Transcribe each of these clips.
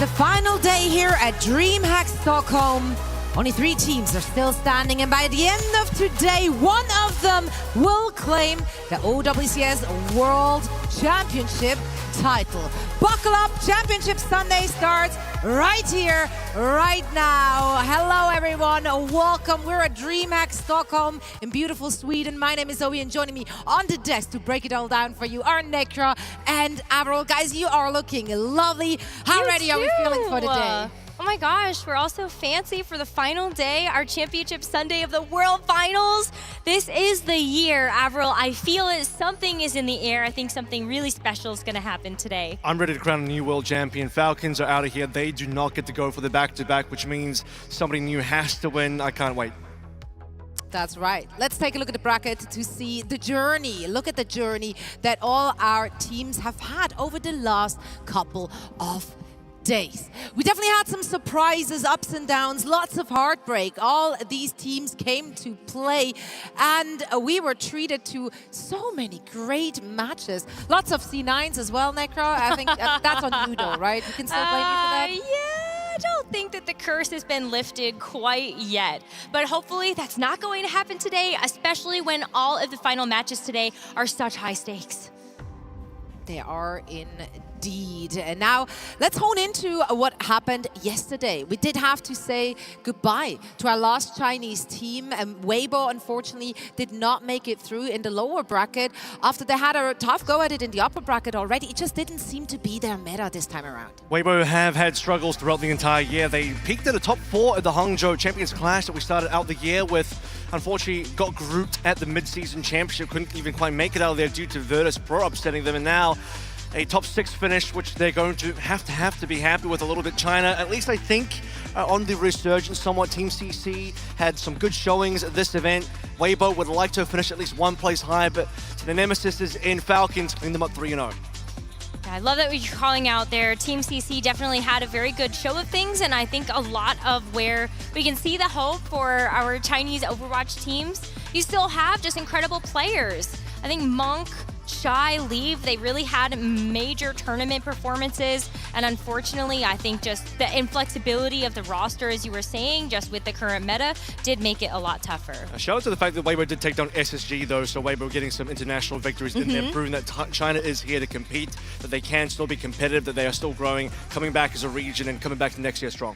It's the final day here at DreamHack Stockholm. Only 3 teams are still standing, and by the end of today, one of them will claim the OWCS World Championship title. Buckle up, Championship Sunday starts right here, right now. Hello everyone, welcome. We're at DreamHack Stockholm in beautiful Sweden. My name is Zoe, and joining me on the desk to break it all down for you are Nekra and Avril. Guys, you are looking lovely. How ready are we feeling for the day? Oh my gosh, we're all so fancy for the final day, our Championship Sunday of the World Finals. This is the year, Avril. I feel it. Something is in the air. I think something really special is going to happen today. I'm ready to crown a new world champion. Falcons are out of here. They do not get to go for the back-to-back, which means somebody new has to win. I can't wait. That's right. Let's take a look at the bracket to see the journey. Look at the journey that all our teams have had over the last couple of days. We definitely had some surprises, ups and downs, lots of heartbreak. All these teams came to play, and we were treated to so many great matches. Lots of C9s as well, Nekra. I think that's on you though, right? You can still blame me for that? Yeah, I don't think that the curse has been lifted quite yet. But hopefully that's not going to happen today, especially when all of the final matches today are such high stakes. They are indeed. And now let's hone into what happened yesterday. We did have to say goodbye to our last Chinese team. Weibo, unfortunately, did not make it through in the lower bracket. After they had a tough go at it in the upper bracket already, it just didn't seem to be their meta this time around. Weibo have had struggles throughout the entire year. They peaked at the top 4 at the Hangzhou Champions Clash that we started out the year with. Unfortunately, got grouped at the mid-season championship. Couldn't even quite make it out of there due to Virtus Pro upsetting them. And now a top 6 finish, which they're going to have to be happy with a little bit. China, at least I think, on the resurgence somewhat. Team CC had some good showings at this event. Weibo would like to finish at least 1 place higher, but the nemesis is in Falcons, clean them up 3-0. I love that you're calling out there. Team CC definitely had a very good show of things, and I think a lot of where we can see the hope for our Chinese Overwatch teams. You still have just incredible players. I think Monk, Shy, Leave, they really had major tournament performances, and unfortunately, I think just the inflexibility of the roster, as you were saying, just with the current meta, did make it a lot tougher. Shout out to the fact that Weibo did take down SSG though, so Weibo getting some international victories in there, proving that China is here to compete, that they can still be competitive, that they are still growing, coming back as a region and coming back to next year strong.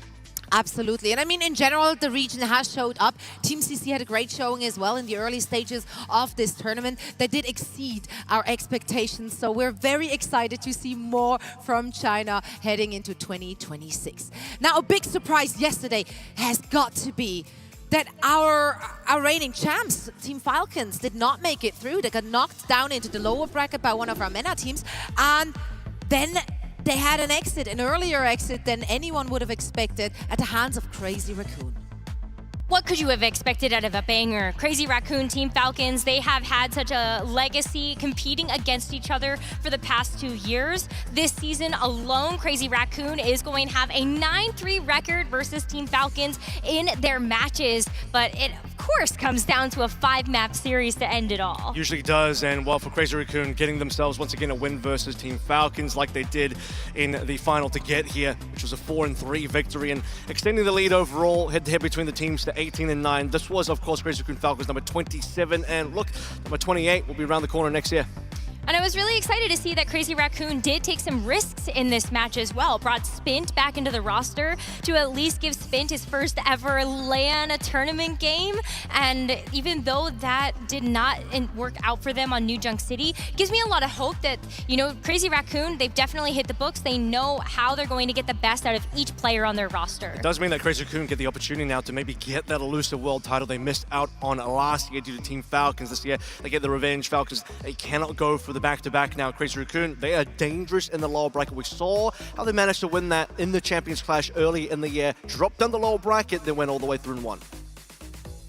Absolutely. And I mean, in general, the region has showed up. Team CC had a great showing as well in the early stages of this tournament. They did exceed our expectations. So we're very excited to see more from China heading into 2026. Now, a big surprise yesterday has got to be that our reigning champs, Team Falcons, did not make it through. They got knocked down into the lower bracket by one of our MENA teams. And then they had an exit, an earlier exit than anyone would have expected at the hands of Crazy Raccoon. What could you have expected out of a banger? Crazy Raccoon, Team Falcons, they have had such a legacy competing against each other for the past 2 years. This season alone, Crazy Raccoon is going to have a 9-3 record versus Team Falcons in their matches, but it of course comes down to a 5-map series to end it all. Usually does, and well, for Crazy Raccoon getting themselves once again a win versus Team Falcons like they did in the final to get here, which was a 4-3 victory, and extending the lead overall head-to-head between the teams to 18-9. This was, of course, Crazy Raccoon Falcons number 27, and look, number 28 will be around the corner next year. And I was really excited to see that Crazy Raccoon did take some risks in this match as well. Brought Spint back into the roster to at least give Spint his first ever LAN tournament game. And even though that did not work out for them on New Junk City, gives me a lot of hope that, you know, Crazy Raccoon, they've definitely hit the books. They know how they're going to get the best out of each player on their roster. It does mean that Crazy Raccoon get the opportunity now to maybe get that elusive world title they missed out on last year due to Team Falcons. This year, they get the revenge. Falcons, they cannot go for the back-to-back now. Crazy Raccoon, they are dangerous in the lower bracket. We saw how they managed to win that in the Champions Clash early in the year, dropped down the lower bracket, then went all the way through and won.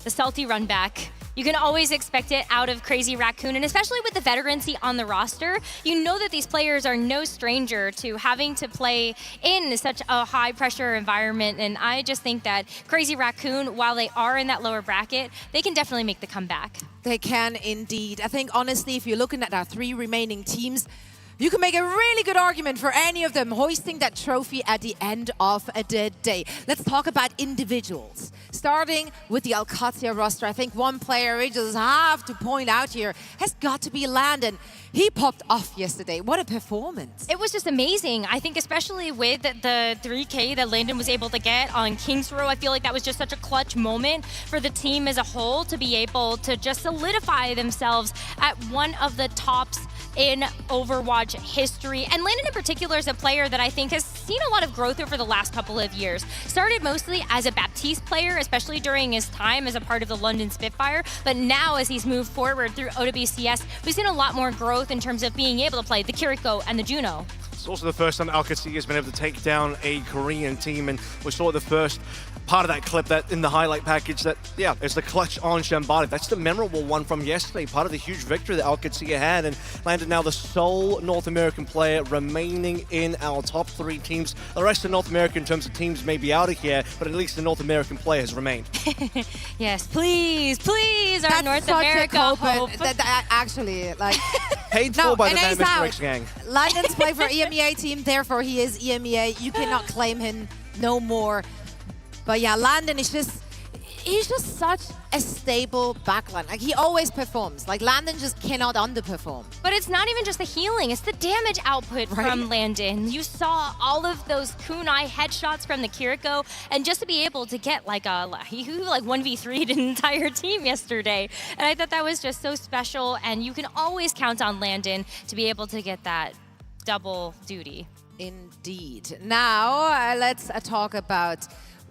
The salty run back. You can always expect it out of Crazy Raccoon, and especially with the veterancy on the roster, you know that these players are no stranger to having to play in such a high-pressure environment, and I just think that Crazy Raccoon, while they are in that lower bracket, they can definitely make the comeback. They can indeed. I think, honestly, if you're looking at our 3 remaining teams, You can make a really good argument for any of them hoisting that trophy at the end of the day. Let's talk about individuals. Starting with the OWCS roster, I think one player we just have to point out here has got to be Landon. He popped off yesterday. What a performance. It was just amazing. I think especially with the 3K that Landon was able to get on Kings Row, I feel like that was just such a clutch moment for the team as a whole to be able to just solidify themselves at one of the tops in Overwatch history. And Landon in particular is a player that I think has seen a lot of growth over the last couple of years. Started mostly as a Baptiste player, especially during his time as a part of the London Spitfire, but now as he's moved forward through OWCS, we've seen a lot more growth in terms of being able to play the Kiriko and the Juno. It's also the first time OWCS has been able to take down a Korean team, and we saw the first part of that clip that in the highlight package that, yeah, it's the clutch on Shambadi. That's the memorable one from yesterday, part of the huge victory that OWCS had, and Landon now the sole North American player remaining in our top 3 teams. The rest of North America in terms of teams may be out of here, but at least the North American player has remained. Yes, please, please, our That's North such America a hope. that actually, like... Paid No, for by the and he's Mr. out. X gang. Landon's playing for EMEA team, therefore he is EMEA. You cannot claim him no more. But yeah, Landon is he's just such a stable backline. Like, he always performs. Like, Landon just cannot underperform. But it's not even just the healing, it's the damage output from Landon. You saw all of those kunai headshots from the Kiriko, and just to be able to get like he 1v3'd an entire team yesterday. And I thought that was just so special, and you can always count on Landon to be able to get that double duty. Indeed. Now, let's talk about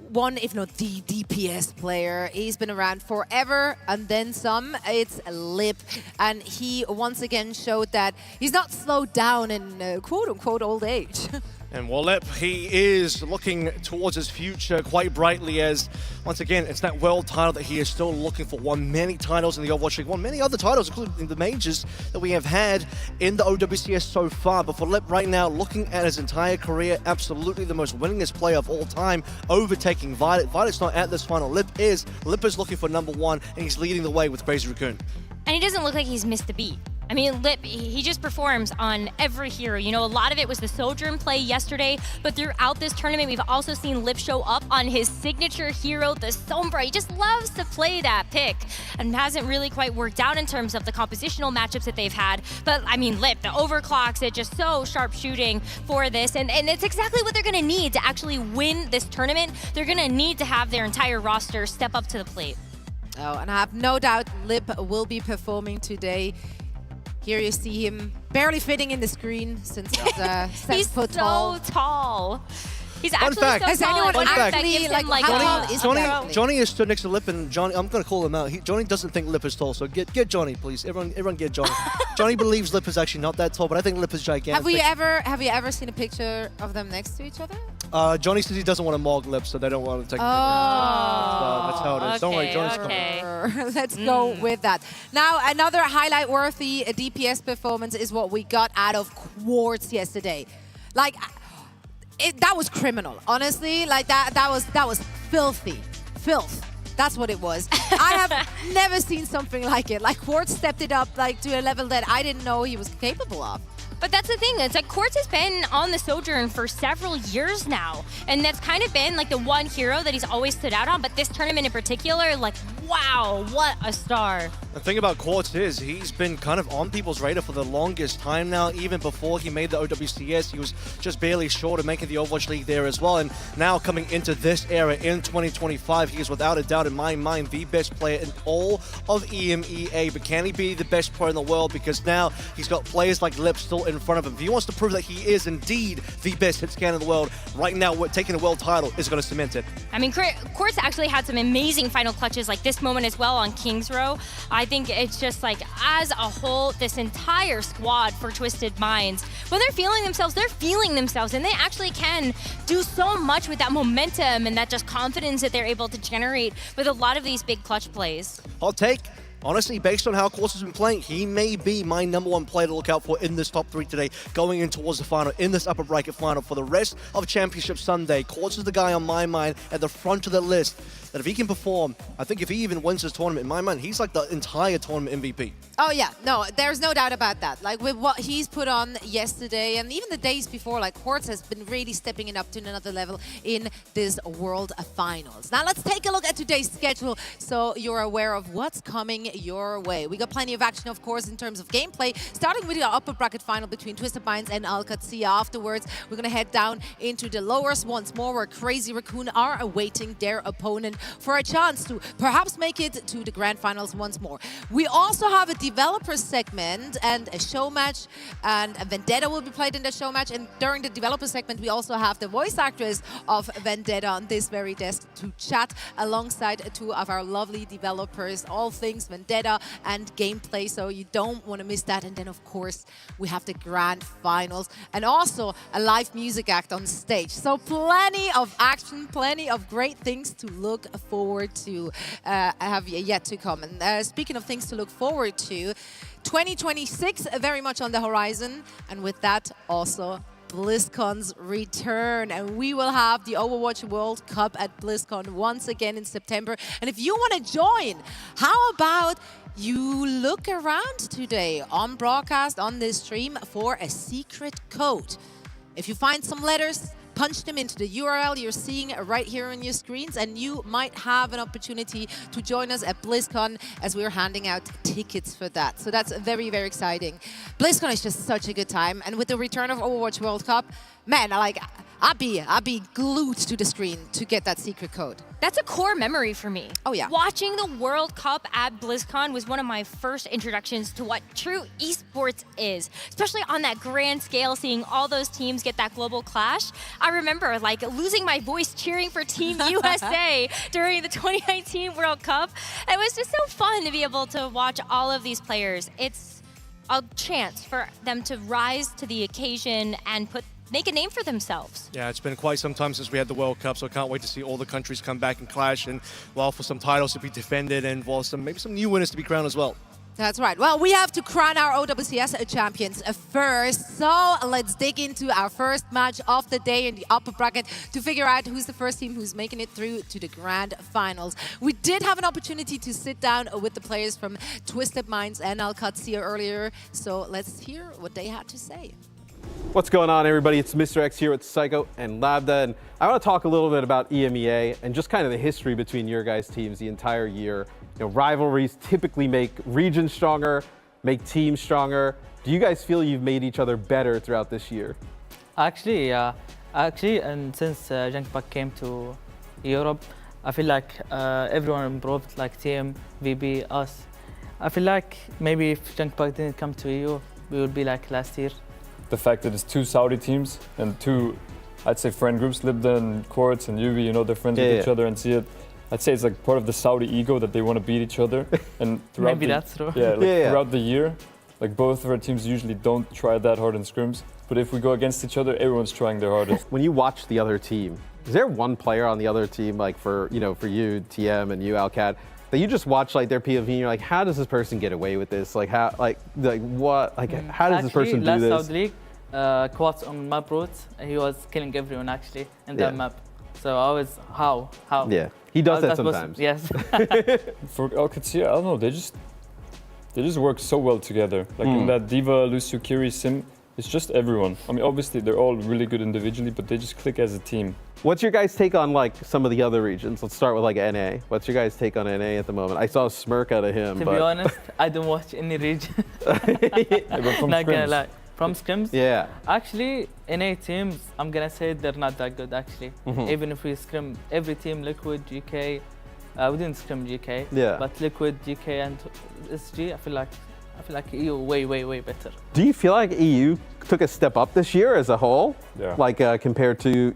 one, if not the DPS player. He's been around forever and then some. It's Lip. And he once again showed that he's not slowed down in quote-unquote old age. And Lip, he is looking towards his future quite brightly as, once again, it's that world title that he is still looking for. Won many titles in the Overwatch League, won many other titles, including the majors that we have had in the OWCS so far. But for Lip right now, looking at his entire career, absolutely the most winningest player of all time, overtaking Violet. Violet's not at this final. Lip is looking for #1, and he's leading the way with Crazy Raccoon. And he doesn't look like he's missed a beat. I mean, Lip, he just performs on every hero. You know, a lot of it was the Sojourn play yesterday, but throughout this tournament, we've also seen Lip show up on his signature hero, the Sombra. He just loves to play that pick and hasn't really quite worked out in terms of the compositional matchups that they've had. But, I mean, Lip, the overclocks, it just so sharp shooting for this. And it's exactly what they're going to need to actually win this tournament. They're going to need to have their entire roster step up to the plate. Oh, and I have no doubt Lip will be performing today. Here you see him barely fitting in the screen since he's 7 He's foot so tall. tall. He's Fun actually fact. so Has tall. anyone in fact, that actually, gives him, like, how tall is Johnny, Johnny is stood next to Lip, and Johnny, I'm going to call him out. Johnny doesn't think Lip is tall, so get Johnny, please. Everyone get Johnny. Johnny believes Lip is actually not that tall, but I think Lip is gigantic. Have you ever seen a picture of them next to each other? Johnny says he doesn't want to mog Lip, so they don't want to take a picture. That's how it is. Don't worry, Johnny's coming. Let's go with that. Now, another highlight-worthy DPS performance is what we got out of Quartz yesterday. Like, that was criminal, honestly. Like, that was filthy. Filth. That's what it was. I have never seen something like it. Like, Quartz stepped it up like to a level that I didn't know he was capable of. But that's the thing, it's like Quartz has been on the Sojourn for several years now. And that's kind of been like the one hero that he's always stood out on. But this tournament in particular, like, wow, what a star. The thing about Quartz is he's been kind of on people's radar for the longest time now. Even before he made the OWCS, he was just barely short of making the Overwatch League there as well. And now coming into this era in 2025, he is without a doubt in my mind the best player in all of EMEA. But can he be the best player in the world? Because now he's got players like Lip still in front of him. If he wants to prove that he is indeed the best hit scan in the world, right now taking a world title is going to cement it. I mean, Quartz actually had some amazing final clutches like this moment as well on Kings Row. I think it's just like, as a whole, this entire squad for Twisted Minds, when they're feeling themselves, and they actually can do so much with that momentum and that just confidence that they're able to generate with a lot of these big clutch plays. Hot take. Honestly, based on how Quartz has been playing, he may be my #1 player to look out for in this top 3 today, going in towards the final, in this upper bracket final for the rest of Championship Sunday. Quartz is the guy on my mind at the front of the list. that if he can perform, I think if he even wins this tournament, in my mind, he's like the entire tournament MVP. Oh yeah, no, there's no doubt about that. Like with what he's put on yesterday and even the days before, like Quartz has been really stepping it up to another level in this World Finals. Now let's take a look at today's schedule so you're aware of what's coming your way. We got plenty of action, of course, in terms of gameplay, starting with the upper bracket final between Twisted Minds and OWCS. Afterwards, we're going to head down into the lowers once more, where Crazy Raccoon are awaiting their opponent for a chance to perhaps make it to the grand finals once more. We also have a developer segment and a show match, and Vendetta will be played in the show match. And during the developer segment, we also have the voice actress of Vendetta on this very desk to chat alongside two of our lovely developers, all things Vendetta and gameplay, so you don't want to miss that. And then, of course, we have the grand finals and also a live music act on stage. So plenty of action, plenty of great things to look forward to have yet to come. And speaking of things to look forward to, 2026 very much on the horizon, and with that also BlizzCon's return, and we will have the Overwatch World Cup at BlizzCon once again in September. And if you want to join, how about you look around today on broadcast on this stream for a secret code? If you find some letters, punch them into the URL you're seeing right here on your screens, and you might have an opportunity to join us at BlizzCon as we're handing out tickets for that. So that's very, very exciting. BlizzCon is just such a good time, and with the return of Overwatch World Cup, man, I'd be glued to the screen to get that secret code. That's a core memory for me. Oh yeah. Watching the World Cup at BlizzCon was one of my first introductions to what true esports is, especially on that grand scale, seeing all those teams get that global clash. I remember like losing my voice cheering for Team USA during the 2019 World Cup. It was just so fun to be able to watch all of these players. It's a chance for them to rise to the occasion and make a name for themselves. Yeah, it's been quite some time since we had the World Cup, so I can't wait to see all the countries come back and clash, and for some titles to be defended, and maybe some new winners to be crowned as well. That's right. Well, we have to crown our OWCS champions first, so let's dig into our first match of the day in the upper bracket to figure out who's the first team who's making it through to the grand finals. We did have an opportunity to sit down with the players from Twisted Minds and OWCS earlier, so let's hear what they had to say. What's going on, everybody? It's Mr. X here with Psycho and Lambda, and I want to talk a little bit about EMEA and just kind of the history between your guys' teams the entire year. You know, rivalries typically make regions stronger, make teams stronger. Do you guys feel you've made each other better throughout this year? Actually, and since Junkpak came to Europe, I feel like everyone improved, like team, VB, us. I feel like maybe if Junkpak didn't come to EU, we would be like last year. The fact that it's two Saudi teams and two, I'd say, friend groups, Libda and Quartz and Yubi, you know, they're friends with each other, and see it. I'd say it's like part of the Saudi ego that they want to beat each other. And throughout Maybe that's true. Yeah, throughout the year, like both of our teams usually don't try that hard in scrims. But if we go against each other, everyone's trying their hardest. When you watch the other team, is there one player on the other team, like for you, TM, and you, Alcat, that you just watch like their POV and you're like, how does this person get away with this? Like how, how does this person do this? Last Saudi League, Quartz on map routes, and he was killing everyone actually in that map. So I was, how? Yeah, he does that sometimes. Yes. For OWCS, I don't know, they just work so well together. Like in that Diva, Lucio, Kiri, Sim, it's just everyone. I mean, obviously they're all really good individually, but they just click as a team. What's your guys' take on like some of the other regions? Let's start with like NA. What's your guys' take on NA at the moment? I saw a smirk out of him. To be honest, I don't watch any region. But from Not gonna scrims. lie. From scrims? Yeah. Actually, NA teams, I'm gonna say they're not that good actually. Even if we scrim every team, Liquid, GK, we didn't scrim GK. Yeah. But Liquid, GK, and SG, I feel like EU way better. Do you feel like EU took a step up this year as a whole? Yeah. Like compared to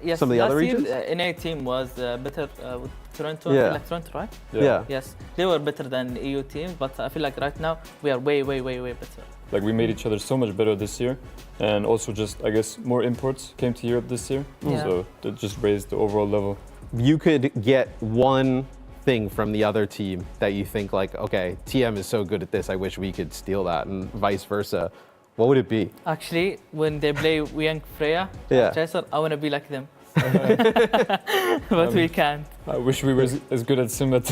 Yes, some of the other last year, regions? NA team was better with Toronto. Yeah. I feel like Toronto, right? Yeah. Yes, they were better than EU teams, but I feel like right now we are way better. Like we made each other so much better this year, and also just, I guess, more imports came to Europe this year. Yeah. So that just raised the overall level. You could get one thing from the other team that you think like, okay, TM is so good at this, I wish we could steal that, and vice versa. What would it be? Actually, when they play Young Freya, Yeah. Chaser, I want to be like them. but we can't. I wish we were as good at sim as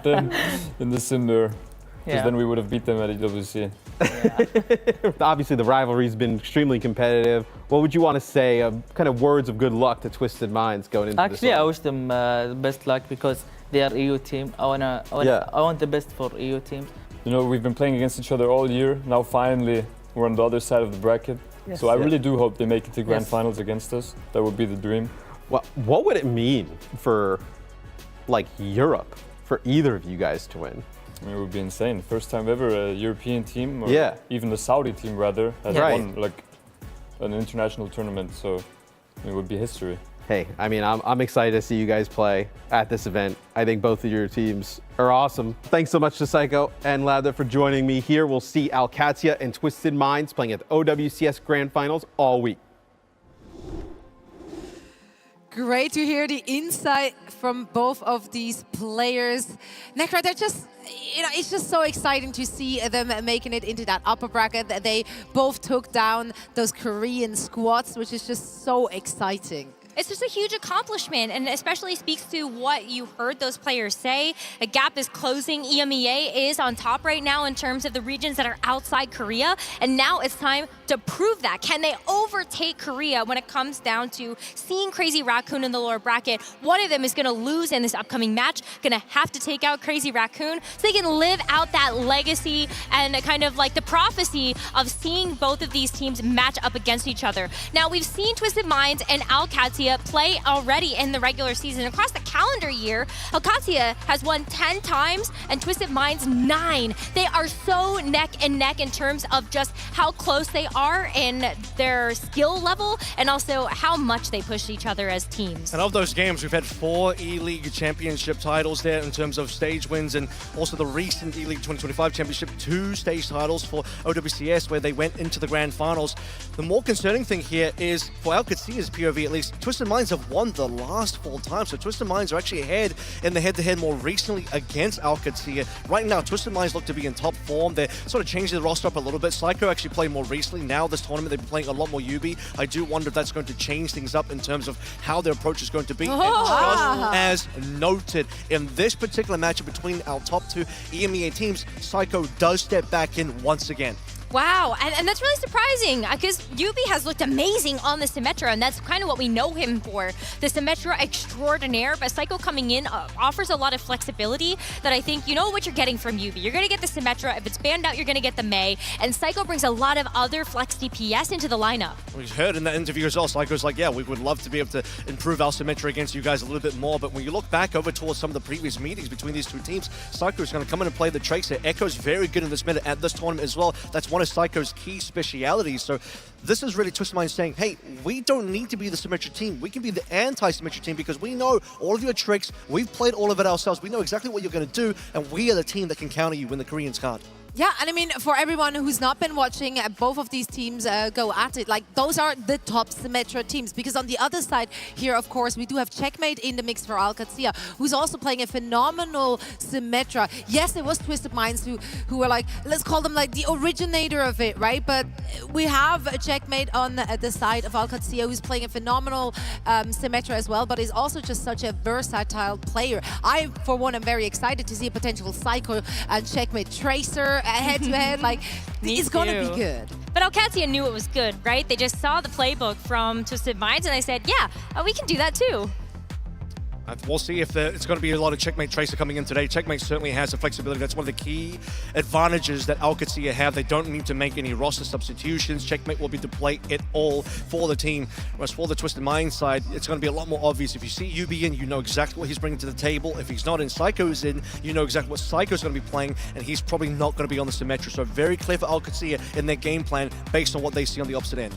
them in the sim there. Because then we would have beat them at EWC. Obviously, the rivalry's been extremely competitive. What would you want to say, kind of words of good luck to Twisted Minds going into this Actually, one? I wish them the best luck because they are EU team. I want the best for EU teams. You know, we've been playing against each other all year. Now finally, we're on the other side of the bracket. Yes. So I really do hope they make it to grand finals against us. That would be the dream. Well, what would it mean for, like, Europe, for either of you guys to win? I mean, it would be insane. First time ever a European team, or even the Saudi team rather, has won like an international tournament. So it would be history. Hey, I mean, I'm excited to see you guys play at this event. I think both of your teams are awesome. Thanks so much to Psycho and Labda for joining me here. We'll see OWCS and Twisted Minds playing at the OWCS Grand Finals all week. Great to hear the insight from both of these players. Necra, they're just, it's just so exciting to see them making it into that upper bracket. They both took down those Korean squads, which is just so exciting. It's just a huge accomplishment, and especially speaks to what you heard those players say. A gap is closing. EMEA is on top right now in terms of the regions that are outside Korea, and now it's time to prove that. Can they overtake Korea when it comes down to seeing Crazy Raccoon in the lower bracket? One of them is going to lose in this upcoming match, going to have to take out Crazy Raccoon so they can live out that legacy and kind of like the prophecy of seeing both of these teams match up against each other. Now, we've seen Twisted Minds and OWCS play already in the regular season. Across the calendar year, OWCS has won 10 times and Twisted Minds 9. They are so neck and neck in terms of just how close they are in their skill level and also how much they push each other as teams. And of those games, we've had 4 E-League championship titles there in terms of stage wins, and also the recent E-League 2025 championship, 2 stage titles for OWCS where they went into the grand finals. The more concerning thing here is, for OWCS's POV at least, Twisted Minds have won the last 4 times, so Twisted Minds are actually ahead in the head-to-head more recently against OWCS. Right now, Twisted Minds look to be in top form. They're sort of changing the roster up a little bit. Psycho actually played more recently. Now this tournament, they've been playing a lot more UB. I do wonder if that's going to change things up in terms of how their approach is going to be. And just as noted, in this particular matchup between our top 2 EMEA teams, Psycho does step back in once again. Wow, and that's really surprising because Yubi has looked amazing on the Symmetra, and that's kind of what we know him for. The Symmetra extraordinaire, but Psycho coming in offers a lot of flexibility that I think you know what you're getting from Yubi. You're going to get the Symmetra. If it's banned out, you're going to get the Mei, and Psycho brings a lot of other flex DPS into the lineup. We heard in that interview as well, Psycho's like, yeah, we would love to be able to improve our Symmetra against you guys a little bit more, but when you look back over towards some of the previous meetings between these 2 teams, Psycho is going to come in and play the Tracer. Echo's very good in this meta at this tournament as well. That's one of Psycho's key specialities. So this is really Twisted Minds saying, hey, we don't need to be the Symmetra team. We can be the anti-Symmetra team because we know all of your tricks. We've played all of it ourselves. We know exactly what you're going to do, and we are the team that can counter you when the Koreans can't. Yeah, and I mean, for everyone who's not been watching both of these teams go at it, like, those are the top Symmetra teams. Because on the other side here, of course, we do have Checkmate in the mix for OWCS, who's also playing a phenomenal Symmetra. Yes, it was Twisted Minds who were like, let's call them like the originator of it, right? But we have a Checkmate on the side of OWCS who's playing a phenomenal Symmetra as well, but is also just such a versatile player. I, for one, am very excited to see a potential Psycho and Checkmate Tracer head-to-head. Like, it's going to be good. But OWCS knew it was good, right? They just saw the playbook from Twisted Minds and they said, yeah, we can do that too. We'll see if it's going to be a lot of Checkmate Tracer coming in today. Checkmate certainly has the flexibility. That's one of the key advantages that OWCS have. They don't need to make any roster substitutions. Checkmate will be to play it all for the team. Whereas for the Twisted Minds side, it's going to be a lot more obvious. If you see UB in, you know exactly what he's bringing to the table. If he's not in, Psycho's in, you know exactly what Psycho's going to be playing, and he's probably not going to be on the Symmetra. So very clear for OWCS in their game plan based on what they see on the opposite end.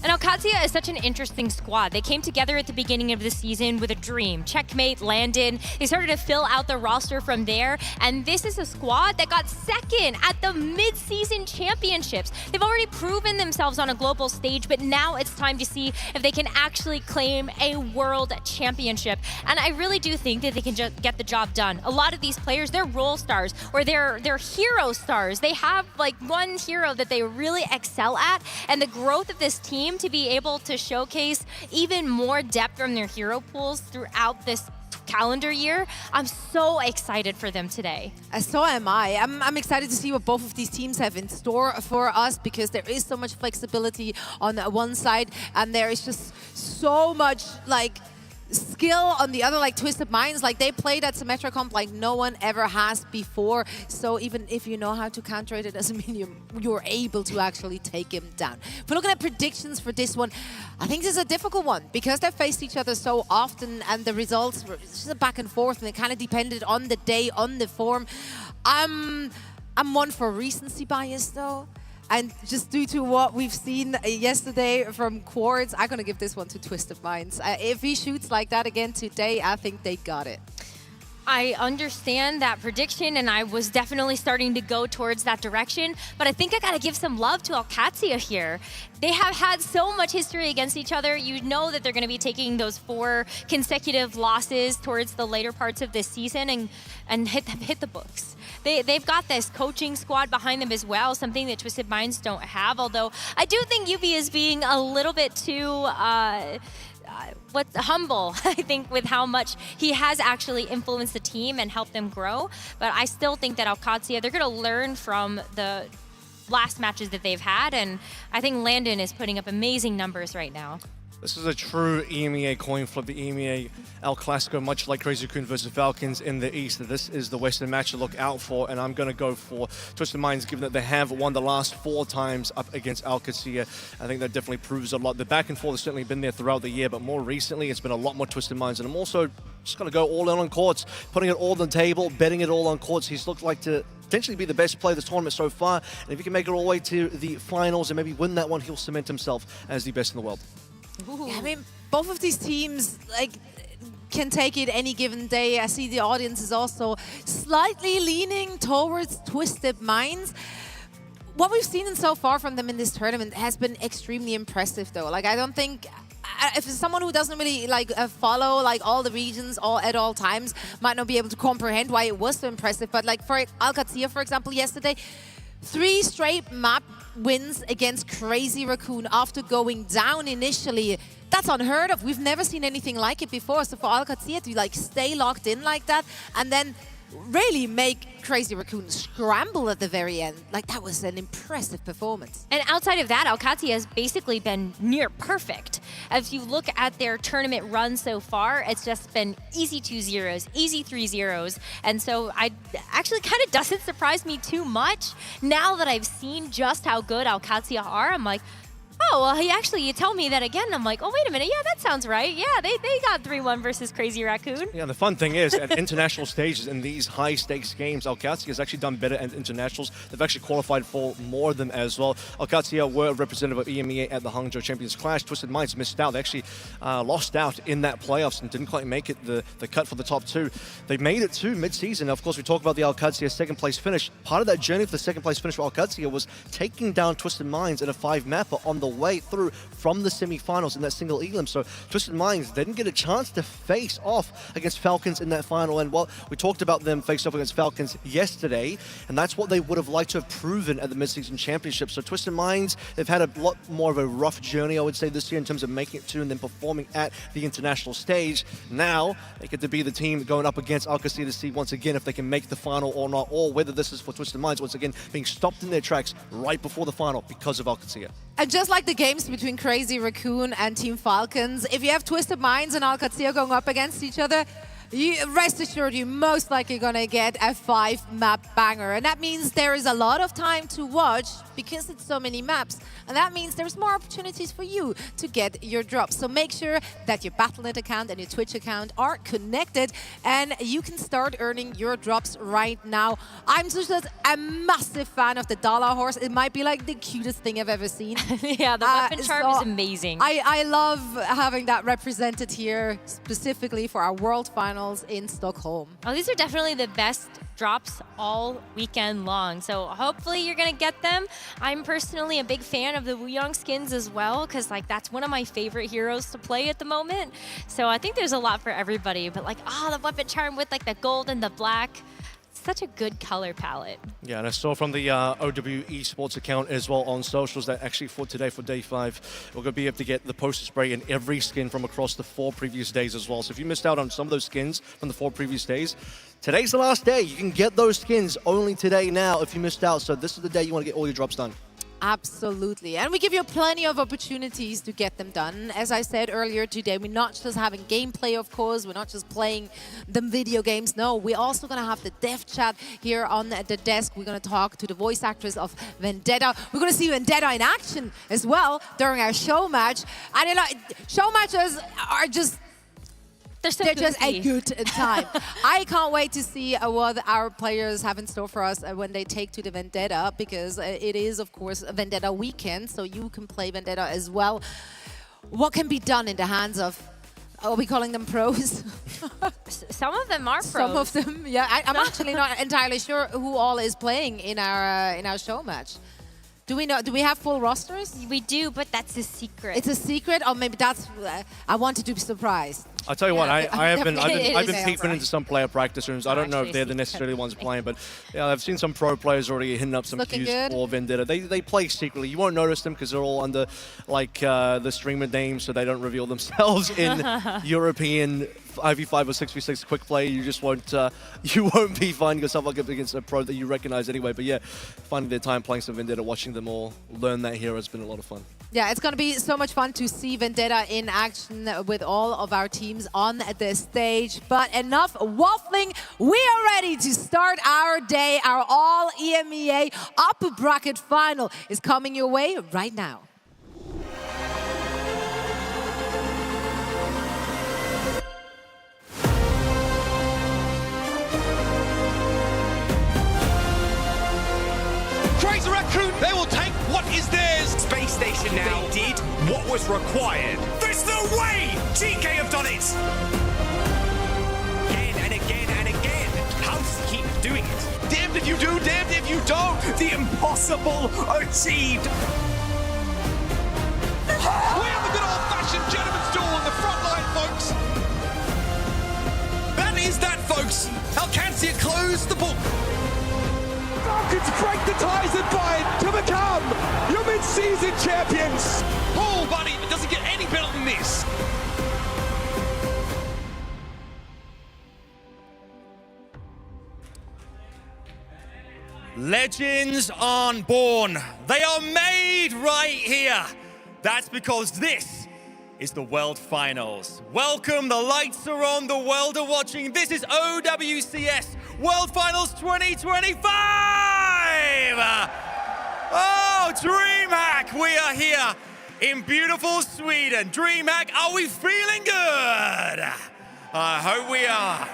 And OWCS is such an interesting squad. They came together at the beginning of the season with a dream. Checkmate, Landon. They started to fill out the roster from there. And this is a squad that got second at the mid-season championships. They've already proven themselves on a global stage, but now it's time to see if they can actually claim a world championship. And I really do think that they can just get the job done. A lot of these players, they're role stars or they're hero stars. They have like one hero that they really excel at. And the growth of this team team to be able to showcase even more depth from their hero pools throughout this calendar year. I'm so excited for them today. So am I. I'm excited to see what both of these teams have in store for us, because there is so much flexibility on one side and there is just so much like skill on the other, like Twisted Minds. Like they played at Symmetra Comp like no one ever has before. So even if you know how to counter it, it doesn't mean you're able to actually take him down. If we're looking at predictions for this one, I think this is a difficult one because they've faced each other so often and the results were just a back and forth, and it kind of depended on the day, on the form. I'm one for recency bias though. And just due to what we've seen yesterday from Quartz, I'm going to give this one to Twisted Minds. If he shoots like that again today, I think they got it. I understand that prediction, and I was definitely starting to go towards that direction, but I think I gotta give some love to OWCS here. They have had so much history against each other. You know that they're gonna be taking those 4 consecutive losses towards the later parts of this season and hit the books. They've got this coaching squad behind them as well, something that Twisted Minds don't have, although I do think UB is being a little bit too humble, I think, with how much he has actually influenced the team and helped them grow. But I still think that OWCS, they're going to learn from the last matches that they've had, and I think Landon is putting up amazing numbers right now. This is a true EMEA coin flip, the EMEA El Clasico, much like Crazy Raccoon versus Falcons in the East. This is the Western match to look out for, and I'm going to go for Twisted Minds, given that they have won the last 4 times up against OWCS. I think that definitely proves a lot. The back and forth has certainly been there throughout the year, but more recently, it's been a lot more Twisted Minds, and I'm also just going to go all in on Quartz, putting it all on the table, betting it all on Quartz. He's looked like to potentially be the best player of this tournament so far, and if he can make it all the way to the finals and maybe win that one, he'll cement himself as the best in the world. Yeah, I mean, both of these teams like can take it any given day. I see the audience is also slightly leaning towards Twisted Minds. What we've seen so far from them in this tournament has been extremely impressive, though. Like, I don't think, if someone who doesn't really like follow like all the regions at all times might not be able to comprehend why it was so impressive. But like for OWCS, for example, yesterday, 3 straight map wins against Crazy Raccoon after going down initially. That's unheard of. We've never seen anything like it before. So for OWCS to like stay locked in like that and then really make Crazy Raccoon scramble at the very end, like that was an impressive performance. And outside of that, OWCS has basically been near perfect. As you look at their tournament run so far, it's just been easy 2-0s, easy 3-0s. And so I actually kind of doesn't surprise me too much. Now that I've seen just how good OWCS are, I'm like, oh, well, you tell me that again. I'm like, oh, wait a minute. Yeah, that sounds right. Yeah, they got 3-1 versus Crazy Raccoon. Yeah, the fun thing is, at international stages in these high-stakes games, OWCS has actually done better at internationals. They've actually qualified for more of them as well. OWCS were representative of EMEA at the Hangzhou Champions Clash. Twisted Minds missed out. They actually lost out in that playoffs and didn't quite make it the cut for the top 2. They made it to mid-season. Of course, we talk about the OWCS second-place finish. Part of that journey for the second-place finish for OWCS was taking down Twisted Minds in a 5-mapper on the way through from the semifinals in that single elim. So Twisted Minds didn't get a chance to face off against Falcons in that final. And well, we talked about them facing off against Falcons yesterday, and that's what they would have liked to have proven at the mid-season championship. So Twisted Minds, they've had a lot more of a rough journey, I would say, this year in terms of making it to and then performing at the international stage. Now they get to be the team going up against OWCS to see once again if they can make the final or not, or whether this is for Twisted Minds once again being stopped in their tracks right before the final because of OWCS. And just like the games between Crazy Raccoon and Team Falcons, if you have Twisted Minds and OWCS going up against each other, you rest assured you're most likely going to get a 5-map banger. And that means there is a lot of time to watch because it's so many maps. And that means there's more opportunities for you to get your drops. So make sure that your Battle.net account and your Twitch account are connected and you can start earning your drops right now. I'm just a massive fan of the dollar horse. It might be like the cutest thing I've ever seen. Yeah, the weapon charm is amazing. I love having that represented here specifically for our World Finals in Stockholm. Oh, these are definitely the best drops all weekend long. So hopefully you're going to get them. I'm personally a big fan of the Wuyong skins as well, because like that's one of my favorite heroes to play at the moment. So I think there's a lot for everybody. But like, the weapon charm with like the gold and the black, such a good color palette. Yeah, and I saw from the Esports account as well on socials that actually for today, for day 5, we're going to be able to get the poster spray in every skin from across the 4 previous days as well. So if you missed out on some of those skins from the 4 previous days, today's the last day. You can get those skins only today now if you missed out. So this is the day you want to get all your drops done. Absolutely. And we give you plenty of opportunities to get them done. As I said earlier today, we're not just having gameplay, of course. We're not just playing them video games. No, we're also going to have the dev chat here on the desk. We're going to talk to the voice actress of Vendetta. We're going to see Vendetta in action as well during our show match. And you know, show matches are just... They're just a good time. I can't wait to see what our players have in store for us when they take to the Vendetta, because it is, of course, a Vendetta weekend, so you can play Vendetta as well. What can be done in the hands of, are we calling them pros? Some of them are pros. Some of them, yeah. I'm actually not entirely sure who all is playing in our show match. Do we know? Do we have full rosters? We do, but that's a secret. It's a secret, or maybe that's. I wanted to be surprised. I'll tell you what, I've been Definitely peeping into some player practice rooms. I don't know if they're the necessarily ones playing, but yeah, I've seen some pro players already hitting up some Looking queues good. for Vendetta. They play secretly. You won't notice them because they're all under like the streamer names, so they don't reveal themselves in European 5v5 or 6v6 quick play. You just won't be finding yourself up against a pro that you recognize anyway. But yeah, finding their time playing some Vendetta, watching them all learn that hero has been a lot of fun. Yeah, it's going to be so much fun to see Vendetta in action with all of our teams on the stage. But enough waffling. We are ready to start our day. Our all EMEA upper bracket final is coming your way right now. Crazy Raccoon, they will take what is theirs. Space Station now. They did what was required. There's no way GK have done it! Again and again and again. How does he keep doing it? Damned if you do, damned if you don't. The impossible achieved. We have a good old-fashioned gentleman's duel on the front line, folks. That is that, folks. Alcancia closed the book. Falcons break the ties and bind to become your mid-season champions. Oh, buddy, it doesn't get any better than this. Legends aren't born. They are made right here. That's because this is the World Finals. Welcome, the lights are on, the world are watching. This is OWCS World Finals 2025! Oh, DreamHack, we are here in beautiful Sweden. DreamHack, are we feeling good? I hope we are.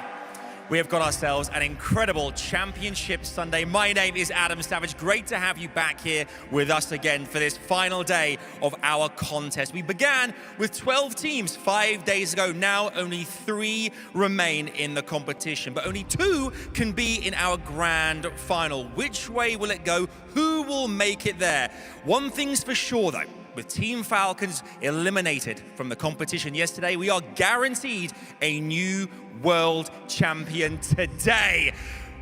We have got ourselves an incredible Championship Sunday. My name is Adam Savage. Great to have you back here with us again for this final day of our contest. We began with 12 teams 5 days ago. Now only 3 remain in the competition, but only 2 can be in our grand final. Which way will it go? Who will make it there? One thing's for sure though. With Team Falcons eliminated from the competition yesterday, we are guaranteed a new world champion today.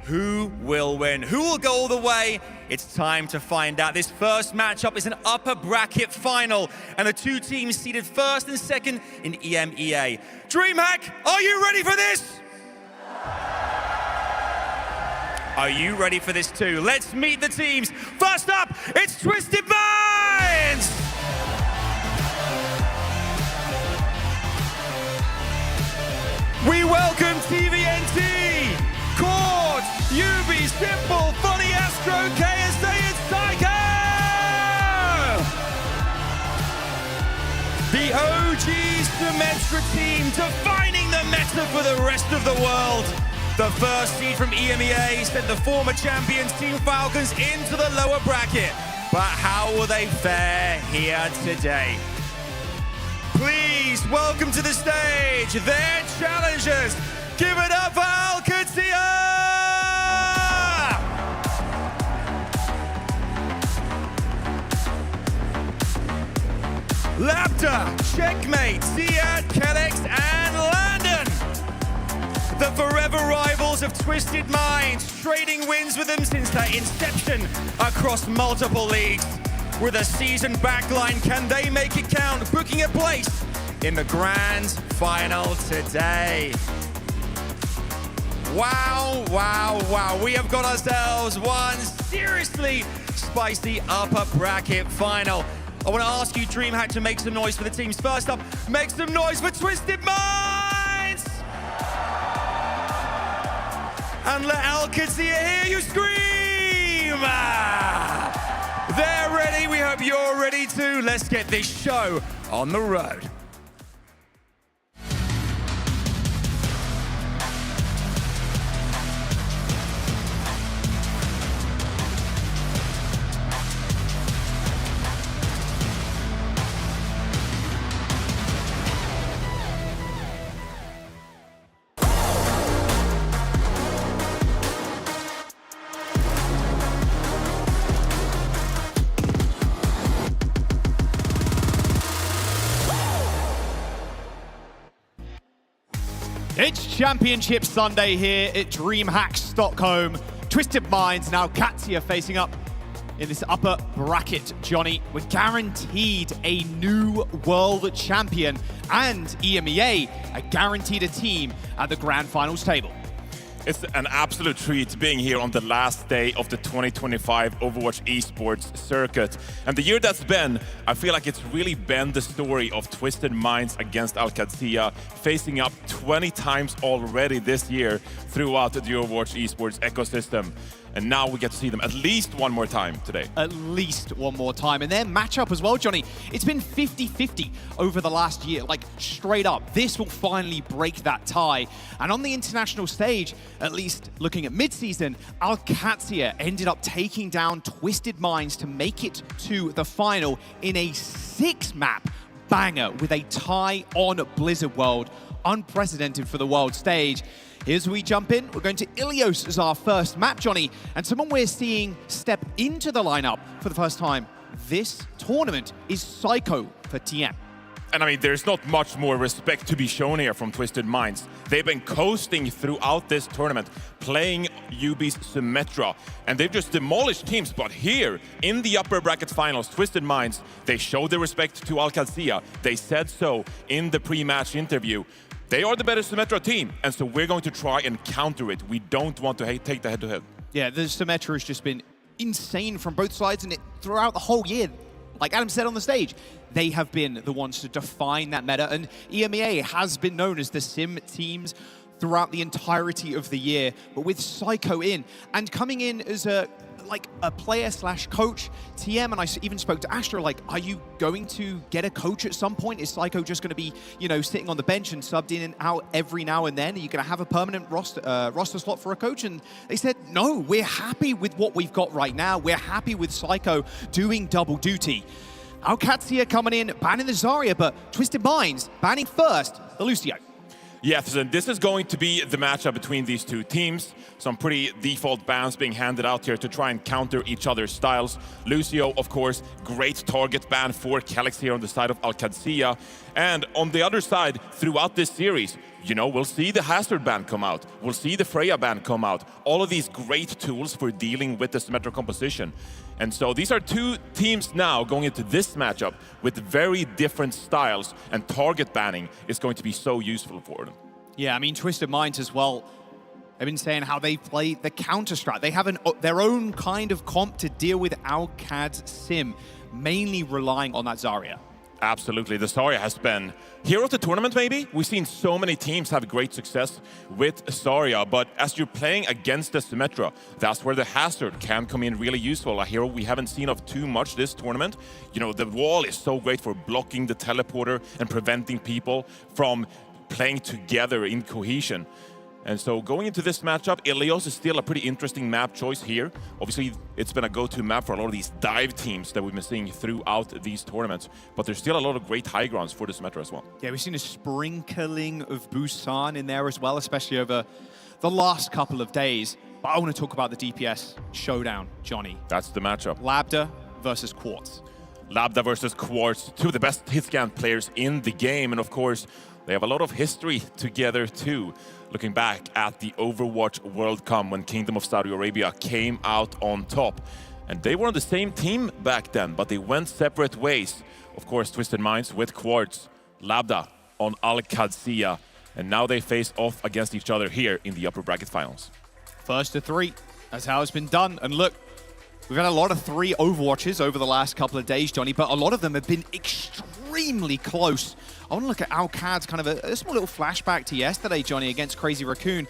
Who will win? Who will go all the way? It's time to find out. This first matchup is an upper bracket final, and the 2 teams seeded first and second in EMEA. DreamHack, are you ready for this? Are you ready for this too? Let's meet the teams. First up, it's Twisted Minds! We welcome TVNT, Cord, Yubi, Simple, Funny Astro, KSA, and Psycho! The OG Symmetra team defining the meta for the rest of the world. The first seed from EMEA sent the former champions Team Falcons into the lower bracket. But how will they fare here today? Please welcome to the stage their challengers. Give it up for Alcatia! Lapta, Checkmate, Ziad, Kellex, and Landon. the forever rivals of Twisted Minds, trading wins with them since their inception across multiple leagues. With a seasoned backline, can they make it count, booking a place in the grand final today? Wow, wow, wow. We have got ourselves one seriously spicy upper bracket final. I want to ask you, DreamHack, to make some noise for the teams. First up, make some noise for Twisted Minds! And let OWCS hear you scream! They're ready. We hope you're ready too. Let's get this show on the road. It's Championship Sunday here at DreamHack Stockholm. Twisted Minds now OWCS facing up in this upper bracket, Johnny. We're guaranteed a new world champion, and EMEA are guaranteed a team at the grand finals table. It's an absolute treat being here on the last day of the 2025 Overwatch Esports circuit. And the year that's been, I feel like it's really been the story of Twisted Minds against OWCS, facing up 20 times already this year throughout the Overwatch Esports ecosystem. And now we get to see them at least one more time today. At least one more time. And their matchup as well, Johnny, it's been 50-50 over the last year, like straight up. This will finally break that tie. And on the international stage, at least looking at mid-season, OWCS ended up taking down Twisted Minds to make it to the final in a 6-map banger with a tie on Blizzard World. Unprecedented for the world stage. Here's where we jump in. We're going to Ilios as our first map, Johnny, and someone we're seeing step into the lineup for the first time this tournament is Psycho for TM. And I mean, there's not much more respect to be shown here from Twisted Minds. They've been coasting throughout this tournament, playing UB's Symmetra, and they've just demolished teams. But here, in the upper bracket finals, Twisted Minds, they showed their respect to OWCS. They said so in the pre-match interview. They are the better Symmetra team, and so we're going to try and counter it. We don't want to take the head-to-head. Yeah, the Symmetra has just been insane from both sides, and throughout the whole year, like Adam said on the stage, they have been the ones to define that meta, and EMEA has been known as the sim teams throughout the entirety of the year, but with Psycho in, and coming in as a player/coach, TM, and I even spoke to Astra, like, are you going to get a coach at some point? Is Psycho just going to be, you know, sitting on the bench and subbed in and out every now and then? Are you going to have a permanent roster slot for a coach? And they said, no, we're happy with what we've got right now. We're happy with Psycho doing double duty. OWCS coming in, banning the Zarya, but Twisted Minds banning first the Lucio. Yes, and this is going to be the matchup between these two teams. Some pretty default bans being handed out here to try and counter each other's styles. Lucio, of course, great target ban for Calyx here on the side of OWCS. And on the other side, throughout this series, you know, we'll see the Hazard ban come out. We'll see the Freya ban come out. All of these great tools for dealing with the Symmetra composition. And so these are two teams now going into this matchup with very different styles, and target banning is going to be so useful for them. Yeah, I mean, Twisted Minds as well. They've been saying how they play the counter strat. They have their own kind of comp to deal with OWCS Sim, mainly relying on that Zarya. Absolutely, the Zarya has been hero of the tournament maybe. We've seen so many teams have great success with Zarya, but as you're playing against the Symmetra, that's where the Hazard can come in really useful. A hero we haven't seen of too much this tournament. You know, the wall is so great for blocking the teleporter and preventing people from playing together in cohesion. And so going into this matchup, Ilios is still a pretty interesting map choice here. Obviously, it's been a go-to map for a lot of these dive teams that we've been seeing throughout these tournaments. But there's still a lot of great high grounds for the Symmetra as well. Yeah, we've seen a sprinkling of Busan in there as well, especially over the last couple of days. But I want to talk about the DPS showdown, Johnny. That's the matchup. Lambda versus Quartz. Lambda versus Quartz, two of the best hitscan players in the game. And of course, they have a lot of history together too. looking back at the Overwatch World Cup when Kingdom of Saudi Arabia came out on top. And they were on the same team back then, but they went separate ways. Of course, Twisted Minds with Quartz, Lambda on Al-Qadsiya, and now they face off against each other here in the upper bracket finals. First to 3, that's how it's been done. And look, we've had a lot of 3 Overwatches over the last couple of days, Johnny, but a lot of them have been extremely close. I want to look at Al-Qad's kind of a small little flashback to yesterday, Johnny, against Crazy Raccoon.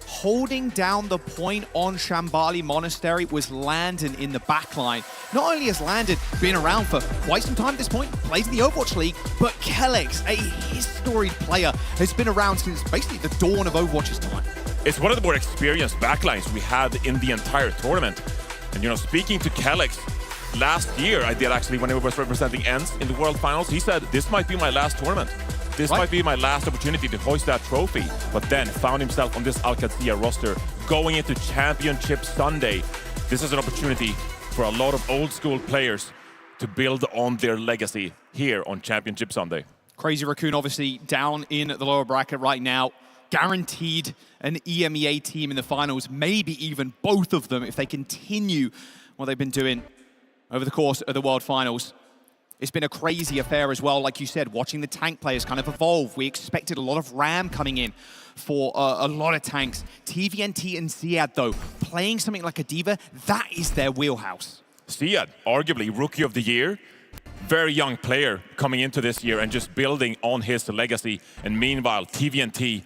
Holding down the point on Shambali Monastery was Landon in the backline. Not only has Landon been around for quite some time at this point, plays in the Overwatch League, but Kellex, a historied player, has been around since basically the dawn of Overwatch's time. It's one of the more experienced backlines we had in the entire tournament. And, you know, speaking to Kellex, last year I did actually, when he was representing ENCE in the World Finals, he said, this might be my last tournament. This might be my last opportunity to hoist that trophy. But then found himself on this Al-Qadsiya roster going into Championship Sunday. This is an opportunity for a lot of old school players to build on their legacy here on Championship Sunday. Crazy Raccoon obviously down in the lower bracket right now. Guaranteed an EMEA team in the finals, maybe even both of them if they continue what they've been doing over the course of the World Finals. It's been a crazy affair as well, like you said, watching the tank players kind of evolve. We expected a lot of RAM coming in for a lot of tanks. TVNT and Ziad, though, playing something like a D.Va, that is their wheelhouse. Ziad, arguably Rookie of the Year, very young player coming into this year and just building on his legacy. And meanwhile, TVNT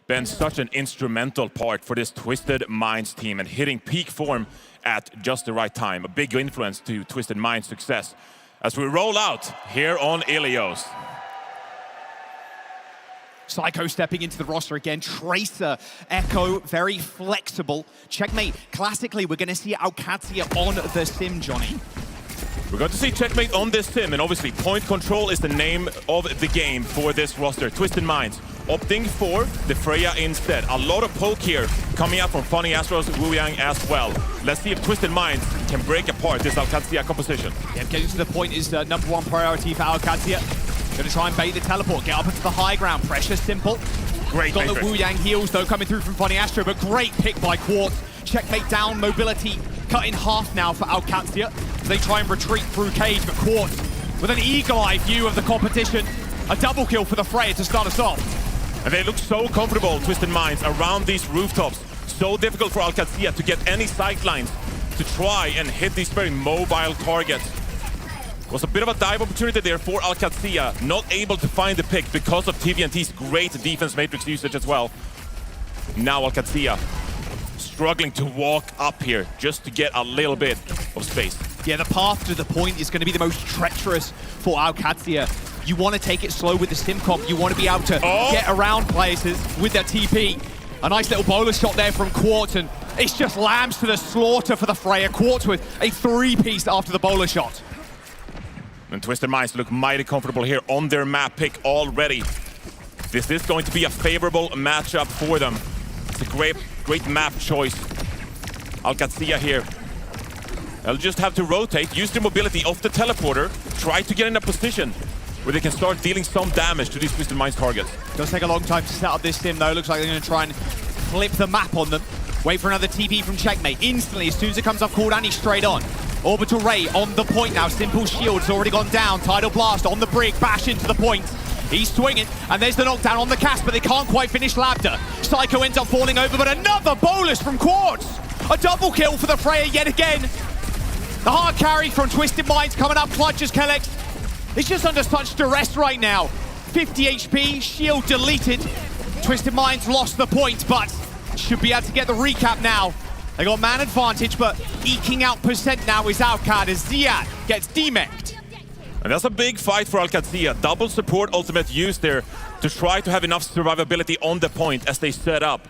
been such an instrumental part for this Twisted Minds team and hitting peak form at just the right time. A big influence to Twisted Minds' success as we roll out here on Ilios. Psycho stepping into the roster again. Tracer, Echo, very flexible. Checkmate. Classically, we're going to see Al-Qadsiya on the sim, Johnny. We're going to see Checkmate on this sim, and obviously Point Control is the name of the game for this roster. Twisted Minds opting for the Freya instead. A lot of poke here coming out from Funny Astros, Wu Yang as well. Let's see if Twisted Minds can break apart this Al-Qadsiya composition. Yeah, getting to the point is the #1 priority for Al-Qadsiya. Gonna try and bait the teleport, get up into the high ground. Pressure simple. Great Got matrix. the Wu Yang heals though coming through from Funny Astro, but great pick by Quartz. Checkmate down, mobility cut in half now for Al-Qadsiya as they try and retreat through Cage, but Quartz with an eagle-eye view of the competition. A double kill for the Freya to start us off. And they look so comfortable, Twisted Minds, around these rooftops. So difficult for Al-Qadsiya to get any sight lines to try and hit these very mobile targets. Was a bit of a dive opportunity there for Al-Qadsiya, not able to find the pick because of TVNT's great defense matrix usage as well. Now Al-Qadsiya struggling to walk up here just to get a little bit of space. Yeah, the path to the point is going to be the most treacherous for Al-Qadsiya. You want to take it slow with the sim comp. You want to be able to get around places with that TP. A nice little bowler shot there from Quartz, and it's just lambs to the slaughter for the Freya. Quartz with a 3-piece after the bowler shot. And Twisted Minds look mighty comfortable here on their map pick already. This is going to be a favorable matchup for them. It's a great map choice. Al-Qadsiya here. They'll just have to rotate, use their mobility off the teleporter, try to get in a position where they can start dealing some damage to these Twisted Minds targets. Does take a long time to set up this sim though. Looks like they're going to try and flip the map on them. Wait for another TP from Checkmate. Instantly, as soon as it comes off cooldown, he's straight on. Orbital Ray on the point now. Simple Shield's already gone down. Tidal Blast on the brig. Bash into the point. He's swinging, and there's the knockdown on the cast, but they can't quite finish Labda. Psycho ends up falling over, but another bolus from Quartz. A double kill for the Freya yet again. The hard carry from Twisted Minds coming up clutch as Kellex. It's just under such duress right now. 50 HP, shield deleted. Twisted Minds lost the point, but should be able to get the recap now. They got man advantage, but eking out percent now is Al-Qad as Ziad gets demeched. And that's a big fight for Al-Qadsiya. Double support ultimate used there to try to have enough survivability on the point as they set up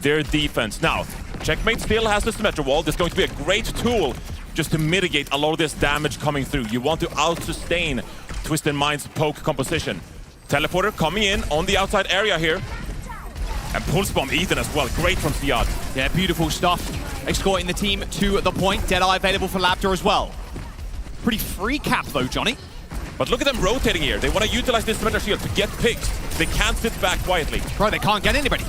their defense. Now, Checkmate still has the Symmetra wall. This is going to be a great tool just to mitigate a lot of this damage coming through. You want to out-sustain Twisted Minds' poke composition. Teleporter coming in on the outside area here. And Pulse Bomb Ethan as well. Great from Ziad. Yeah, beautiful stuff. Escorting the team to the point. Deadeye available for Labda as well. Pretty free cap though, Johnny. But look at them rotating here. They want to utilize this Symmetra shield to get picks. They can't sit back quietly. Bro, they can't get anybody.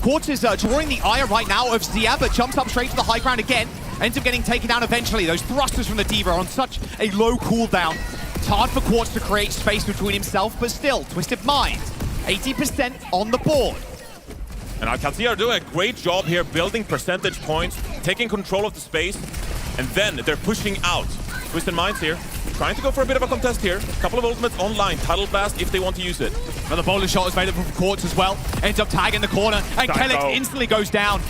Quartz is drawing the ire right now of Zia, but jumps up straight to the high ground again. Ends up getting taken down eventually. Those thrusters from the D.Va are on such a low cooldown. It's hard for Quartz to create space between himself, but still, Twisted Mind, 80% on the board. And OWCS are doing a great job here, building percentage points, taking control of the space, and then they're pushing out. Twisted Minds here, trying to go for a bit of a contest here. A couple of ultimates online, Tidal Blast if they want to use it. Another bowler shot is made up from Quartz as well. Ends up tagging the corner, and Kellex instantly goes down.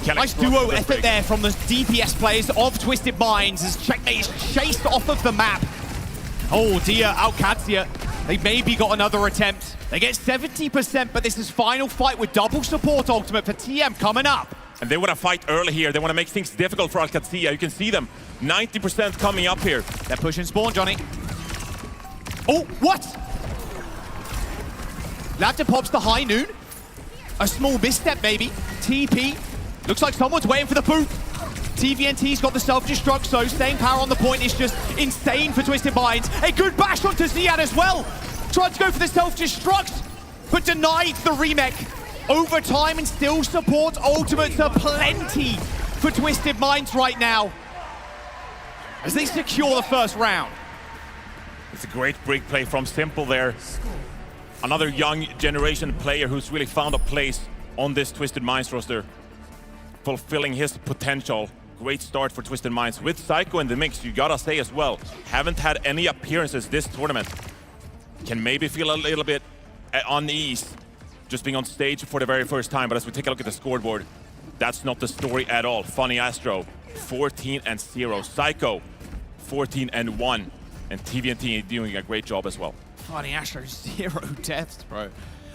Nice duo effort there from the DPS players of Twisted Minds as Checkmate is chased off of the map. Oh dear, OWCS, they maybe got another attempt. They get 70%, but this is final fight with double support ultimate for TM coming up. And they want to fight early here. They want to make things difficult for OWCS. You can see them, 90% coming up here. They're pushing spawn, Johnny. Oh, what? Labda pops the high noon. A small misstep, maybe. TP. Looks like someone's waiting for the boot. TVNT's got the self-destruct, so staying power on the point is just insane for Twisted Minds. A good bash onto Ziad as well. Tried to go for the self-destruct, but denied the remake. Overtime and still support ultimates are plenty for Twisted Minds right now as they secure the first round. It's a great break play from Simple there. Another young generation player who's really found a place on this Twisted Minds roster, fulfilling his potential. Great start for Twisted Minds with Psycho in the mix, you gotta say as well. Haven't had any appearances this tournament. Can maybe feel a little bit unease just being on stage for the very first time, but as we take a look at the scoreboard, that's not the story at all. Funny Astro, 14-0. Psycho, 14-1. And TVNT doing a great job as well. Funny Astro, 0 deaths, bro.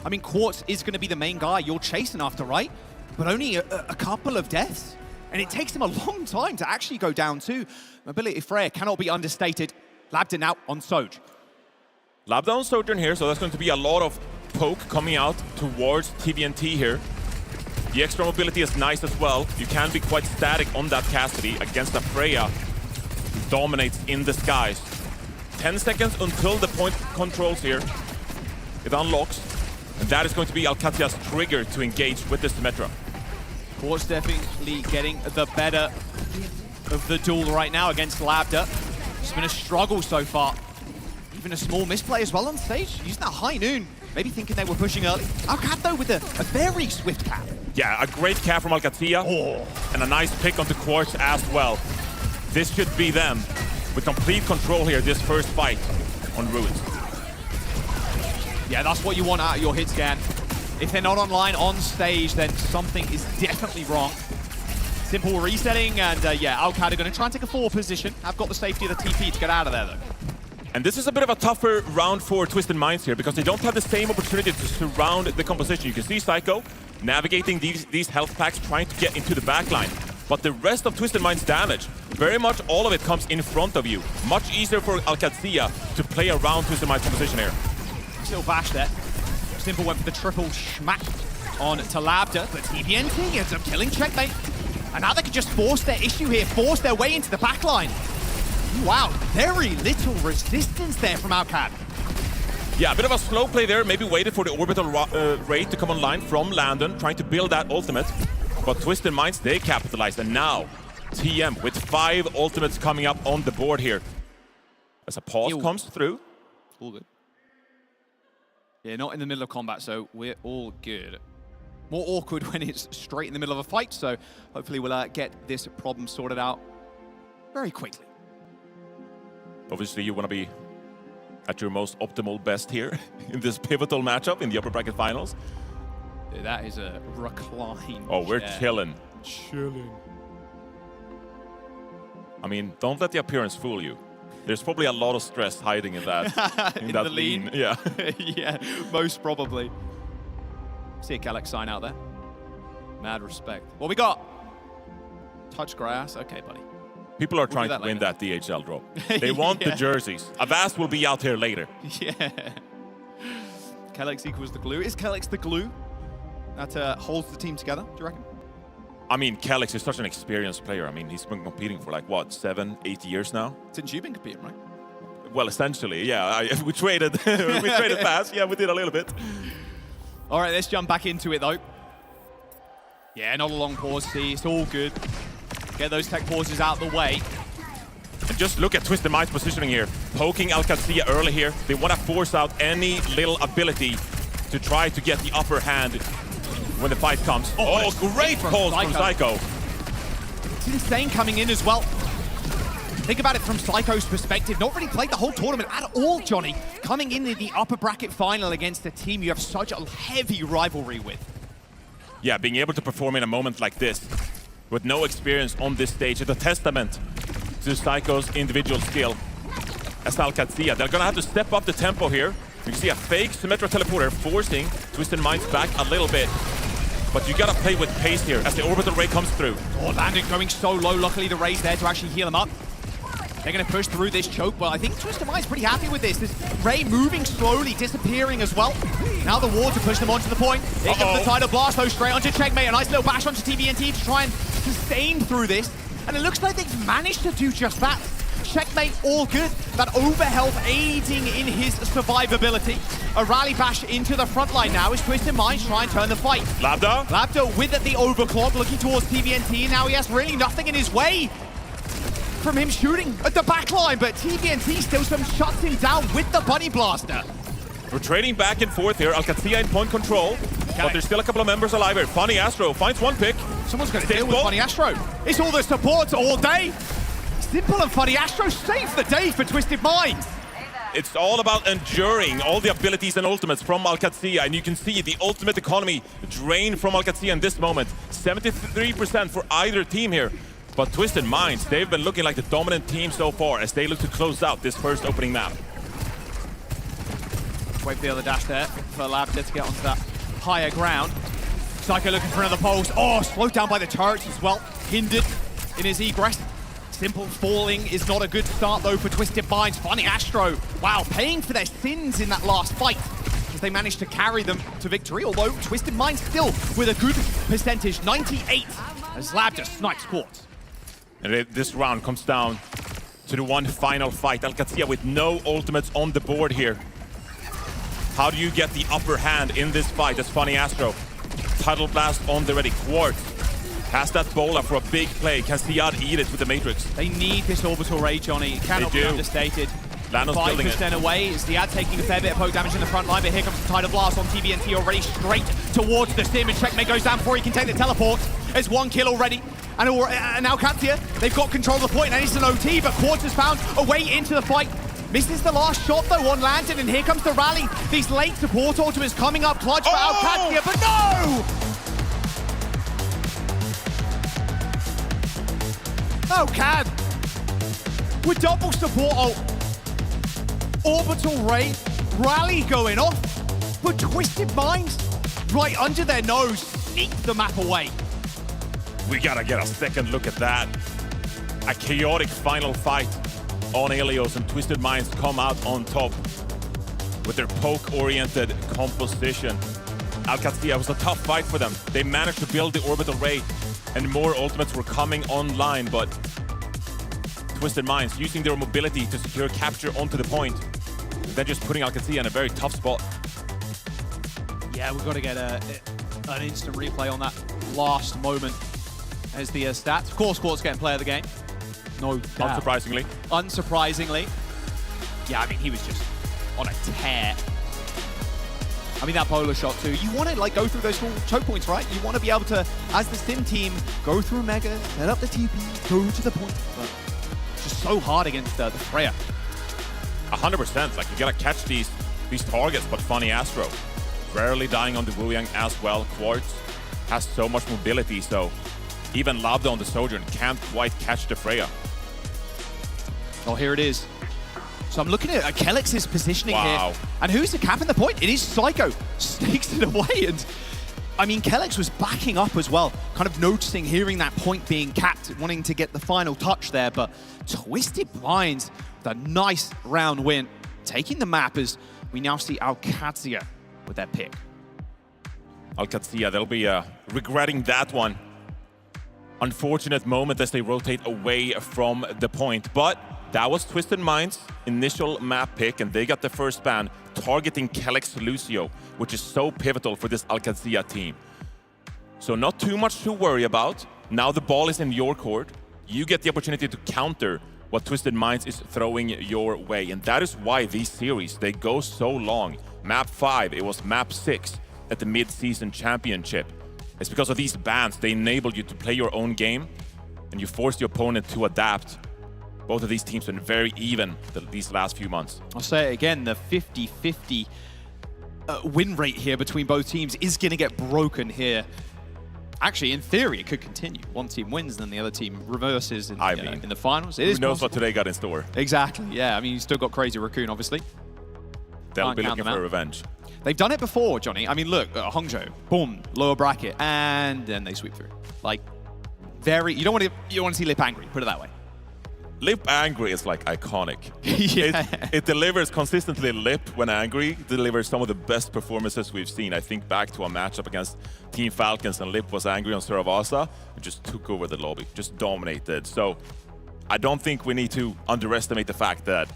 I mean, Quartz is going to be the main guy you're chasing after, right? But only a couple of deaths. And it takes him a long time to actually go down too. Mobility Freya cannot be understated. Labda now on Soj. Labda on Sojourn here, so there's going to be a lot of poke coming out towards TVNT here. The extra mobility is nice as well. You can be quite static on that Cassidy against a Freya who dominates in the skies. 10 seconds until the point controls here. It unlocks, and that is going to be OWCS' trigger to engage with this Symmetra. Quartz definitely getting the better of the duel right now against Labda. It's been a struggle so far. Even a small misplay as well on stage, using that high noon. Maybe thinking they were pushing early. OWCS though with a very swift cap. Yeah, a great cap from OWCS. And a nice pick onto Quartz as well. This should be them with complete control here, this first fight on Ruins. Yeah, that's what you want out of your hit scan. If they're not online on stage, then something is definitely wrong. Simple resetting, and yeah, OWCS are going to try and take a forward position. Have got the safety of the TP to get out of there, though. And this is a bit of a tougher round for Twisted Minds here, because they don't have the same opportunity to surround the composition. You can see Psycho navigating these health packs, trying to get into the backline. But the rest of Twisted Minds' damage, very much all of it comes in front of you. Much easier for OWCS to play around Twisted Minds' composition here. Still bash there. Simple went for the triple schmack on to Labda, but TVNT ends up killing Checkmate. And now they can just force their issue here, force their way into the backline. Wow, very little resistance there from OWCS. Yeah, a bit of a slow play there, maybe waited for the orbital raid to come online from Landon, trying to build that ultimate. But Twisted Minds, they capitalized, and now TM with 5 ultimates coming up on the board here. As a pause comes through. All good. Yeah, not in the middle of combat, so we're all good. More awkward when it's straight in the middle of a fight, so hopefully we'll get this problem sorted out very quickly. Obviously, you want to be at your most optimal best here in this pivotal matchup in the upper bracket finals. Dude, that is a recline. Oh, we're chilling. Chilling. I mean, don't let the appearance fool you. There's probably a lot of stress hiding in that. in that the lean? Yeah. Yeah, most probably. See a Kellex sign out there. Mad respect. What we got? Touch grass. Okay, buddy. People are trying to win that DHL drop. They want the jerseys. Avast will be out here later. Yeah. Kellex equals the glue. Is Kellex the glue that holds the team together, do you reckon? I mean, Kellex is such an experienced player. I mean, he's been competing for like, what, 7, 8 years now? Since you've been competing, right? Well, essentially, yeah. We traded. We traded fast. Yeah, we did a little bit. All right, let's jump back into it, though. Yeah, not a long pause, see. It's all good. Get those tech pauses out the way. And just look at Twisted Mind's positioning here. Poking Alcazia early here. They want to force out any little ability to try to get the upper hand when the fight comes. Oh, great calls from Psycho. It's insane coming in as well. Think about it from Psycho's perspective. Not really played the whole tournament at all, Johnny. Coming in the upper bracket final against a team you have such a heavy rivalry with. Yeah, being able to perform in a moment like this with no experience on this stage is a testament to Psycho's individual skill. As Alcazia, they're gonna have to step up the tempo here. You can see a fake Symmetra teleporter forcing Twisted Minds back a little bit. But you gotta play with pace here as the orbital ray comes through. Oh, Landon going so low. Luckily the ray's there to actually heal him up. They're going to push through this choke, but I think Twisted Mind's pretty happy with this. This Ray moving slowly, disappearing as well. Now the wall to push them onto the point. Here comes the Tidal Blast, though, straight onto Checkmate. A nice little bash onto TBNT to try and sustain through this. And it looks like they've managed to do just that. Checkmate all good. That overhealth aiding in his survivability. A rally bash into the front line now as Twisted Minds try and turn the fight. Labda with the overclock, looking towards TBNT. Now he has really nothing in his way from him shooting at the back line, but TBNT still shuts him down with the Bunny Blaster. We're trading back and forth here. Alcazia in point control, but there's still a couple of members alive here. Funny Astro finds one pick. Someone's going to deal with Funny Astro. It's all the supports all day. Simple and Funny Astro save the day for Twisted Minds. It's all about enduring all the abilities and ultimates from Alcazia, and you can see the ultimate economy drained from Alcazia in this moment. 73% for either team here. But Twisted Minds, they've been looking like the dominant team so far as they look to close out this first opening map. Wait for the other dash there for Labda to get onto that higher ground. Psycho looking for another pulse. Oh, slowed down by the turrets as well. Hindered in his egress. Simple falling is not a good start though for Twisted Minds. Funny Astro, wow, paying for their sins in that last fight as they managed to carry them to victory, although Twisted Minds still with a good percentage, 98, as Labda snipes quartz. And this round comes down to the one final fight. Alcazia with no ultimates on the board here. How do you get the upper hand in this fight as Funny Astro? Tidal Blast on the ready. Quartz has that bola for a big play. Can Siad eat it with the Matrix? They need this orbital ray, Johnny. It cannot be understated. Lano's building it. 5% away. Siad taking a fair bit of poke damage in the front line, but here comes the Tidal Blast on TBNT already straight towards the Sim, and Checkmate goes down before he can take the teleport. There's one kill already. And now Alcazia, they've got control of the point, and it's an OT, but Quartz has found a way into the fight. Misses the last shot, though, on Landon, and here comes the rally. These late support ultimates coming up clutch for Alcazia, but no! Oh, Cad. With double support orbital ray, rally going off, but Twisted Minds right under their nose, sneak the map away. We gotta get a second look at that. A chaotic final fight on Helios, and Twisted Minds come out on top with their poke-oriented composition. Alcazia was a tough fight for them. They managed to build the orbital ray, and more ultimates were coming online, but Twisted Minds using their mobility to secure capture onto the point, and then just putting Alcazia in a very tough spot. Yeah, we've got to get an instant replay on that last moment as the stats. Of course, Quartz getting player of the game. No doubt. Unsurprisingly. Unsurprisingly. Yeah, I mean, he was just on a tear. I mean, that polar shot too. You want to go through those full choke points, right? You want to be able to, as the Sim team, go through Mega, set up the TP, go to the point. But it's just so hard against the Freya. 100%. Like, you gotta catch these targets, but Funny Astro rarely dying on the Wu Yang as well. Quartz has so much mobility, so even Labda on the Sojourn can't quite catch the Freya. Oh, here it is. So I'm looking at Kelex's positioning here. And who's the cap in the point? It is Psycho. Stakes it away. And I mean, Kelex was backing up as well, kind of noticing, hearing that point being capped, wanting to get the final touch there. But Twisted Minds with a nice round win, taking the map as we now see Alcazia with their pick. Alcazia, they'll be regretting that one. Unfortunate moment as they rotate away from the point, but that was Twisted Minds' initial map pick, and they got the first ban targeting Kelex Lucio, which is so pivotal for this Alcazia team. So not too much to worry about. Now the ball is in your court. You get the opportunity to counter what Twisted Minds is throwing your way. And that is why these series, they go so long. Map 5, it was map 6 at the mid-season championship. It's because of these bans. They enable you to play your own game, and you force the opponent to adapt. Both of these teams have been very even these last few months. I'll say it again, the 50-50 win rate here between both teams is going to get broken here. Actually, in theory, it could continue. One team wins, then the other team reverses in the finals. It is who knows possible. what today got in store? Exactly, yeah. I mean, you still got Crazy Raccoon, obviously. They'll be looking for revenge. They've done it before, Johnny. I mean, look, Hangzhou, boom, lower bracket, and then they sweep through. Like, you don't want to see Lip angry, put it that way. Lip angry is like iconic. Yeah. It delivers consistently. Lip, when angry, delivers some of the best performances we've seen. I think back to a matchup against Team Falcons, and Lip was angry on Suravasa and just took over the lobby, just dominated. So I don't think we need to underestimate the fact that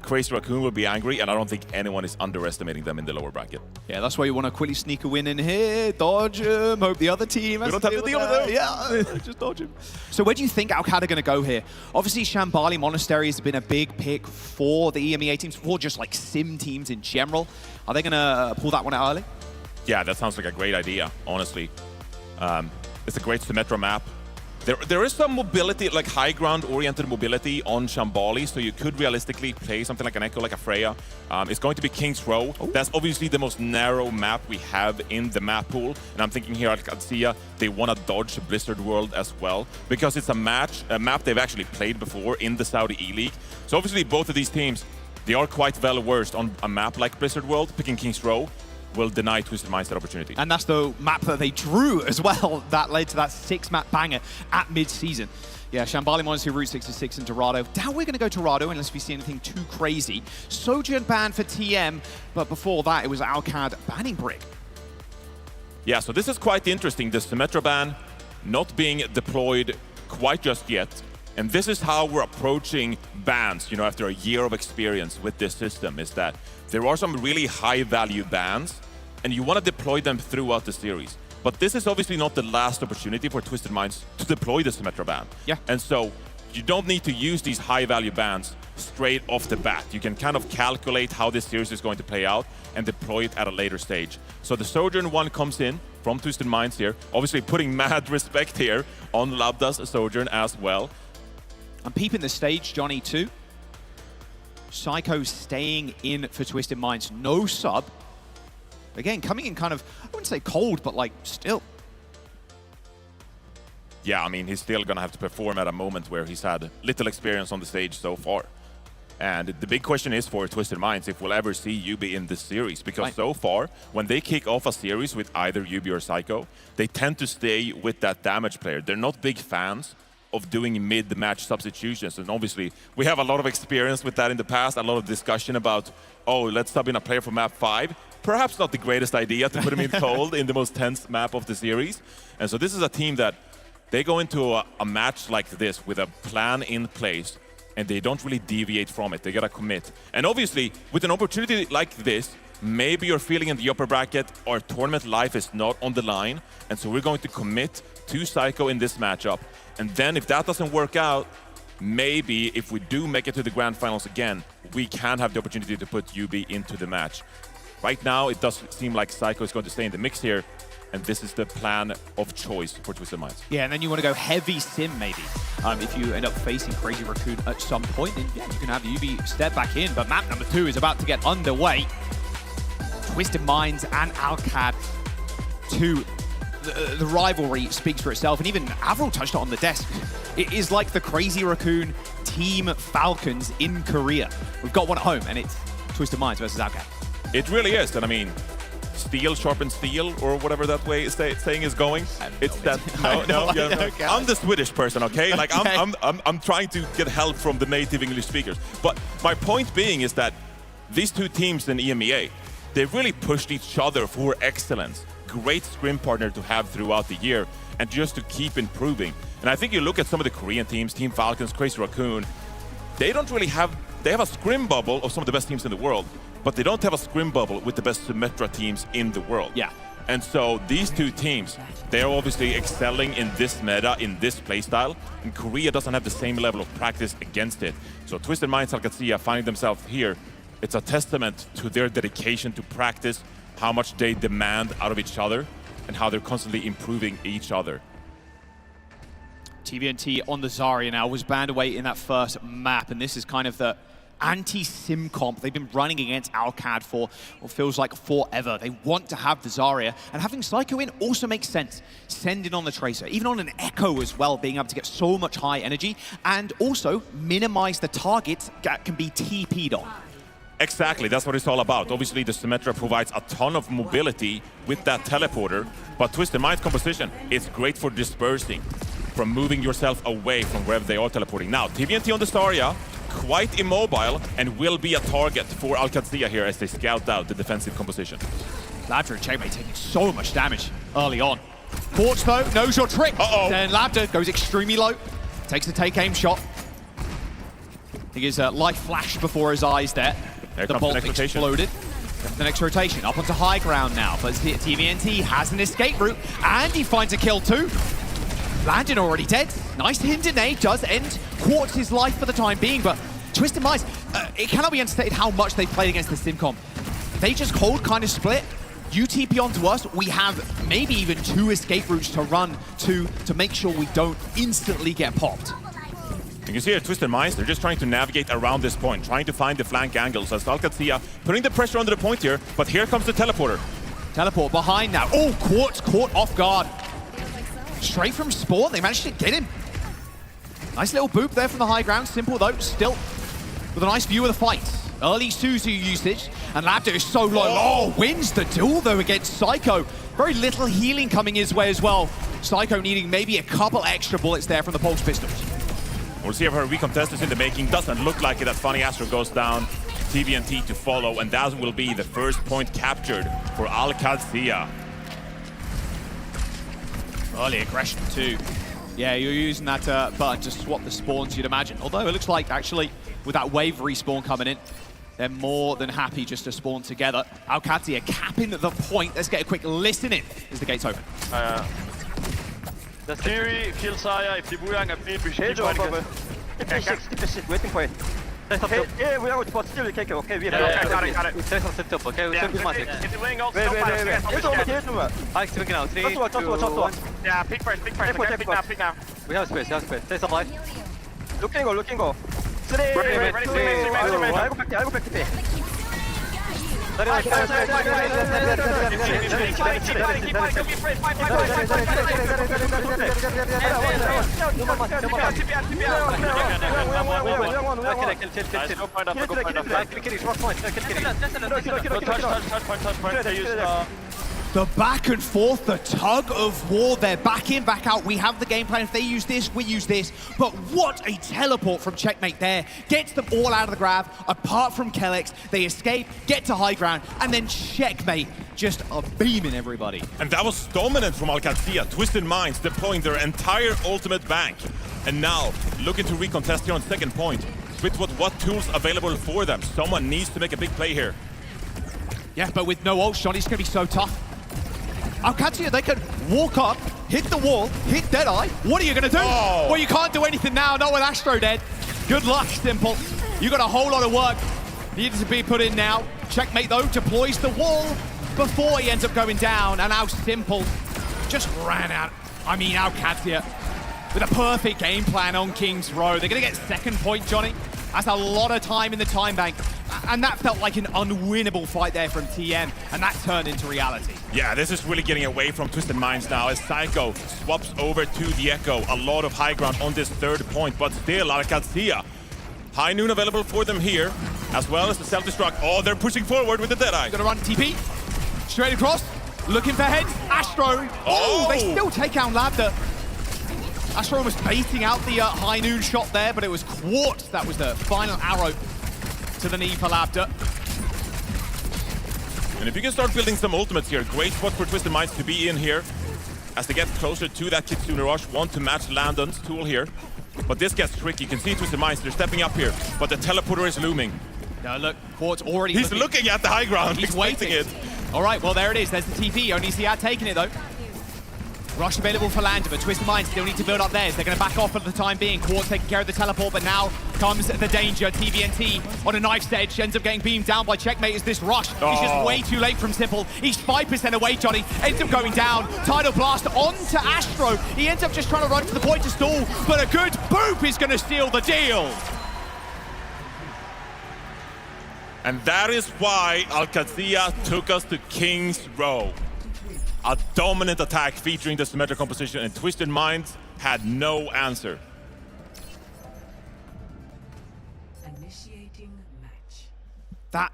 Crazy Raccoon will be angry, and I don't think anyone is underestimating them in the lower bracket. Yeah, that's why you want to quickly sneak a win in here, dodge him, hope the other team has We don't have to deal with them. Yeah, just dodge him. So where do you think Al-Qad are going to go here? Obviously, Shambali Monastery has been a big pick for the EMEA teams, for just like sim teams in general. Are they going to pull that one out early? Yeah, that sounds like a great idea, honestly. It's a great Symmetra map. There is some mobility, like high ground-oriented mobility on Shambali, so you could realistically play something like an Echo, like a Freya. It's going to be King's Row. Ooh. That's obviously the most narrow map we have in the map pool, and I'm thinking here at Katsia, they want to dodge Blizzard World as well, because it's a map they've actually played before in the Saudi E-League. So obviously both of these teams, they are quite well-versed on a map like Blizzard World. Picking King's Row will deny Twisted Minds that opportunity. And that's the map that they drew as well that led to that 6-map banger at mid-season. Yeah, Shambali Monastery, Route 66 in Dorado. Now we're going to go Dorado unless we see anything too crazy. Sojourn ban for TM, but before that it was Al-Qad banning Brick. Yeah, so this is quite interesting. The Symmetra ban not being deployed quite just yet. And this is how we're approaching bans, you know, after a year of experience with this system, is that there are some really high-value bans, and you want to deploy them throughout the series. But this is obviously not the last opportunity for Twisted Minds to deploy the Symmetra ban. Yeah. And so you don't need to use these high-value bans straight off the bat. You can kind of calculate how this series is going to play out and deploy it at a later stage. So the Sojourn one comes in from Twisted Minds here, obviously putting mad respect here on Labda's Sojourn as well. I'm peeping the stage, Johnny, too. Psycho staying in for Twisted Minds. No sub. Again, coming in kind of, I wouldn't say cold, but like still. Yeah, I mean, he's still going to have to perform at a moment where he's had little experience on the stage so far. And the big question is for Twisted Minds if we'll ever see Yubi in this series. Because so far, when they kick off a series with either Yubi or Psycho, they tend to stay with that damage player. They're not big fans of doing mid-match substitutions. And obviously, we have a lot of experience with that in the past, a lot of discussion about, oh, let's sub in a player for map 5. Perhaps not the greatest idea to put him in cold in the most tense map of the series. And so this is a team that they go into a match like this with a plan in place, and they don't really deviate from it. They gotta commit. And obviously, with an opportunity like this, maybe you're feeling in the upper bracket, our tournament life is not on the line, and so we're going to commit to Psycho in this matchup. And then if that doesn't work out, maybe if we do make it to the grand finals again, we can have the opportunity to put Yubi into the match. Right now, it does seem like Psycho is going to stay in the mix here, and this is the plan of choice for Twisted Minds. Yeah, and then you want to go heavy sim, maybe. If you end up facing Crazy Raccoon at some point, then yeah, you can have Yubi step back in. But map number 2 is about to get underway. Twisted Minds and Al-Qad 2. The rivalry speaks for itself, and even Avril touched it on the desk. It is like the Crazy Raccoon Team Falcons in Korea. We've got one at home, and it's Twisted Minds versus Al-Qad. It really is, and I mean, steel sharpens steel, or whatever that way saying is going. It's that. No. I'm the Swedish person, okay? Like I'm trying to get help from the native English speakers. But my point being is that these two teams in EMEA, they really pushed each other for excellence. Great scrim partner to have throughout the year, and just to keep improving. And I think you look at some of the Korean teams, Team Falcons, Crazy Raccoon, they don't really have. They have a scrim bubble of some of the best teams in the world, but they don't have a scrim bubble with the best Symmetra teams in the world. Yeah. And so these two teams, they're obviously excelling in this meta, in this playstyle, and Korea doesn't have the same level of practice against it. So Twisted Minds Alcazia finding themselves here, it's a testament to their dedication to practice, how much they demand out of each other, and how they're constantly improving each other. TVNT on the Zarya now was banned away in that first map, and this is kind of the anti-sim comp they've been running against Alcad for what feels like forever. They want to have the Zarya, and having Psycho in also makes sense. Send in on the Tracer, even on an Echo as well, being able to get so much high energy, and also minimize the targets that can be TP'd on. Exactly, that's what it's all about. Obviously, the Symmetra provides a ton of mobility with that teleporter, but Twisted Minds composition is great for dispersing, from moving yourself away from wherever they are teleporting. Now, TVNT on the Zarya, quite immobile, and will be a target for Alcazia here as they scout out the defensive composition. Labda and Checkmate taking so much damage early on. Quartz, though, knows your trick. Then Labda goes extremely low, takes a take-aim shot. I think his life flashed before his eyes there. There The comes bolt the next rotation. exploded. The next rotation, up onto high ground now, but TVNT has an escape route, and he finds a kill too. Landon already dead. Nice hint nade does end Quartz's life for the time being, but Twisted Minds, it cannot be understated how much they played against the Simcom. They just hold kind of split. You TP onto us, we have maybe even 2 escape routes to run to make sure we don't instantly get popped. You can see here Twisted Minds, they're just trying to navigate around this point, trying to find the flank angles as Alcazia putting the pressure under the point here, but here comes the teleporter. Teleport behind now. Oh, Quartz caught off guard. Straight from spawn, they managed to get him. Nice little boop there from the high ground. Simple though, still with a nice view of the fight. Early Suzu usage, and Labda is so low. Oh, wins the duel though against Psycho. Very little healing coming his way as well. Psycho needing maybe a couple extra bullets there from the Pulse Pistols. We'll see if her recontest is in the making. Doesn't look like it. That Funny Astro goes down. TVNT to follow, and that will be the first point captured for Alcazia. Early aggression too. Yeah, you're using that button to swap the spawns, you'd imagine. Although it looks like, actually, with that wave respawn coming in, they're more than happy just to spawn together. Alcazia capping the point. Let's get a quick listen in as the gate's open. The Kiri kills Zarya if the Wuyang are being behaved. Waiting for it. Yeah, we are going to steal the cake. Okay, we got it. There's some set up, okay? Wait. Ike, swing now. 3, 2, 1. Yeah, pick first. Pick now. We have space. Stay supply. Looking go. 3, ready. I go back to B. The back and forth, the tug of war, they're back in, back out. We have the game plan. If they use this, we use this. But what a teleport from Checkmate there. Gets them all out of the grab, apart from Kellex. They escape, get to high ground, and then Checkmate just beaming everybody. And that was dominant from Alcazia. Twisted Minds deploying their entire ultimate bank. And now, looking to recontest here on second point. With what tools available for them. Someone needs to make a big play here. Yeah, but with no ult shot, it's going to be so tough. Alcazia, they could walk up, hit the wall, hit Deadeye. What are you going to do? Oh. Well, you can't do anything now, not with Astro dead. Good luck, Simple. You got a whole lot of work needed to be put in now. Checkmate, though, deploys the wall before he ends up going down. And now Simple just ran out. I mean, Alcazia with a perfect game plan on King's Row. They're going to get second point, Johnny. That's a lot of time in the time bank. And that felt like an unwinnable fight there from TM, and that turned into reality. Yeah, this is really getting away from Twisted Minds now as Psycho swaps over to the Echo. A lot of high ground on this third point, but still Alcazia. High noon available for them here, as well as the self-destruct. Oh, they're pushing forward with the Deadeye. Gonna run TP, straight across, looking for head, Astro. Oh, they still take out Labda. Astro was baiting out the high noon shot there, but it was Quartz that was the final arrow to the knee for Labda. And if you can start building some ultimates here, great spot for Twisted Minds to be in here. As they get closer to that Kitsune Rush, want to match Landon's tool here. But this gets tricky. You can see Twisted Minds, they're stepping up here, but the teleporter is looming. No, look, Quartz already He's looking at the high ground. He's waiting. It. All right, well, there it is. There's the TP. Only Ziad taking it, though. Rush available for Lander, but Twisted Minds still need to build up theirs. They're going to back off for the time being. Quartz taking care of the teleport, but now comes the danger. TVNT on a knife's edge ends up getting beamed down by Checkmate as this Rush. He's just way too late from Simple. He's 5% away, Johnny. Ends up going down. Tidal Blast onto Astro. He ends up just trying to run to the point to stall, but a good boop is going to steal the deal. And that is why Alcazia took us to King's Row. A dominant attack featuring the symmetric composition, and Twisted Minds had no answer. Initiating match. That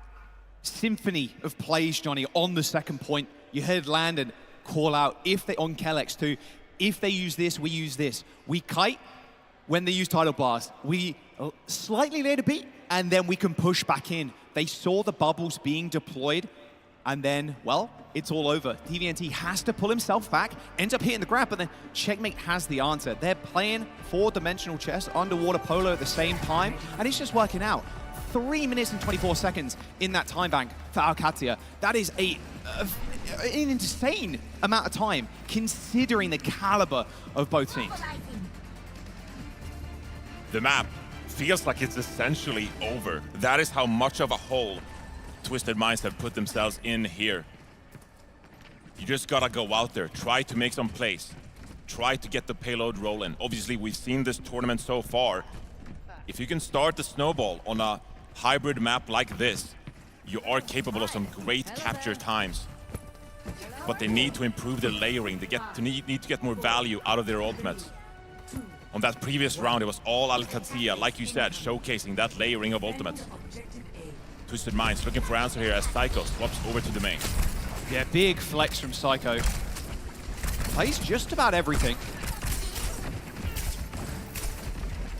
symphony of plays, Johnny, on the second point. You heard Landon call out, if they, on Kellex too, if they use this, we use this. We kite when they use Tidal Blast. We slightly later beat, and then we can push back in. They saw the bubbles being deployed, and then, well, it's all over. TVNT has to pull himself back, ends up hitting the grab, but then Checkmate has the answer. They're playing 4-dimensional chess, underwater polo at the same time, and it's just working out. 3 minutes and 24 seconds in that time bank for Alcazia. That is an insane amount of time, considering the caliber of both teams. The map feels like it's essentially over. That is how much of a hole Twisted Minds have put themselves in here. You just gotta go out there, try to make some plays, try to get the payload rolling. Obviously, we've seen this tournament so far. If you can start the snowball on a hybrid map like this, you are capable of some great capture times. But they need to improve their layering. They need to get more value out of their ultimates. On that previous round, it was all Alcazia, like you said, showcasing that layering of ultimates. Twisted Minds looking for answer here as Psycho swaps over to the main. Yeah, big flex from Psycho. Plays just about everything.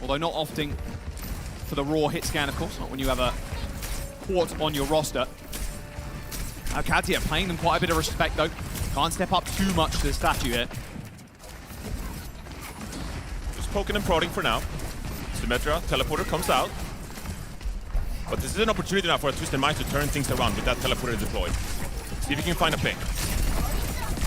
Although not opting for the raw hit scan, of course, not when you have a Quartz on your roster. Alcazia playing them quite a bit of respect, though. Can't step up too much to the statue here. Just poking and prodding for now. Symmetra, teleporter comes out. But this is an opportunity now for a Twisted Minds to turn things around with that teleporter deployed. See if you can find a pick.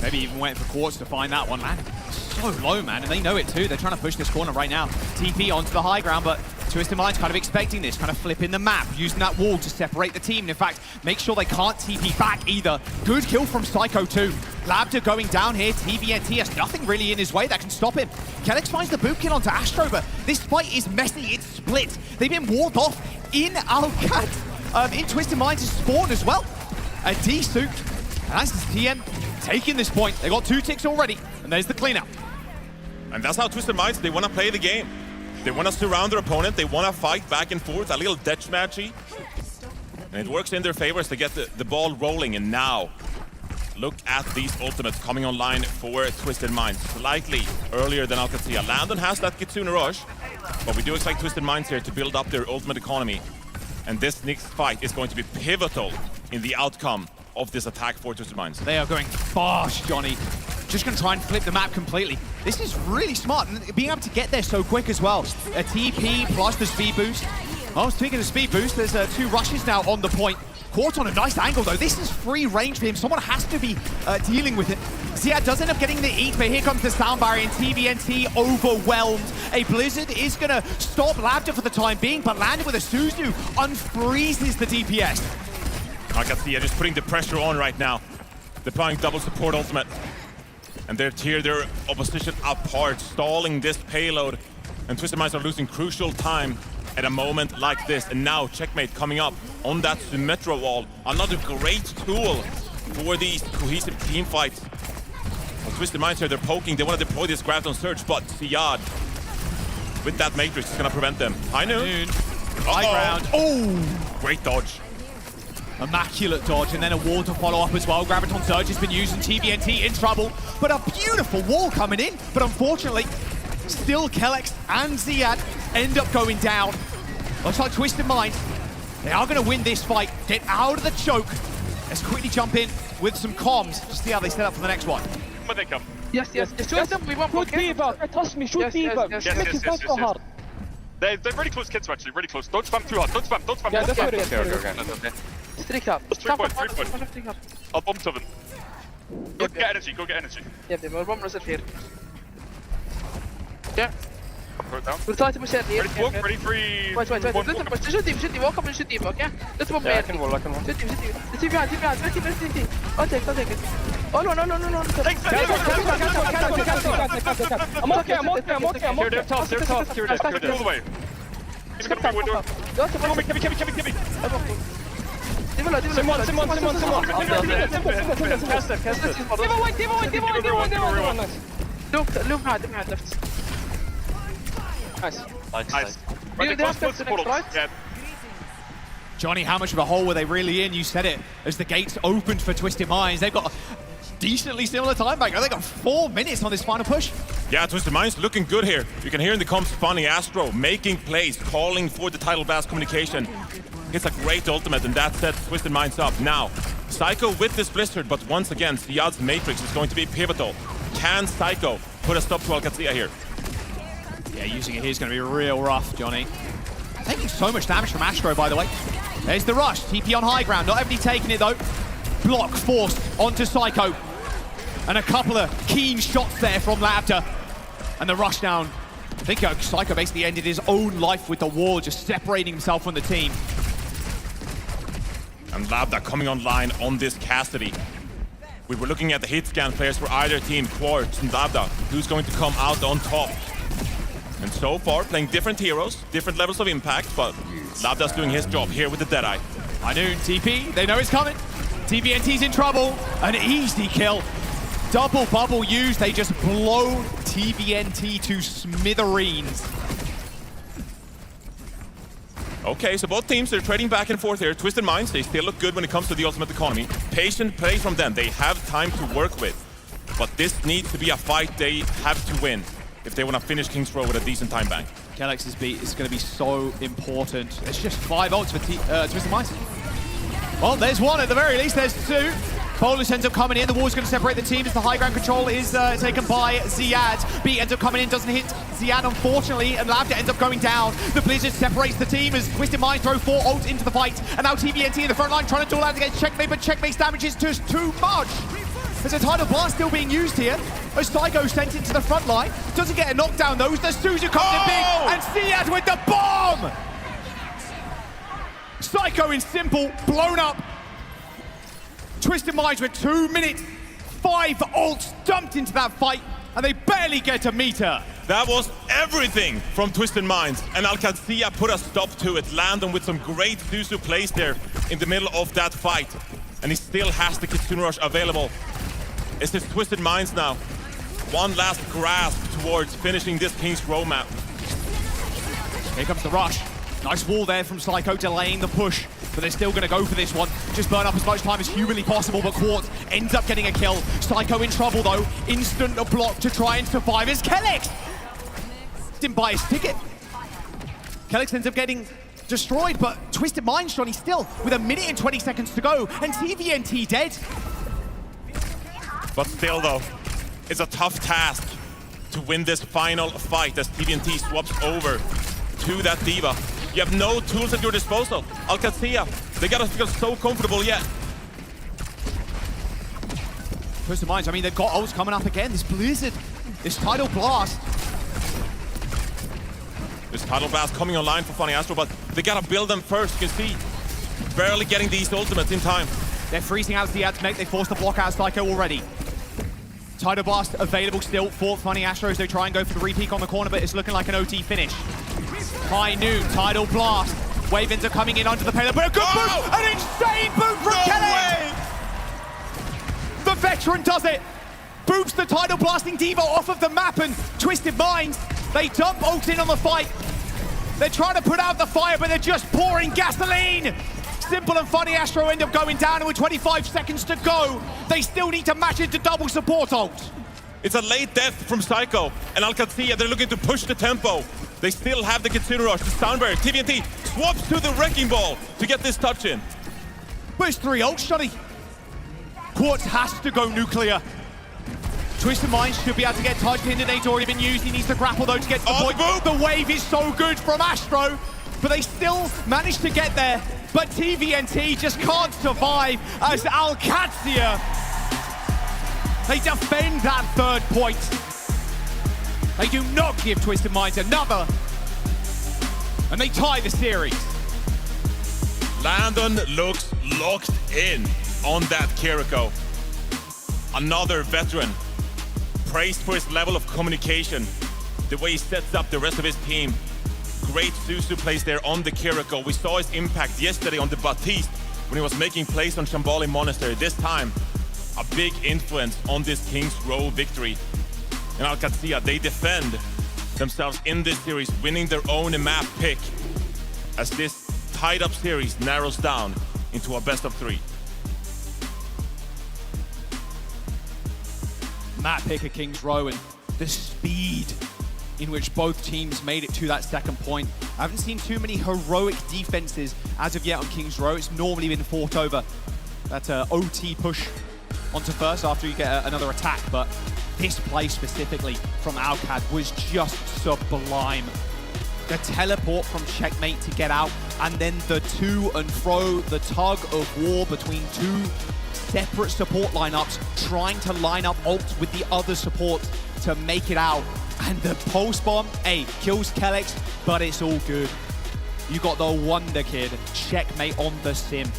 Maybe even waiting for Quartz to find that one, man. So low, man, and they know it too. They're trying to push this corner right now. TP onto the high ground, but Twisted Minds kind of expecting this, kind of flipping the map, using that wall to separate the team. And in fact, make sure they can't TP back either. Good kill from Psycho too. Labda going down here. TVNT has nothing really in his way that can stop him. Kellex finds the boot kill onto Astro, but this fight is messy. It's split. They've been walled off in Alcat. In Twisted Minds' spawn as well. A D-suit. And that's the TM taking this point. They got 2 ticks already, and there's the cleanup. And that's how Twisted Minds, they want to play the game. They want to surround their opponent. They want to fight back and forth, a little deathmatchy. And it works in their favor as they get the ball rolling. And now, look at these ultimates coming online for Twisted Minds. Slightly earlier than Alcazia. Landon has that Kitsune Rush, but we do expect Twisted Minds here to build up their ultimate economy. And this next fight is going to be pivotal in the outcome of this attack for Twisted Minds. They are going fast, Johnny. Just going to try and flip the map completely. This is really smart, and being able to get there so quick as well. A TP plus the speed boost. Oh, speaking of speed boost, there's 2 rushes now on the point. Caught on a nice angle, though. This is free range for him. Someone has to be dealing with it. Ziad does end up getting the eat, but here comes the sound barrier, and TVNT overwhelmed. A Blizzard is going to stop Labda for the time being, but landed with a Suzu unfreezes the DPS. Alcazia just putting the pressure on right now. They're playing double support ultimate. And they're tear their opposition apart, stalling this payload. And Twisted Minds are losing crucial time at a moment like this. And now Checkmate coming up on that Symmetra wall. Another great tool for these cohesive team fights. Well, Twisted Minds here, they're poking. They want to deploy this Graviton Surge, but Ziad with that Matrix is going to prevent them. High noon. High ground. Oh! Great dodge. Immaculate dodge, and then a wall to follow up as well. Graviton Surge has been used, and TVNT in trouble. But a beautiful wall coming in. But unfortunately, still Kellex and Ziad end up going down. Looks like Twisted Minds, they are going to win this fight. Get out of the choke. Let's quickly jump in with some comms to see how they set up for the next one. When they come. Yes. Shoot them. We want Shoot Diva. Trust me. Shoot Diva. Yes. Hard. They're really close kids, actually, really close. Don't spam too hard. Don't spam. Yeah, Don't spam. okay. Streak up. Just 3 points. I'll bomb 7. Go get energy. Yeah, we're bomb reset here. Yeah. Throw it down. We'll try to push it here. Ready, smoke, ready, 3. Wait. Let them push. Shoot him. Walk up and shoot him, okay? Let's bomb Yeah, I here. can wall. Shoot him. Let's see behind. I'll take it. Oh, no. Take I'm okay. Here, they're tough. Here, they're all the way. He's gonna be window. Give me. Simon. Cast it. Look behind left. Nice. They have steps next, right? Yeah. Johnny, how much of a hole were they really in? You said it. As the gates opened for Twisted Minds, they've got a decently similar time back. They got 4 minutes on this final push. Yeah, Twisted Minds looking good here. You can hear in the comms Funny Astro making plays, calling for the title blast communication. It's a great ultimate, and that sets Twisted Minds up. Now, Psycho with this Blizzard, but once again, Ziad's Matrix is going to be pivotal. Can Psycho put a stop to OWCS here? Yeah, using it here is going to be real rough, Johnny. Taking so much damage from Astro, by the way. There's the rush. TP on high ground. Not everybody taking it, though. Block forced onto Psycho. And a couple of keen shots there from Labda. And the rush down. I think Psycho basically ended his own life with the wall, just separating himself from the team. And Labda coming online on this Cassidy. We were looking at the hit scan players for either team, Quartz and Labda. Who's going to come out on top? And so far, playing different heroes, different levels of impact, but Labda's doing his job here with the Deadeye. Inoon, TP, they know it's coming. TVNT's in trouble. An easy kill. Double bubble used. They just blow TVNT to smithereens. Okay, so both teams, they're trading back and forth here. Twisted Minds, they still look good when it comes to the ultimate economy. Patient play from them. They have time to work with. But this needs to be a fight they have to win if they want to finish King's Row with a decent time bank. Kelex's beat is going to be so important. It's just 5 ults for Twisted Minds. Well, there's one at the very least. There's 2. Polish ends up coming in. The wall's going to separate the team as the high ground control is taken by Ziad. B ends up coming in, doesn't hit Ziad, unfortunately, and Labda ends up going down. The Blizzard separates the team as Twisted Minds throw 4 ults into the fight. And now TVNT in the front line trying to duel out against Checkmate, but Checkmate's damage is just too much. There's a tidal blast still being used here. As Psycho sent into the front line. Doesn't get a knockdown though. The Suzu comes in big, and Ziad with the bomb! Psycho in simple, blown up. Twisted Minds with 2 minutes, 5 ults dumped into that fight, and they barely get a meter. That was everything from Twisted Minds, and Alcazia put a stop to it, landing with some great Suzu plays there in the middle of that fight. And he still has the Kitsune Rush available. It's his Twisted Minds now. One last grasp towards finishing this King's Row map. Here comes the rush. Nice wall there from Psycho, delaying the push. But they're still going to go for this one. Just burn up as much time as humanly possible, but Quartz ends up getting a kill. Psycho in trouble, though. Instant block to try and survive as Kellex didn't buy his ticket. Kellex ends up getting destroyed, but Twisted Minds, Johnny, still with 1 minute and 20 seconds to go, and TVNT dead. But still, though, it's a tough task to win this final fight as TVNT swaps over to that Diva. You have no tools at your disposal. Alcazia, they gotta feel so comfortable yet. Twisted Minds, I mean, they've got ults coming up again. This Blizzard, this tidal blast. This tidal blast coming online for Funny Astro, but they gotta build them first. You can see, barely getting these ultimates in time. They're freezing out the ad to make. They forced the block out Psycho already. Tidal blast available still for Funny Astros. They try and go for the re-peek on the corner, but it's looking like an OT finish. High noon, tidal blast. Wave ends up coming in onto the payload, but a good boot! An insane boot from Kelly! The veteran does it! Boots the tidal blasting Diva off of the map, and Twisted Minds, they dump ult in on the fight. They're trying to put out the fire, but they're just pouring gasoline! Simple and Funny Astro end up going down, and with 25 seconds to go, they still need to match into double support ult. It's a late death from Psycho, and Alcazia, they're looking to push the tempo. They still have the Kitsune Rush, the Sound Barrier. TVNT swaps to the Wrecking Ball to get this touch in. But it's 3 ults, Johnny. Quartz has to go nuclear. Twisted Minds should be able to get Tide pinned, and it's already been used. He needs to grapple though to get to the point. The wave is so good from Astro, but they still managed to get there. But TVNT just can't survive as OWCS, they defend that third point. They do not give Twisted Minds another, and they tie the series. Landon looks locked in on that Kiriko. Another veteran, praised for his level of communication, the way he sets up the rest of his team. Great Suzu plays there on the Kiriko. We saw his impact yesterday on the Baptiste when he was making plays on Shambhala Monastery. This time, a big influence on this King's Row victory. And OWCS, they defend themselves in this series, winning their own map pick as this tied-up series narrows down into a best-of-3. Map pick of King's Row and the speed in which both teams made it to that second point. I haven't seen too many heroic defenses as of yet on King's Row. It's normally been fought over that OT push onto first after you get another attack, but this play specifically from OWCS was just sublime. The teleport from Checkmate to get out, and then the to and fro, the tug of war between two separate support lineups, trying to line up ults with the other support to make it out. And the pulse bomb, hey, kills Kellex, but it's all good. You got the Wonder Kid, Checkmate on the sim.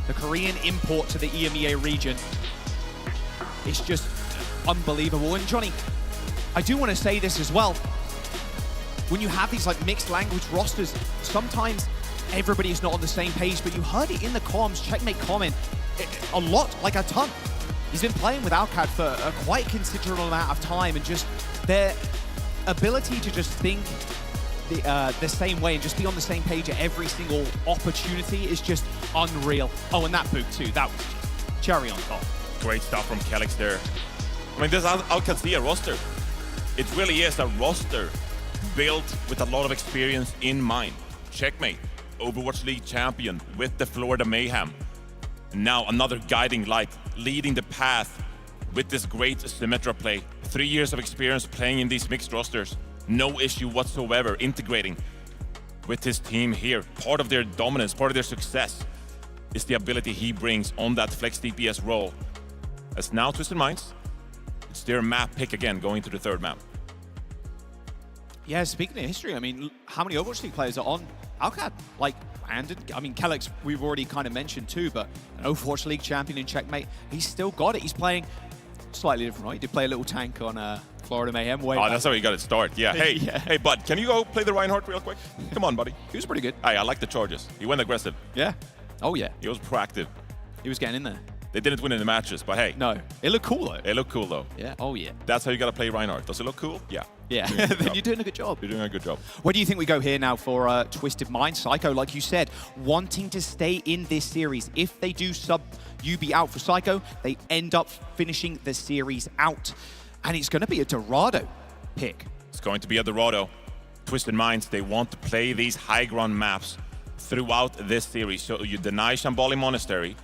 The Korean import to the EMEA region. It's just unbelievable. And Johnny, I do want to say this as well. When you have these like mixed language rosters, sometimes everybody is not on the same page, but you heard it in the comms, Checkmate comment a lot, like a ton. He's been playing with OWCS for a quite considerable amount of time, and just their ability to just think the same way and just be on the same page at every single opportunity is just unreal. Oh, and that boot too, that was just cherry on top. Great stuff from Kellex there. I mean, this OWCS roster, it really is a roster built with a lot of experience in mind. Checkmate, Overwatch League champion with the Florida Mayhem. And now another guiding light, leading the path with this great Symmetra play. 3 years of experience playing in these mixed rosters. No issue whatsoever integrating with his team here. Part of their dominance, part of their success is the ability he brings on that flex DPS role. As now Twisted Minds, it's their map pick again, going to the third map. Yeah, speaking of history, I mean, how many Overwatch League players are on OWCS? Like, Brandon, I mean, Kellex, we've already kind of mentioned too, but an Overwatch League champion in Checkmate, he's still got it. He's playing slightly different, right? He did play a little tank on Florida Mayhem. That's how he got it started. Yeah. Hey, yeah. Hey, bud, can you go play the Reinhardt real quick? Come on, buddy. He was pretty good. Hey, I like the charges. He went aggressive. Yeah. Oh, yeah. He was proactive. He was getting in there. They didn't win in the matches, but hey. No. It looked cool, though. It looked cool, though. Yeah. Oh, yeah. That's how you got to play Reinhardt. Does it look cool? Yeah. Yeah. Then you're doing a good job. You're doing a good job. Where do you think we go here now for Twisted Minds? Psycho, like you said, wanting to stay in this series. If they do sub UB out for Psycho, they end up finishing the series out. And it's going to be a Dorado pick. It's going to be a Dorado. Twisted Minds, they want to play these high ground maps throughout this series. So you deny Shambhala Monastery.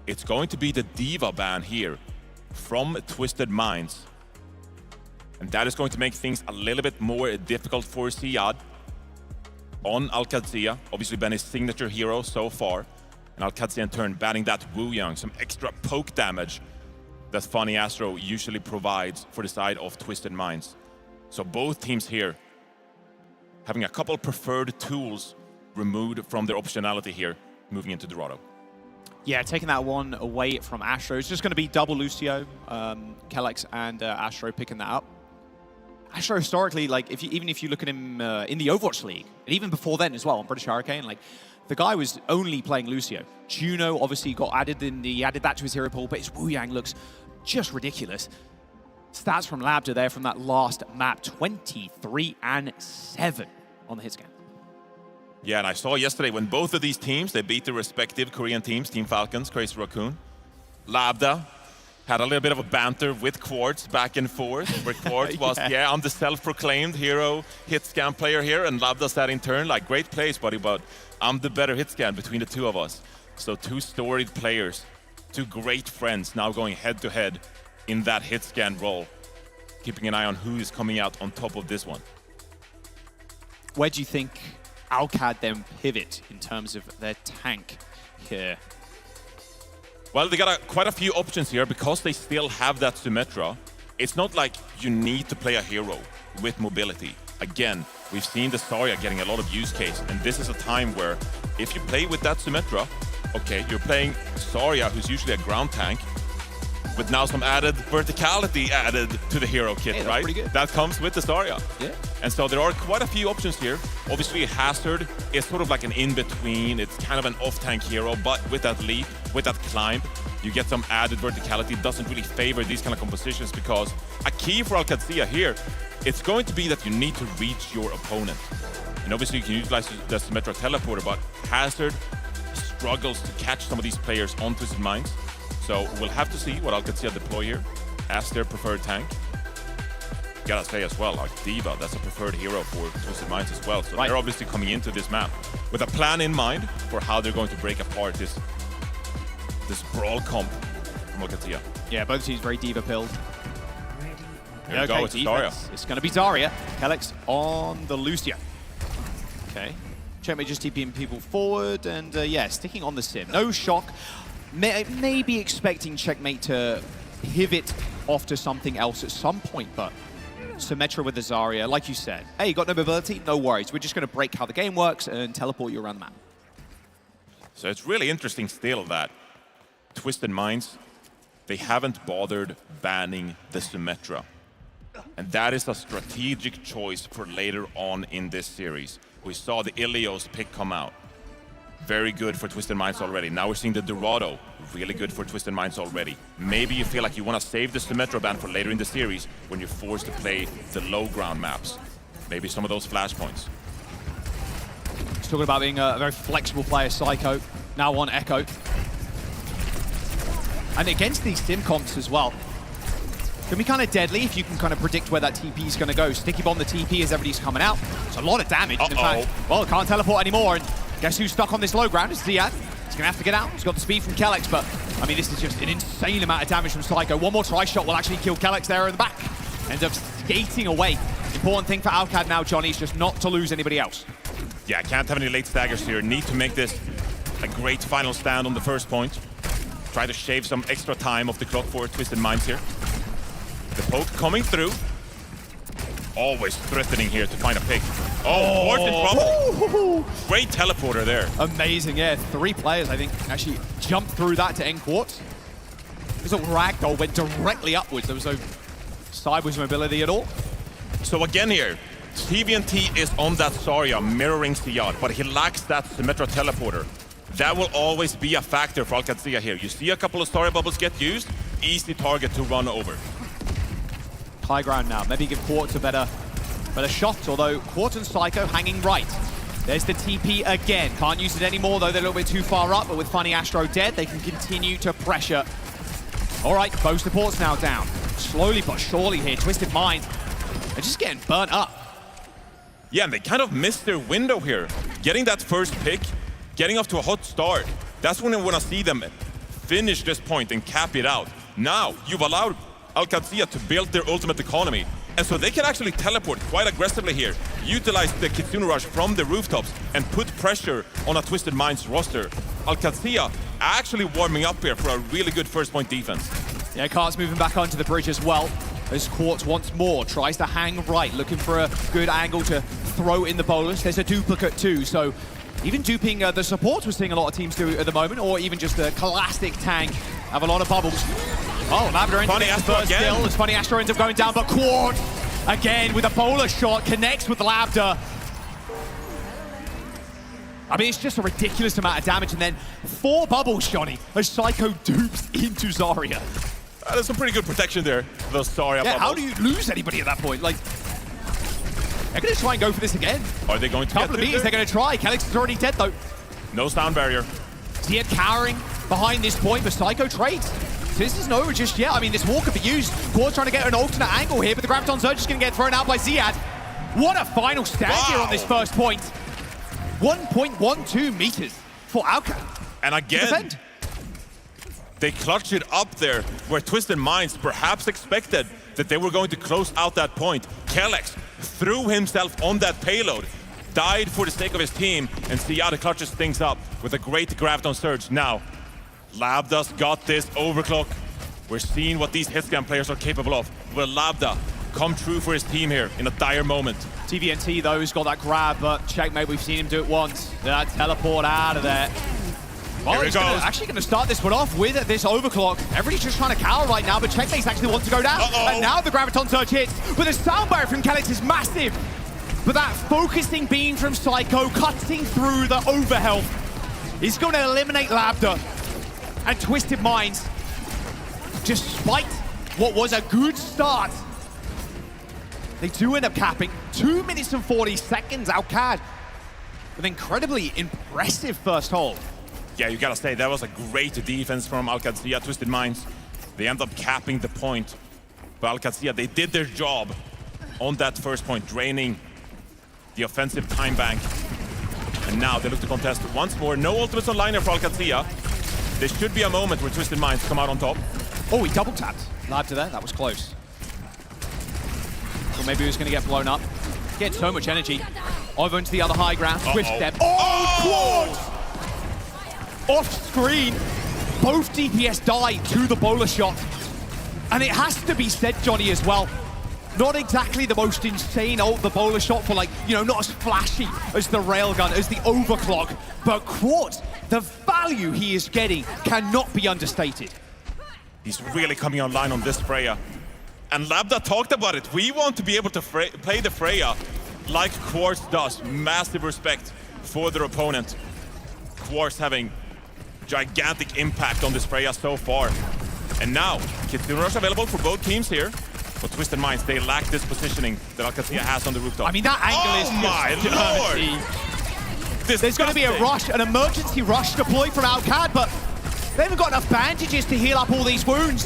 It's going to be the Diva ban here from Twisted Minds. And that is going to make things a little bit more difficult for Siad on OWCS. Obviously been his signature hero so far. And OWCS in turn banning that Wu Yang, some extra poke damage that Funny Astro usually provides for the side of Twisted Minds. So both teams here having a couple preferred tools removed from their optionality here, moving into Dorado. Yeah, taking that one away from Astro. It's just going to be double Lucio, Kellex, and Astro picking that up. Astro historically, like even if you look at him in the Overwatch League, and even before then as well on British Hurricane, like the guy was only playing Lucio. Juno obviously got added he added that to his hero pool, but his Wu Yang looks just ridiculous. Stats from Labda there from that last map, 23 and 7 on the hit scan. Yeah, and I saw yesterday when both of these teams, they beat their respective Korean teams, Team Falcons, Crazy Raccoon. Labda had a little bit of a banter with Quartz back and forth, where Quartz was, yeah, I'm the self-proclaimed hero hit scan player here, and Labda said in turn, like, great plays, buddy, but I'm the better hit scan between the two of us. So two storied players, two great friends now going head-to-head in that hit scan role. keeping an eye on who is coming out on top of this one. Where do you think OWCS then pivot in terms of their tank here? Well, they got quite a few options here because they still have that Symmetra. It's not like you need to play a hero with mobility. Again, we've seen the Zarya getting a lot of use case, and this is a time where if you play with that Symmetra, okay, you're playing Zarya, who's usually a ground tank, with now some added verticality added to the hero kit, hey, right? Pretty good. That comes with the Zarya. Yeah. And so there are quite a few options here. Obviously, Hazard is sort of like an in-between. It's kind of an off-tank hero, but with that leap, with that climb, you get some added verticality. It doesn't really favor these kind of compositions because a key for OWCS here, it's going to be that you need to reach your opponent. And obviously, you can utilize the Symmetra teleporter, but Hazard struggles to catch some of these players on Twisted Minds. So we'll have to see what OWCS deploy here as their preferred tank. Gotta say as well, like D.Va, that's a preferred hero for Twisted Minds as well. So they're obviously coming into this map with a plan in mind for how they're going to break apart this brawl comp from OWCS. Yeah, both teams very D.Va pilled. Here we go, it's Zarya. It's going to be Zarya. Kelix on the Lucio. Okay. Checkmate just TPing people forward, and yeah, sticking on the sim. No shock. Maybe expecting Checkmate to pivot off to something else at some point, but Symmetra with the Zarya, like you said. Hey, you got no mobility? No worries. We're just going to break how the game works and teleport you around the map. So it's really interesting still that Twisted Minds, they haven't bothered banning the Symmetra. And that is a strategic choice for later on in this series. We saw the Ilios pick come out. Very good for Twisted Minds already. Now we're seeing the Dorado, really good for Twisted Minds already. Maybe you feel like you want to save the Symmetra ban for later in the series when you're forced to play the low ground maps. Maybe some of those flashpoints. He's talking about being a very flexible player, Psycho. Now on Echo. And against these sim comps as well, can be kind of deadly if you can kind of predict where that TP is going to go. Sticky bomb the TP as everybody's coming out. It's a lot of damage. In fact, well, can't teleport anymore. And guess who's stuck on this low ground? It's Ziad. He's going to have to get out. He's got the speed from Kelix, but I mean, this is just an insane amount of damage from Psycho. One more try shot will actually kill Kelix there in the back. Ends up skating away. Important thing for OWCS now, Johnny, is just not to lose anybody else. Yeah, can't have any late staggers here. Need to make this a great final stand on the first point. Try to shave some extra time off the clock for Twisted Minds here. The poke coming through. Always threatening here to find a pick. Oh, Quartz in trouble. Great teleporter there. Amazing, yeah. 3 players, I think, actually jumped through that to end Quartz. This little ragdoll went directly upwards. There was no sideways mobility at all. So again here, TVNT is on that Zarya mirroring Ziad, but he lacks that Symmetra teleporter. That will always be a factor for OWCS here. You see a couple of Zarya bubbles get used, easy target to run over. High ground now. Maybe give Quartz a better shot, although Quartz and Psycho hanging right. There's the TP again. Can't use it anymore, though they're a little bit too far up, but with Funny Astro dead, they can continue to pressure. All right, both supports now down. Slowly but surely here, Twisted Minds, they're just getting burnt up. Yeah, and they kind of missed their window here. Getting that first pick, getting off to a hot start. That's when I want to see them finish this point and cap it out. Now, you've allowed OWCS to build their ultimate economy. And so they can actually teleport quite aggressively here, utilize the Kitsune Rush from the rooftops, and put pressure on a Twisted Minds roster. OWCS actually warming up here for a really good first point defense. Yeah, Cart's moving back onto the bridge as well, as Quartz once more tries to hang right, looking for a good angle to throw in the bolus. There's a duplicate too, so even duping the support we're seeing a lot of teams do at the moment, or even just the classic tank, have a lot of bubbles. Oh, Lavender ends up the first kill as Funny Astro ends up going down, but Quartz, again with a bowler shot, connects with Lavender. I mean, it's just a ridiculous amount of damage, and then 4 bubbles, Johnny, as Psycho dupes into Zarya. There's some pretty good protection there, those Zarya bubbles. How do you lose anybody at that point? Like, they're going to try and go for this again. Are they going to Couple of beats, they're going to try. Kelix is already dead, though. No sound barrier. Ziad cowering behind this point, but Psycho trades. This isn't over just yet. I mean, this wall could be used. Quartz trying to get an alternate angle here, but the Graviton Surge is going to get thrown out by Ziad. What a final stand here on this first point. 1.12 meters for OWCS. And again, they clutch it up there where Twisted Minds perhaps expected that they were going to close out that point. Kelex threw himself on that payload, died for the sake of his team, and Siad clutches things up with a great Graviton Surge. Now, Labda's got this overclock. We're seeing what these hitscan players are capable of. Will Labda come true for his team here in a dire moment? TVNT, though, has got that grab, but Checkmate, we've seen him do it once. That teleport out of there. Well, Here it goes. Actually going to start this one off with this overclock. Everybody's just trying to cower right now, but Checkmate's actually wants to go down. And now the Graviton Surge hits, but the sound barrier from Kelex is massive. But that focusing beam from Psycho cutting through the overhealth is going to eliminate Labda. And Twisted Minds, despite what was a good start, they do end up capping 2 minutes and 40 seconds. Alcad with an incredibly impressive first hold. Yeah, you gotta say, that was a great defense from Alcadzia. Twisted Minds, they end up capping the point. But Alcadzia, they did their job on that first point, draining the offensive time bank. And now they look to contest once more. No ultimates on liner for Alcadzia. There should be a moment where Twisted Minds come out on top. Oh, he double tapped. Lab to there, that was close. So maybe he was going to get blown up. Getting so much energy. Over into the other high ground. Swift step. Oh, quad! Off screen. Both DPS die to the bowler shot. And it has to be said, Johnny, as well. Not exactly the most insane ult, the bowler shot for, like, you know, not as flashy as the railgun, as the overclock. But Quartz, the value he is getting cannot be understated. He's really coming online on this Freya. And Labda talked about it. We want to be able to play the Freya like Quartz does. Massive respect for their opponent. Quartz having gigantic impact on this Freya so far. And now, Kitsune Rush available for both teams here. But Twisted Minds, they lack this positioning that Alcadzia has on the rooftop. I mean, that angle is my lord! There's going to be a rush, an emergency rush deployed from Alcad, but they haven't got enough bandages to heal up all these wounds.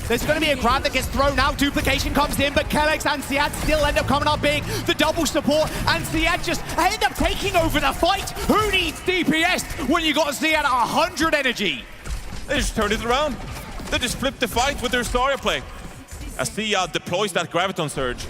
There's going to be a grab that gets thrown out. Duplication comes in, but Kelex and Siad still end up coming up big. The double support, and Siad just end up taking over the fight. Who needs DPS when you got Siad at 100 energy? They just turned it around. They just flipped the fight with their Zarya play. As Siad deploys that Graviton Surge.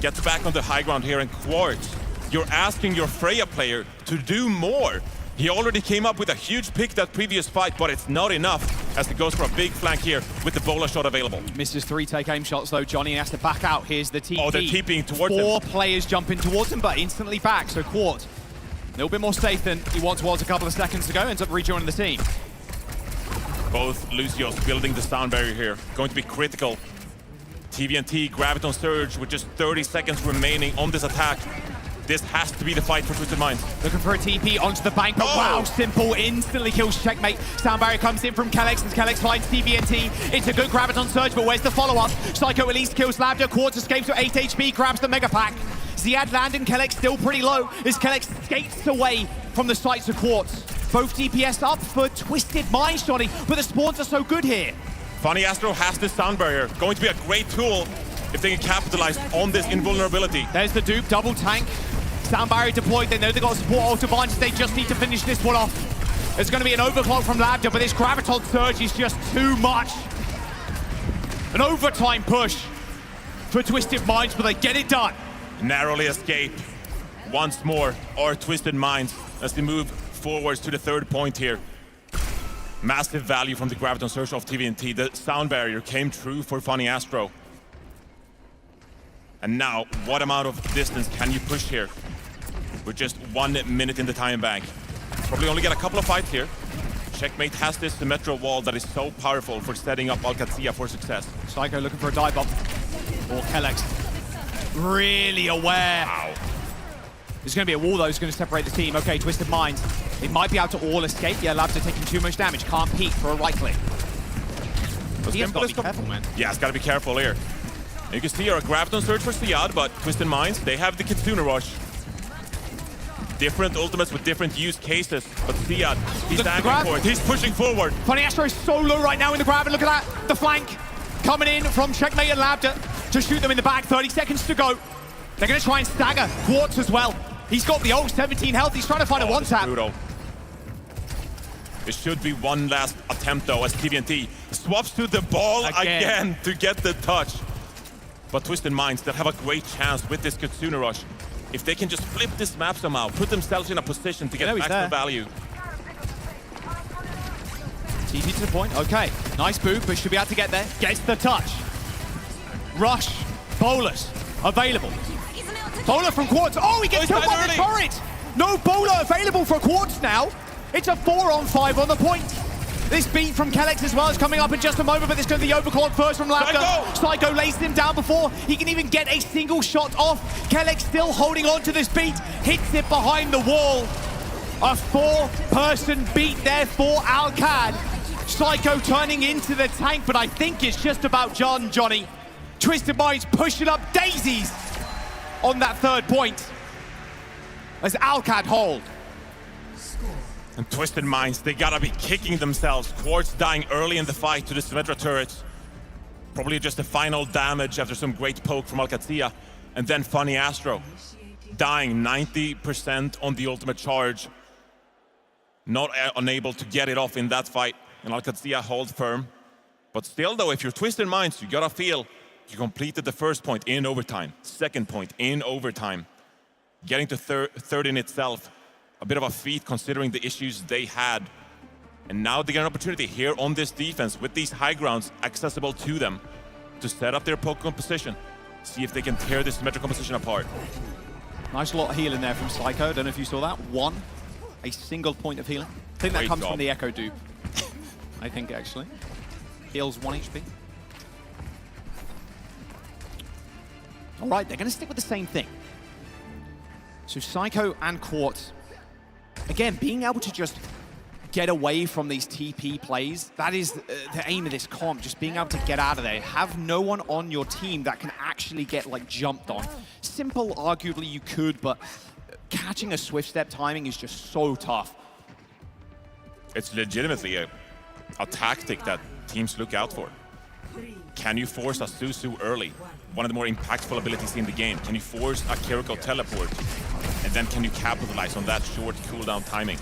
Gets back on the high ground here, and Quartz, you're asking your Freya player to do more. He already came up with a huge pick that previous fight, but it's not enough as he goes for a big flank here with the bowler shot available. Misses 3 take-aim shots though, Johnny has to back out. Here's the TP. Oh, they're TPing towards him. 4 players jumping towards him, but instantly back. So Quartz, a little bit more safe than he was a couple of seconds ago, ends up rejoining the team. Both Lucios building the sound barrier here. Going to be critical. TVNT, Graviton Surge with just 30 seconds remaining on this attack. This has to be the fight for Twisted Minds. Looking for a TP onto the bank, but wow, Simple instantly kills Checkmate. Sound barrier comes in from Kelex, as Kelex finds TVNT. It's a good Graviton Surge, but where's the follow-up? Psycho at least kills Labda. Quartz escapes with 8 HP, grabs the Mega Pack. Ziad landing, Kelex still pretty low as Kelex skates away from the sights of Quartz. Both DPS up for Twisted Minds, Johnny, but the spawns are so good here. Funny Astro has this sound barrier. Going to be a great tool if they can capitalize on this invulnerability. There's the dupe, double tank. Sound barrier deployed. They know they got support ult advantage. They just need to finish this one off. There's going to be an overclock from Labda, but this Graviton Surge is just too much. An overtime push for Twisted Minds, but they get it done. Narrowly escape. Once more, our Twisted Minds as they move forwards to the third point here. Massive value from the Graviton Surge of TVNT. The sound barrier came true for Funny Astro. And now, what amount of distance can you push here? With just 1 minute in the time bank. Probably only get a couple of fights here. Checkmate has this Symmetra wall that is so powerful for setting up Alcadzia for success. Psycho looking for a dive bomb. Or Kelex. Really aware. Wow. There's going to be a wall, though, who's going to separate the team. Okay, Twisted Minds. They might be able to all escape. Yeah, Labs are taking too much damage. Can't peek for a right click. He has got to be careful, man. Yeah, it's got to be careful here. You can see our Graviton Surge for Siad, but Twisted Minds, they have the Kitsune Rush. Different ultimates with different use cases, but Siad, he's angling for it. He's pushing forward. Funny Astro is so low right now in the grab, and look at that. The flank coming in from Checkmate and Labda to shoot them in the back. 30 seconds to go. They're going to try and stagger Quartz as well. He's got the ult, 17 health. He's trying to find a one-tap. It should be one last attempt, though, as TVNT swaps to the ball again to get the touch. But Twisted Minds, they'll have a great chance with this Kitsune Rush. If they can just flip this map somehow, put themselves in a position to get maximum value. TP to the point. Okay, nice boot, but should be able to get there. Gets the touch. Rush, Bolas, available. Bowler from Quartz. Oh, he gets killed by the turret. No Bowler available for Quartz now. It's a 4-on-5 on the point. This beat from Kellex as well is coming up in just a moment, but there's going to be overclock first from Lambda. Psycho lays him down before he can even get a single shot off. Kellex still holding on to this beat, hits it behind the wall. A 4-person beat there for Alcad. Psycho turning into the tank, but I think it's just about Johnny. Twisted Minds pushing up daisies on that third point as Alcad hold. And Twisted Minds, they gotta be kicking themselves. Quartz dying early in the fight to the Symmetra turret. Probably just the final damage after some great poke from Alcazia. And then Funny Astro dying 90% on the ultimate charge. Not unable to get it off in that fight. And Alcazia hold firm. But still though, if you're Twisted Minds, you gotta feel you completed the first point in overtime. Second point in overtime. Getting to third in itself. A bit of a feat considering the issues they had. And now they get an opportunity here on this defense with these high grounds accessible to them to set up their poke composition. See if they can tear this Symmetra composition apart. Nice lot of healing there from Psycho. Don't know if you saw that. A single point of healing. I think that comes from the Echo dupe. I think actually. Heals 1 HP. All right, they're going to stick with the same thing. So Psycho and Quartz, again, being able to just get away from these TP plays, that is the aim of this comp, just being able to get out of there. Have no one on your team that can actually get like jumped on. Simple, arguably you could, but catching a swift step timing is just so tough. It's legitimately a tactic that teams look out for. Can you force a Suzu early? One of the more impactful abilities in the game. Can you force a Kiriko teleport? And then can you capitalize on that short cooldown timing?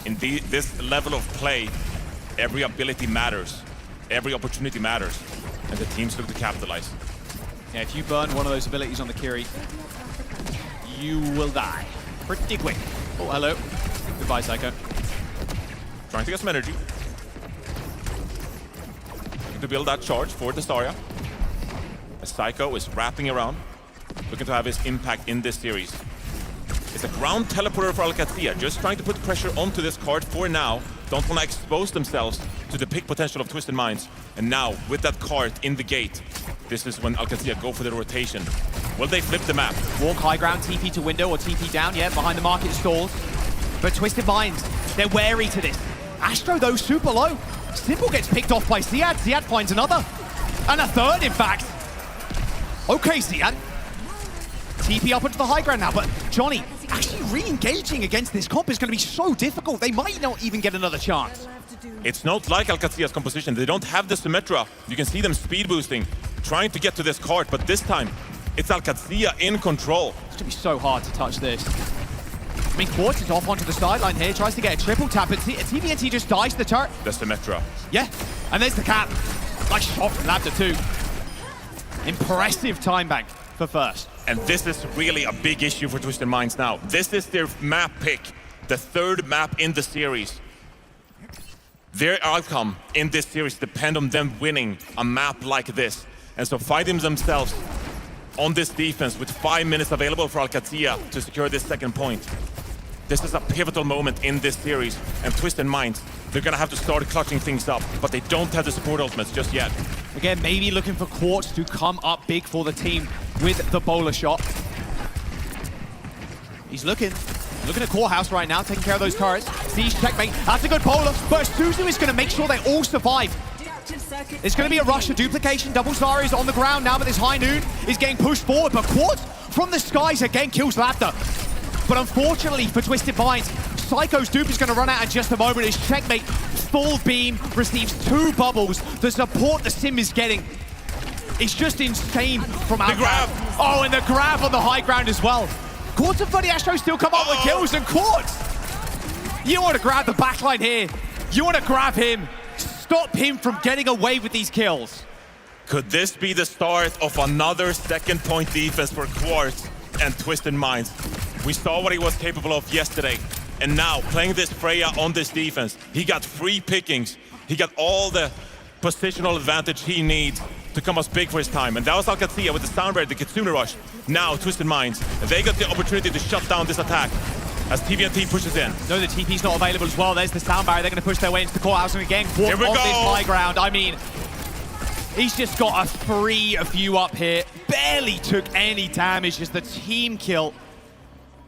In this level of play, every ability matters. Every opportunity matters. And the teams look to capitalize. Yeah, if you burn one of those abilities on the Kiri, you will die pretty quick. Oh, hello. Goodbye, Psycho. Trying to get some energy. To build that charge for the Zarya. As Psycho is wrapping around, looking to have his impact in this series. It's a ground teleporter for Alcazia, just trying to put pressure onto this card for now. Don't want to expose themselves to the pick potential of Twisted Minds. And now, with that card in the gate, this is when Alcazia go for the rotation. Will they flip the map? Walk high ground, TP to window or TP down, yeah, behind the market stalls. But Twisted Minds, they're wary to this. Astro, though, super low. Simple gets picked off by Ziad. Ziad finds another. And a third, in fact. Okay, Ziad. TP up into the high ground now, but Johnny actually re-engaging against this comp is going to be so difficult. They might not even get another chance. It's not like Alcazia's composition. They don't have the Symmetra. You can see them speed boosting, trying to get to this card, but this time, it's Alcazia in control. It's going to be so hard to touch this. I mean, Quartz is off onto the sideline here, tries to get a triple tap, but TBNT just dies to the turret. The Symmetra. Yeah, and there's the cap. Nice shot from Lambda too. Impressive time bank for first. And this is really a big issue for Twisted Minds now. This is their map pick, the third map in the series. Their outcome in this series depend on them winning a map like this. And so finding themselves on this defense with 5 minutes available for Alcazia to secure this second point. This is a pivotal moment in this series, and Twisted Minds, they're gonna have to start clutching things up, but they don't have the support ultimates just yet. Again, maybe looking for Quartz to come up big for the team with the bowler shot. He's looking at Corehouse right now, taking care of those turrets. Siege checkmate, that's a good bowler, but Suzu is gonna make sure they all survive. There's gonna be a rush of duplication. Double Zarya is on the ground now, but this High Noon is getting pushed forward, but Quartz from the skies again kills Lambda. But unfortunately for Twisted Minds, Psycho's dupe is going to run out in just a moment. His checkmate, full beam, receives 2 bubbles. The support the Sim is getting is just insane from out. The grab. Oh, and the grab on the high ground as well. Quartz and Funny Astro still come up with kills, and Quartz, you want to grab the backline here. You want to grab him. stop him from getting away with these kills. Could this be the start of another second point defense for Quartz and Twisted Minds? We saw what he was capable of yesterday. And now, playing this Freya on this defense, he got free pickings. He got all the positional advantage he needs to come as big for his time. And that was OWCS with the sound barrier, the Kitsune Rush. Now, Twisted Minds, they got the opportunity to shut down this attack as TVNT pushes in. No, the TP's not available as well. There's the sound barrier. They're going to push their way into the courthouse. And again, Quartz on this high ground. I mean, he's just got a free view up here. Barely took any damage. Just the team kill.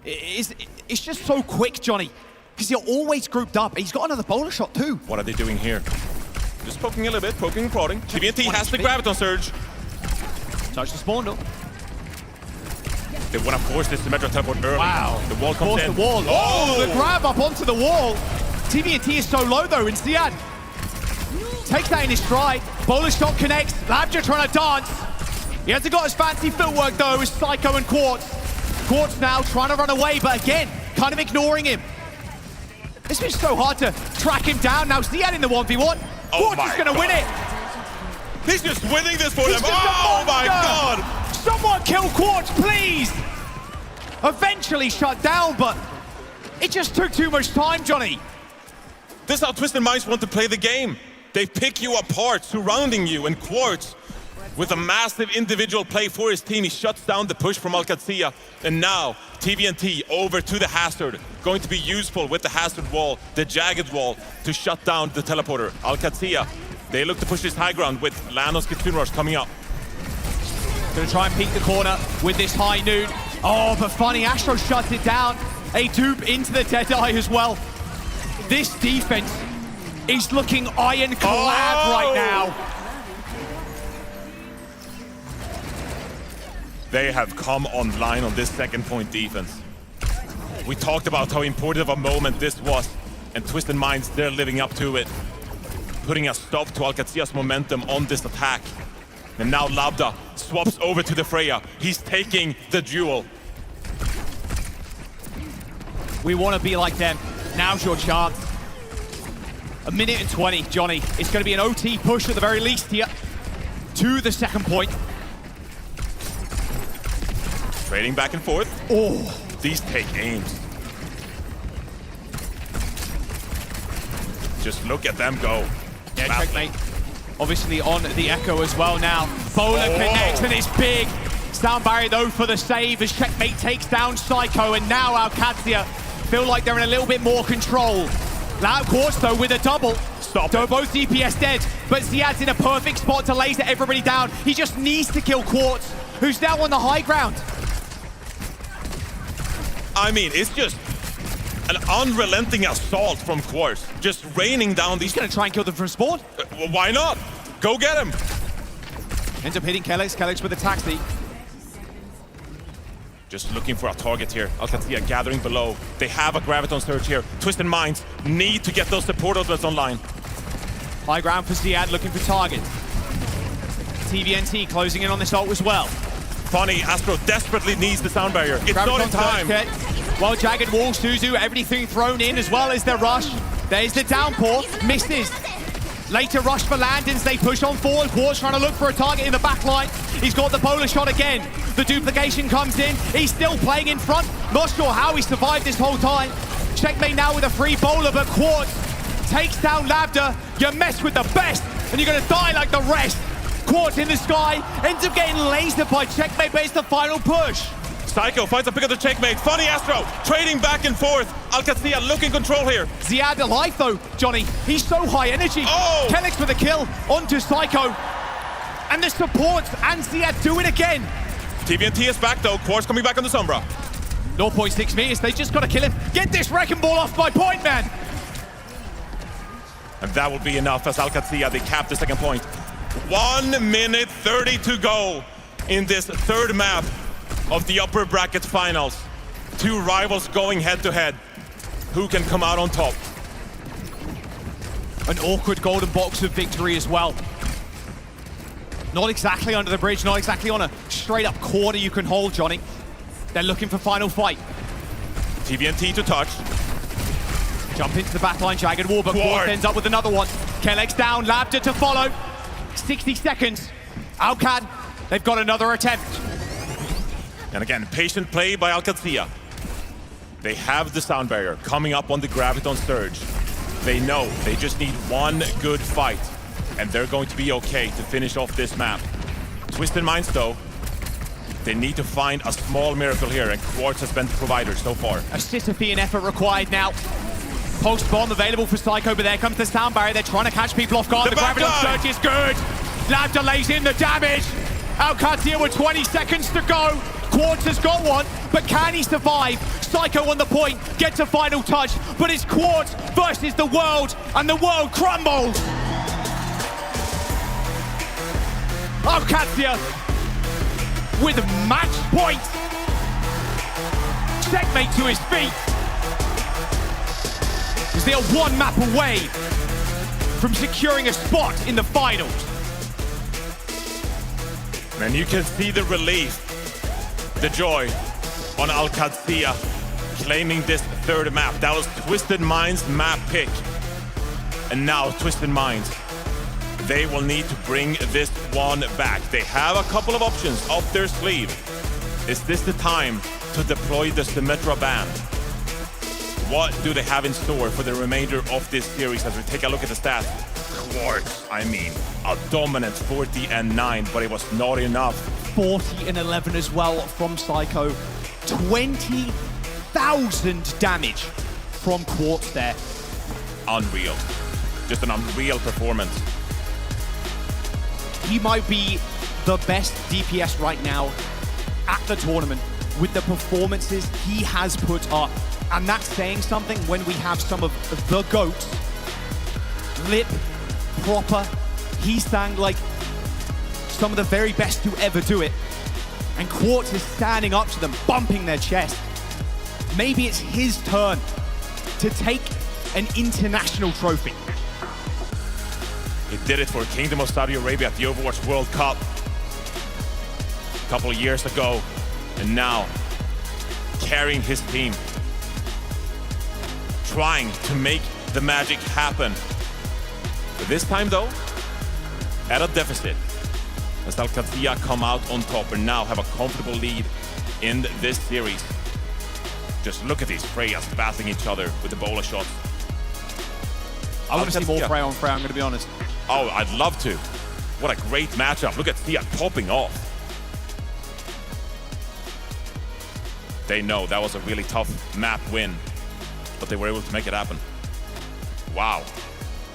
It's just so quick, Johnny, because you're always grouped up. He's got another bowler shot too. What are they doing here? Just poking a little bit, poking and prodding. TVNT has the Graviton Surge. Touch the spawn door. They want to force this Symmetra teleport early. Wow. The wall comes Force in. the wall. Oh, the grab up onto the wall. TVNT is so low though, and Ziad takes that in his stride. Bowler shot connects. Labja trying to dance. He hasn't got his fancy footwork though as Psycho and Quartz. Quartz now trying to run away, but again, kind of ignoring him. It's been so hard to track him down. Now Ziad in the 1v1. Quartz is going to win it. He's just winning this for them. Just Oh my God. Someone kill Quartz, please. Eventually shut down, but it just took too much time, Johnny. This is how Twisted Minds want to play the game. They pick you apart, surrounding you, and Quartz, with a massive individual play for his team, he shuts down the push from OWCS. And now, TVNT over to the Hazard. Going to be useful with the Hazard wall, the Jagged wall, to shut down the teleporter. OWCS, they look to push this high ground with Lanos Kitsune Rush coming up. Gonna try and peek the corner with this high noon. Oh, but funny, Astro shuts it down. A dupe into the Deadeye as well. This defense is looking ironclad right now. They have come online on this second point defense. We talked about how important of a moment this was, and Twisted Minds, they're living up to it. Putting a stop to OWCS momentum on this attack. And now Labda swaps over to the Freya. He's taking the duel. We want to be like them. Now's your chance. 1 minute and 20, Johnny. It's going to be an OT push at the very least here to the second point. Trading back and forth. Oh, these take aims. Just look at them go. Yeah, checkmate. Obviously on the Echo as well now. Bowler connects and it's big. Sound barrier though for the save as Checkmate takes down Psycho, and now OWCS feel like they're in a little bit more control. Loud Quartz though with a double. Stop. They're both DPS dead, but Ziad's in a perfect spot to laser everybody down. He just needs to kill Quartz, who's now on the high ground. I mean, it's just an unrelenting assault from Quartz, just raining down these. He's gonna try and kill them from spawn. Why not? Go get him. Ends up hitting Kellex. Kellex with a taxi. Just looking for a target here. OWCS gathering below. They have a Graviton Surge here. Twisted Minds need to get those support outlets online. High ground for Ziad, looking for targets. TVNT closing in on this ult as well. Funny, Astro desperately needs the sound barrier. It's Graviton not in time. Well, Jagged Wall, Suzu, everything thrown in as well as the rush. There's the downpour, misses. Later rush for Landons, they push on forward. Quartz trying to look for a target in the back line. He's got the bowler shot again. The duplication comes in. He's still playing in front. Not sure how he survived this whole time. Checkmate now with a free bowler, but Quartz takes down Labda. You mess with the best, and you're gonna die like the rest. Quartz in the sky, ends up getting lasered by Checkmate, but it's the final push. Psycho finds a pick of the Checkmate. Funny Astro trading back and forth. OWCS looking control here. Ziad alive though, Johnny. He's so high energy. Oh! Kellex with a kill onto Psycho. And the supports and Ziad do it again. TVNT is back though. Quartz coming back on the Sombra. 0.6 meters. They just got to kill him. Get this wrecking ball off my point, man. And that will be enough as OWCS, they cap the second point. 1 minute 30 to go in this third map of the upper bracket finals. Two rivals going head to head. Who can come out on top? An awkward golden box of victory as well. Not exactly under the bridge, not exactly on a straight up corner you can hold, Johnny. They're looking for final fight. TVNT to touch. Jump into the backline, jagged wall, but Quartz ends up with another one. Kellex down, Labda to follow. 60 seconds. Alcad, they've got another attempt. And again, patient play by Alcadzia. They have the sound barrier coming up on the Graviton Surge. They know they just need one good fight, and they're going to be okay to finish off this map. Twisted Minds, though, they need to find a small miracle here, and Quartz has been the provider so far. A Sisyphean effort required now. Pulse bomb available for Psycho, but there comes the sound barrier. They're trying to catch people off guard. The Graviton Surge is good. Labda lays in the damage. Alcadzia with 20 seconds to go. Quartz has got one, but can he survive? Psycho on the point, gets a final touch, but it's Quartz versus the world, and the world crumbles. Alcadzia with match point. Checkmate to his feet. As they are one map away from securing a spot in the finals. And you can see the relief, the joy on Alcadzia claiming this third map. That was Twisted Minds' map pick. And now Twisted Minds, they will need to bring this one back. They have a couple of options up their sleeve. Is this the time to deploy the Symmetra ban? What do they have in store for the remainder of this series as we take a look at the stats? Quartz, I mean, a dominant 40-9, but it was not enough. 40-11 as well from Psycho. 20,000 damage from Quartz there. Unreal. Just an unreal performance. He might be the best DPS right now at the tournament with the performances he has put up. And that's saying something when we have some of the GOATs. Lip, Proper, he sang like some of the very best to ever do it. And Quartz is standing up to them, bumping their chest. Maybe it's his turn to take an international trophy. He did it for Kingdom of Saudi Arabia at the Overwatch World Cup a couple of years ago. And now, carrying his team, trying to make the magic happen. But this time though, at a deficit, as Alcadzia come out on top and now have a comfortable lead in this series. Just look at these Freyas battling each other with the bola shots. I want to see more Freya on Freya, I'm going to be honest. Oh, I'd love to. What a great matchup. Look at Thea popping off. They know that was a really tough map win, but they were able to make it happen. Wow.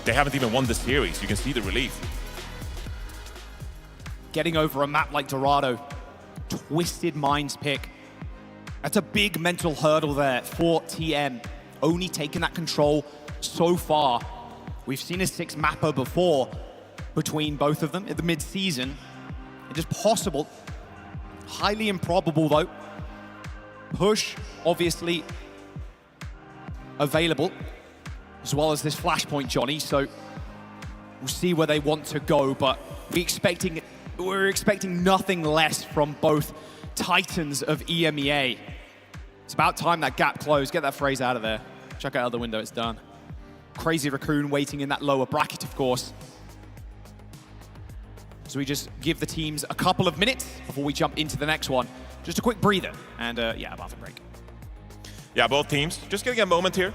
They haven't even won the series. You can see the relief. Getting over a map like Dorado, Twisted Minds pick. That's a big mental hurdle there for TM. Only taking that control so far. We've seen a 6-mapper before between both of them at the mid-season. It is possible. Highly improbable, though. Push, obviously, available, as well as this flashpoint, Johnny. So we'll see where they want to go, but we're expecting nothing less from both titans of EMEA. It's about time that gap closed. Get that phrase out of there. Chuck it out the window, it's done. Crazy Raccoon waiting in that lower bracket, of course. So we just give the teams a couple of minutes before we jump into the next one. Just a quick breather, and yeah, a bathroom break. Yeah, both teams just getting a moment here.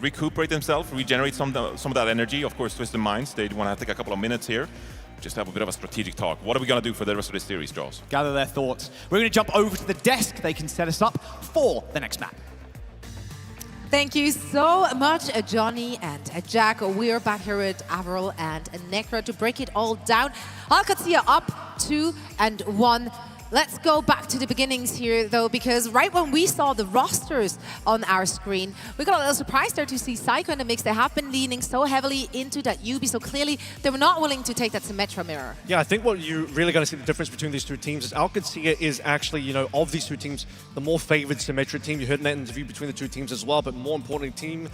Recuperate themselves, regenerate some of that energy. Of course, Twisted Minds, they want to take a couple of minutes here. Just have a bit of a strategic talk. What are we going to do for the rest of this series, Jaws? Gather their thoughts. We're going to jump over to the desk. They can set us up for the next map. Thank you so much, Johnny and Jack. We are back here with Avril and Necra to break it all down. Alcadzia up 2-1. Let's go back to the beginnings here, though, because right when we saw the rosters on our screen, we got a little surprised there to see Psycho in the mix. They have been leaning so heavily into that UB, so clearly they were not willing to take that Symmetra mirror. Yeah, I think what you're really going to see the difference between these two teams is Alcadzia is actually, you know, of these two teams, the more favored Symmetra team. You heard in that interview between the two teams as well, but more importantly, team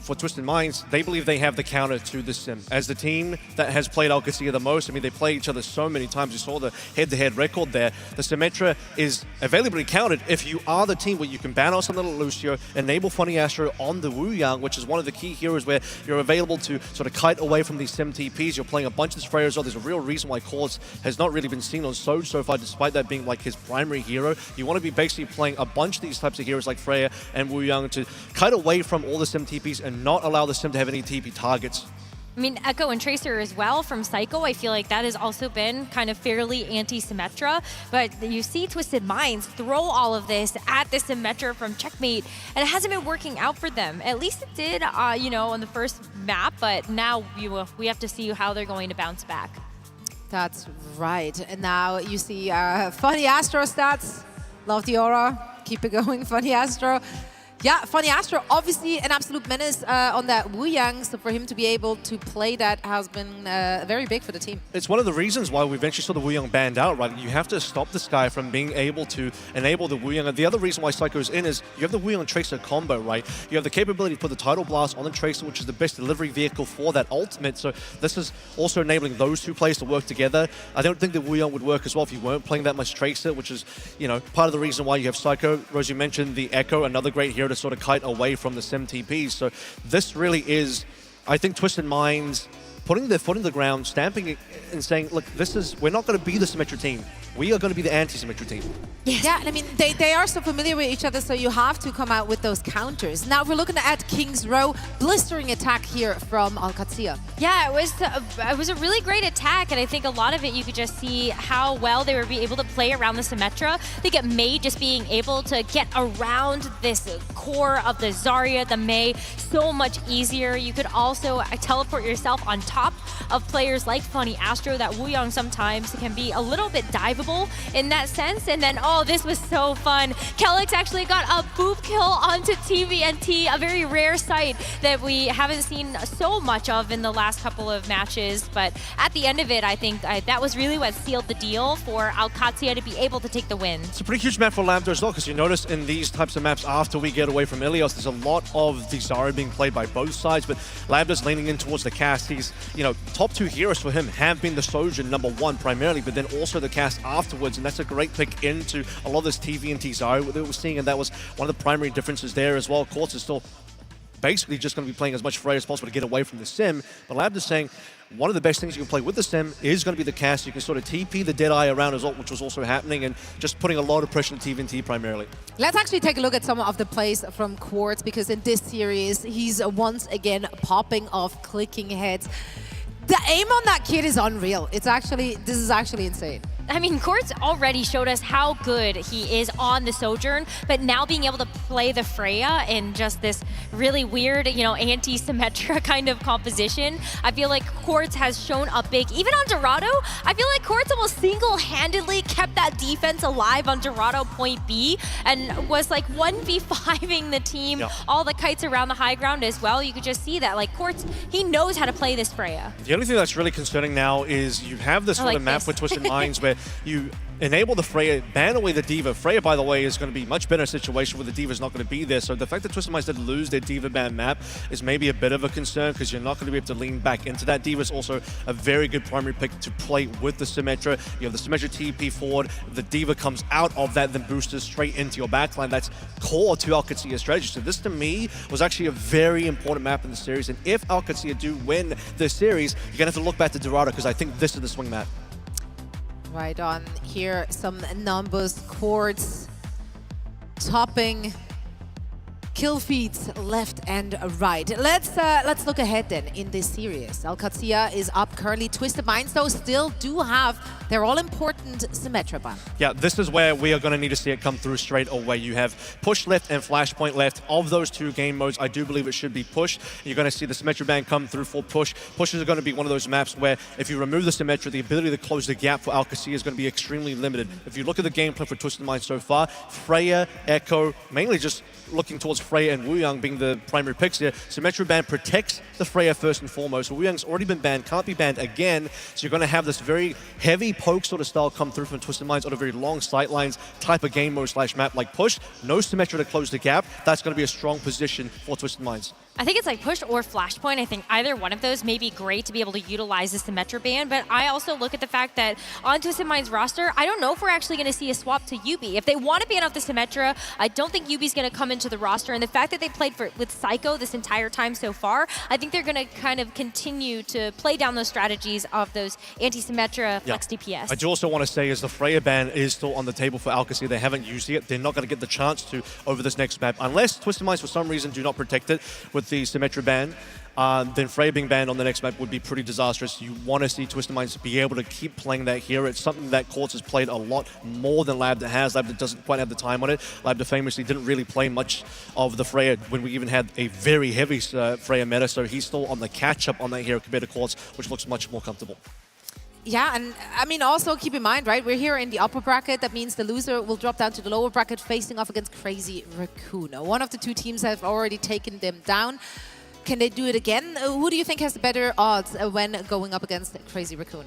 for Twisted Minds, they believe they have the counter to the Sim. As the team that has played Alcadzia the most, I mean, they play each other so many times. You saw the head-to-head record there. the Symmetra is availably counted if you are the team where you can ban out something like Lucio, enable Funny Astro on the Wu Yang, which is one of the key heroes where you're available to sort of kite away from these Sim TPs. You're playing a bunch of this Freya as well. There's a real reason why Quartz has not really been seen on Soj so far, despite that being like his primary hero. You want to be basically playing a bunch of these types of heroes like Freya and Wu Yang to kite away from all the Sim TPs and not allow the Sim to have any TP targets. I mean, Echo and Tracer as well from Psycho, I feel like that has also been kind of fairly anti-Symmetra, but you see Twisted Minds throw all of this at the Symmetra from Checkmate, and it hasn't been working out for them. At least it did, you know, on the first map, but now we have to see how they're going to bounce back. That's right. And now you see Funny Astro stats. Love the aura. Keep it going, Funny Astro. Yeah, Funny Astro, obviously an absolute menace on that Wu Yang, so for him to be able to play that has been very big for the team. It's one of the reasons why we eventually saw the Wu Yang banned out, right? You have to stop this guy from being able to enable the Wu Yang. And the other reason why Psycho's in is you have the Wu Yang Tracer combo, right? You have the capability to put the Tidal Blast on the Tracer, which is the best delivery vehicle for that ultimate. So this is also enabling those two players to work together. I don't think the Wu Yang would work as well if you weren't playing that much Tracer, which is, you know, part of the reason why you have Psycho. Rosie mentioned the Echo, another great hero to sort of kite away from the Sim TPs. So this really is, I think, Twisted Minds putting their foot in the ground, stamping it and saying, look, we're not going to be the Symmetra team. We are going to be the anti-Symmetra team. Yes. Yeah, and I mean, they are so familiar with each other, so you have to come out with those counters. Now we're looking at King's Row, blistering attack here from OWCS. Yeah, it was a really great attack, and I think a lot of it you could just see how well they were able to play around the Symmetra. I think it Mei just being able to get around this core of the Zarya, the Mei, so much easier. You could also teleport yourself on top of players like Funny Astro. That Wu Yang sometimes can be a little bit diveable in that sense. And then, oh, this was so fun. Kelix actually got a boop kill onto TVNT, a very rare sight that we haven't seen so much of in the last couple of matches. But at the end of it, I think that was really what sealed the deal for OWCS to be able to take the win. It's a pretty huge map for Lambda as well, because you notice in these types of maps, after we get away from Ilios, there's a lot of the Zarya being played by both sides, but Lambda's leaning in towards the cast. He's, you know, top two heroes for him have been the Sojourn #1 primarily, but then also the cast afterwards, and that's a great pick into a lot of this TVNT Zarya that we're seeing, and that was one of the primary differences there as well. Quartz is still basically just going to be playing as much Freya as possible to get away from the Sim, but Lambda's saying one of the best things you can play with the Sim is going to be the cast. You can sort of TP the Deadeye around as well, which was also happening, and just putting a lot of pressure on TVNT primarily. Let's actually take a look at some of the plays from Quartz, because in this series, he's once again popping off clicking heads. The aim on that kid is unreal. This is actually insane. I mean, Quartz already showed us how good he is on the Sojourn, but now being able to play the Freya in just this really weird, you know, anti-Symmetra kind of composition, I feel like Quartz has shown up big. Even on Dorado, I feel like Quartz almost single-handedly kept that defense alive on Dorado point B and was like 1v5ing the team, all the kites around the high ground as well. You could just see that, like, Quartz, he knows how to play this Freya. The only thing that's really concerning now is you have this sort of map with Twisted Minds where you enable the Freya, ban away the D.Va. Freya, by the way, is going to be much better situation where the D.Va's not going to be there. So the fact that Twisted Minds did lose their D.Va ban map is maybe a bit of a concern, because you're not going to be able to lean back into that. D.Va's also a very good primary pick to play with the Symmetra. You have the Symmetra TP forward. The D.Va comes out of that, then boosters straight into your backline. That's core to OWCS strategy. So this, to me, was actually a very important map in the series. And if OWCS do win this series, you're going to have to look back to Dorado, because I think this is the swing map. Right on here, some numbers. Quartz topping kill feeds left and right. Let's look ahead then in this series. OWCS is up currently. Twisted Minds, though, still do have their all-important Symmetra ban. Yeah, this is where we are going to need to see it come through straight away. You have push left and flashpoint left. Of those two game modes, I do believe it should be push. You're going to see the Symmetra ban come through for push. Push is going to be one of those maps where if you remove the Symmetra, the ability to close the gap for OWCS is going to be extremely limited. If you look at the gameplay for Twisted Minds so far, Freya, Echo, mainly just looking towards Freya and Wu Yang being the primary picks here. Symmetra ban protects the Freya first and foremost. Wu Yang's already been banned, can't be banned again. So you're going to have this very heavy poke sort of style come through from Twisted Minds on a very long sightlines type of game mode / map like push. No Symmetra to close the gap. That's going to be a strong position for Twisted Minds. I think it's like push or flashpoint. I think either one of those may be great to be able to utilize the Symmetra ban, but I also look at the fact that on Twisted Mind's roster, I don't know if we're actually going to see a swap to UB. If they want to ban off the Symmetra, I don't think UB's going to come into the roster, and the fact that they played with Psycho this entire time so far, I think they're going to kind of continue to play down those strategies of those anti-Symmetra flex DPS. I do also want to say is the Freya ban is still on the table for OWCS. They haven't used it. They're not going to get the chance to over this next map. Unless Twisted Minds for some reason do not protect it with the Symmetra ban, then Freya being banned on the next map would be pretty disastrous. You want to see Twisted Minds be able to keep playing that hero. It's something that Quartz has played a lot more than Lambda has. Lambda doesn't quite have the time on it. Lambda famously didn't really play much of the Freya when we even had a very heavy Freya meta, so he's still on the catch-up on that hero compared to Quartz, which looks much more comfortable. Yeah, and I mean, also keep in mind, right, we're here in the upper bracket. That means the loser will drop down to the lower bracket facing off against Crazy Raccoon. Now, one of the two teams have already taken them down. Can they do it again? Who do you think has the better odds when going up against Crazy Raccoon?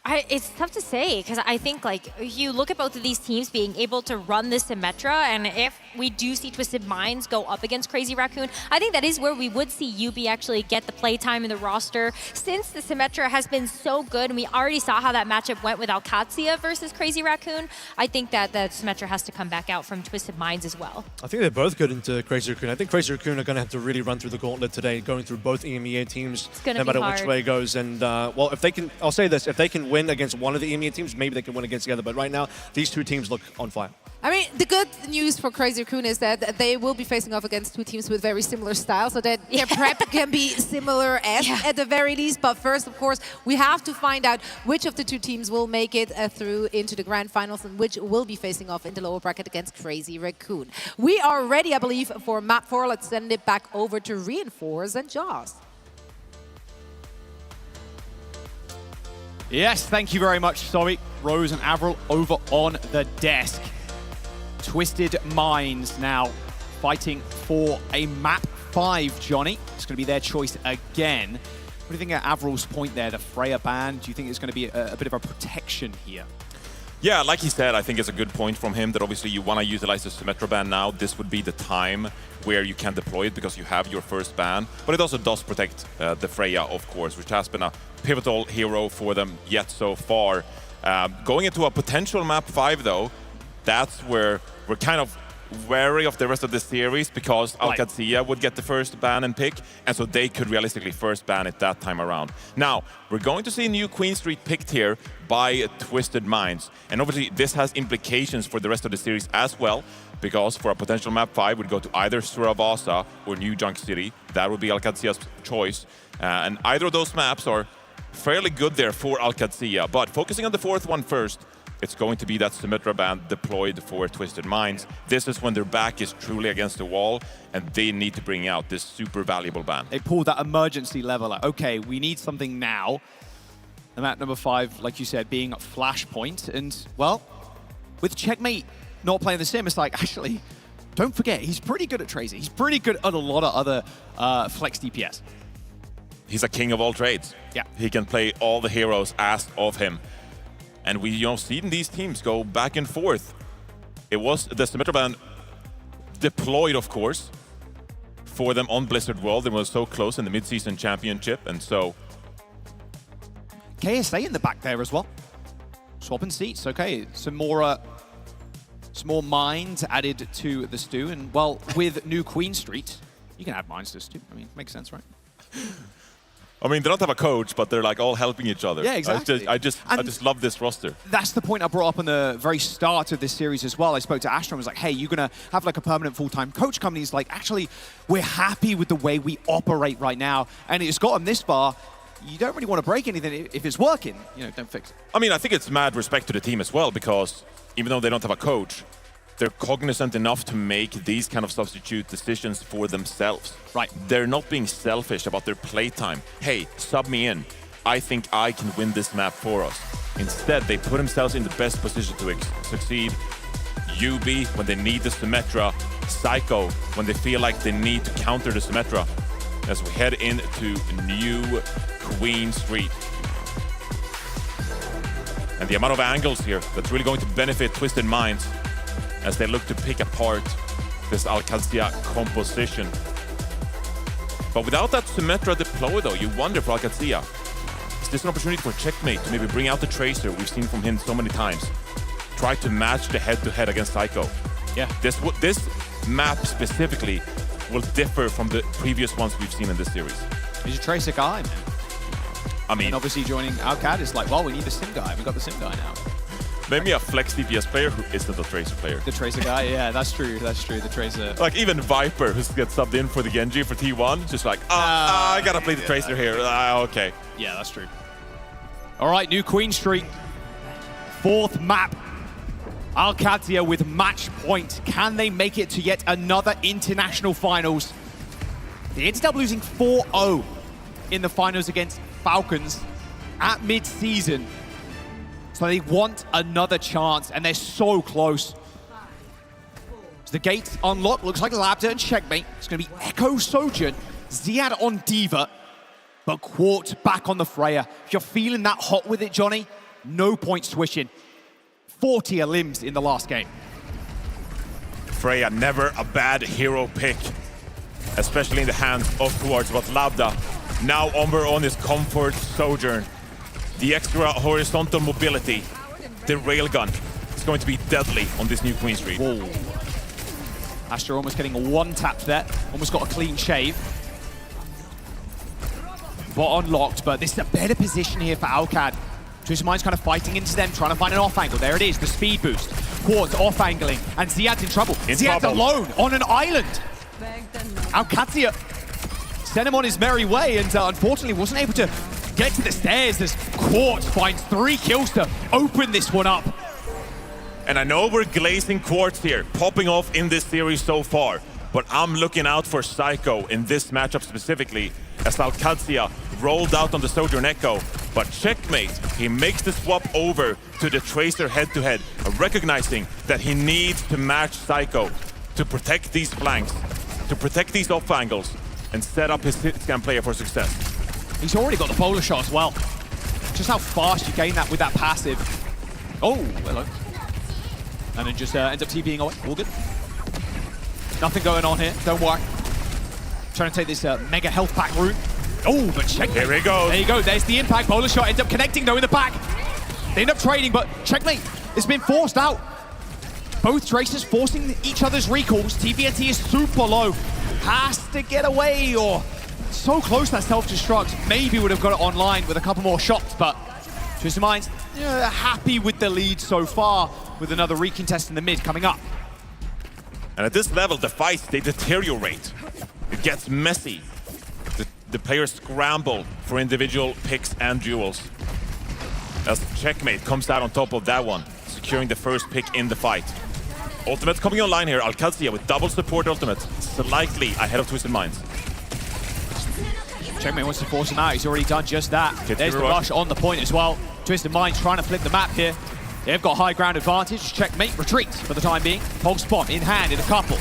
It's tough to say, because I think like you look at both of these teams being able to run the Symmetra, and if we do see Twisted Minds go up against Crazy Raccoon, I think that is where we would see UB actually get the playtime in the roster. Since the Symmetra has been so good, and we already saw how that matchup went with OWCS versus Crazy Raccoon, I think that the Symmetra has to come back out from Twisted Minds as well. I think they're both good into Crazy Raccoon. I think Crazy Raccoon are going to have to really run through the gauntlet today, going through both EMEA teams, no matter which way it goes. And well, if they can, I'll say this, if they can win against one of the EMEA teams, maybe they can win against the other. But right now, these two teams look on fire. I mean, the good news for Crazy Raccoon is that they will be facing off against two teams with very similar styles, so that their prep can be similar at the very least. But first, of course, we have to find out which of the two teams will make it through into the grand finals and which will be facing off in the lower bracket against Crazy Raccoon. We are ready, I believe, for map 4. Let's send it back over to Reinforce and Jaws. Yes, thank you very much, Sorry. Rose and Avril over on the desk. Twisted Minds now fighting for a map 5, Johnny. It's going to be their choice again. What do you think of Avril's point there, the Freya ban? Do you think it's going to be a bit of a protection here? Yeah, like he said, I think it's a good point from him that obviously you want to utilize the Symmetra ban now. This would be the time where you can deploy it because you have your first ban. But it also does protect the Freya, of course, which has been a pivotal hero for them yet so far. Going into a potential map 5, though, that's where we're kind of wary of the rest of the series because OWCS would get the first ban and pick, and so they could realistically first ban it that time around. Now, we're going to see new Queen Street picked here by Twisted Minds, and obviously this has implications for the rest of the series as well, because for a potential map 5, we'd go to either Suravasa or New Junk City. That would be OWCS' choice, and either of those maps are fairly good there for OWCS, but focusing on the fourth one first, it's going to be that Symmetra ban deployed for Twisted Minds. This is when their back is truly against the wall, and they need to bring out this super valuable ban. They pulled that emergency level, like, okay, we need something now. The map number 5, like you said, being Flashpoint, and, well, with Checkmate not playing the sim, it's like, actually, don't forget, he's pretty good at Tracer. He's pretty good at a lot of other flex DPS. He's a king of all trades. Yeah. He can play all the heroes asked of him. And we, seen these teams go back and forth. It was the Symmetra ban deployed, of course, for them on Blizzard World. They were so close in the mid-season championship, and so... KSA in the back there as well. Swapping seats, okay. Some more mines added to the stew, and, well, with new Queen Street, you can add mines to the stew. I mean, makes sense, right? I mean, they don't have a coach, but they're like all helping each other. Yeah, exactly. I just love this roster. That's the point I brought up in the very start of this series as well. I spoke to Astra and was like, hey, you're going to have like a permanent full-time coach company. He's like, actually, we're happy with the way we operate right now. And it's got them this far. You don't really want to break anything. If it's working, don't fix it. I mean, I think it's mad respect to the team as well, because even though they don't have a coach, they're cognizant enough to make these kind of substitute decisions for themselves. Right. They're not being selfish about their playtime. Hey, sub me in. I think I can win this map for us. Instead, they put themselves in the best position to succeed. UB, when they need the Symmetra. Psycho, when they feel like they need to counter the Symmetra. As we head into new Queen Street. And the amount of angles here that's really going to benefit Twisted Minds as they look to pick apart this OWCS composition. But without that Symmetra deploy, though, you wonder for Alcazia, is this an opportunity for Checkmate to maybe bring out the Tracer we've seen from him so many times? Try to match the head-to-head against Psycho. Yeah. This map specifically will differ from the previous ones we've seen in this series. He's a Tracer guy, man. I mean, and obviously joining Alcad is like, well, we need the Sim guy. We've got the Sim guy now. maybe a Flex DPS player who isn't a Tracer player. The Tracer guy, yeah, that's true. That's true. The Tracer. Like even Viper, who gets subbed in for the Genji for T1, just like, I gotta play the Tracer here. Okay. Yeah, that's true. All right, new Queen Street. 4th map. Alcazia with match point. Can they make it to yet another international finals? They ended up losing 4-0 in the finals against Falcons at mid-season. So they want another chance, and they're so close. So the gates unlock. Looks like Labda and Checkmate. It's going to be Echo Sojourn, Ziad on Diva, but Quart back on the Freya. If you're feeling that hot with it, Johnny, no point switching. 40 limbs in the last game. Freya, never a bad hero pick, especially in the hands of Quart, but Labda now on his comfort Sojourn. The extra horizontal mobility, the railgun, is going to be deadly on this new Queen Street. Whoa. Astra almost getting a one-tap there. Almost got a clean shave. Bot unlocked, but this is a better position here for Alcad. Twisted Mind's kind of fighting into them, trying to find an off angle. There it is, the speed boost. Quartz off angling, and Ziad's in trouble. Ziad's alone on an island. Alcazia sent him on his merry way, and unfortunately wasn't able to get to the stairs as Quartz finds 3 kills to open this one up. And I know we're glazing Quartz here, popping off in this series so far, but I'm looking out for Psycho in this matchup specifically, as Alcazia rolled out on the Sojourn Echo. But Checkmate, he makes the swap over to the Tracer head-to-head, recognizing that he needs to match Psycho to protect these flanks, to protect these off angles, and set up his hit-scan player for success. He's already got the polar shot as well. Just how fast you gain that with that passive. Oh, hello. And then just ends up TPing away. All good. Nothing going on here. Don't worry. Trying to take this mega health pack route. Oh, but Checkmate. Here he goes. There you go. There's the impact. Polar shot ends up connecting though in the back. They end up trading, but Checkmate has been forced out. Both Tracers forcing each other's recalls. TVNT is super low. Has to get away, or so close that self-destruct. Maybe would have got it online with a couple more shots, but Twisted Minds happy with the lead so far, with another recontest in the mid coming up. And at this level, the fights, they deteriorate. It gets messy. The players scramble for individual picks and duels. As Checkmate comes out on top of that one, securing the first pick in the fight. Ultimate coming online here, Alcazia with double support ultimate, slightly ahead of Twisted Minds. Checkmate wants to force him out, he's already done just that. There's the rush on the point as well. Twisted Minds trying to flip the map here. They've got high ground advantage. Checkmate retreats for the time being. Pulse bomb in hand in a couple.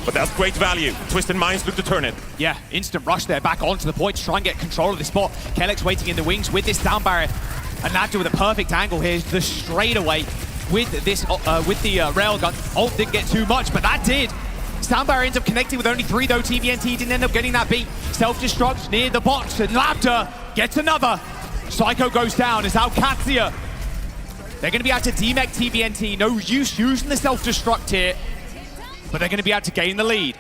But that's great value. Twisted Minds look to turn it. Yeah, instant rush there, back onto the point to try and get control of this spot. Kellex waiting in the wings with this down barrier. And Labda with a perfect angle here, the straightaway with this, with the railgun. Ult didn't get too much, but that did. Sound barrier ends up connecting with only 3 though. TVNT didn't end up getting that beat. Self-destruct near the box, and Labda gets another. Psycho goes down as Alcazia. They're going to be able to demech TVNT. No use using the self-destruct here, but they're going to be able to gain the lead.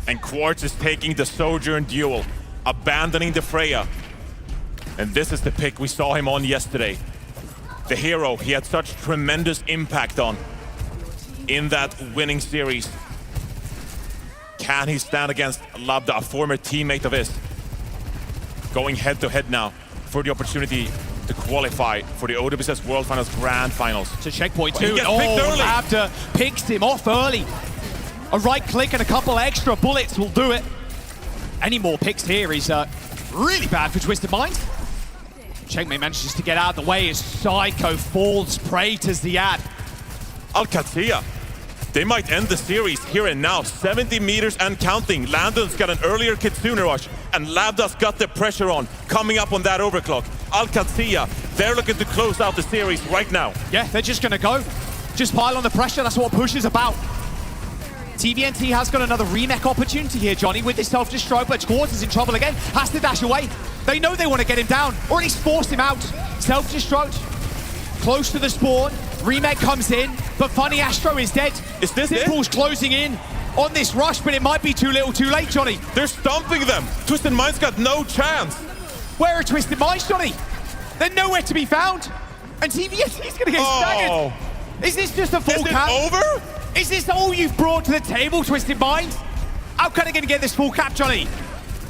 And Quartz is taking the Sojourn duel, abandoning the Freya. And this is the pick we saw him on yesterday. The hero he had such tremendous impact on in that winning series. Can he stand against Labda, a former teammate of his? Going head-to-head now for the opportunity to qualify for the OWCS World Finals Grand Finals. To checkpoint 2. He gets picked early. Labda picks him off early. A right click and a couple extra bullets will do it. Any more picks here is really bad for Twisted Minds. Checkmate manages to get out of the way as Psycho falls prey to Ziad. Alcazia, they might end the series here and now. 70 meters and counting. Landon's got an earlier Kitsune rush, and Labda's got the pressure on, coming up on that overclock. Alcazia, they're looking to close out the series right now. Yeah, they're just gonna go. Just pile on the pressure, that's what push is about. TVNT has got another remake opportunity here, Johnny, with this self-destruct, but Quartz is in trouble again. Has to dash away. They know they want to get him down, or at least force him out. Self-destruct, close to the spawn. Remake comes in, but Funny Astro is dead. Is this Simple's closing in on this rush, but it might be too little too late, Johnny. They're stomping them. Twisted Minds got no chance. Where are Twisted Minds, Johnny? They're nowhere to be found. And TVNT's going to get staggered. Is this just a full cap? Is it over? Is this all you've brought to the table, Twisted Minds? How can I going to get this full cap, Johnny?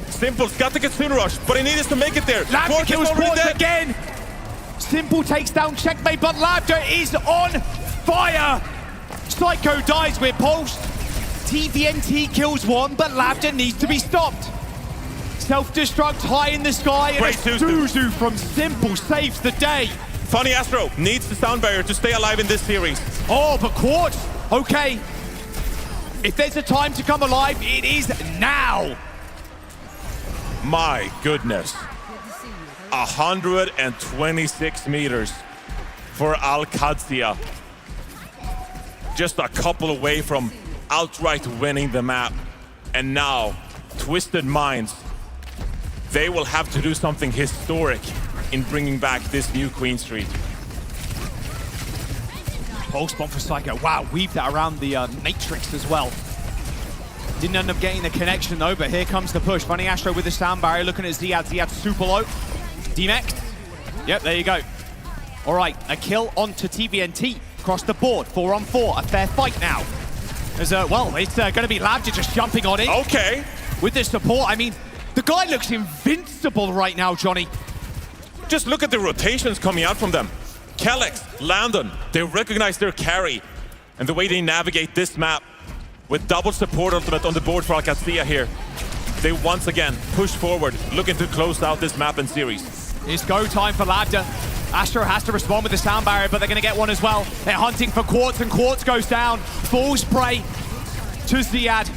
Simple's got the Kitsune Rush, but he needs to make it there. Lambda kills Quartz again. Simple takes down Checkmate, but Lambda is on fire. Psycho dies with Pulse. TVNT kills one, but Lambda needs to be stopped. Self-destruct high in the sky, and Great Suzu from Simple saves the day. Funny Astro needs the sound barrier to stay alive in this series. Oh, but Quartz, okay. If there's a time to come alive, it is now. My goodness. 126 meters for Al-Qadsia. Just a couple away from outright winning the map. And now, Twisted Minds, they will have to do something historic in bringing back this new Queen Street. Pulse bomb for Psycho. Wow, weaved that around the Matrix as well. Didn't end up getting the connection though, but here comes the push. Funny Astro with the sound barrier, looking at Ziad. Ziad super low. D-Mexed. Yep, there you go. All right, a kill onto TVNT. Across the board, 4-on-4. A fair fight now. As well, it's going to be Lambda just jumping on it. Okay. With the support, I mean, the guy looks invincible right now, Johnny. Just look at the rotations coming out from them. Kellex, Landon, they recognize their carry and the way they navigate this map with double support ultimate on the board for Al-Qadsia here. They once again push forward, looking to close out this map and series. It's go time for Lambda. Astro has to respond with the sound barrier, but they're going to get one as well. They're hunting for Quartz, and Quartz goes down. Falls prey to Ziad.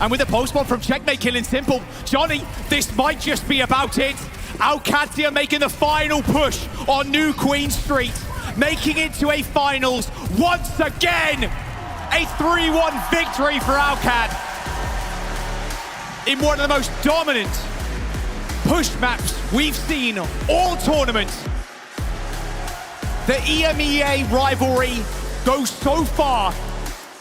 And with a post bomb from Checkmate killing Simple, Johnny, this might just be about it. Al-Qadsia making the final push on New Queen Street, making it to a finals once again. A 3-1 victory for Al-Qad in one of the most dominant push maps we've seen all tournament. The EMEA rivalry goes so far,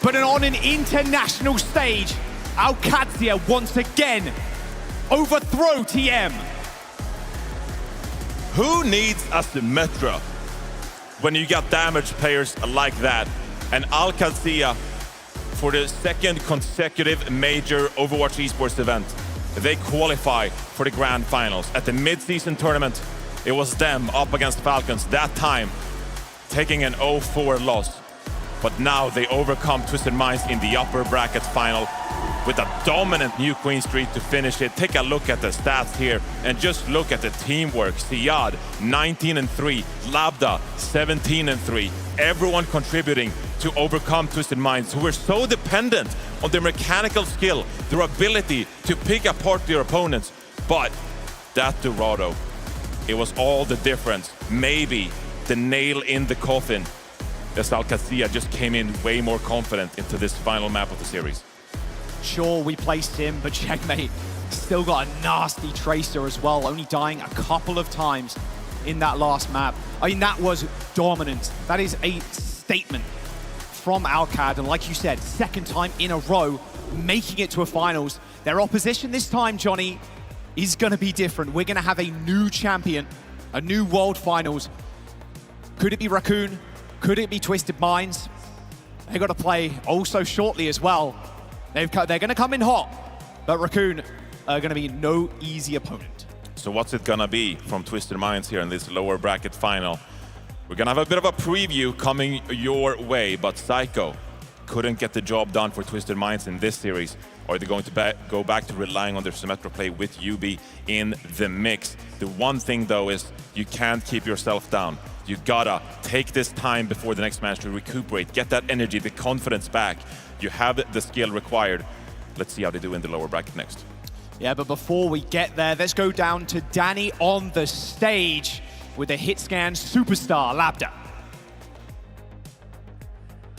but on an international stage, Al-Qadsia once again overthrow TM. Who needs a Symmetra when you got damaged players like that? And Al-Qadsia, for the second consecutive major Overwatch Esports event, they qualify for the grand finals. At the mid-season tournament, it was them up against Falcons, that time taking an 0-4 loss. But now they overcome Twisted Minds in the upper bracket final with a dominant New Queen Street to finish it. Take a look at the stats here and just look at the teamwork. Ziad, 19-3, Labda, 17-3. Everyone contributing to overcome Twisted Minds, who were so dependent on their mechanical skill, their ability to pick apart their opponents. But that Dorado, it was all the difference. Maybe the nail in the coffin, as Al-Qadsia just came in way more confident into this final map of the series. Sure, we placed him, but Checkmate still got a nasty Tracer as well, only dying a couple of times in that last map. I mean, that was dominant. That is a statement from Al-Qad, and like you said, second time in a row, making it to a finals. Their opposition this time, Johnny, is going to be different. We're going to have a new champion, a new world finals. Could it be Raccoon? Could it be Twisted Minds? They've got to play also shortly as well. They're going to come in hot, but Raccoon are going to be no easy opponent. So what's it going to be from Twisted Minds here in this lower bracket final? We're going to have a bit of a preview coming your way, but Psycho couldn't get the job done for Twisted Minds in this series. Or are they going to go back to relying on their Symmetra play with UB in the mix? The one thing, though, is you can't keep yourself down. You gotta take this time before the next match to recuperate, get that energy, the confidence back. You have the skill required. Let's see how they do in the lower bracket next. Yeah, but before we get there, let's go down to Danny on the stage with a hit scan superstar, Labda.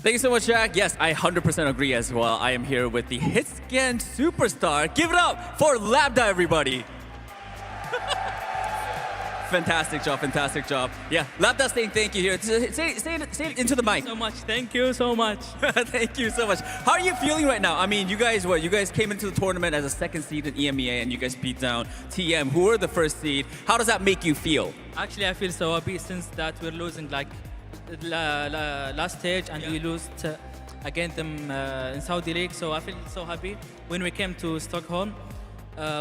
Thank you so much, Jack. Yes, I 100% agree as well. I am here with the Hitscan superstar. Give it up for Labda, everybody. Fantastic job, fantastic job. Yeah, Labda saying thank you here. Say it into the mic. So much. Thank you so much. Thank you so much. How are you feeling right now? I mean, you guys came into the tournament as a second seed in EMEA and you guys beat down TM, who were the first seed. How does that make you feel? Actually, I feel so happy since that we're losing like last stage and we lost against them in Saudi League. So I feel so happy. When we came to Stockholm,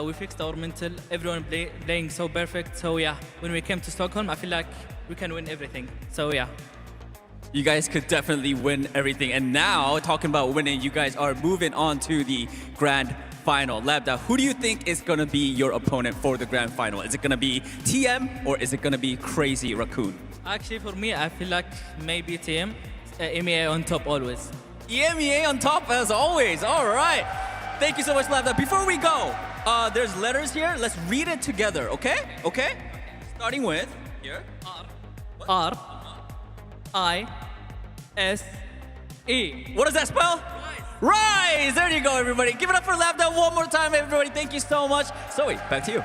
we fixed our mental. Everyone playing so perfect. So yeah, when we came to Stockholm, I feel like we can win everything. So yeah. You guys could definitely win everything. And now, talking about winning, you guys are moving on to the grand final. Labda, who do you think is going to be your opponent for the grand final? Is it going to be TM or is it going to be Crazy Raccoon? Actually, for me, I feel like maybe TM, EMEA on top always. EMEA on top as always. All right. Thank you so much, Labda. Before we go, there's letters here. Let's read it together, okay? Okay? Starting with, here. R. I. S. E. What does that spell? Rise! There you go, everybody. Give it up for Labda one more time, everybody. Thank you so much. Zoe, back to you.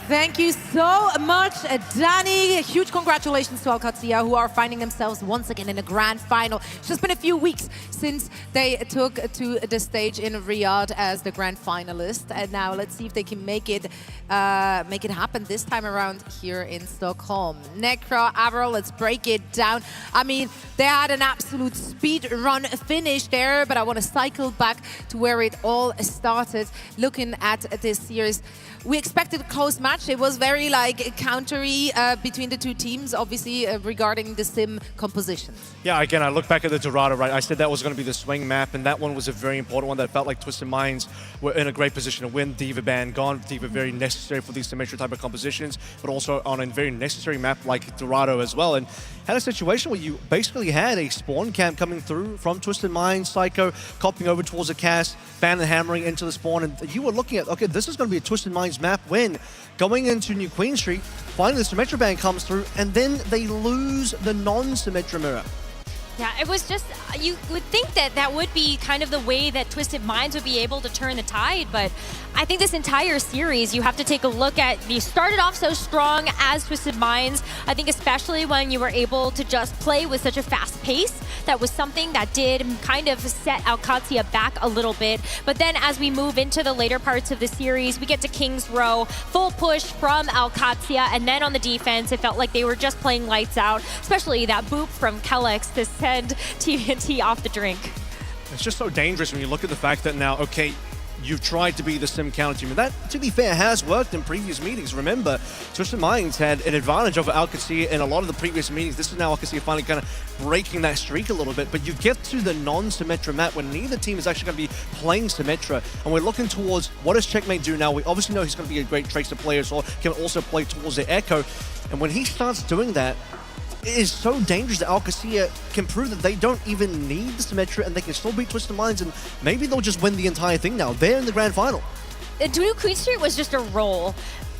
Thank you so much, Danny. Huge congratulations to OWCS, who are finding themselves once again in a grand final. It's just been a few weeks since they took to the stage in Riyadh as the grand finalist, and now let's see if they can make it happen this time around here in Stockholm. Necro, Avril, let's break it down. I mean, they had an absolute speed run finish there, but I want to cycle back to where it all started. Looking at this series, we expected a close match. It was very like countery between the two teams, obviously regarding the sim compositions. Yeah, again, I look back at the Dorado, right? I said that was going to be the swing map, and that one was a very important one that felt like Twisted Minds were in a great position to win. Diva ban gone. Diva very necessary for these symmetry type of compositions, but also on a very necessary map like Dorado as well. And had a situation where you basically had a spawn camp coming through from Twisted Minds, Psycho copying over towards the cast, Ban and hammering into the spawn, and you were looking at, okay, this is going to be a Twisted Minds map win. Going into New Queen Street, finally the Symmetra ban comes through, and then they lose the non-Symmetra mirror. Yeah, it was just, you would think that that would be kind of the way that Twisted Minds would be able to turn the tide, but I think this entire series, you have to take a look at, you started off so strong as Twisted Minds. I think especially when you were able to just play with such a fast pace, that was something that did kind of set OWCS back a little bit. But then as we move into the later parts of the series, we get to King's Row, full push from OWCS, and then on the defense, it felt like they were just playing lights out, especially that boop from Kellex to send TNT off the drink. It's just so dangerous when you look at the fact that now, okay, you've tried to be the sim counter team, and that, to be fair, has worked in previous meetings. Remember, Twisted Minds had an advantage over OWCS in a lot of the previous meetings. This is now OWCS finally kind of breaking that streak a little bit, but you get to the non-Symmetra map when neither team is actually going to be playing Symmetra, and we're looking towards what does Checkmate do now. We obviously know he's going to be a great Tracer player, so can also play towards the Echo, and when he starts doing that, it is so dangerous that OWCS can prove that they don't even need the Symmetra and they can still beat Twisted Minds, and maybe they'll just win the entire thing now. They're in the grand final. New Queen Street was just a roll.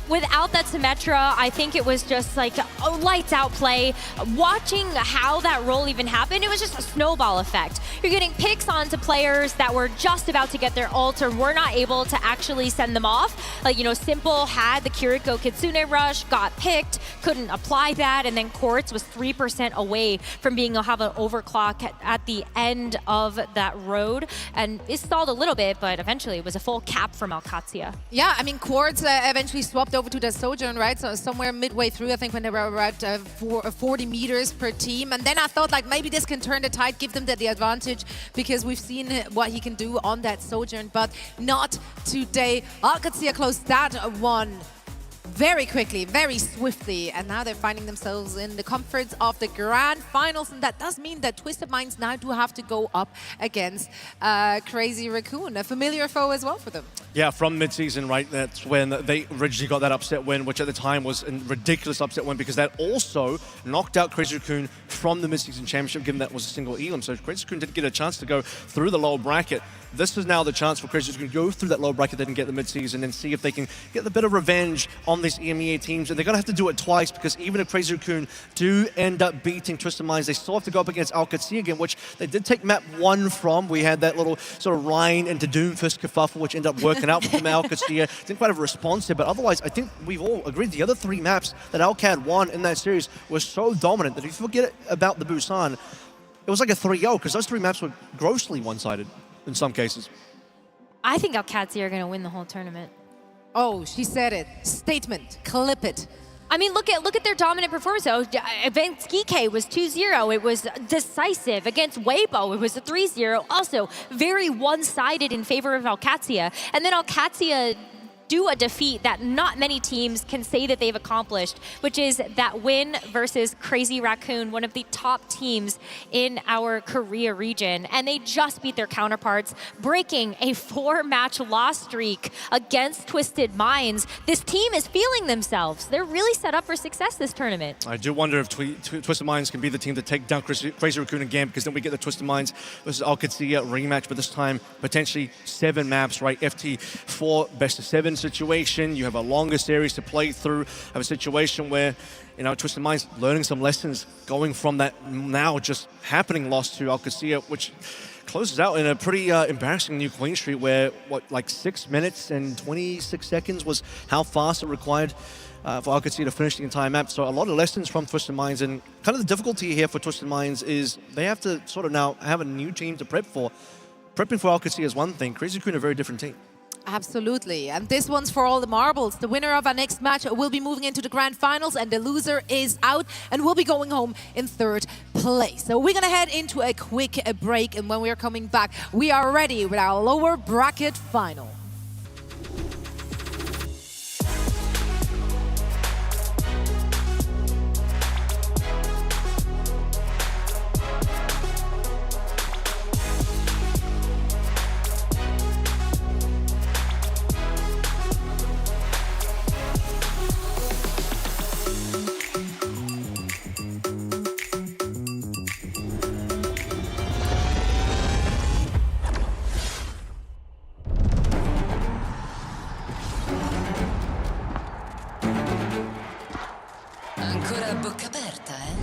Without that Symmetra, I think it was just like a lights out play. Watching how that roll even happened, it was just a snowball effect. You're getting picks onto players that were just about to get their ult or were not able to actually send them off. Like, you know, Simple had the Kiriko Kitsune rush, got picked, couldn't apply that, and then Quartz was 3% away from being able to have an overclock at the end of that road. And it stalled a little bit, but eventually it was a full cap from OWCS. Yeah, I mean, Quartz eventually swapped over to the Sojourn, right? So somewhere midway through, I think when they were at 40 meters per team. And then I thought like maybe this can turn the tide, give them the advantage, because we've seen what he can do on that Sojourn, but not today. OWCS closed that one very quickly, very swiftly, and now they're finding themselves in the comforts of the grand finals, and that does mean that Twisted Minds now do have to go up against Crazy Raccoon, a familiar foe as well for them. Yeah, from mid-season, right, that's when they originally got that upset win, which at the time was a ridiculous upset win because that also knocked out Crazy Raccoon from the mid-season championship, given that was a single elim, so Crazy Raccoon didn't get a chance to go through the lower bracket. this is now the chance for Crazy to go through that low bracket they didn't get the mid-season and see if they can get a bit of revenge on these EMEA teams. And they're going to have to do it twice, because even if Crazy Raccoon do end up beating Twisted Minds, they still have to go up against OWCS again, which they did take map 1 from. We had that little sort of Rhine into Doomfist kerfuffle, which ended up working out for them. OWCS didn't quite have a response here, but otherwise, I think we've all agreed the other 3 maps that OWCS won in that series was so dominant that if you forget about the Busan, it was like a 3-0, because those 3 maps were grossly one-sided in some cases. I think OWCS are going to win the whole tournament. Oh, she said it. Statement. Clip it. I mean, look at their dominant performance, though. Against Geekay was 2-0. It was decisive. Against Weibo, it was a 3-0. Also, very one-sided in favor of OWCS. And then OWCS do a defeat that not many teams can say that they've accomplished, which is that win versus Crazy Raccoon, one of the top teams in our Korea region. And they just beat their counterparts, breaking a 4-match loss streak against Twisted Minds. This team is feeling themselves. They're really set up for success this tournament. I do wonder if Twisted Minds can be the team to take down Crazy Raccoon again, because then we get the Twisted Minds versus OWCS rematch, but this time potentially 7 maps, right? FT4 best of 7 situation. You have a longer series to play through. Have a situation where, you know, Twisted Minds learning some lessons going from that now just happening loss to OWCS, which closes out in a pretty embarrassing new Queen Street, where like 6 minutes and 26 seconds was how fast it required for OWCS to finish the entire map. So a lot of lessons from Twisted Minds, and kind of the difficulty here for Twisted Minds is they have to sort of now have a new team to prep for. Prepping for OWCS is one thing. Crazy Raccoon, a very different team. Absolutely. And this one's for all the marbles. The winner of our next match will be moving into the grand finals, and the loser is out and will be going home in 3rd place. So we're going to head into a quick break, and when we are coming back, we are ready with our lower bracket final. Ancora bocca aperta, eh?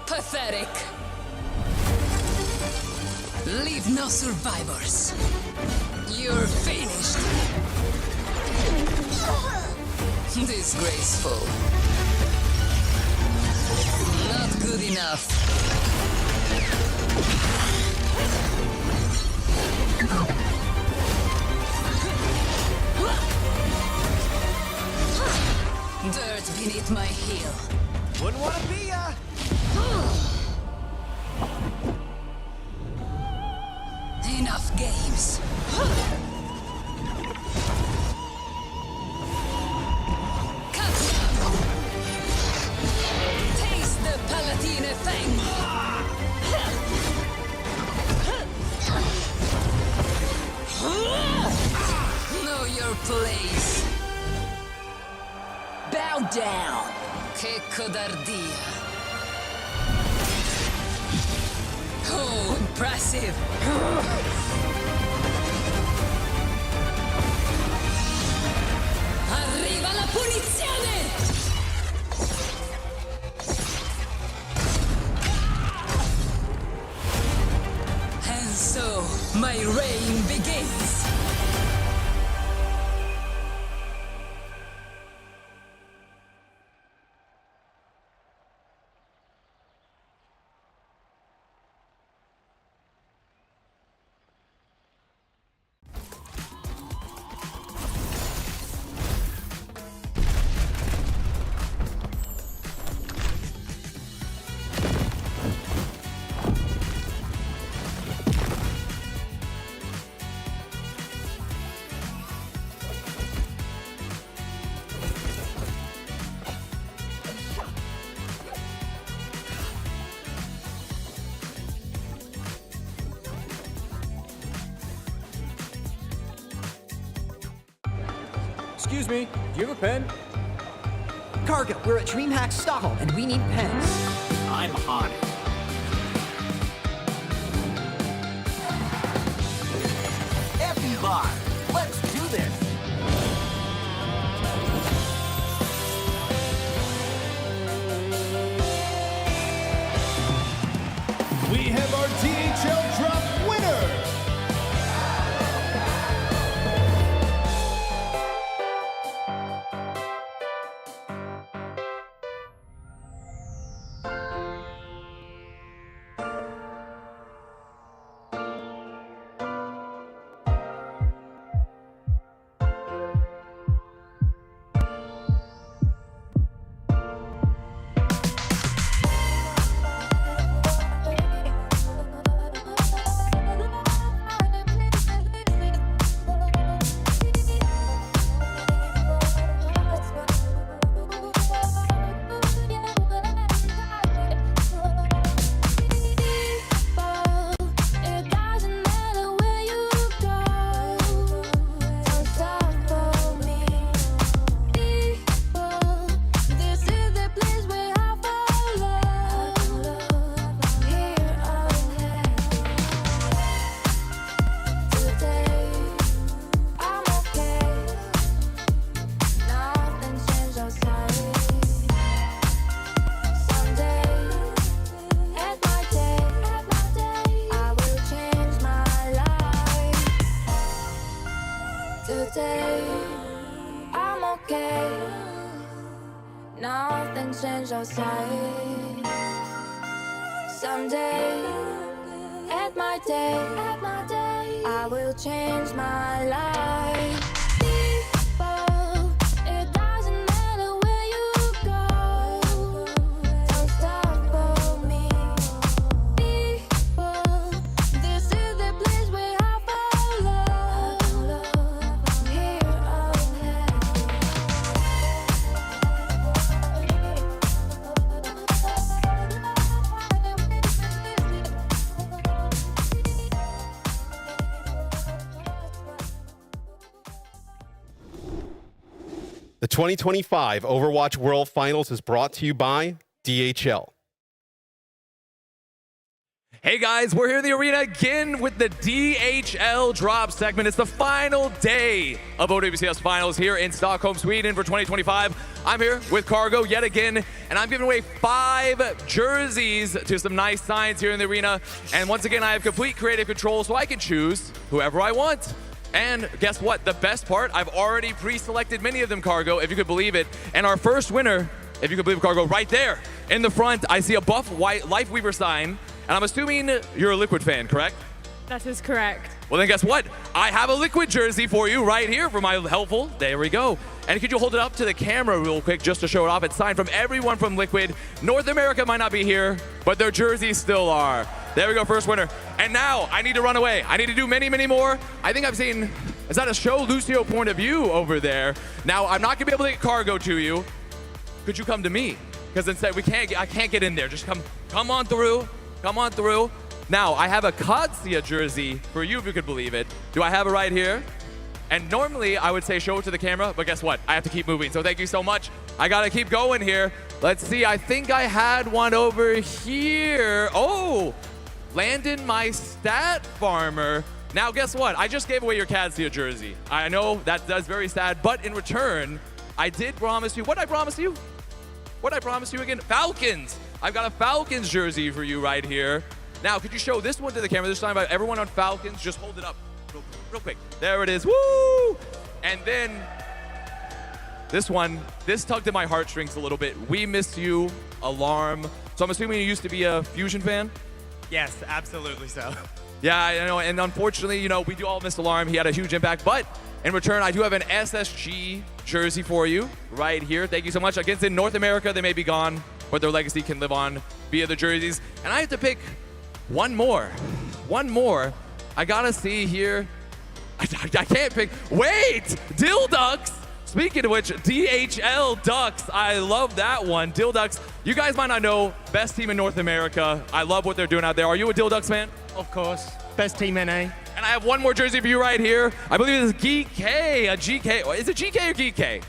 Pathetic. Leave no survivors. You're finished. Disgraceful. Not good enough. Dirt beneath my heel. Wouldn't want to be ya. Enough games. Taste the Palatine Fang. Know your place. Bow down. Que codardia. Oh, impressive. Arriva la punizione! And so, my reign begins. Excuse me, do you have a pen? Cargo, we're at DreamHack Stockholm, and we need pens. I'm on it. FB, let's do this. We have our DHL drop winner. Today, I'm okay. Nothing changed outside. Someday, at my day, I will change my life. People, it doesn't matter where you go. Don't stop for me. People, this is the place where I follow. Here The 2025 Overwatch World Finals is brought to you by DHL. Hey guys, we're here in the arena again with the DHL drop segment. It's the final day of OWCS Finals here in Stockholm, Sweden for 2025. I'm here with Cargo yet again, and I'm giving away 5 jerseys to some nice signs here in the arena. And once again, I have complete creative control, so I can choose whoever I want. And guess what? The best part, I've already pre-selected many of them, Cargo, if you could believe it. And our first winner, if you could believe it, Cargo, right there in the front, I see a buff white Lifeweaver sign. And I'm assuming you're a Liquid fan, correct? That is correct. Well, then guess what? I have a Liquid jersey for you right here for my helpful. There we go. And could you hold it up to the camera real quick just to show it off? It's signed from everyone from Liquid. North America might not be here, but their jerseys still are. There we go, first winner. And now I need to run away. I need to do many, many more. I think I've seen, is that a Show Lucio point of view over there? Now, I'm not gonna be able to get Cargo to you. Could you come to me? Because instead I can't get in there. Just come on through. Come on through. Now, I have a Kodsia jersey for you, if you could believe it. Do I have it right here? And normally, I would say show it to the camera, but guess what? I have to keep moving, so thank you so much. I gotta keep going here. Let's see, I think I had one over here. Oh, Landon, my stat farmer. Now, guess what? I just gave away your Kodsia jersey. I know that's very sad, but in return, I did promise you, what did I promise you? What did I promise you again? Falcons. I've got a Falcons jersey for you right here. Now, could you show this one to the camera? This time about everyone on Falcons. Just hold it up real quick. There it is. Woo! And then this one, this tugged at my heartstrings a little bit. We Miss You, Alarm. So I'm assuming you used to be a Fusion fan? Yes, absolutely so. Yeah, I know, and unfortunately, you know, we do all miss Alarm. He had a huge impact, but in return, I do have an SSG jersey for you right here. Thank you so much. Against in North America, they may be gone, but their legacy can live on via the jerseys. And I have to pick one more. One more. I gotta see here. I can't pick. Wait! Dilducks! Speaking of which, DHL Ducks. I love that one. Dilducks. You guys might not know, best team in North America. I love what they're doing out there. Are you a Dilducks fan? Of course. Best team NA. And I have one more jersey for you right here. I believe this is GK, a GK. Is it GK or GK?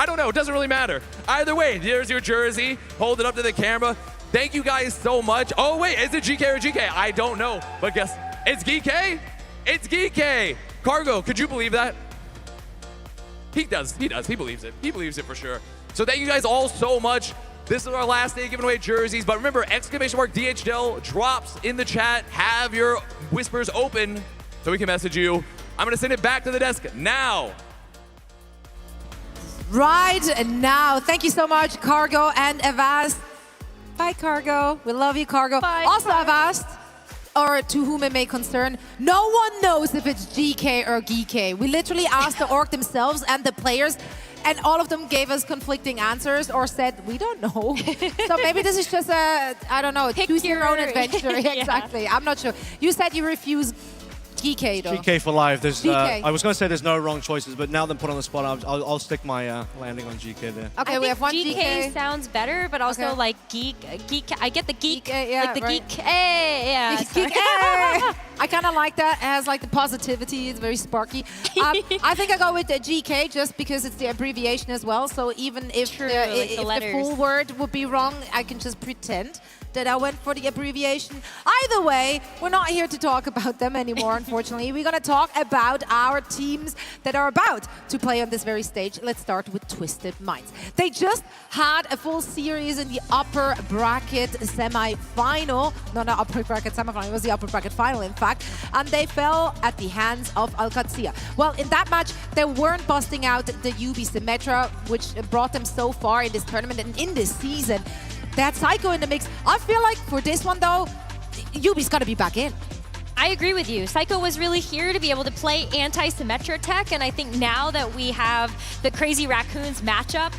I don't know. It doesn't really matter. Either way, here's your jersey. Hold it up to the camera. Thank you guys so much. Oh, wait, is it GK or GK? I don't know. But guess, it's GK? It's GK. Cargo, could you believe that? He does. He believes it. He believes it for sure. So thank you guys all so much. This is our last day giving away jerseys. But remember, !DHL drops in the chat. Have your whispers open so we can message you. I'm going to send it back to the desk now. Right now. Thank you so much, Cargo and Avast. Bye, Cargo. We love you, Cargo. Bye, also, Cargo. Avast, or to whom it may concern, no one knows if it's GK or GK. We literally asked the org themselves and the players, and all of them gave us conflicting answers or said, we don't know. So maybe this is just a, I don't know, choose your own adventure. Yeah. Exactly. I'm not sure. You said you refuse GK, though. GK for life. There's, GK. I was going to say there's no wrong choices, but now that I'm put on the spot, I'll stick my landing on GK there. Okay, I we think have one GK GK. sounds better, but also Okay. like geek. I get the geek, yeah, like the right. geek. Yeah, Geek, I kind of like that. It has like the positivity. It's very sparky. I think I go with the GK just because it's the abbreviation as well. So even if, True, the, like the if the letters. full word would be wrong, I can just pretend that I went for the abbreviation. Either way, we're not here to talk about them anymore, unfortunately. We're going to talk about our teams that are about to play on this very stage. Let's start with Twisted Minds. They just had a full series in the upper bracket semi-final. No, not upper bracket semi-final. It was the upper bracket final, in fact. And they fell at the hands of OWCS. Well, in that match, they weren't busting out the UB Symmetra, which brought them so far in this tournament and in this season. They had Psycho in the mix. I feel like for this one, though, UB's got to be back in. I agree with you. Psycho was really here to be able to play anti-Symmetra tech, and I think now that we have the Crazy Raccoons matchup,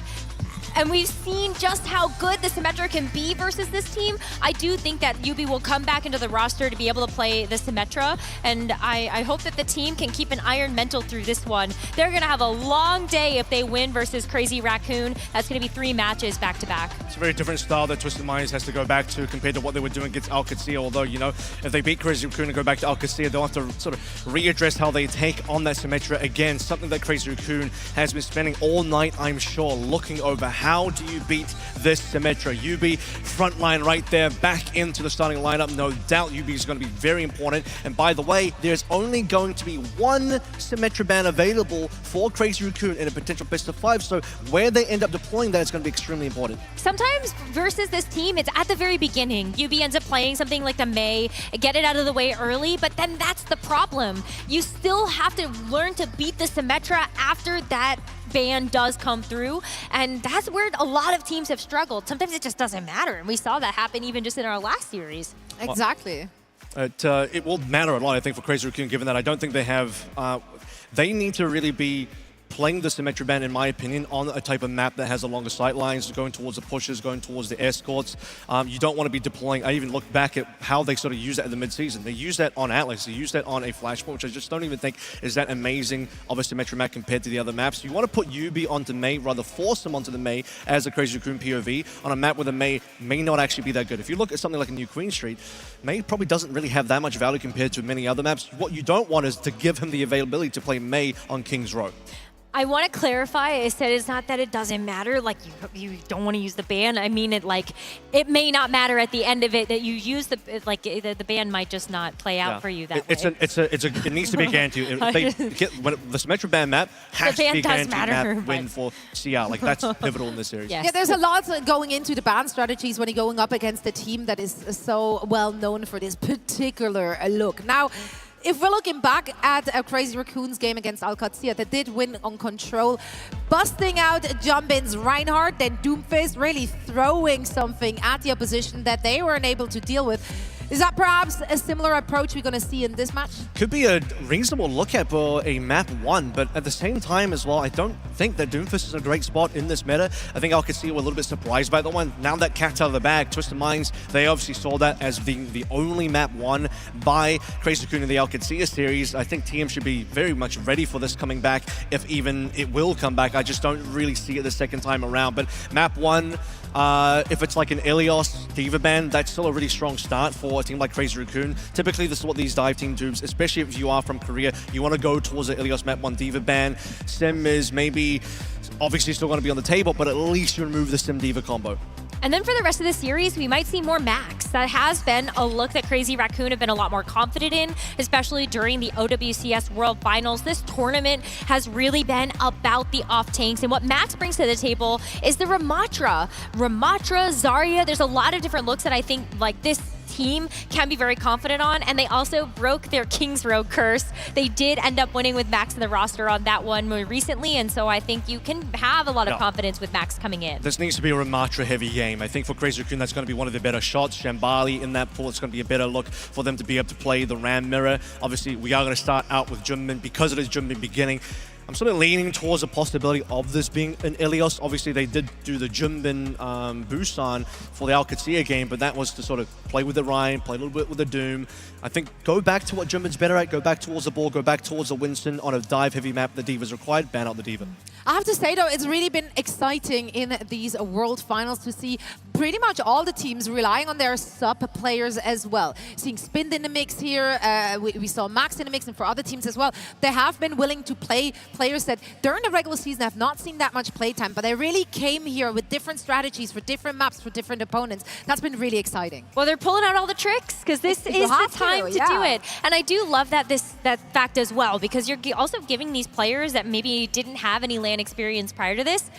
and we've seen just how good the Symmetra can be versus this team, I do think that UB will come back into the roster to be able to play the Symmetra, and I hope that the team can keep an iron mental through this one. They're going to have a long day if they win versus Crazy Raccoon. That's going to be 3 matches back-to-back. It's a very different style that Twisted Minds has to go back to compared to what they were doing against OWCS. Although, you know, if they beat Crazy Raccoon and go back to OWCS, they'll have to sort of readdress how they take on that Symmetra again. Something that Crazy Raccoon has been spending all night, I'm sure, looking over. How do you beat this Symmetra? UB frontline right there, back into the starting lineup. No doubt UB is going to be very important. And by the way, there's only going to be one Symmetra ban available for Crazy Raccoon in a potential best of 5. So where they end up deploying that is going to be extremely important. Sometimes versus this team, it's at the very beginning. UB ends up playing something like the Mei, get it out of the way early, but then that's the problem. You still have to learn to beat the Symmetra after that ban does come through, and that's where a lot of teams have struggled. Sometimes it just doesn't matter, and we saw that happen even just in our last series. Exactly. It will matter a lot, I think, for Crazy Raccoon, given that I don't think they have... they need to really be playing the Symmetra ban, in my opinion, on a type of map that has the longer sight lines, going towards the pushes, going towards the escorts. You don't want to be deploying. I even looked back at how they sort of use that in the mid-season. They use that on Atlas. They use that on a Flashpoint, which I just don't even think is that amazing of a Symmetra map compared to the other maps. You want to put UB onto Mei, rather force them onto the Mei as a Crazy Raccoon POV on a map where the Mei may not actually be that good. If you look at something like a New Queen Street, Mei probably doesn't really have that much value compared to many other maps. What you don't want is to give him the availability to play Mei on King's Row. I want to clarify, I said it's not that it doesn't matter, like you don't want to use the ban. I mean it like, it may not matter at the end of it that you use the, like the ban might just not play out for you that way. It needs to be guaranteed. When the Symmetra ban map has to be guaranteed map win for CR. Like that's pivotal in this series. Yeah, there's a lot going into the ban strategies when you're going up against a team that is so well known for this particular look. Now, if we're looking back at a Crazy Raccoons game against OWCS, they did win on control, busting out Jumbin's Reinhardt, then Doomfist really throwing something at the opposition that they were unable to deal with. Is that perhaps a similar approach we're going to see in this match? Could be a reasonable look at for a map 1, but at the same time as well, I don't think that Doomfist is a great spot in this meta. I think OWCS were a little bit surprised by that one. Now that cat's out of the bag, Twisted Minds, they obviously saw that as the only map 1 by Crazy Raccoon in the OWCS series. I think TM should be very much ready for this coming back, if even it will come back. I just don't really see it the second time around. But map 1, if it's like an Ilios Diva ban, that's still a really strong start for a team like Crazy Raccoon. Typically, this is what these dive teams do, especially if you are from Korea. You want to go towards the Ilios map 1 Diva ban. Sim is maybe obviously still going to be on the table, but at least you remove the Sim Diva combo. And then for the rest of the series, we might see more Max. That has been a look that Crazy Raccoon have been a lot more confident in, especially during the OWCS World Finals. This tournament has really been about the off-tanks, and what Max brings to the table is the Ramatra. Ramatra, Zarya, there's a lot of different looks that I think like this team can be very confident on, and they also broke their King's Road curse. They did end up winning with Max in the roster on that one more recently, and so I think you can have a lot of confidence with Max coming in. This needs to be a Ramatra heavy game. I think for Crazy Raccoon, that's going to be one of the better shots. Shambali in that pool, it's going to be a better look for them to be able to play the Ram Mirror. Obviously, we are going to start out with Junmin because it is Junmin beginning. I'm sort of leaning towards the possibility of this being an Ilios. Obviously, they did do the Junbin Busan for the OWCS game, but that was to sort of play with the Ryan, play a little bit with the Doom. I think go back to what Junbin's better at, go back towards the ball, go back towards the Winston on a dive-heavy map. The Diva's required, ban out the Diva. I have to say, though, it's really been exciting in these World Finals to see pretty much all the teams relying on their sub-players as well. Seeing Spind in the mix here, we saw Max in the mix, and for other teams as well, they have been willing to play players that during the regular season have not seen that much playtime, but they really came here with different strategies for different maps, for different opponents. That's been really exciting. Well, they're pulling out all the tricks because this is the time to do it. And I do love that fact as well, because you're also giving these players that maybe didn't have any LAN experience prior to this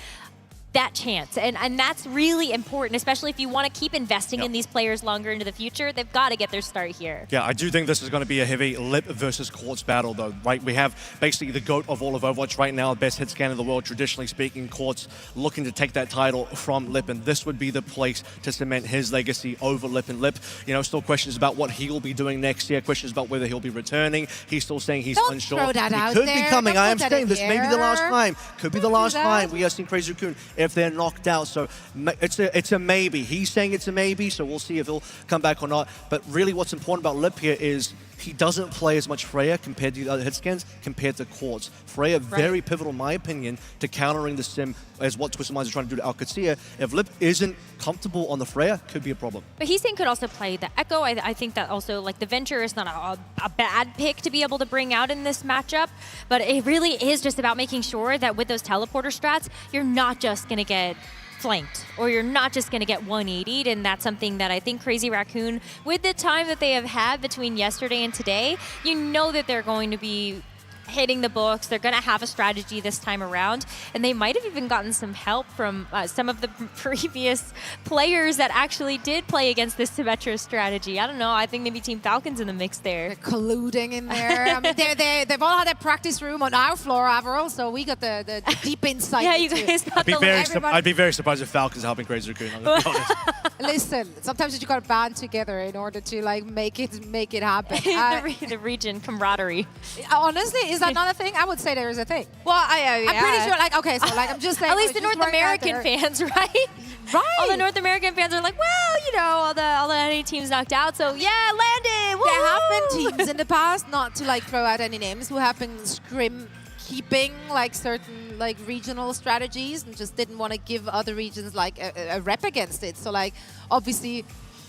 that chance, and that's really important, especially if you want to keep investing in these players longer into the future. They've got to get their start here. Yeah, I do think this is going to be a heavy Lip versus Quartz battle, though, right? We have basically the GOAT of all of Overwatch right now, best hit scan in the world, traditionally speaking. Quartz looking to take that title from Lip, and this would be the place to cement his legacy over Lip. And Lip, you know, still questions about what he will be doing next year, questions about whether he'll be returning. He's still saying he's unsure. Throw that out could there. be coming. Don't I am put that saying in this the may be the last air. time. Could be the Don't do last that. time we have seen Crazy Raccoon if they're knocked out. So it's a maybe. He's saying it's a maybe, so we'll see if he'll come back or not. But really what's important about Lip here is he doesn't play as much Freya compared to the other hit scans compared to Quartz. Freya very pivotal, in my opinion, to countering the Sim as what Twisted Minds are trying to do to OWCS. If Lip isn't comfortable on the Freya, could be a problem. But he's saying could also play the Echo. I think that also, like, the Venture is not a bad pick to be able to bring out in this matchup, but it really is just about making sure that with those teleporter strats, you're not just going to get flanked, or you're not just going to get 180'd, and that's something that I think Crazy Raccoon, with the time that they have had between yesterday and today, you know that they're going to be hitting the books. They're going to have a strategy this time around, and they might have even gotten some help from some of the previous players that actually did play against this Symmetra strategy. I don't know. I think maybe Team Falcon's in the mix there. They're colluding in there. I mean, they've all had their practice room on our floor, Avril, so we got the deep insight. Yeah, you guys got I'd be very surprised if Falcon's helping Crazy Raccoon. I'm gonna be honest. Listen, sometimes you got to band together in order to like make it happen. The region camaraderie. Honestly, is that not a thing? I would say there is a thing. Well, I'm pretty sure. Like, okay, so like I'm just saying. At least the North American fans, right? Right. All the North American fans are like, well, you know, all the NA teams knocked out, so yeah, landed. Woo! There have been teams in the past, not to like throw out any names, who have been scrim keeping like certain like regional strategies and just didn't want to give other regions like a rep against it. So like obviously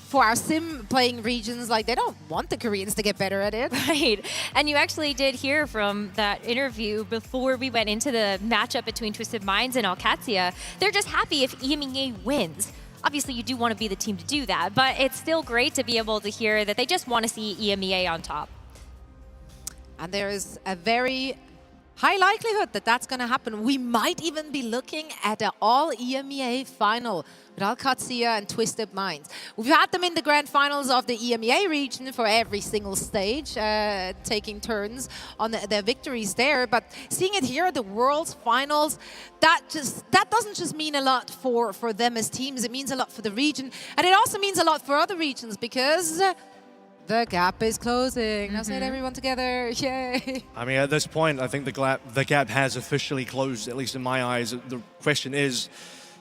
for our sim playing regions, like they don't want the Koreans to get better at it. Right. And you actually did hear from that interview before we went into the matchup between Twisted Minds and OWCS. They're just happy if EMEA wins. Obviously, you do want to be the team to do that, but it's still great to be able to hear that they just want to see EMEA on top. And there is a very high likelihood that that's going to happen. We might even be looking at an all EMEA final with OWCS and Twisted Minds. We've had them in the grand finals of the EMEA region for every single stage, taking turns on their victories there. But seeing it here at the World's Finals, that doesn't just mean a lot for them as teams. It means a lot for the region, and it also means a lot for other regions because the gap is closing. Now say it, everyone together. Yay. I mean, at this point, I think the gap has officially closed, at least in my eyes. The question is,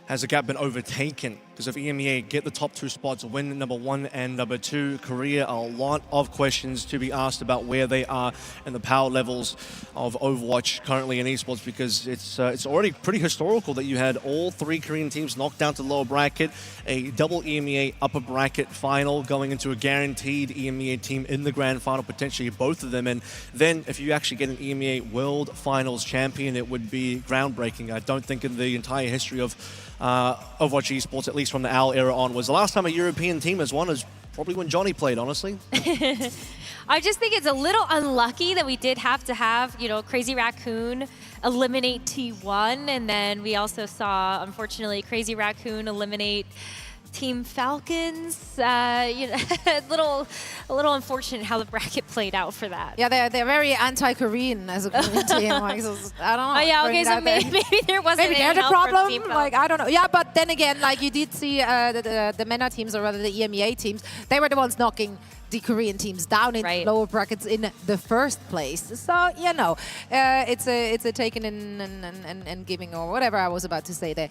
has the gap been overtaken? Because if EMEA get the top 2 spots, win number 1 and number 2, Korea, a lot of questions to be asked about where they are in the power levels of Overwatch currently in esports, because it's already pretty historical that you had all 3 Korean teams knocked down to the lower bracket, a double EMEA upper bracket final going into a guaranteed EMEA team in the grand final, potentially both of them. And then if you actually get an EMEA World Finals champion, it would be groundbreaking. I don't think in the entire history of Overwatch esports, at least from the OWL era on, was the last time a European team has won is probably when Johnny played, honestly. I just think it's a little unlucky that we did have to have, you know, Crazy Raccoon eliminate T1, and then we also saw, unfortunately, Crazy Raccoon eliminate Team Falcons. You know, a little unfortunate how the bracket played out for that. Yeah, they're very anti-Korean as a Korean team. Like, so, I don't know. Oh yeah, okay, so maybe there wasn't maybe any they're the help from problem. Team Like, I don't know. Yeah, but then again, like you did see the MENA teams, or rather the EMEA teams, they were the ones knocking the Korean teams down in lower brackets in the first place. So, you know, it's a taking and giving, or whatever I was about to say there.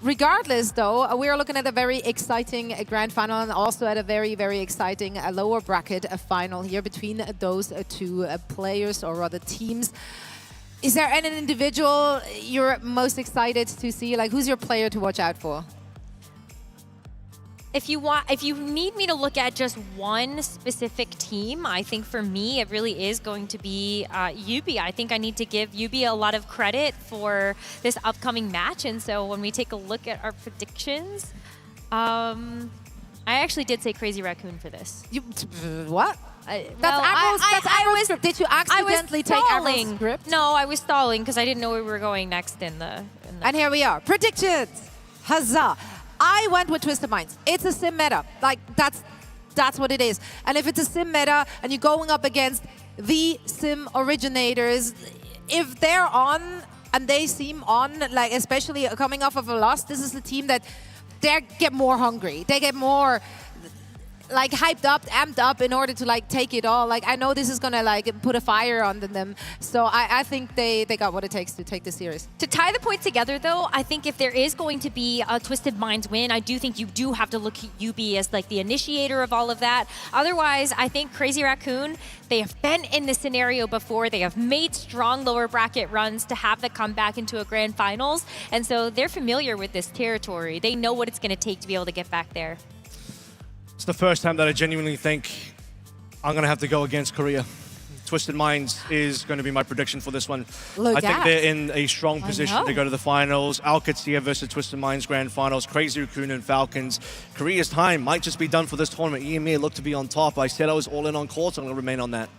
Regardless, though, we are looking at a very exciting grand final, and also at a very, very exciting lower bracket final here between those 2 players, or rather teams. Is there any individual you're most excited to see? Like, who's your player to watch out for? If you need me to look at just one specific team, I think for me it really is going to be Yubi. I think I need to give Yubi a lot of credit for this upcoming match, and so when we take a look at our predictions, I actually did say Crazy Raccoon for this. What? That's Admiral's script. Did you accidentally take Admiral's script? No, I was stalling because I didn't know where we were going next in the And here we are. Predictions. Huzzah. I went with Twisted Minds. It's a sim meta. Like, that's what it is. And if it's a sim meta and you're going up against the sim originators, if they're on and they seem on, like especially coming off of a loss, this is a team that they get more hungry. They get more like hyped up, amped up in order to like take it all. Like, I know this is gonna like put a fire under them. So I think they got what it takes to take this series. To tie the points together, though, I think if there is going to be a Twisted Minds win, I do think you do have to look at Yubi as like the initiator of all of that. Otherwise, I think Crazy Raccoon, they have been in this scenario before. They have made strong lower bracket runs to have the comeback into a grand finals. And so they're familiar with this territory. They know what it's going to take to be able to get back there. It's the first time that I genuinely think I'm going to have to go against Korea. Twisted Minds is going to be my prediction for this one. I think they're in a strong position to go to the finals. OWCS versus Twisted Minds grand finals. Crazy Raccoon and Falcons. Korea's time might just be done for this tournament. EMEA look to be on top. I said I was all in on court, so I'm going to remain on that.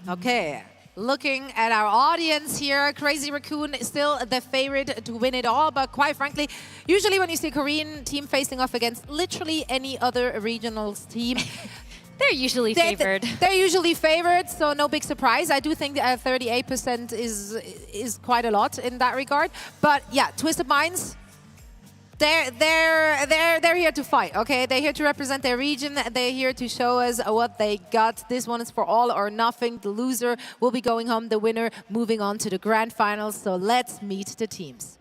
Okay. Looking at our audience here, Crazy Raccoon is still the favorite to win it all, but quite frankly, usually when you see a Korean team facing off against literally any other regionals team, they're usually favored. They're usually favored, so no big surprise. I do think 38% is quite a lot in that regard. But yeah, Twisted Minds, they're here to fight, okay? They're here to represent their region. They're here to show us what they got. This one is for all or nothing. The loser will be going home. The winner moving on to the grand finals. So let's meet the teams.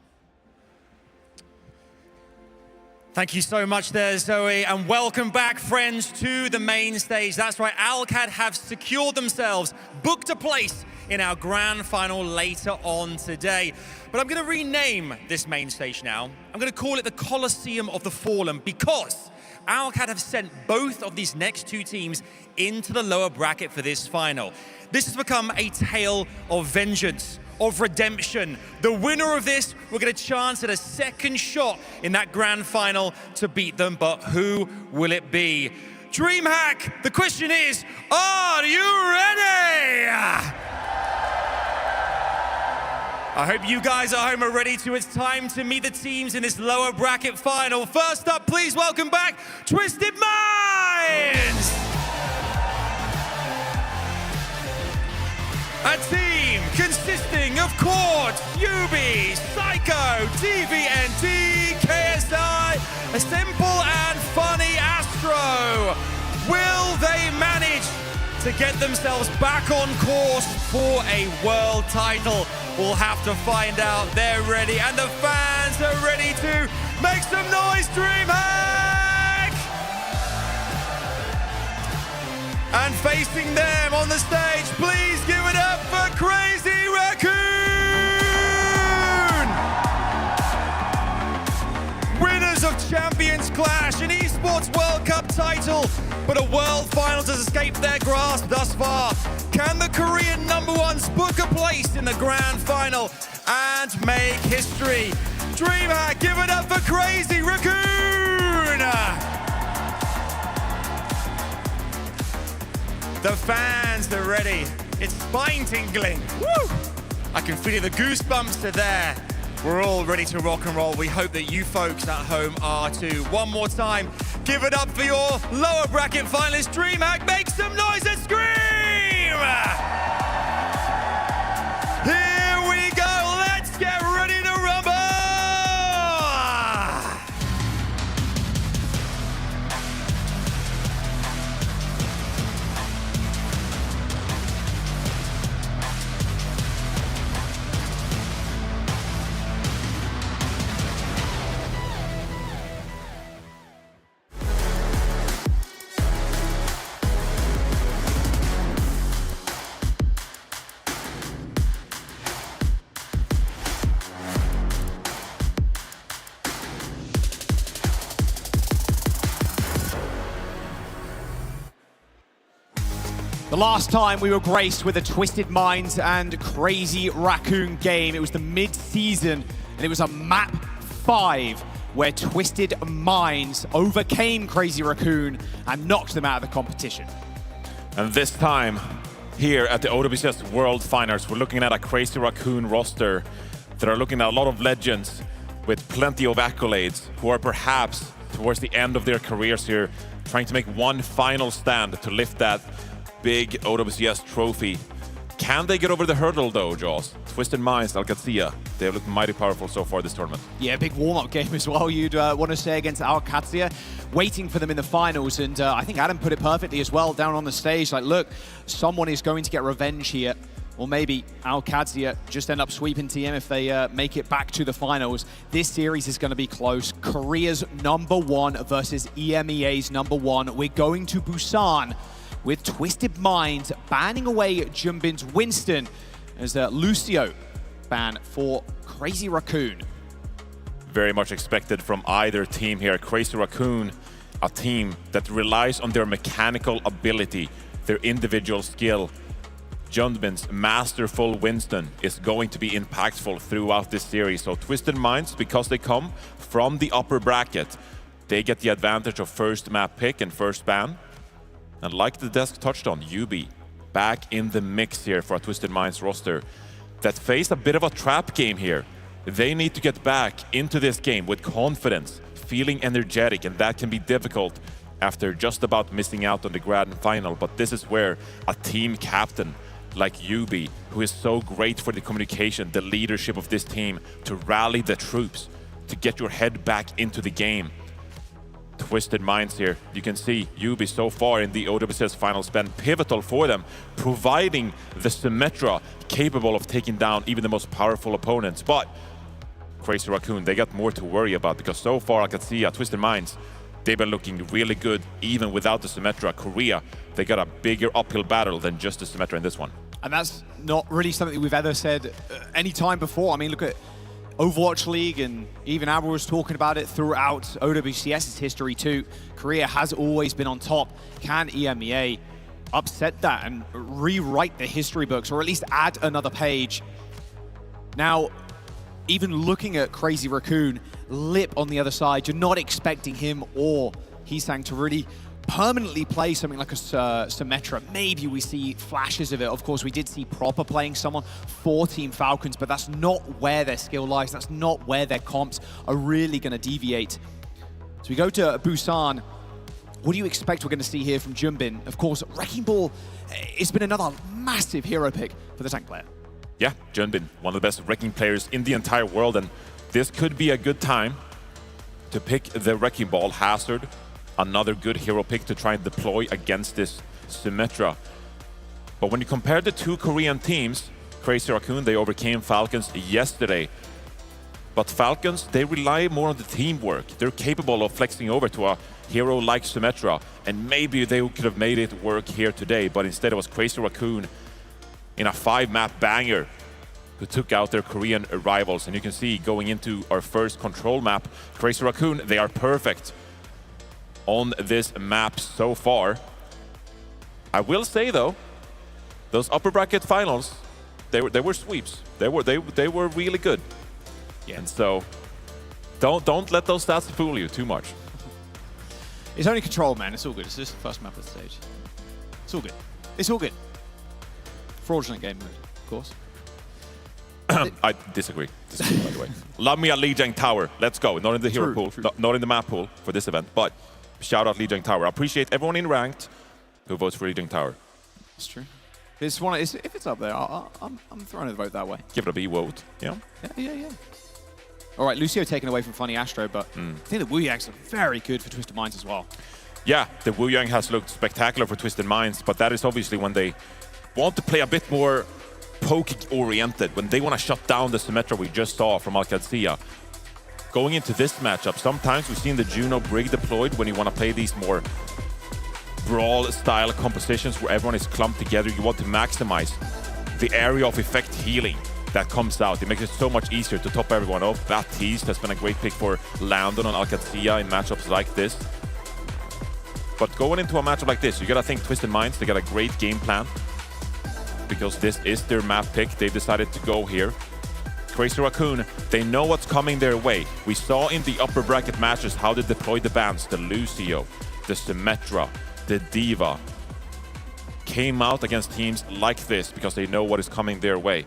Thank you so much there, Zoe, and welcome back, friends, to the main stage. That's right, OWCS have secured themselves, booked a place in our grand final later on today. But I'm going to rename this main stage now. I'm going to call it the Colosseum of the Fallen, because OWCS have sent both of these next 2 teams into the lower bracket for this final. This has become a tale of vengeance, of redemption. The winner of this will get a chance at a second shot in that grand final to beat them, but who will it be? DreamHack, the question is, are you ready? I hope you guys at home are ready too. It's time to meet the teams in this lower bracket final. First up, please welcome back Twisted Minds! A team consisting of Court, Yubi, Psycho, TVNT, KSI, a simple and funny Astro. Will they manage to get themselves back on course for a world title? We'll have to find out. They're ready, and the fans are ready to make some noise, DreamHack! And facing them on the stage, please give it up for Crazy Raccoon! Winners of Champions Clash, an Esports World Cup title, but a World Finals has escaped their grasp thus far. Can the Korean #1s book a place in the Grand Final and make history? DreamHack, give it up for Crazy Raccoon! The fans are ready. It's spine tingling. Woo! I can feel the goosebumps are there. We're all ready to rock and roll. We hope that you folks at home are too. One more time, give it up for your lower bracket finalist, DreamHack. Make some noise and scream! Here we go. Let's get ready to rumble! The last time we were graced with a Twisted Minds and Crazy Raccoon game, it was the mid-season, and it was a map 5 where Twisted Minds overcame Crazy Raccoon and knocked them out of the competition. And this time, here at the OWCS World Finals, we're looking at a Crazy Raccoon roster that are looking at a lot of legends with plenty of accolades who are perhaps towards the end of their careers here, trying to make one final stand to lift that big OWCS trophy. Can they get over the hurdle though, Jaws? Twisted Minds, Alcazia, they've looked mighty powerful so far this tournament. Yeah, big warm-up game as well, you'd want to say, against Alcazia. Waiting for them in the finals, and I think Adam put it perfectly as well down on the stage. Like, look, someone is going to get revenge here. Or maybe Alcazia just end up sweeping TM if they make it back to the finals. This series is going to be close. Korea's #1 versus EMEA's #1. We're going to Busan with Twisted Minds banning away Jumbin's Winston as Lucio ban for Crazy Raccoon. Very much expected from either team here. Crazy Raccoon, a team that relies on their mechanical ability, their individual skill. Jumbin's masterful Winston is going to be impactful throughout this series. So Twisted Minds, because they come from the upper bracket, they get the advantage of first map pick and first ban. And like the desk touched on, UB back in the mix here for a Twisted Minds roster that faced a bit of a trap game here. They need to get back into this game with confidence, feeling energetic, and that can be difficult after just about missing out on the grand final. But this is where a team captain like UB, who is so great for the communication, the leadership of this team, to rally the troops, to get your head back into the game. Twisted Minds here, you can see UB so far in the OWCS finals been pivotal for them, providing the Symmetra capable of taking down even the most powerful opponents. But Crazy Raccoon, they got more to worry about, because so far I can see Twisted Minds, they've been looking really good even without the Symmetra. Korea, they got a bigger uphill battle than just the Symmetra in this one. And that's not really something we've ever said any time before. I mean, look at Overwatch League, and even Abra was talking about it throughout OWCS's history too. Korea has always been on top. Can EMEA upset that and rewrite the history books, or at least add another page? Now, even looking at Crazy Raccoon, Lip on the other side, you're not expecting him or Heesang to really permanently play something like a Symmetra. Maybe we see flashes of it. Of course, we did see Proper playing someone for Team Falcons, but that's not where their skill lies. That's not where their comps are really going to deviate. So we go to Busan. What do you expect we're going to see here from Jumbin? Of course, Wrecking Ball, it's been another massive hero pick for the tank player. Yeah, Jumbin, one of the best Wrecking players in the entire world, and this could be a good time to pick the Wrecking Ball. Hazard, another good hero pick to try and deploy against this Symmetra. But when you compare the two Korean teams, Crazy Raccoon, they overcame Falcons yesterday. But Falcons, they rely more on the teamwork. They're capable of flexing over to a hero like Symmetra, and maybe they could have made it work here today, but instead it was Crazy Raccoon in a 5-map banger who took out their Korean rivals. And you can see going into our first control map, Crazy Raccoon, they are perfect on this map so far. I will say though, those upper bracket finals, they were sweeps. They were really good. Yeah. And so don't let those stats fool you too much. It's only control, man. It's all good. It's just the first map of the stage. It's all good. It's all good. Fraudulent game mode, of course. I disagree, by the way. Love me a Lijiang Tower. Let's go. Not in the hero pool, not in the map pool for this event, but shout out Lijiang Tower. I appreciate everyone in ranked who votes for Lijiang Tower. That's true. If it's up there, I'm throwing a vote that way. Give it a B vote, you know? Yeah. All right, Lucio taken away from Funny Astro, but I think the Wu Yangs look very good for Twisted Minds as well. Yeah, the Wu Yang has looked spectacular for Twisted Minds, but that is obviously when they want to play a bit more poke-oriented, when they want to shut down the Symmetra we just saw from Alcazia. Going into this matchup, sometimes we've seen the Juno Brig deployed when you want to play these more brawl-style compositions where everyone is clumped together. You want to maximize the area of effect healing that comes out. It makes it so much easier to top everyone up. Baptiste has been a great pick for Landon on Alcazia in matchups like this. But going into a matchup like this, you gotta think Twisted Minds, they got a great game plan because this is their map pick. They decided to go here. Crazy Raccoon, they know what's coming their way. We saw in the upper bracket matches how they deployed the bans, the Lucio, the Symmetra, the Diva. Came out against teams like this because they know what is coming their way.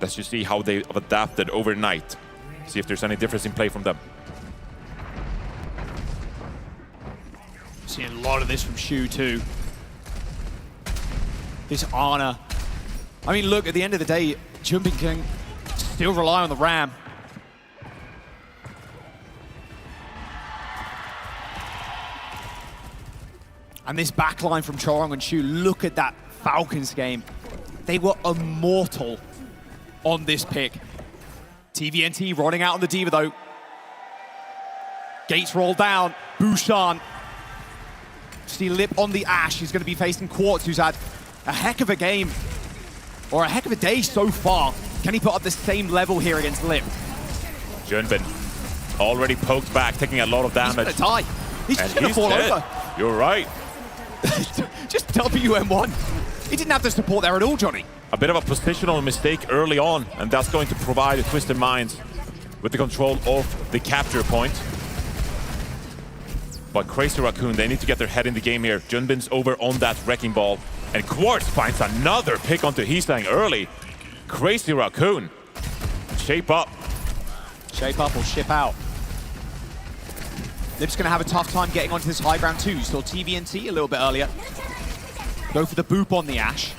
Let's just see how they've adapted overnight. See if there's any difference in play from them. Seeing a lot of this from Shu too. This Ana. I mean, look, at the end of the day, Jumping can still rely on the Ram. And this backline from Chorong and Shu, look at that Falcons game. They were immortal on this pick. TVNT running out on the Diva though. Gates roll down. Bushan. See Lip on the Ash. He's going to be facing Quartz, who's had a heck of a game. Or a heck of a day so far. Can he put up the same level here against Lip? Junbin already poked back, taking a lot of damage. He's going to die. He's just going to fall dead. over. You're right. Just WM1. He didn't have the support there at all, Johnny. A bit of a positional mistake early on, and that's going to provide Twisted Minds with the control of the capture point. But Crazy Raccoon, they need to get their head in the game here. Junbin's over on that Wrecking Ball, and Quartz finds another pick onto Hisang early. Crazy Raccoon, shape up. Shape up or ship out. Lip's going to have a tough time getting onto this high ground too. You saw TVNT a little bit earlier. Go for the boop on the Ash,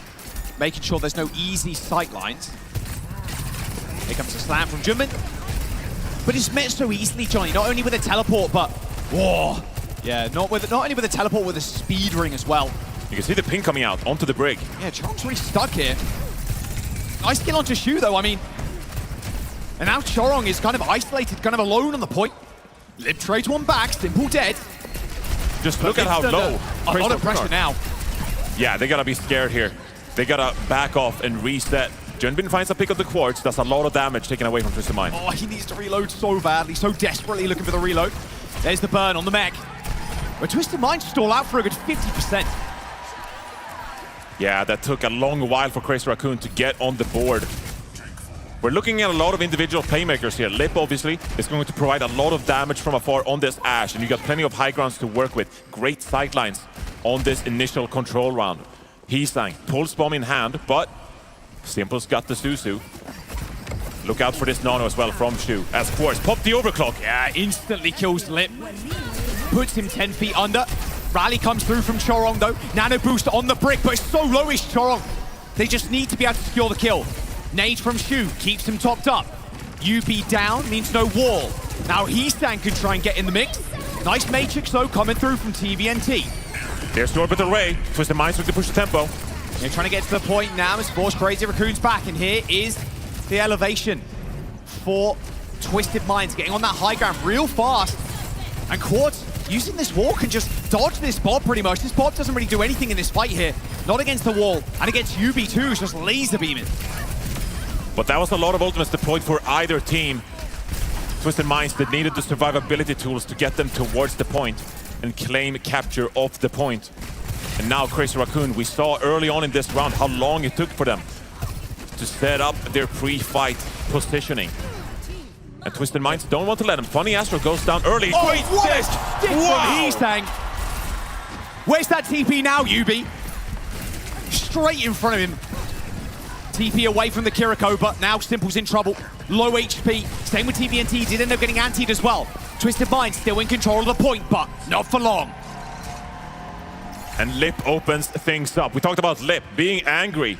making sure there's no easy sight lines. Here comes a slam from Junbin. But it's met so easily, Johnny, not only with a teleport, but whoa. Yeah, not only with a teleport, with a speed ring as well. You can see the ping coming out onto the Brig. Yeah, Chorong's really stuck here. Nice kill onto Shu though, I mean. And now Chorong is kind of isolated, kind of alone on the point. Lip trades one back, Simple dead. Just look at how low. A lot of pressure now. Yeah, they gotta be scared here. They gotta back off and reset. Junbin finds a pick of the Quartz. That's a lot of damage taken away from Twisted Mind. Oh, he needs to reload so badly, so desperately looking for the reload. There's the burn on the mech. But Twisted Mind stall out for a good 50%. Yeah, that took a long while for Crazy Raccoon to get on the board. We're looking at a lot of individual playmakers here. Lip, obviously, is going to provide a lot of damage from afar on this Ash, and you got plenty of high grounds to work with. Great sightlines on this initial control round. Hisang, pulse bomb in hand, but Simple's got the Susu. Look out for this Nano as well from Shu, as Quartz pop the overclock. Yeah, instantly kills Lip. Puts him 10 feet under. Rally comes through from Chorong though. Nano boost on the brick, but it's so low is Chorong. They just need to be able to secure the kill. Nade from Shu keeps him topped up. UB down means no wall. Now Hisang can try and get in the mix. Nice Matrix though coming through from TVNT. There's the orbital ray. Twisted Minds looking to push the tempo. They're trying to get to the point now as Force Crazy Raccoon's back, and here is the elevation for Twisted Minds, getting on that high ground real fast. And Quartz, using this wall, can just dodge this Bob pretty much. This Bob doesn't really do anything in this fight here. Not against the wall, and against UB too, it's just laser beaming. But that was a lot of ultimates deployed for either team. Twisted Minds that needed the survivability tools to get them towards the point and claim capture of the point. And now Crazy Raccoon, we saw early on in this round how long it took for them to set up their pre-fight positioning. And Twisted Minds don't want to let him. Funny Astro goes down early. Oh, Great what a stick! stick Wow! from Heesang. Where's that TP now, UB? Straight in front of him. TP away from the Kiriko, but now Simple's in trouble. Low HP. Same with TVNT, did end up getting antied as well. Twisted Minds still in control of the point, but not for long. And Lip opens things up. We talked about Lip being angry.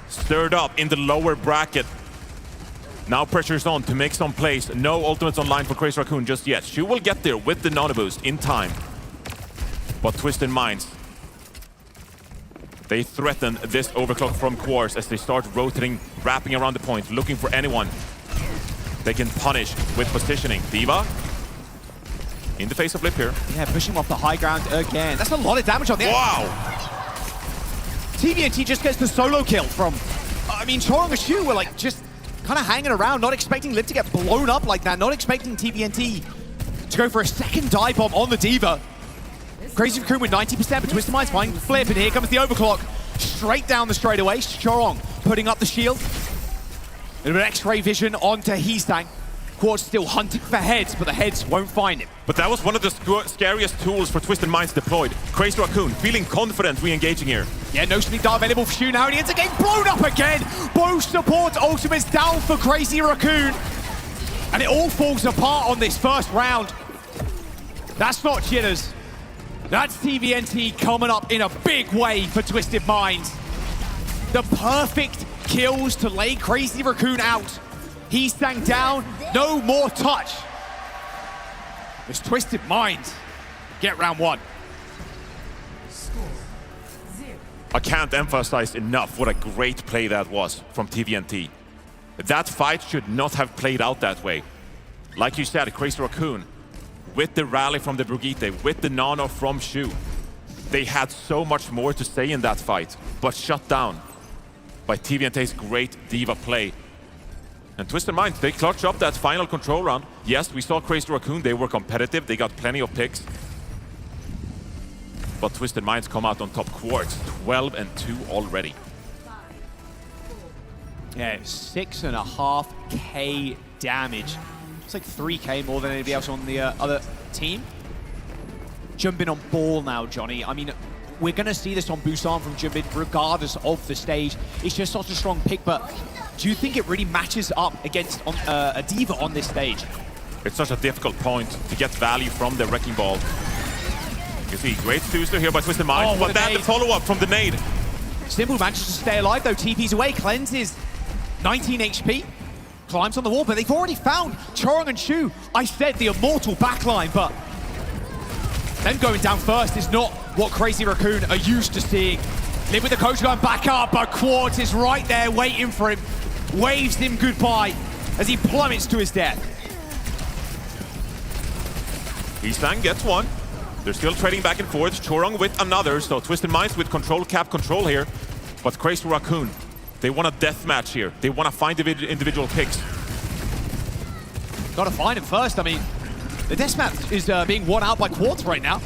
Stirred up in the lower bracket. Now pressure's on to make some plays. No ultimates online for Crazy Raccoon just yet. She will get there with the Nano Boost in time. But Twisted Minds, they threaten this overclock from Quartz as they start rotating, wrapping around the point, looking for anyone they can punish with positioning. D.Va in the face of Lip here. Yeah, pushing him off the high ground again. That's a lot of damage on the Wow! TVNT just gets the solo kill from, I mean, Chorong and Shu were like just kind of hanging around, not expecting Lip to get blown up like that, not expecting TVNT to go for a second dive bomb on the D.Va. Crazy Raccoon with 90%, but Twisted Minds finding Flip, and here comes the overclock. Straight down the straightaway. Chorong putting up the shield. A little bit of X-ray vision onto Heesang. Quartz still hunting for heads, but the heads won't find him. But that was one of the scariest tools for Twisted Minds deployed. Crazy Raccoon feeling confident re-engaging here. Yeah, no sleep dart available for Shu now, and he ends up getting blown up again. Both support ultimates down for Crazy Raccoon. And it all falls apart on this first round. That's not jitters. That's TVNT coming up in a big way for Twisted Minds. The perfect kills to lay Crazy Raccoon out. Heesang down, no more touch. It's Twisted Minds get round one. I can't emphasize enough what a great play that was from TVNT. That fight should not have played out that way. Like you said, Crazy Raccoon, with the rally from the Brigitte, with the Nano from Shu, they had so much more to say in that fight, but shut down by TVNT's great D.Va play. And Twisted Minds, they clutch up that final control round. Yes, we saw Crazy Raccoon, they were competitive, they got plenty of picks. But Twisted Minds come out on top. Quartz, 12-2 already. Yeah, 6.5k damage. It's like 3k more than anybody else on the other team. Jumping on ball now, Johnny. I mean, we're going to see this on Busan from Jumbin regardless of the stage. It's just such a strong pick, but do you think it really matches up against a D.Va on this stage? It's such a difficult point to get value from the Wrecking Ball. You see, great booster here by Twisted Minds, but then the follow-up from the nade. Simple manages to stay alive though, TP's away, cleanses 19 HP. Climbs on the wall, but they've already found Chorong and Shu. I said the immortal backline, but them going down first is not what Crazy Raccoon are used to seeing. Live with the coach going back up, but Quartz is right there waiting for him. Waves him goodbye as he plummets to his death. Heesang gets one. They're still trading back and forth. Chorong with another, so Twisted Minds with control cap control here. But Crazy Raccoon, they want a death match here. They want to find individual picks. Got to find him first. I mean, the deathmatch is being won out by Quartz right now.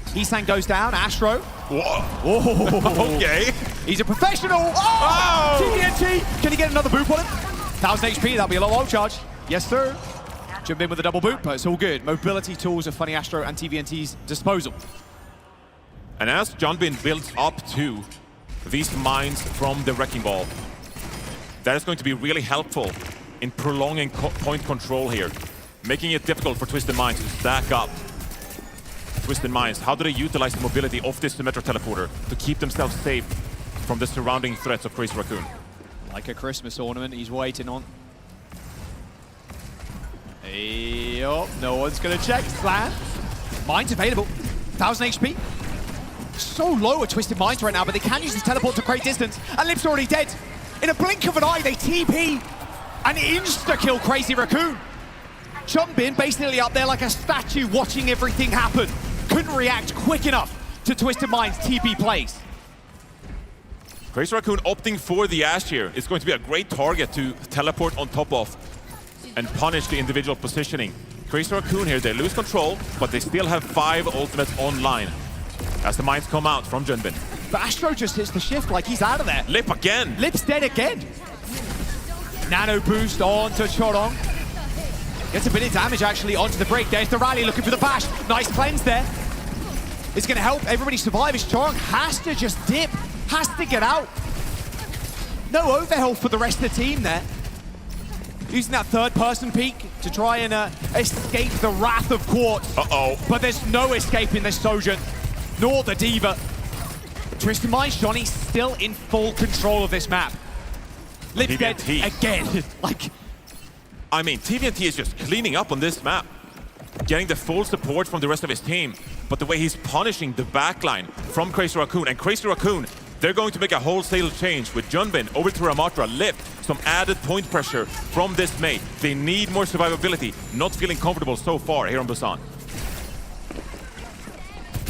Heesang goes down. Astro. Whoa. Okay. He's a professional. Oh! TVNT. Can he get another boot on him? 1000 HP. That'll be a low charge. Yes, sir. Jump in with a double boot, but it's all good. Mobility tools of Funny Astro and TVNT's disposal. And as Jonbin builds up to these mines from the Wrecking Ball, that is going to be really helpful in prolonging point control here, making it difficult for Twisted Minds to stack up. Twisted Minds, how do they utilize the mobility of this Symmetra teleporter to keep themselves safe from the surrounding threats of Crazy Raccoon? Like a Christmas ornament, he's waiting on. Hey, oh, no one's gonna check. Slam. Mine's available. 1000 HP. so low at Twisted Minds right now, but they can use this teleport to create distance, and Lip's already dead. In a blink of an eye, they TP and insta-kill Crazy Raccoon. Jumbin basically up there like a statue watching everything happen. Couldn't react quick enough to Twisted Minds' TP plays. Crazy Raccoon opting for the Ashe here. It's going to be a great target to teleport on top of and punish the individual positioning. Crazy Raccoon here, they lose control, but they still have 5 ultimates online as the mines come out from Junbin. But Astro just hits the shift like he's out of there. Lip again. Lip's dead again. Nano boost onto Chorong. Gets a bit of damage actually onto the break. There's the rally looking for the bash. Nice cleanse there. It's going to help everybody survive as Chorong has to just dip, has to get out. No overhealth for the rest of the team there. Using that third-person peek to try and escape the wrath of Quartz. Uh-oh. But there's no escaping this Sojourn, nor the Diva. Twisted Minds, Johnny still in full control of this map. Lip's dead again. I mean, TVNT is just cleaning up on this map, getting the full support from the rest of his team. But the way he's punishing the backline from Crazy Raccoon, and Crazy Raccoon, they're going to make a wholesale change with Junbin over to Ramatra, Lip, some added point pressure from this mate. They need more survivability, not feeling comfortable so far here on Busan.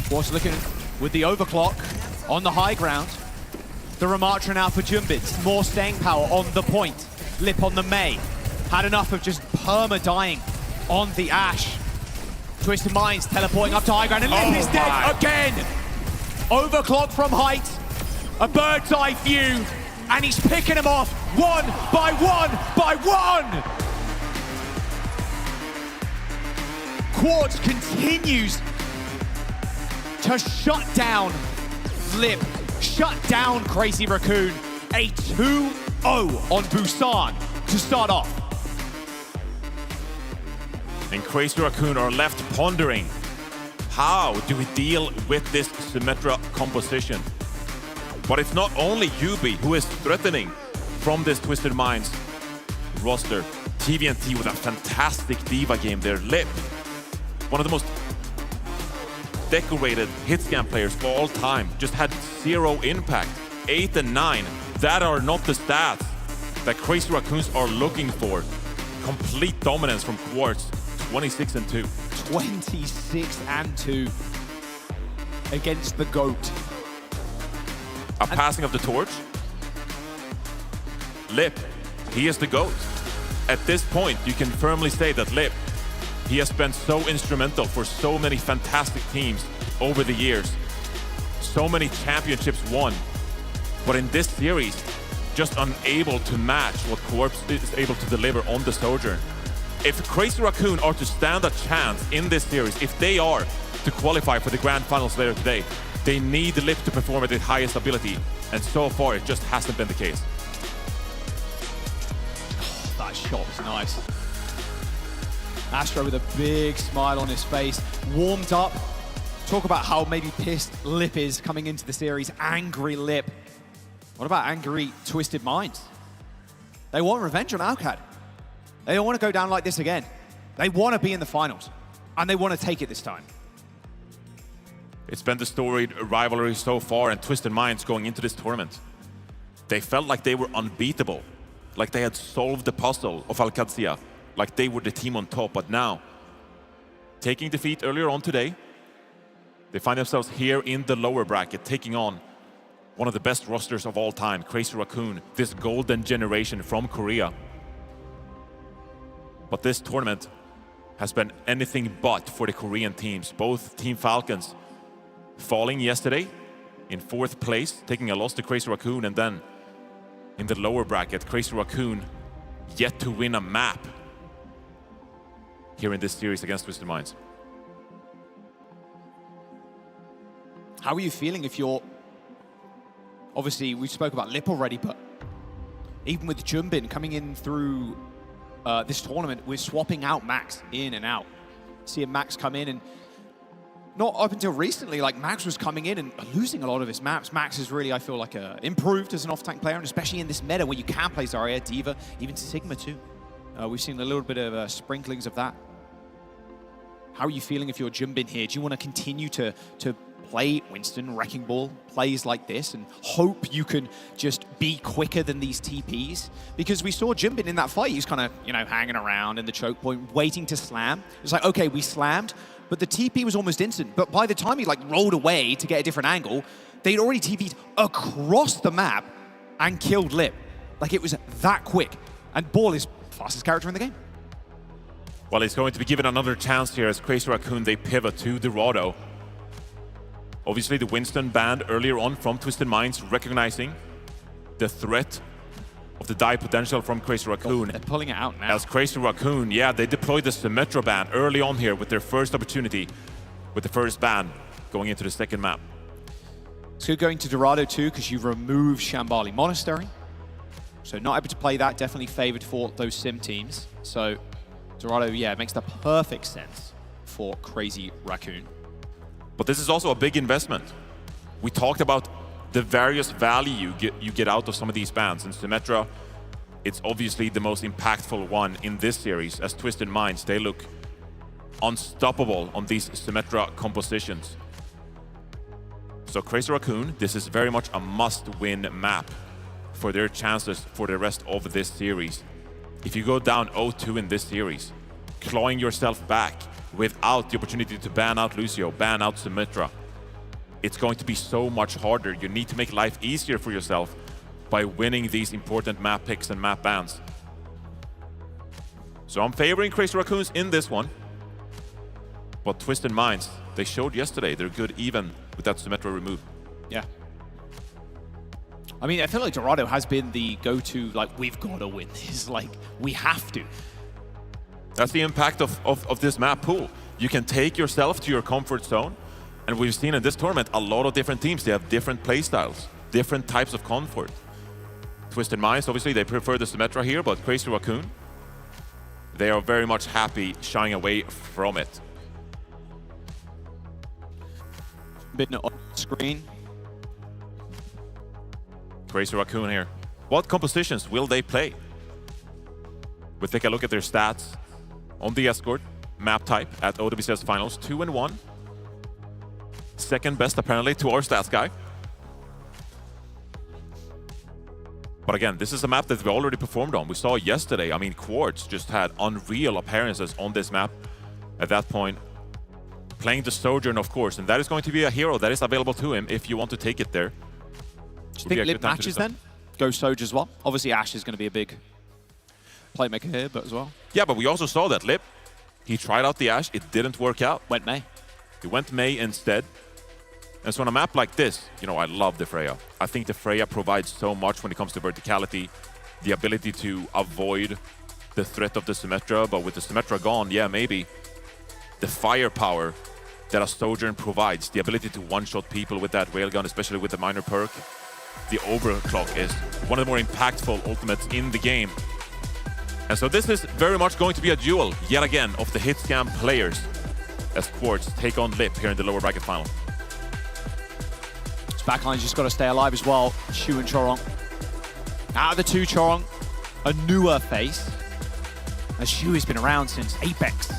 Quartz looking with the overclock on the high ground. The Ramatra now for Junbin. More staying power on the point. Lip on the Mei. Had enough of just perma-dying on the Ashe. Twisted Minds teleporting up to high ground, and Lip is dead again! Overclock from height, a bird's eye view, and he's picking them off one by one by one! Quartz continues to shut down Lip, shut down Crazy Raccoon. A 2-0 on Busan to start off. And Crazy Raccoon are left pondering, how do we deal with this Symmetra composition? But it's not only Yubi who is threatening from this Twisted Minds roster. TVNT with a fantastic Diva game there. Lip, one of the most decorated hitscan players of all time, just had 0 impact. 8 and 9, that are not the stats that Crazy Raccoons are looking for. Complete dominance from Quartz, 26 and 2. 26 and 2 against the GOAT. A passing of the torch. Lip, he is the GOAT. At this point, you can firmly say that Lip, he has been so instrumental for so many fantastic teams over the years. So many championships won. But in this series, just unable to match what Corpse is able to deliver on the Sojourn. If Crazy Raccoon are to stand a chance in this series, if they are to qualify for the grand finals later today, they need Lip to perform at their highest ability. And so far, it just hasn't been the case. That shot was nice. Astro with a big smile on his face, warmed up. Talk about how maybe pissed Lip is coming into the series. Angry Lip. What about angry Twisted Minds? They want revenge on Alcad. They don't want to go down like this again. They want to be in the finals, and they want to take it this time. It's been the storied rivalry so far, and Twisted Minds going into this tournament. They felt like they were unbeatable, like they had solved the puzzle of Alcadzia, like they were the team on top. But now, taking defeat earlier on today, they find themselves here in the lower bracket, taking on one of the best rosters of all time, Crazy Raccoon, this golden generation from Korea. But this tournament has been anything but for the Korean teams. Both Team Falcons falling yesterday in 4th place, taking a loss to Crazy Raccoon, and then in the lower bracket, Crazy Raccoon yet to win a map here in this series against Twisted Minds. How are you feeling if you're... Obviously, we spoke about Lip already, but even with Junbin coming in through this tournament, we're swapping out Max in and out. Seeing Max come in, and not up until recently, like Max was coming in and losing a lot of his maps. Max is really, I feel like, improved as an off-tank player, and especially in this meta where you can play Zarya, Diva, even Sigma too. We've seen a little bit of sprinklings of that. How are you feeling if you're Junbin here? Do you want to continue to play Winston, Wrecking Ball, plays like this, and hope you can just be quicker than these TPs. Because we saw Jimbin in that fight, he's kind of, you know, hanging around in the choke point, waiting to slam. It's like, okay, we slammed, but the TP was almost instant. But by the time he like rolled away to get a different angle, they'd already TP'd across the map and killed Lip. Like, it was that quick. And Ball is fastest character in the game. Well, he's going to be given another chance here as Crazy Raccoon, they pivot to Dorado. Obviously, the Winston banned earlier on from Twisted Minds, recognizing the threat of the die potential from Crazy Raccoon. They're pulling it out now. As Crazy Raccoon, yeah, they deployed the Symmetra ban early on here with their first opportunity, with the first ban going into the second map. So going to Dorado too, because you remove Shambali Monastery. So not able to play that, definitely favored for those sim teams. So Dorado, yeah, makes the perfect sense for Crazy Raccoon. But this is also a big investment. We talked about the various value you get out of some of these bans. And Symmetra, it's obviously the most impactful one in this series, as Twisted Minds, they look unstoppable on these Symmetra compositions. So Crazy Raccoon, this is very much a must-win map for their chances for the rest of this series. If you go down 0-2 in this series, clawing yourself back without the opportunity to ban out Lucio, ban out Symmetra, it's going to be so much harder. You need to make life easier for yourself by winning these important map picks and map bans. So I'm favoring Crazy Raccoons in this one. But Twisted Minds, they showed yesterday they're good even with that Symmetra removed. Yeah. I mean, I feel like Dorado has been the go-to, like, we've got to win this. Like, we have to. That's the impact of this map pool. You can take yourself to your comfort zone, and we've seen in this tournament a lot of different teams. They have different play styles, different types of comfort. Twisted Minds, obviously, they prefer the Symmetra here, but Crazy Raccoon, they are very much happy shying away from it. Bit on screen. Crazy Raccoon here. What compositions will they play? We'll take a look at their stats on the Escort map type at OWCS Finals. 2-1. Second best, apparently, to our stats guy. But again, this is a map that we already performed on. We saw yesterday, I mean, Quartz just had unreal appearances on this map at that point. Playing the Sojourn, of course, and that is going to be a hero that is available to him if you want to take it there. Do you think Lip matches then? Go Sojourn as well? Obviously, Ash is going to be a big playmaker here, but as well. Yeah, but we also saw that Lip, he tried out the Ash, it didn't work out. Went Mei. He went Mei instead. And so on a map like this, you know, I love the Freya. I think the Freya provides so much when it comes to verticality, the ability to avoid the threat of the Symmetra, but with the Symmetra gone, yeah, maybe the firepower that a Sojourn provides, the ability to one-shot people with that railgun, especially with the minor perk. The overclock is one of the more impactful ultimates in the game. And so this is very much going to be a duel, yet again, of the hit scam players as Quartz take on Lip here in the lower bracket final. His backline's just got to stay alive as well. Shu and Chorong. Out of the two, Chorong, a newer face. As Shu has been around since Apex.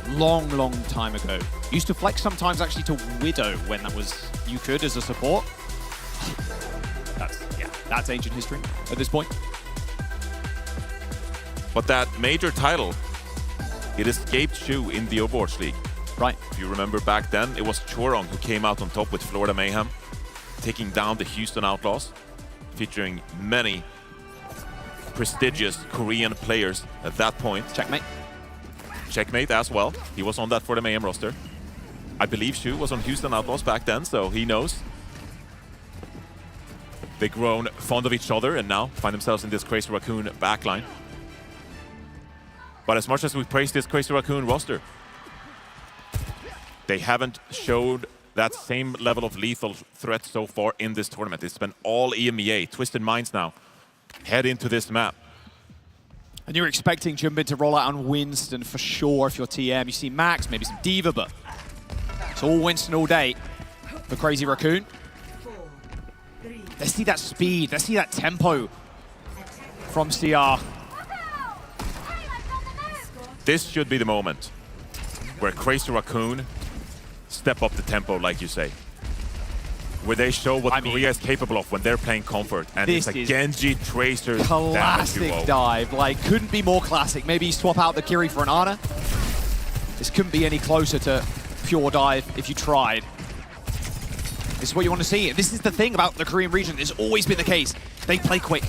Long, long time ago. Used to flex sometimes actually to Widow when that was you could as a support. That's ancient history at this point. But that major title, it escaped Shu in the Overwatch League. Right. If you remember back then, it was Chorong who came out on top with Florida Mayhem, taking down the Houston Outlaws, featuring many prestigious Korean players at that point. Checkmate. Checkmate as well. He was on that Florida Mayhem roster. I believe Shu was on Houston Outlaws back then, so he knows. They've grown fond of each other and now find themselves in this Crazy Raccoon backline. But as much as we praise this Crazy Raccoon roster, they haven't showed that same level of lethal threat so far in this tournament. It's been all EMEA. Twisted Minds now head into this map. And you're expecting Jimbin to roll out on Winston for sure if you're TM. You see Max, maybe some D.Va, but it's all Winston all day for Crazy Raccoon. Let's see that speed, let's see that tempo from CR. This should be the moment where Crazy Raccoon step up the tempo, like you say. Where they show what Korea is capable of when they're playing comfort. And it's a Genji Tracer classic dive. Like, couldn't be more classic. Maybe swap out the Kiri for an Ana. This couldn't be any closer to pure dive if you tried. This is what you want to see. This is the thing about the Korean region. It's always been the case. They play quick.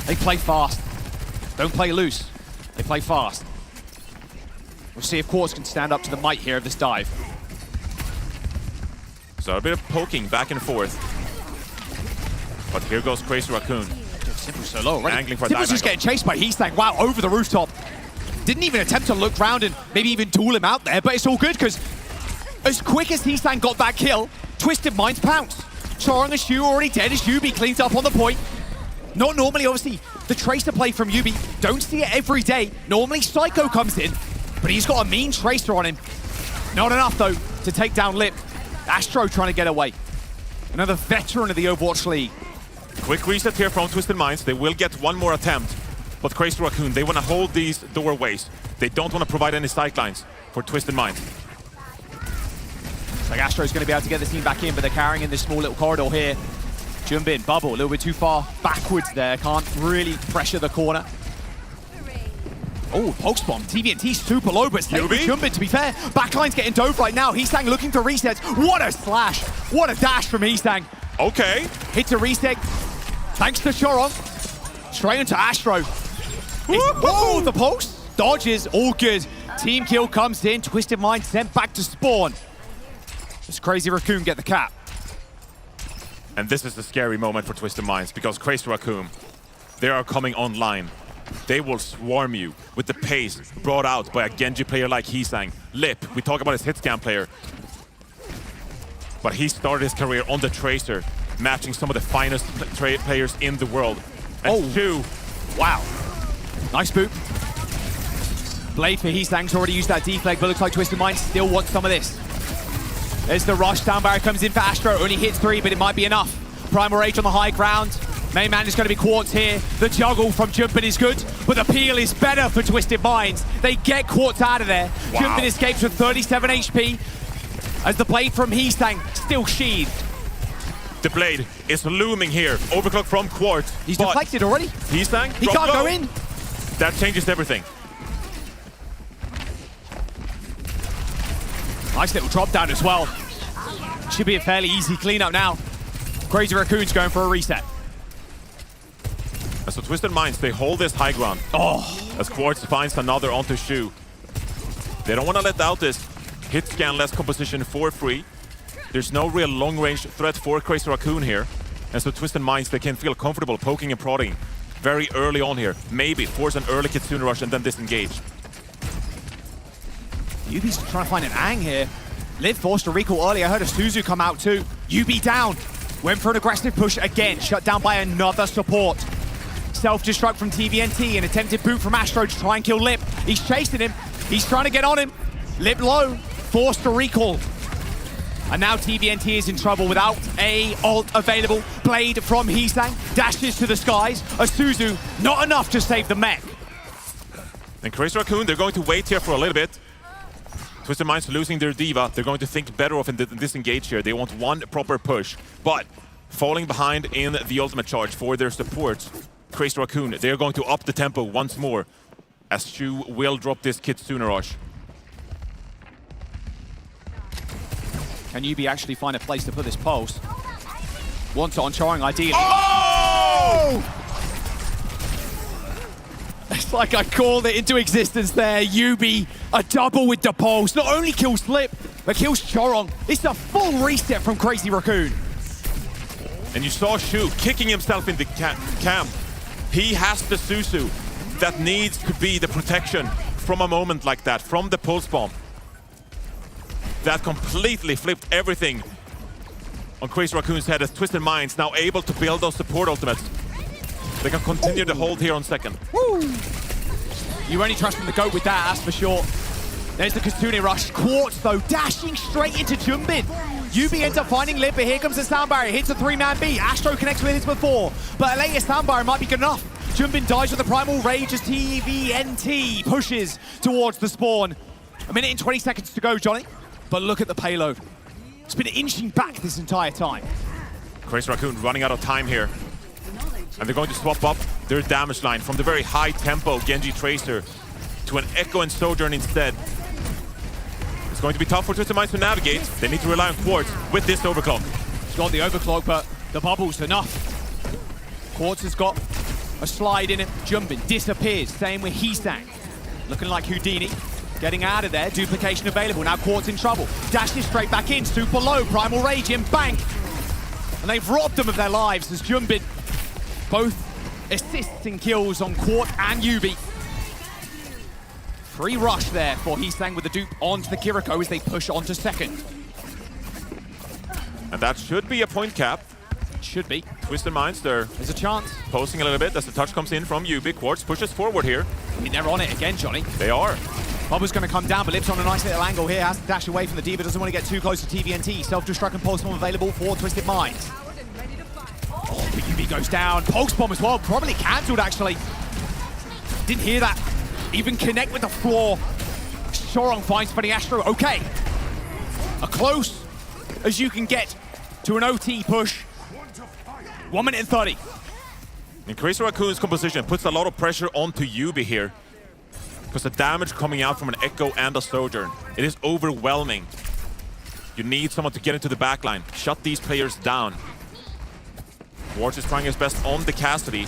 They play fast. Don't play loose. They play fast. We'll see if Quartz can stand up to the might here of this dive. So a bit of poking back and forth. But here goes Crazy Raccoon. Simple so low already. Angling for a Simple's dive just angle. getting chased by Heesang. Wow, over the rooftop. Didn't even attempt to look round and maybe even tool him out there, but it's all good because as quick as Heesang got that kill, Twisted Minds pounced. Chorong and Shu already dead as Yubi cleans up on the point. Not normally, obviously, the Tracer play from Yubi. Don't see it every day. Normally, Psycho comes in, but he's got a mean Tracer on him. Not enough, though, to take down Lip. Astro trying to get away. Another veteran of the Overwatch League. Quick reset here from Twisted Minds. They will get one more attempt. But Crazy Raccoon, they want to hold these doorways. They don't want to provide any sightlines for Twisted Minds. It's like Astro's going to be able to get the team back in, but they're carrying in this small little corridor here. Jumbin, Bubble, a little bit too far backwards there. Can't really pressure the corner. Oh, Pulse Bomb. TVNT super low, but stay with Jumbin, to be fair. Backline's getting dove right now. Heesang looking to reset. What a slash. What a dash from Heesang. Okay. Hit to reset. Thanks to Chorong. Straight into Astro. Oh, the pulse. Dodges. All good. Team kill comes in. Twisted Mind sent back to spawn. Does Crazy Raccoon get the cap? And this is the scary moment for Twisted Minds because Crazy Raccoon, they are coming online. They will swarm you with the pace brought out by a Genji player like Heesang. Lip, we talk about his hit scan player. But he started his career on the Tracer, matching some of the finest players in the world. And Shu. Wow. Nice boot. Blade for Heesang's already used that deflect, but looks like Twisted Mind still wants some of this. There's the rush. Down barrier comes in for Astro. Only hits 3, but it might be enough. Primal Rage on the high ground. Main man is going to be Quartz here. The juggle from Jumpin is good, but the peel is better for Twisted Minds. They get Quartz out of there. Wow. Jumpin escapes with 37 HP as the blade from Heesang still sheathed. The blade is looming here. Overclock from Quartz. He's deflected already. Heesang, He can't go in. That changes everything. Nice little drop down as well. Should be a fairly easy cleanup now. Crazy Raccoon's going for a reset. So Twisted Minds, they hold this high ground. As Quartz finds another onto Shu. They don't want to let out this hit scan less composition for free. There's no real long-range threat for Crazy Raccoon here. And so Twisted Minds, they can feel comfortable poking and prodding very early on here. Maybe force an early Kitsune rush and then disengage. Yubi's trying to find an ang here. Liv forced a recall early. I heard a Suzu come out too. Yubi down. Went for an aggressive push again. Shut down by another support. Self-destruct from TVNT. An attempted boot from Astro to try and kill Lip. He's chasing him. He's trying to get on him. Lip low. Forced a recall. And now TVNT is in trouble without a ult available. Blade from Heesang. Dashes to the skies. A Suzu. Not enough to save the mech. And Crazy Raccoon, they're going to wait here for a little bit. Twisted Minds losing their diva. They're going to think better of and disengage here. They want one proper push. But falling behind in the ultimate charge for their supports, Crazy Raccoon, they're going to up the tempo once more as Shu will drop this Kitsune rush. Can Yubi actually find a place to put this pulse? Wants it on Chorong ideally. Oh! It's like I called it into existence there. Yubi, a double with the pulse. Not only kills Flip, but kills Chorong. It's a full reset from Crazy Raccoon. And you saw Shu kicking himself in the camp. He has the Suzu that needs to be the protection from a moment like that, from the pulse bomb. That completely flipped everything on Crazy Raccoon's head as Twisted Minds now able to build those support ultimates. They can continue to hold here on second. Woo! You only trust in the GOAT with that, that's for sure. There's the Kitsune rush. Quartz, though, dashing straight into Jumbin. Yubi ends up finding Lip, but here comes the sound barrier. Hits a 3-man B. Astro connects with it before, but a later sound barrier might be good enough. Jumbin dies with the Primal Rage as TVNT pushes towards the spawn. A minute and 20 seconds to go, Johnny. but look at the payload. It's been inching back this entire time. Crazy Raccoon running out of time here. And they're going to swap up their damage line from the very high tempo Genji Tracer to an Echo and Sojourn instead. It's going to be tough for Twisted Minds to navigate. They need to rely on Quartz with this overclock. He's got the overclock, but the bubble's enough. Quartz has got a slide in it. Jumping, disappears. Same with Heesang. Looking like Houdini. Getting out of there. Duplication available. Now Quartz in trouble. Dashes straight back in. Super low. Primal Rage in bank. And they've robbed them of their lives as Jumbin both assists and kills on Quartz and Yubi. Free rush there for Heesang with the dupe onto the Kiriko as they push on to second. And that should be a point cap. Should be. Twisted Minds, there's a chance. Posting a little bit as the touch comes in from Yubi. Quartz pushes forward here. I mean, they're on it again, Johnny. They are. Bubba's going to come down, but Lips on a nice little angle here. Has to dash away from the Diva. Doesn't want to get too close to TVNT. Self-destruct and Pulse Bomb available for Twisted Minds. Oh, but Yubi goes down. Pulse Bomb as well. Probably cancelled, actually. Didn't hear that. Even connect with the floor. Shorong finds Funny Astro. Okay. As close as you can get to an OT push. 1 minute and 30. And Crazy Raccoon's composition puts a lot of pressure onto Yubi here. Because the damage coming out from an Echo and a Sojourn, it is overwhelming. You need someone to get into the backline, shut these players down. Quartz is trying his best on the Cassidy.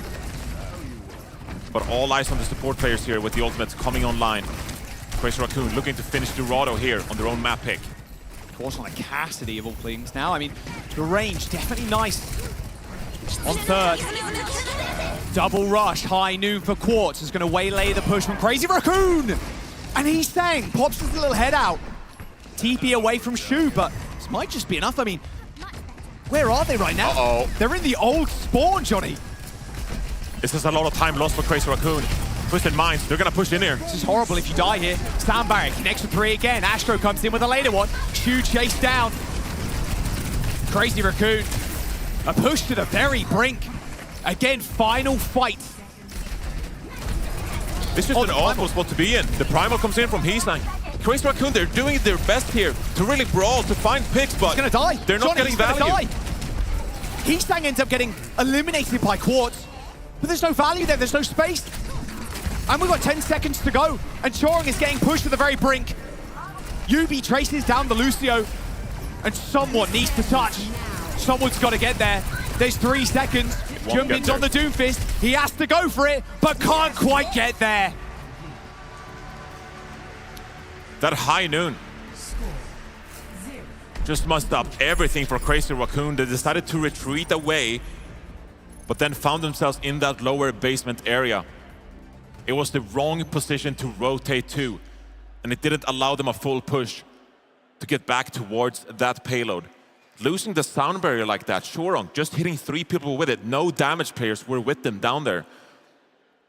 But all eyes on the support players here with the ultimates coming online. Crazy Raccoon looking to finish Dorado here on their own map pick. Quartz on a Cassidy of all things now. I mean, the range definitely nice. On third. Double rush, high noon for Quartz. Is going to waylay the push from Crazy Raccoon. And he's saying, pops his little head out. TP away from Shu, but this might just be enough. I mean, where are they right now? Uh-oh. They're in the old spawn, Johnny. This is a lot of time lost for Crazy Raccoon. Twisted Minds, they're gonna push in here. This is horrible if you die here. Sound barrier connects with 3 again. Astro comes in with a later one. Shu chased down. Crazy Raccoon. A push to the very brink. Again, final fight. This is an awful spot to be in. The Primal comes in from Heesang. Crazy Raccoon, they're doing their best here to really brawl, to find picks, but he's gonna die. They're not Johnny, getting value. Heesang ends up getting eliminated by Quartz, but there's no value there, there's no space. And we've got 10 seconds to go, and Chorong is getting pushed to the very brink. Yubi traces down the Lucio, and someone needs to touch. Someone's got to get there. There's 3 seconds. Jumbin's on the Doomfist. He has to go for it, but can't quite get there. That high noon just messed up everything for Crazy Raccoon. They decided to retreat away, but then found themselves in that lower basement area. It was the wrong position to rotate to, and it didn't allow them a full push to get back towards that payload. Losing the sound barrier like that, Shorong just hitting 3 people with it. No damage players were with them down there.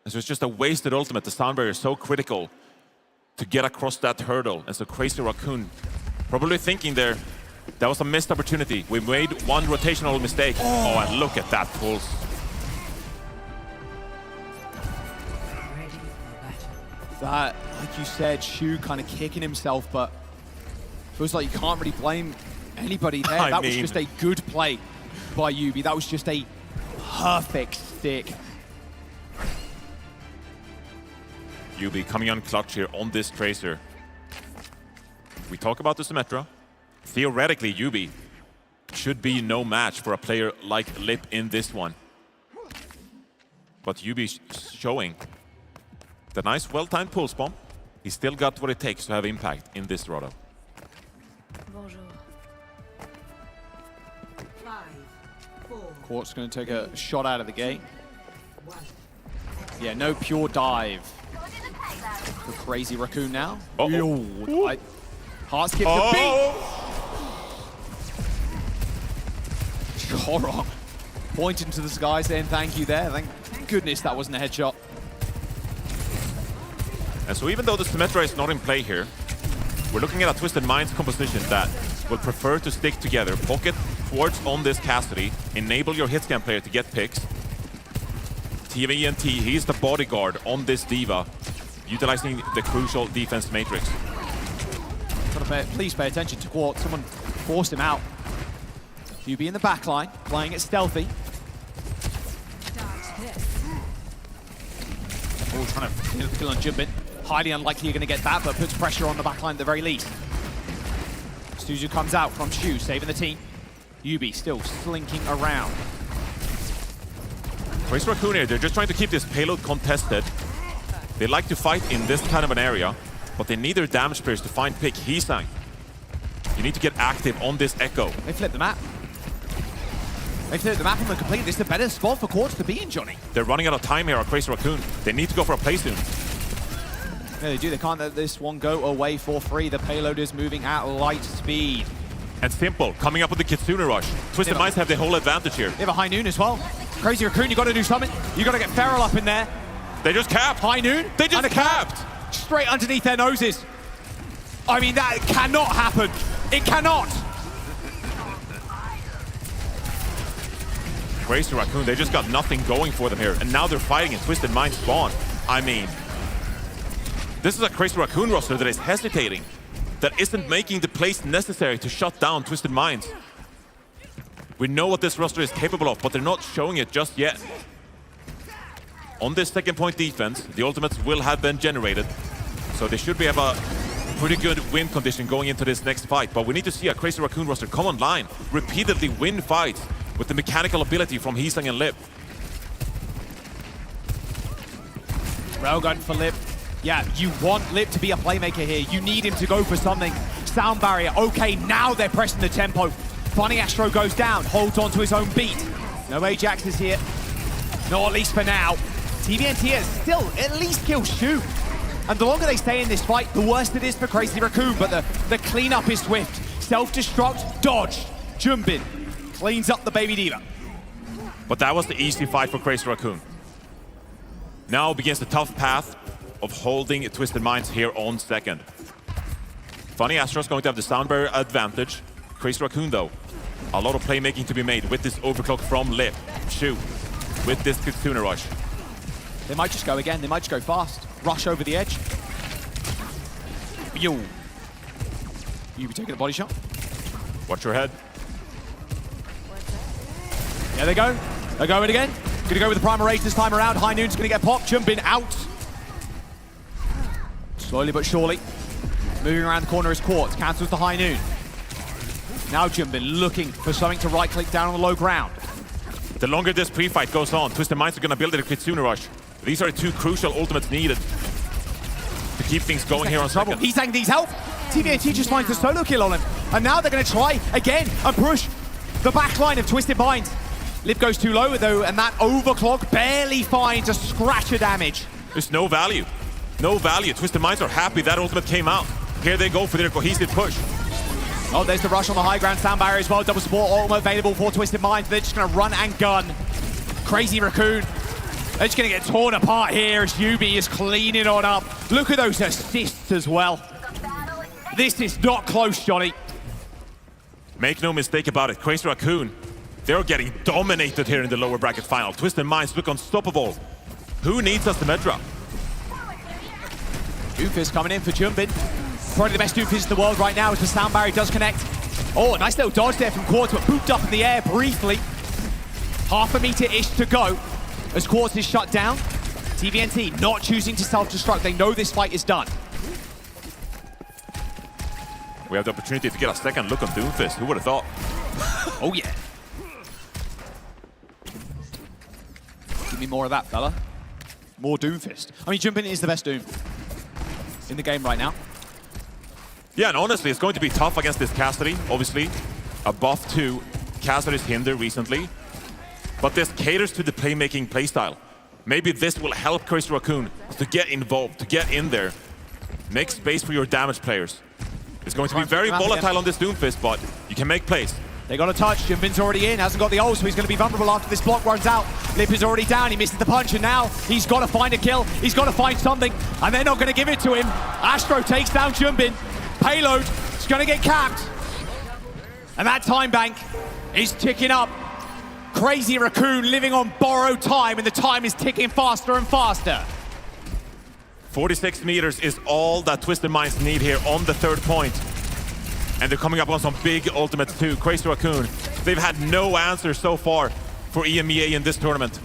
And so it's just a wasted ultimate. The sound barrier is so critical to get across that hurdle. And so Crazy Raccoon probably thinking there, that was a missed opportunity. We made one rotational mistake. Oh, and look at that pulse. That, like you said, Shu kind of kicking himself, but feels like you can't really blame anybody there. That was just a good play by Yubi. That was just a perfect stick. Yubi coming on clutch here on this Tracer. We talk about the Symmetra. Theoretically, Yubi should be no match for a player like Lip in this one. But Yubi showing the nice, well-timed pulse bomb. He still got what it takes to have impact in this Roto. Quartz going to take a shot out of the gate. Yeah, no pure dive for Crazy Raccoon now. Heart skip the beat. Chorong pointing to the sky saying thank you there. Thank goodness that wasn't a headshot. And so even though the Symmetra is not in play here, we're looking at a Twisted Minds composition that will prefer to stick together, pocket Quartz on this Cassidy, enable your hitscan player to get picks. TVNT, he's the bodyguard on this Diva, utilizing the crucial defense matrix. Got to please pay attention to Quart. Someone forced him out. QB in the back line, playing it stealthy. All trying to kill on Jumbin. Highly unlikely you're going to get that, but puts pressure on the back line at the very least. Suzu comes out from Shu, saving the team. Yubi still slinking around. Crazy Raccoon here, they're just trying to keep this payload contested. They like to fight in this kind of an area, but they need their damage players to find pick Heesang. You need to get active on this Echo. They flip the map. They flip the map on the complete. This is a better spot for Quartz to be in, Johnny. They're running out of time here on Crazy Raccoon. They need to go for a play soon. Yeah, they do. They can't let this one go away for free. The payload is moving at light speed. And Simple coming up with the Kitsune Rush. Twisted Minds have the whole advantage here. They have a High Noon as well. Crazy Raccoon, you got to do something. You got to get Feral up in there. They just capped. High Noon. They just capped. Straight underneath their noses. I mean, that cannot happen. It cannot. Crazy Raccoon, they just got nothing going for them here. And now they're fighting in Twisted Minds spawn. I mean, this is a Crazy Raccoon roster that is hesitating, that isn't making the plays necessary to shut down Twisted Minds. We know what this roster is capable of, but they're not showing it just yet. On this second point defense, the ultimates will have been generated, so they should have a pretty good win condition going into this next fight. But we need to see a Crazy Raccoon roster come online, repeatedly win fights with the mechanical ability from Heesang and Lip. Railgun for Lip. Yeah, you want Lip to be a playmaker here. You need him to go for something. Sound barrier. Okay, now they're pressing the tempo. Funny Astro goes down, holds on to his own beat. No Ajax is here. Not at least for now. TVNT has still at least killed Shu. And the longer they stay in this fight, the worse it is for Crazy Raccoon. But the cleanup is swift. Self-destruct, dodge. Jumbin cleans up the Baby Diva. But that was the easy fight for Crazy Raccoon. Now begins the tough path of holding Twisted Minds here on second. Funny Astro's going to have the sound barrier advantage. Crazy Raccoon though, a lot of playmaking to be made with this overclock from Lip. Shu with this Kitsune Rush. They might just go again. They might just go fast. Rush over the edge. Yo. You be taking a body shot. Watch your head. There they go. They're going again. Gonna go with the Primal Rage this time around. High Noon's gonna get popped. Jumping out. Slowly but surely. Moving around the corner is Quartz. Cancels the High Noon. Now Jumbin looking for something to right-click down on the low ground. The longer this pre-fight goes on, Twisted Minds are going to build a Kitsune Rush. These are two crucial ultimates needed to keep things going here on second. Heesang needs help. TVNT just finds the solo kill on him. And now they're going to try again and push the back line of Twisted Minds. Lip goes too low though, and that overclock barely finds a scratch of damage. There's no value. No value. Twisted Minds are happy that ultimate came out. Here they go for their cohesive push. Oh, there's the rush on the high ground, sound barrier as well. Double support ultimate available for Twisted Minds. They're just going to run and gun. Crazy Raccoon. They're just going to get torn apart here as Yubi is cleaning on up. Look at those assists as well. This is not close, Johnny. Make no mistake about it, Crazy Raccoon, they're getting dominated here in the lower bracket final. Twisted Minds look unstoppable. Who needs us, the Medra? Doomfist coming in for Jumbin. Probably the best Doomfist in the world right now as the sound barrier does connect. Oh, a nice little dodge there from Quartz, but booped up in the air briefly. Half a meter-ish to go as Quartz is shut down. TVNT not choosing to self-destruct. They know this fight is done. We have the opportunity to get a second look on Doomfist. Who would have thought? Oh, yeah. Give me more of that, fella. More Doomfist. I mean, Jumbin is the best Doom in the game right now. Yeah, and honestly, it's going to be tough against this Cassidy. Obviously, a buff to Cassidy's Hinder recently. But this caters to the playmaking playstyle. Maybe this will help Crazy Raccoon to get involved, to get in there. Make space for your damage players. It's going to be very volatile on this Doomfist, but you can make plays. They got a touch. Jumbin's already in, hasn't got the ult, so he's going to be vulnerable after this block runs out. Lip is already down, he misses the punch, and now he's got to find a kill. He's got to find something, and they're not going to give it to him. Astro takes down Jumbin. Payload is going to get capped. And that time bank is ticking up. Crazy Raccoon living on borrowed time, and the time is ticking faster and faster. 46 meters is all that Twisted Minds need here on the third point. And they're coming up on some big ultimates too. Crazy Raccoon, they've had no answer so far for EMEA in this tournament.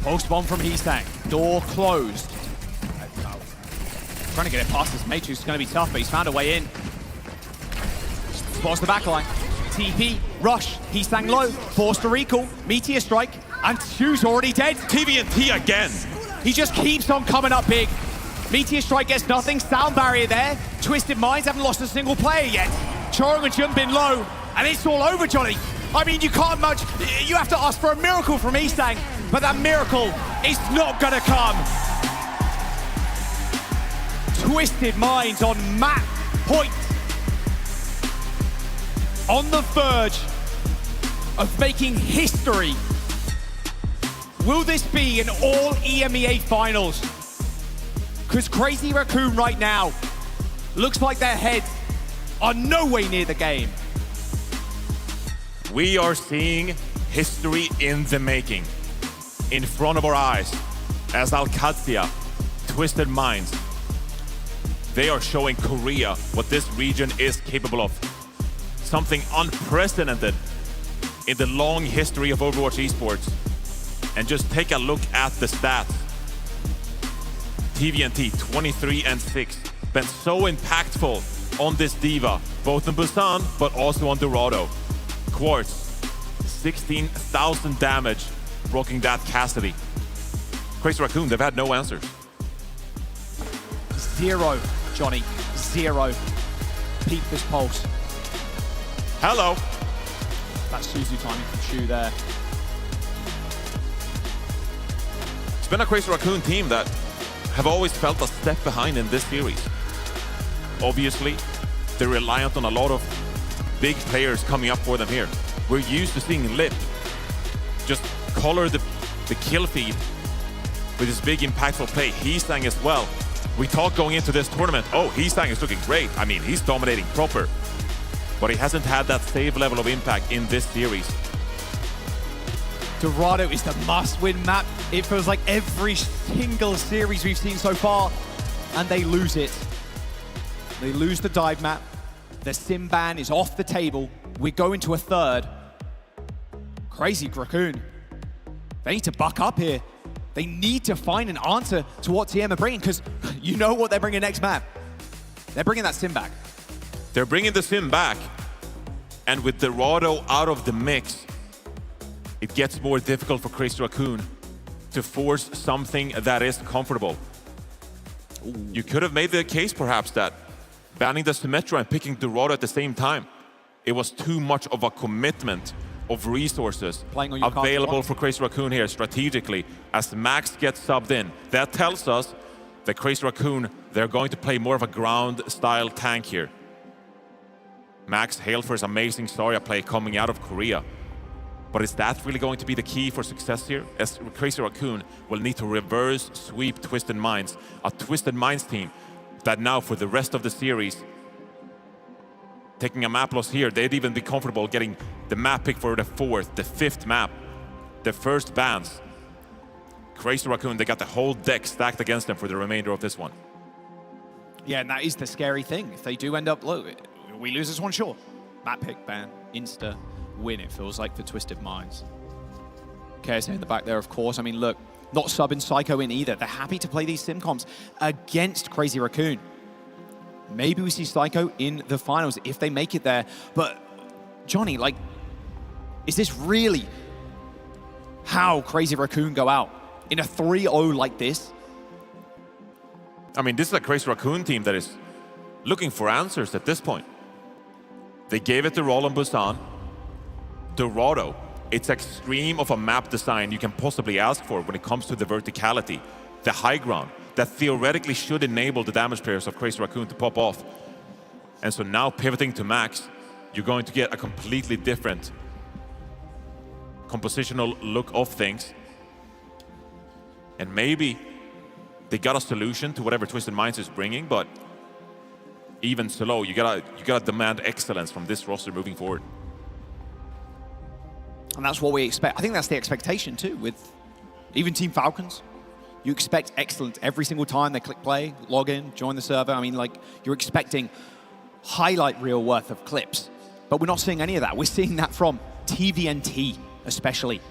Post bomb from Heesang. Door closed. Trying to get it past this Matrix is going to be tough, but he's found a way in. Spots the backline. TP, rush, Heesang low, forced to recall, Meteor strike, and Two's already dead. TVNT again. He just keeps on coming up big. Meteor strike gets nothing, sound barrier there. Twisted Minds haven't lost a single player yet. Chorong and Jun been low, and it's all over, Johnny. I mean, you can't much, you have to ask for a miracle from Heesang, but that miracle is not gonna come. Twisted Minds on map point. On the verge of making history. Will this be an all EMEA finals? Because Crazy Raccoon right now looks like their heads are no way near the game. We are seeing history in the making, in front of our eyes, as Alcazia, Twisted Minds, they are showing Korea what this region is capable of. Something unprecedented in the long history of Overwatch Esports. And just take a look at the stats. TVNT 23-6, been so impactful on this diva, both in Busan but also on Dorado. Quartz, 16,000 damage, rocking that Cassidy. Crazy Raccoon, they've had no answers. 0, Johnny, 0. Peep this pulse. Hello. That's Suzu timing from Shu there. It's been a Crazy Raccoon team that have always felt a step behind in this series. Obviously, they're reliant on a lot of big players coming up for them here. We're used to seeing Lip just color the kill feed with his big impactful play. Heesang as well. We thought going into this tournament, oh, Heesang is looking great. I mean, he's dominating proper. But he hasn't had that same level of impact in this series. Dorado is the must-win map. It feels like every single series we've seen so far, and they lose it. They lose the dive map. The sim ban is off the table. We go into a third. Crazy Raccoon. They need to buck up here. They need to find an answer to what TM are bringing, because you know what they're bringing next map. They're bringing that sim back. They're bringing the sim back. And with Dorado out of the mix, it gets more difficult for Crazy Raccoon to force something that is comfortable. You could have made the case perhaps that banning the Symmetra and picking Dorado at the same time, it was too much of a commitment of resources available for Crazy Raccoon here strategically as Max gets subbed in. That tells us that Crazy Raccoon, they're going to play more of a ground style tank here. Max hailed for his amazing Zarya play coming out of Korea. But is that really going to be the key for success here? As Crazy Raccoon will need to reverse sweep Twisted Minds. A Twisted Minds team that now for the rest of the series, taking a map loss here, they'd even be comfortable getting the map pick for the 4th, the 5th map, the first bans. Crazy Raccoon, they got the whole deck stacked against them for the remainder of this one. Yeah, and that is the scary thing. If they do end up low, we lose this one, sure. Map pick, ban, insta, win, it feels like, for Twisted Minds. KSA in the back there, of course. I mean, look, not subbing Psycho in either. They're happy to play these sim comps against Crazy Raccoon. Maybe we see Psycho in the finals if they make it there. But, Johnny, like, is this really how Crazy Raccoon go out? In a 3-0 like this? I mean, this is a Crazy Raccoon team that is looking for answers at this point. They gave it to Roland Busan. Dorado, it's extreme of a map design you can possibly ask for when it comes to the verticality, the high ground, that theoretically should enable the damage players of Crazy Raccoon to pop off. And so now pivoting to Max, you're going to get a completely different compositional look of things. And maybe they got a solution to whatever Twisted Minds is bringing, but even so, you gotta demand excellence from this roster moving forward. And that's what we expect. I think that's the expectation too with even Team Falcons. You expect excellence every single time they click play, log in, join the server. I mean, like, you're expecting highlight reel worth of clips. But we're not seeing any of that. We're seeing that from TVNT, especially.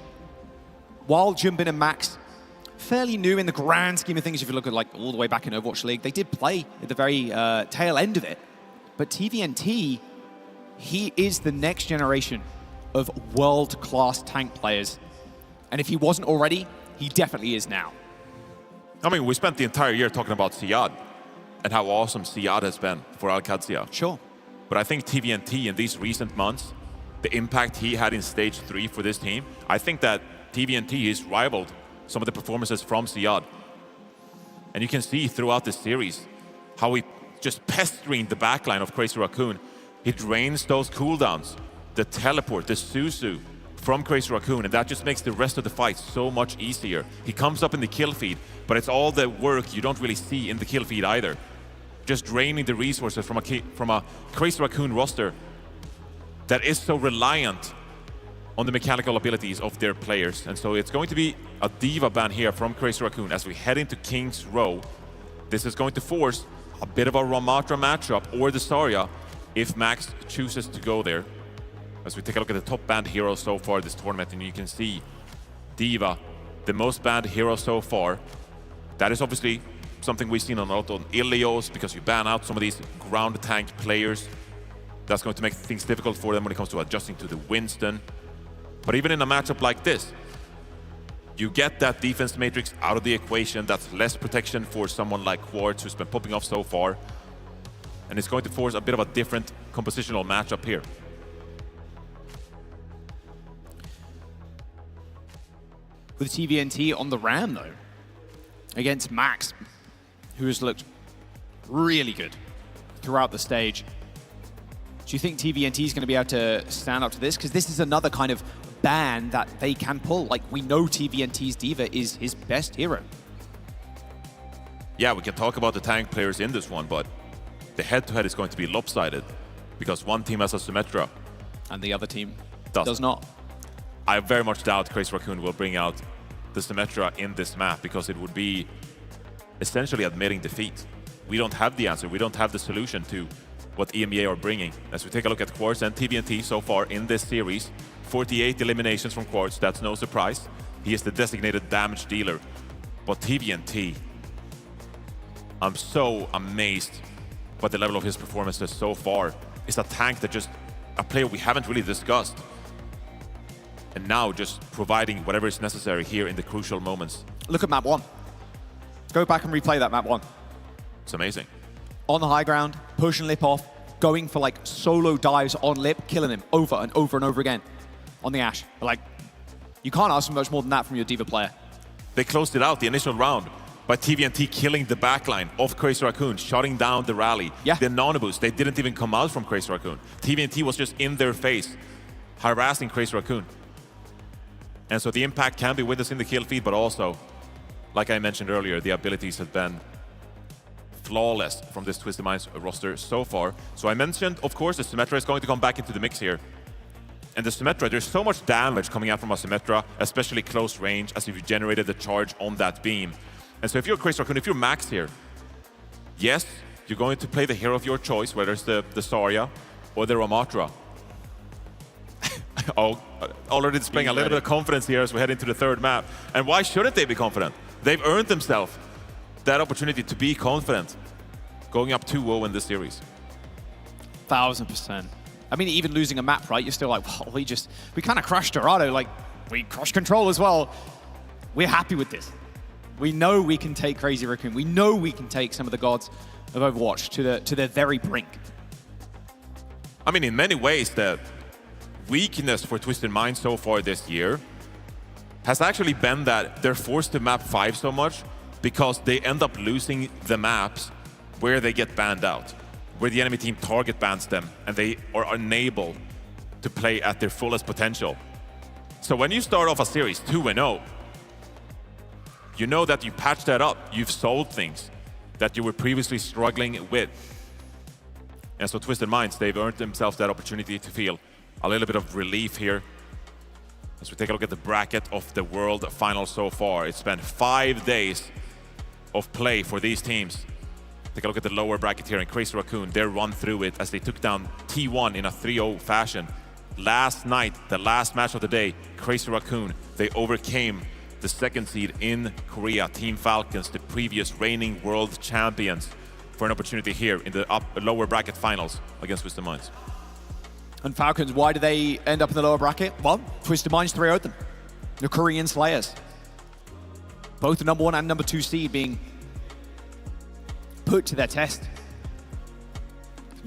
While Jumbin and Max, fairly new in the grand scheme of things, if you look at like all the way back in Overwatch League, they did play at the very tail end of it. But TVNT, he is the next generation of world-class tank players. And if he wasn't already, he definitely is now. I mean, we spent the entire year talking about Siad and how awesome Siad has been for Alcadzia. Sure. But I think TVNT in these recent months, the impact he had in Stage 3 for this team, I think that TVNT has rivaled some of the performances from Siad. And you can see throughout this series how he just pestering the backline of Crazy Raccoon. He drains those cooldowns, the teleport, the Suzu from Crazy Raccoon, and that just makes the rest of the fight so much easier. He comes up in the kill feed, but it's all the work you don't really see in the kill feed either. Just draining the resources from a Crazy Raccoon roster that is so reliant on the mechanical abilities of their players. And so it's going to be a diva ban here from Crazy Raccoon as we head into King's Row. This is going to force a bit of a Ramatra matchup or the Zarya if Max chooses to go there. As we take a look at the top banned hero so far this tournament, and you can see Diva, the most banned hero so far. That is obviously something we've seen a lot on Ilios, because you ban out some of these ground tank players. That's going to make things difficult for them when it comes to adjusting to the Winston. But even in a matchup like this, you get that defense matrix out of the equation. That's less protection for someone like Quartz, who's been popping off so far. And it's going to force a bit of a different compositional matchup here. With TVNT on the Ram, though, against Max, who has looked really good throughout the stage. Do you think TVNT is going to be able to stand up to this? Because this is another kind of ban that they can pull. Like, we know TVNT's Diva is his best hero. Yeah, we can talk about the tank players in this one, but the head-to-head is going to be lopsided because one team has a Symmetra. And the other team does not. I very much doubt Crazy Raccoon will bring out the Symmetra in this map because it would be essentially admitting defeat. We don't have the answer. We don't have the solution to what EMEA are bringing. As we take a look at Quartz and TVNT so far in this series, 48 eliminations from Quartz, that's no surprise. He is the designated damage dealer. But TVNT, I'm so amazed by the level of his performances so far. It's a tank that just, a player we haven't really discussed. And now just providing whatever is necessary here in the crucial moments. Look at map 1. Go back and replay that map 1. It's amazing. On the high ground, pushing Lip off, going for like solo dives on Lip, killing him over and over and over again on the Ashe. Like, you can't ask for much more than that from your Diva player. They closed it out the initial round by TVNT killing the backline of Crazy Raccoon, shutting down the rally. Yeah. The Nonobus, they didn't even come out from Crazy Raccoon. TVNT was just in their face, harassing Crazy Raccoon. And so the impact can be witnessed in the kill feed, but also, like I mentioned earlier, the abilities have been flawless from this Twisted Minds roster so far. So I mentioned, of course, the Symmetra is going to come back into the mix here. And the Symmetra, there's so much damage coming out from a Symmetra, especially close range, as if you generated the charge on that beam. And so if you're Crazy Raccoon, if you're Max here, yes, you're going to play the hero of your choice, whether it's the Zarya or the Ramatra. Already displaying a little bit of confidence here as we head into the third map. And why shouldn't they be confident? They've earned themselves that opportunity to be confident going up 2-0 in this series. 1000%. I mean, even losing a map, right? You're still like, well, we kind of crushed Dorado. Like, we crushed Control as well. We're happy with this. We know we can take Crazy Raccoon. We know we can take some of the gods of Overwatch to their very brink. I mean, in many ways, the weakness for Twisted Minds so far this year has actually been that they're forced to map 5 so much because they end up losing the maps where they get banned out, where the enemy team target bans them and they are unable to play at their fullest potential. So when you start off a series 2-0, you know that you patched that up. You've solved things that you were previously struggling with. And so Twisted Minds, they've earned themselves that opportunity to feel a little bit of relief here. As we take a look at the bracket of the World Final so far, it's been 5 days of play for these teams. Take a look at the lower bracket here, and Crazy Raccoon, they run through it as they took down T1 in a 3-0 fashion. Last night, the last match of the day, Crazy Raccoon, they overcame the second seed in Korea, Team Falcons, the previous reigning world champions, for an opportunity here in the lower bracket finals against Twisted Minds. And Falcons, why do they end up in the lower bracket? Well, Twisted Minds 3-0'd them. The Korean Slayers. Both the number 1 and number 2 seed being put to their test.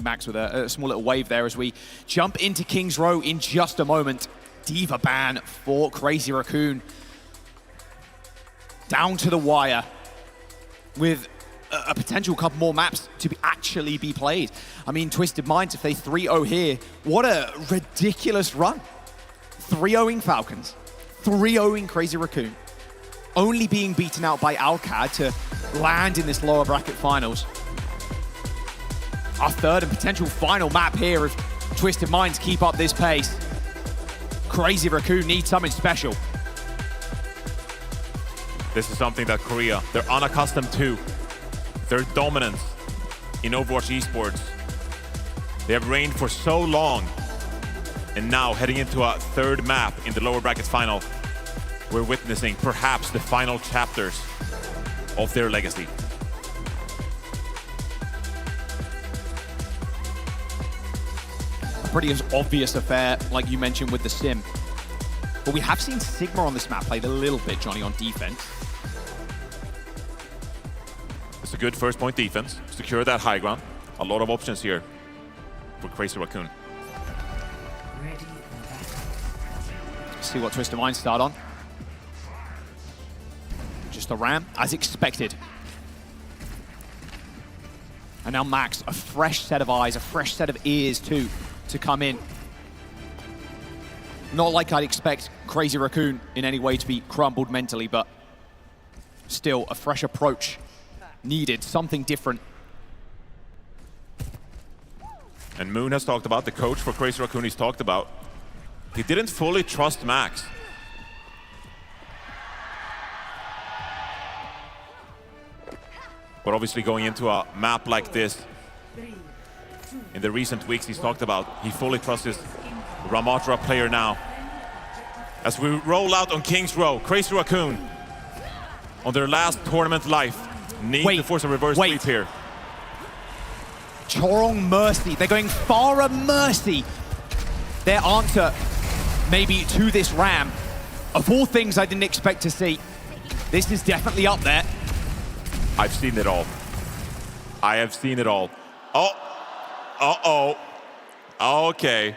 Max with a small little wave there as we jump into King's Row in just a moment. Diva ban for Crazy Raccoon. Down to the wire with a potential couple more maps to actually be played. I mean, Twisted Minds, if they 3-0 here, what a ridiculous run. 3-0ing Falcons, 3-0ing Crazy Raccoon, only being beaten out by Alcad to land in this lower bracket finals. Our third and potential final map here if Twisted Minds keep up this pace. Crazy Raccoon needs something special. This is something that Korea, they're unaccustomed to. Their dominance in Overwatch Esports. They have reigned for so long. And now heading into a third map in the lower bracket final, we're witnessing perhaps the final chapters of their legacy. A pretty obvious affair, like you mentioned, with the Sim. But we have seen Sigma on this map played a little bit, Johnny, on defense. It's a good first point defense. Secure that high ground. A lot of options here for Crazy Raccoon. See what Twisted Minds start on. Just a ram, as expected. And now Max, a fresh set of eyes, a fresh set of ears too, to come in. Not like I'd expect Crazy Raccoon in any way to be crumbled mentally, but still a fresh approach needed, something different. And Moon has talked about, the coach for Crazy Raccoon, he's talked about, he didn't fully trust Max. But obviously going into a map like this, in the recent weeks he's talked about, he fully trusts his Ramatra player now. As we roll out on King's Row, Crazy Raccoon, on their last tournament life, need to force a reverse sweep here. Chorong Mercy, they're going Farah Mercy. Their answer, maybe, to this ram. Of all things I didn't expect to see, this is definitely up there. I've seen it all. I have seen it all. Oh, uh-oh. Okay.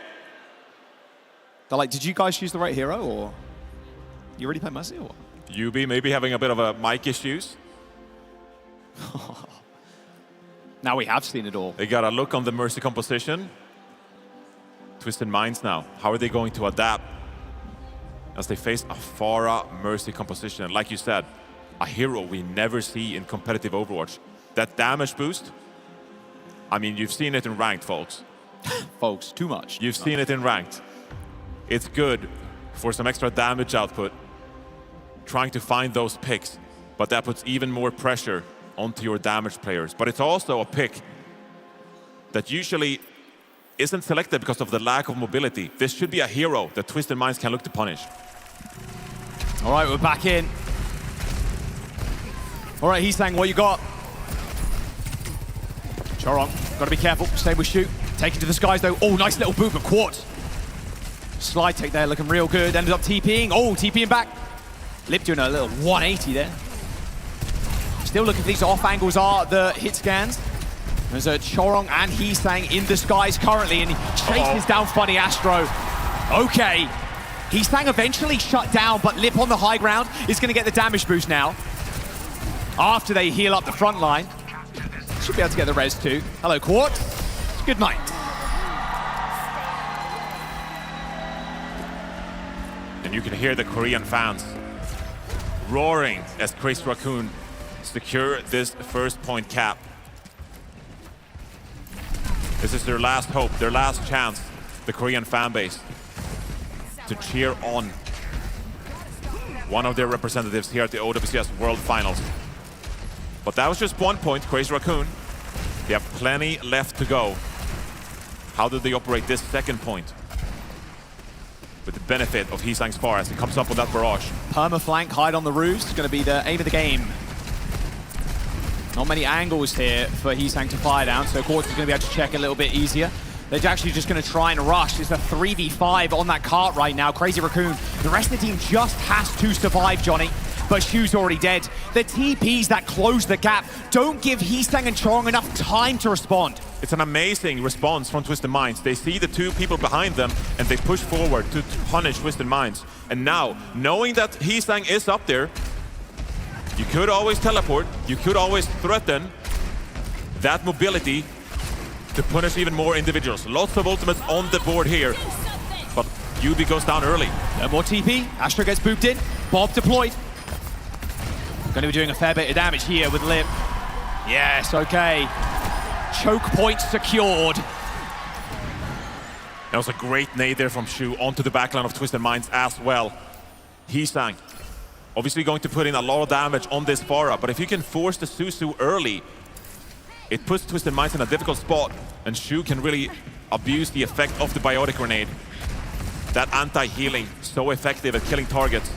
They're like, did you guys choose the right hero, or you already played Mercy, or? UB maybe having a bit of a mic issues. Now we have seen it all. They got a look on the Mercy composition. Twisted Minds now. How are they going to adapt as they face a Farah Mercy composition? And like you said, a hero we never see in competitive Overwatch. That damage boost, I mean, you've seen it in ranked, folks. Folks, too much. You've seen it in ranked. It's good for some extra damage output, trying to find those picks, but that puts even more pressure onto your damage players. But it's also a pick that usually isn't selected because of the lack of mobility. This should be a hero that Twisted Minds can look to punish. All right, we're back in. All right, he's saying, what you got? Chorong, got to be careful. Stay with shoot. Take it to the skies, though. Oh, nice little boot, but Quartz. Slide take there, looking real good. Ended up TPing. Oh, TPing back. Lip doing a little 180 there. Still looking for these off angles are the hit scans. There's a Chorong and Heesang in the skies currently, and he chases down Funny Astro. Okay. Heesang eventually shut down, but Lip on the high ground is going to get the damage boost now. After they heal up the front line. Should be able to get the res too. Hello, Quartz. Good night. And you can hear the Korean fans roaring as Crazy Raccoon secure this first point cap. This is their last hope, their last chance, the Korean fan base, to cheer on one of their representatives here at the OWCS World Finals. But that was just 1 point, Crazy Raccoon. They have plenty left to go. How do they operate this second point? With the benefit of Heesang's far as he comes up with that barrage. Perma flank, hide on the roofs, going to be the aim of the game. Not many angles here for Heesang to fire down, so Quartz is going to be able to check a little bit easier. They're actually just going to try and rush. It's a 3v5 on that cart right now. Crazy Raccoon. The rest of the team just has to survive, Johnny. But Shu's already dead. The TPs that close the gap don't give Heesang and Chorong enough time to respond. It's an amazing response from Twisted Minds. They see the two people behind them and they push forward to punish Twisted Minds. And now, knowing that Heesang is up there, you could always teleport, you could always threaten that mobility to punish even more individuals. Lots of ultimates on the board here, but Yubi goes down early. No more TP, Astra gets booped in, Bob deployed. Going to be doing a fair bit of damage here with Lip. Yes, okay. Choke point secured. That was a great nade there from Shu onto the backline of Twisted Minds as well. Heesang obviously going to put in a lot of damage on this Pharah, but if you can force the Susu early, it puts Twisted Minds in a difficult spot, and Shu can really abuse the effect of the Biotic Grenade. That anti-healing, so effective at killing targets.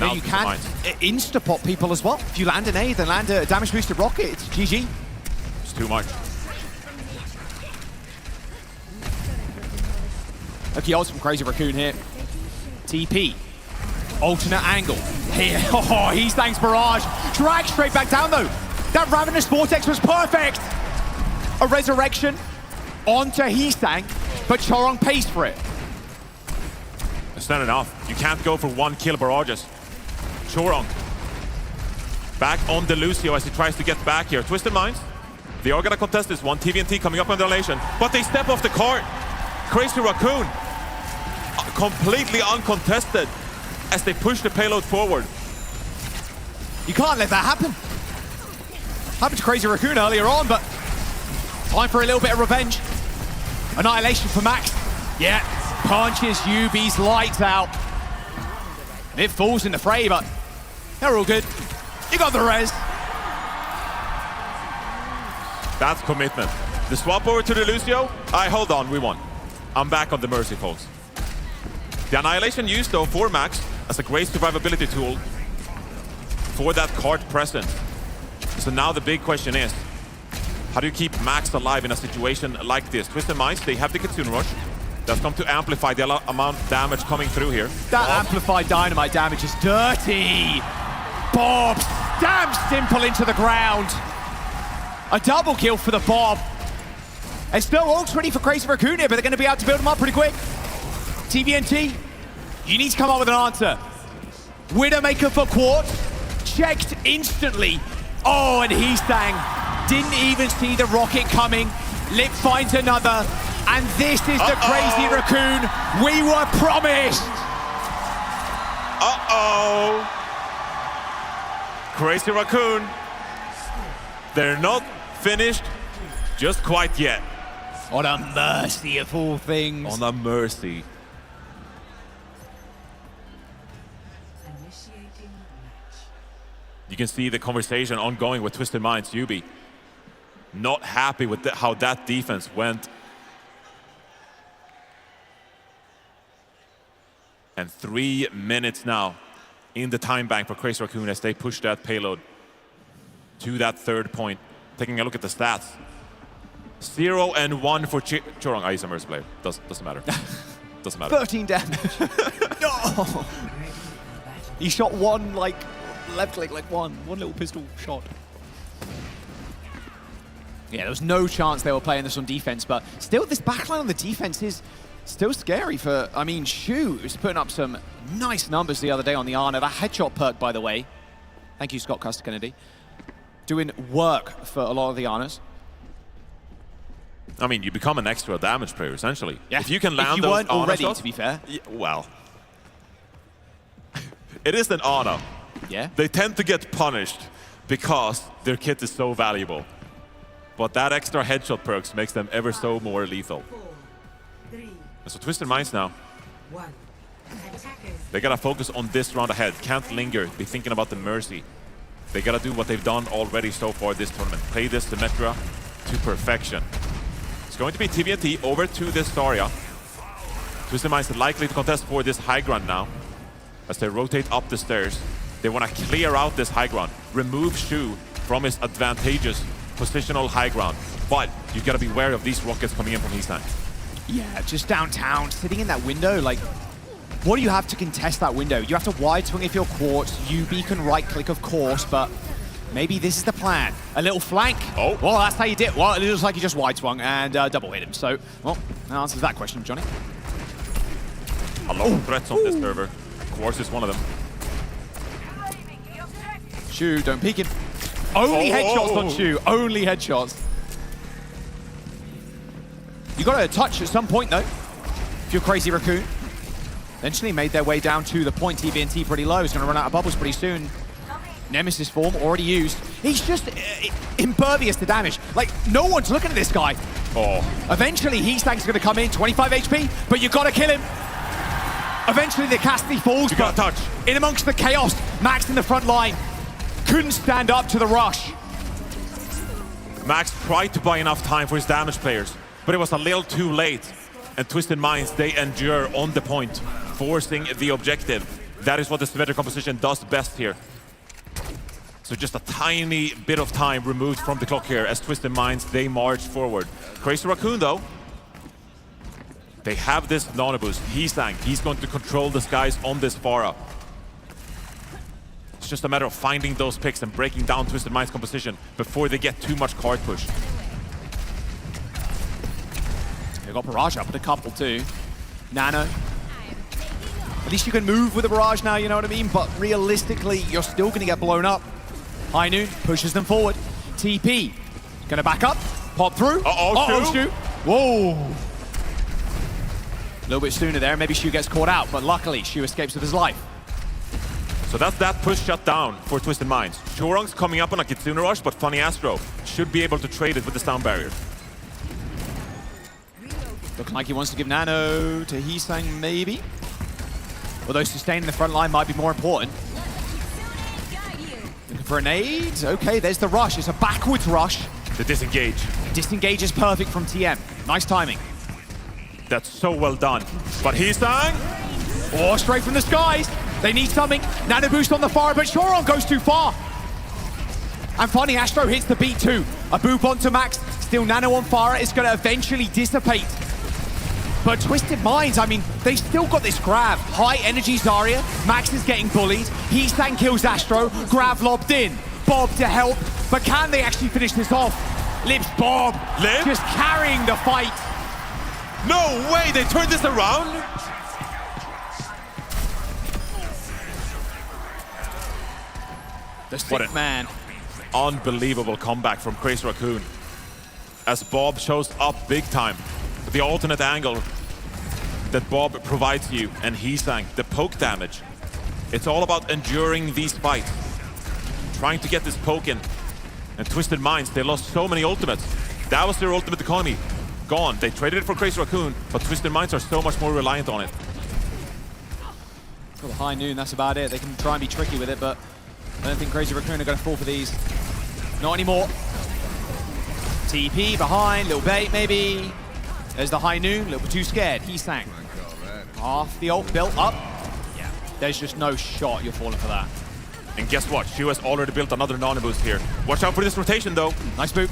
Now you can insta-pop people as well. If you land an A, then land a damage-boosted rocket, it's GG. It's too much. Okay, ult from Crazy Raccoon here. TP. Alternate angle. Here, oh, Heesang's barrage. Drag straight back down though. That Ravenous Vortex was perfect. A resurrection onto Heesang, but Chorong pays for it. It's not enough. You can't go for 1 kill barrages. Chorong back on the Lucio as he tries to get back here. Twisted Minds, they are gonna contest this one. TVNT coming up on the elation, but they step off the cart. Crazy Raccoon, completely uncontested as they push the payload forward. You can't let that happen. Happened to Crazy Raccoon earlier on, but time for a little bit of revenge. Annihilation for Max. Yeah, punches UB's lights out. It falls in the fray, but they're all good. You got the res. That's commitment. The swap over to the Lucio. Hold on, we won. I'm back on the Mercy, folks. The Annihilation used, though, for Max as a great survivability tool for that cart presence. So now the big question is, how do you keep Max alive in a situation like this? Twisted Minds, they have the Kitsune Rush. That's going to amplify the amount of damage coming through here. That amplified dynamite damage is dirty. Bob stabs Simple into the ground. A double kill for the Bob. And still ults ready for Crazy Raccoon here, but they're going to be able to build him up pretty quick. TVNT, you need to come up with an answer. Widowmaker for Quartz, checked instantly. Oh, and Heesang didn't even see the rocket coming. Lip finds another. And this is the Crazy Raccoon we were promised. Crazy Raccoon. They're not finished just quite yet. On a mercy of all things. On a mercy. You can see the conversation ongoing with Twisted Minds. Yubi not happy with how that defense went. And 3 minutes now in the time bank for Crazy Raccoon as they push that payload to that third point. Taking a look at the stats. 0 and 1 for Chorong. He's a Mercy player. Doesn't matter. Doesn't matter. 13 damage. No! He shot one, like, left click, like one little pistol shot. Yeah, there was no chance they were playing this on defense, but still this backline on the defense is still scary for, I mean, Shu is putting up some nice numbers the other day on the Ana. That headshot perk, by the way. Thank you, Scott Custer Kennedy. Doing work for a lot of the Anas. I mean, you become an extra damage player, essentially. Yeah. If you can land if you those weren't Ana already, shots, to be fair. Yeah, well, it is an Ana. Yeah. They tend to get punished because their kit is so valuable. But that extra headshot perks makes them ever so more lethal. So Twisted Minds now. They gotta focus on this round ahead. Can't linger, be thinking about the Mercy. They gotta do what they've done already so far this tournament. Play this Symmetra to perfection. It's going to be TBNT over to this Zarya. Twisted Minds likely to contest for this high ground now. As they rotate up the stairs, they want to clear out this high ground, remove Shu from his advantageous positional high ground. But you gotta be wary of these rockets coming in from Heesang. Yeah, just downtown, sitting in that window, like, what do you have to contest that window? You have to wide swing if you're Quartz, UB can right click, of course, but maybe this is the plan. A little flank. Oh. Well, that's how you did. Well, it looks like you just wide swung and double hit him. So, well, that answers that question, Johnny. A lot of threats on this server. Quartz is one of them. Shu, don't peek him. Only headshots on Shu. Only headshots. You got to touch at some point, though, if you're Crazy Raccoon. Eventually made their way down to the point. TBNT pretty low. He's going to run out of bubbles pretty soon. Nemesis form already used. He's just impervious to damage. Like, no one's looking at this guy. Oh. Eventually, Heesang's going to come in, 25 HP, but you got to kill him. Eventually, the Cassidy falls. You got to touch. In amongst the chaos, Max in the front line. Couldn't stand up to the rush. Max tried to buy enough time for his damage players, but it was a little too late. And Twisted Minds, they endure on the point, forcing the objective. That is what the symmetric composition does best here. So just a tiny bit of time removed from the clock here as Twisted Minds, they march forward. Crazy Raccoon, though, they have this nano boost. Heesang, he's going to control the skies on this Pharah. It's just a matter of finding those picks and breaking down Twisted Minds' composition before they get too much card push. They got Barrage up with a couple too. Nano. At least you can move with a Barrage now, you know what I mean? But realistically, you're still going to get blown up. High Noon pushes them forward. TP. Going to back up. Pop through. Uh-oh, Shu. Whoa. A little bit sooner there. Maybe Shu gets caught out, but luckily Shu escapes with his life. So that's that push shut down for Twisted Minds. Shorong's coming up on a Kitsune Rush, but Funny Astro should be able to trade it with the sound barrier. Looking like he wants to give Nano to Heesang, maybe. Although sustaining the front line might be more important. Looking for a nade. Okay, there's the rush. It's a backwards rush. The disengage. Disengage is perfect from TM. Nice timing. That's so well done. But Heesang? Oh, straight from the skies. They need something. Nano boost on the far, but Shorong goes too far. And Funny Astro hits the beat too. A boop onto Max. Still Nano on fire. It's going to eventually dissipate. But Twisted Minds, I mean, they still got this grab. High energy Zarya. Max is getting bullied. Heesang kills Astro. Grab lobbed in. Bob to help. But can they actually finish this off? Lips Bob. Lip? Just carrying the fight. No way, they turned this around? The sick man. Unbelievable comeback from Crazy Raccoon. As Bob shows up big time. The alternate angle that Bob provides you, and Heesang, the poke damage. It's all about enduring these fights. Trying to get this poke in. And Twisted Minds, they lost so many ultimates. That was their ultimate economy. Gone. They traded it for Crazy Raccoon, but Twisted Minds are so much more reliant on it. For the High Noon, that's about it. They can try and be tricky with it, but I don't think Crazy Raccoon are going to fall for these. Not anymore. TP behind, little bait maybe. There's the High Noon, a little bit too scared. Heesang. Half the ult built up. Yeah, there's just no shot you're falling for that. And guess what? Shu has already built another nano boost here. Watch out for this rotation though. Nice boot.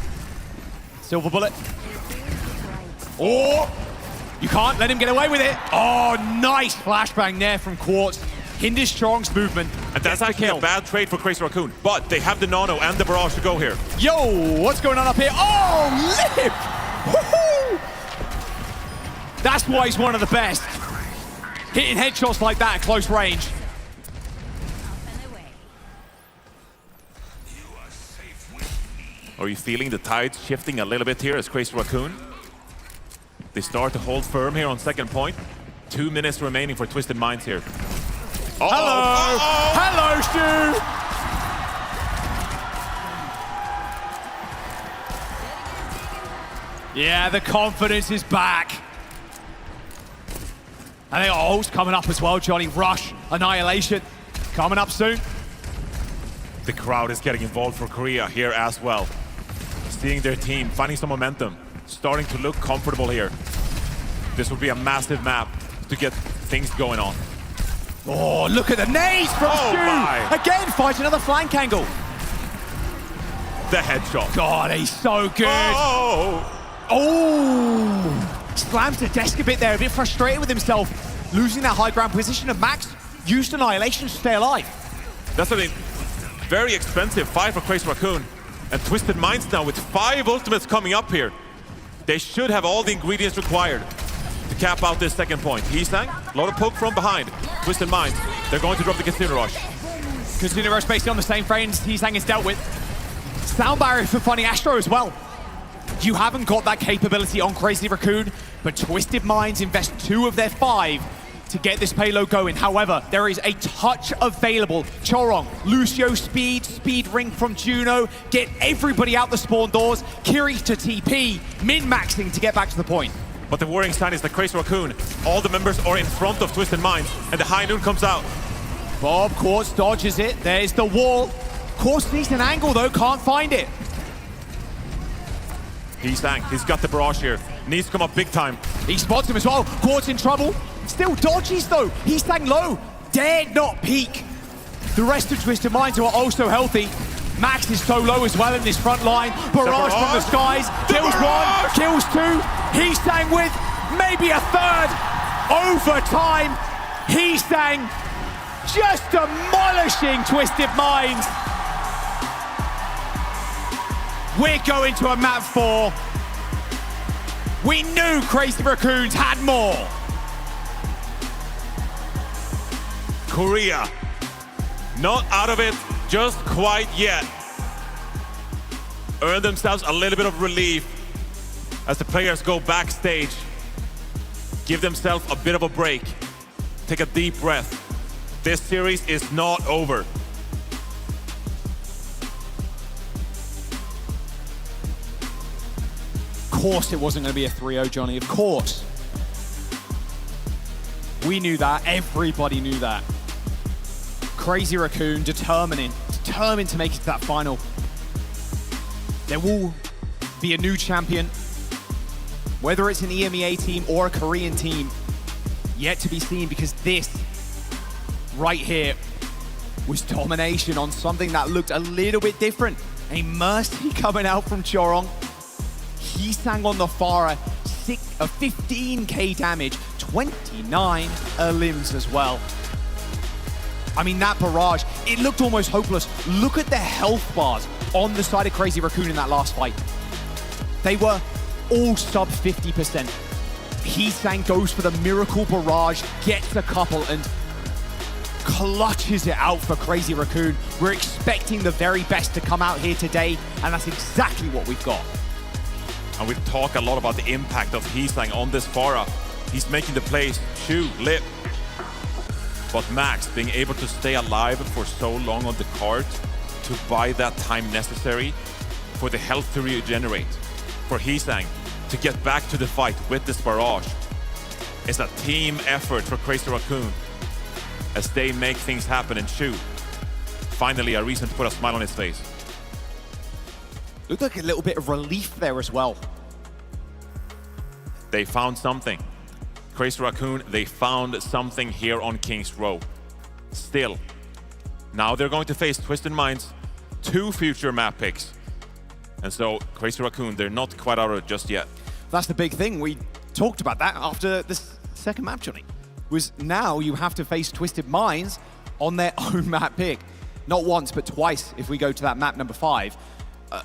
Silver bullet. Oh! You can't let him get away with it. Oh, nice flashbang there from Quartz. Hinders Strong's movement. And that's actually a bad trade for Crazy Raccoon. But they have the nano and the barrage to go here. Yo, what's going on up here? Oh, Lip! Woohoo! That's why he's one of the best. Hitting headshots like that at close range. Are you feeling the tide shifting a little bit here as Crazy Raccoon? They start to hold firm here on second point. 2 minutes remaining for Twisted Minds here. Uh-oh. Hello! Hello, Stu! Yeah, the confidence is back. And they got ults coming up as well, Johnny. Rush, Annihilation, coming up soon. The crowd is getting involved for Korea here as well. Seeing their team finding some momentum, starting to look comfortable here. This will be a massive map to get things going on. Oh, look at the nades from Shu! My. Again, finds another flank angle. The headshot. God, he's so good. Oh! Slams the desk a bit there, a bit frustrated with himself. Losing that high ground position, and Max used Annihilation to stay alive. That's a very expensive fight for Crazy Raccoon. And Twisted Minds now with 5 ultimates coming up here. They should have all the ingredients required to cap out this second point. Heesang, a lot of poke from behind. Twisted Minds, they're going to drop the Casino Rush. Casino Rush basically on the same frames Heesang is dealt with. Sound barrier for Funny Astro as well. You haven't got that capability on Crazy Raccoon, but Twisted Minds invest 2 of their 5 to get this payload going. However, there is a touch available. Chorong, Lucio speed ring from Juno, get everybody out the spawn doors. Kiri to TP, min-maxing to get back to the point. But the worrying sign is that Crazy Raccoon, all the members are in front of Twisted Minds, and the High Noon comes out. Bob Quartz dodges it. There's the wall. Quartz needs an angle though, can't find it. Heesang, he's got the barrage here. Needs to come up big time. He spots him as well. Quartz in trouble. Still dodges though. Heesang low. Dared not peek. The rest of Twisted Minds are also healthy. Max is so low as well in this front line. Barrage from the skies. Kills 1, kills 2. Heesang with maybe a third. Overtime. Heesang just demolishing Twisted Minds. We're going to a map 4. We knew Crazy Raccoons had more. Korea, not out of it just quite yet. Earn themselves a little bit of relief as the players go backstage. Give themselves a bit of a break. Take a deep breath. This series is not over. Of course it wasn't going to be a 3-0, Johnny, of course. We knew that, everybody knew that. Crazy Raccoon determined to make it to that final. There will be a new champion, whether it's an EMEA team or a Korean team, yet to be seen, because this right here was domination on something that looked a little bit different. A Mercy coming out from Chorong. Heesang on the Pharah, 15k damage, 29 limbs as well. I mean, that barrage, it looked almost hopeless. Look at the health bars on the side of Crazy Raccoon in that last fight. They were all sub 50%. Heesang goes for the miracle barrage, gets a couple, and clutches it out for Crazy Raccoon. We're expecting the very best to come out here today, and that's exactly what we've got. And we talk a lot about the impact of Heesang on this Pharah. He's making the plays chew, lip. But Max being able to stay alive for so long on the cart to buy that time necessary for the health to regenerate. For Heesang to get back to the fight with this barrage. It's a team effort for Crazy Raccoon as they make things happen and Shu. Finally a reason to put a smile on his face. Looked like a little bit of relief there as well. They found something. Crazy Raccoon, they found something here on King's Row. Still, now they're going to face Twisted Minds, 2 future map picks. And so, Crazy Raccoon, they're not quite out of it just yet. That's the big thing. We talked about that after this second map, Johnny. Was now you have to face Twisted Minds on their own map pick. Not once, but twice if we go to that map number 5.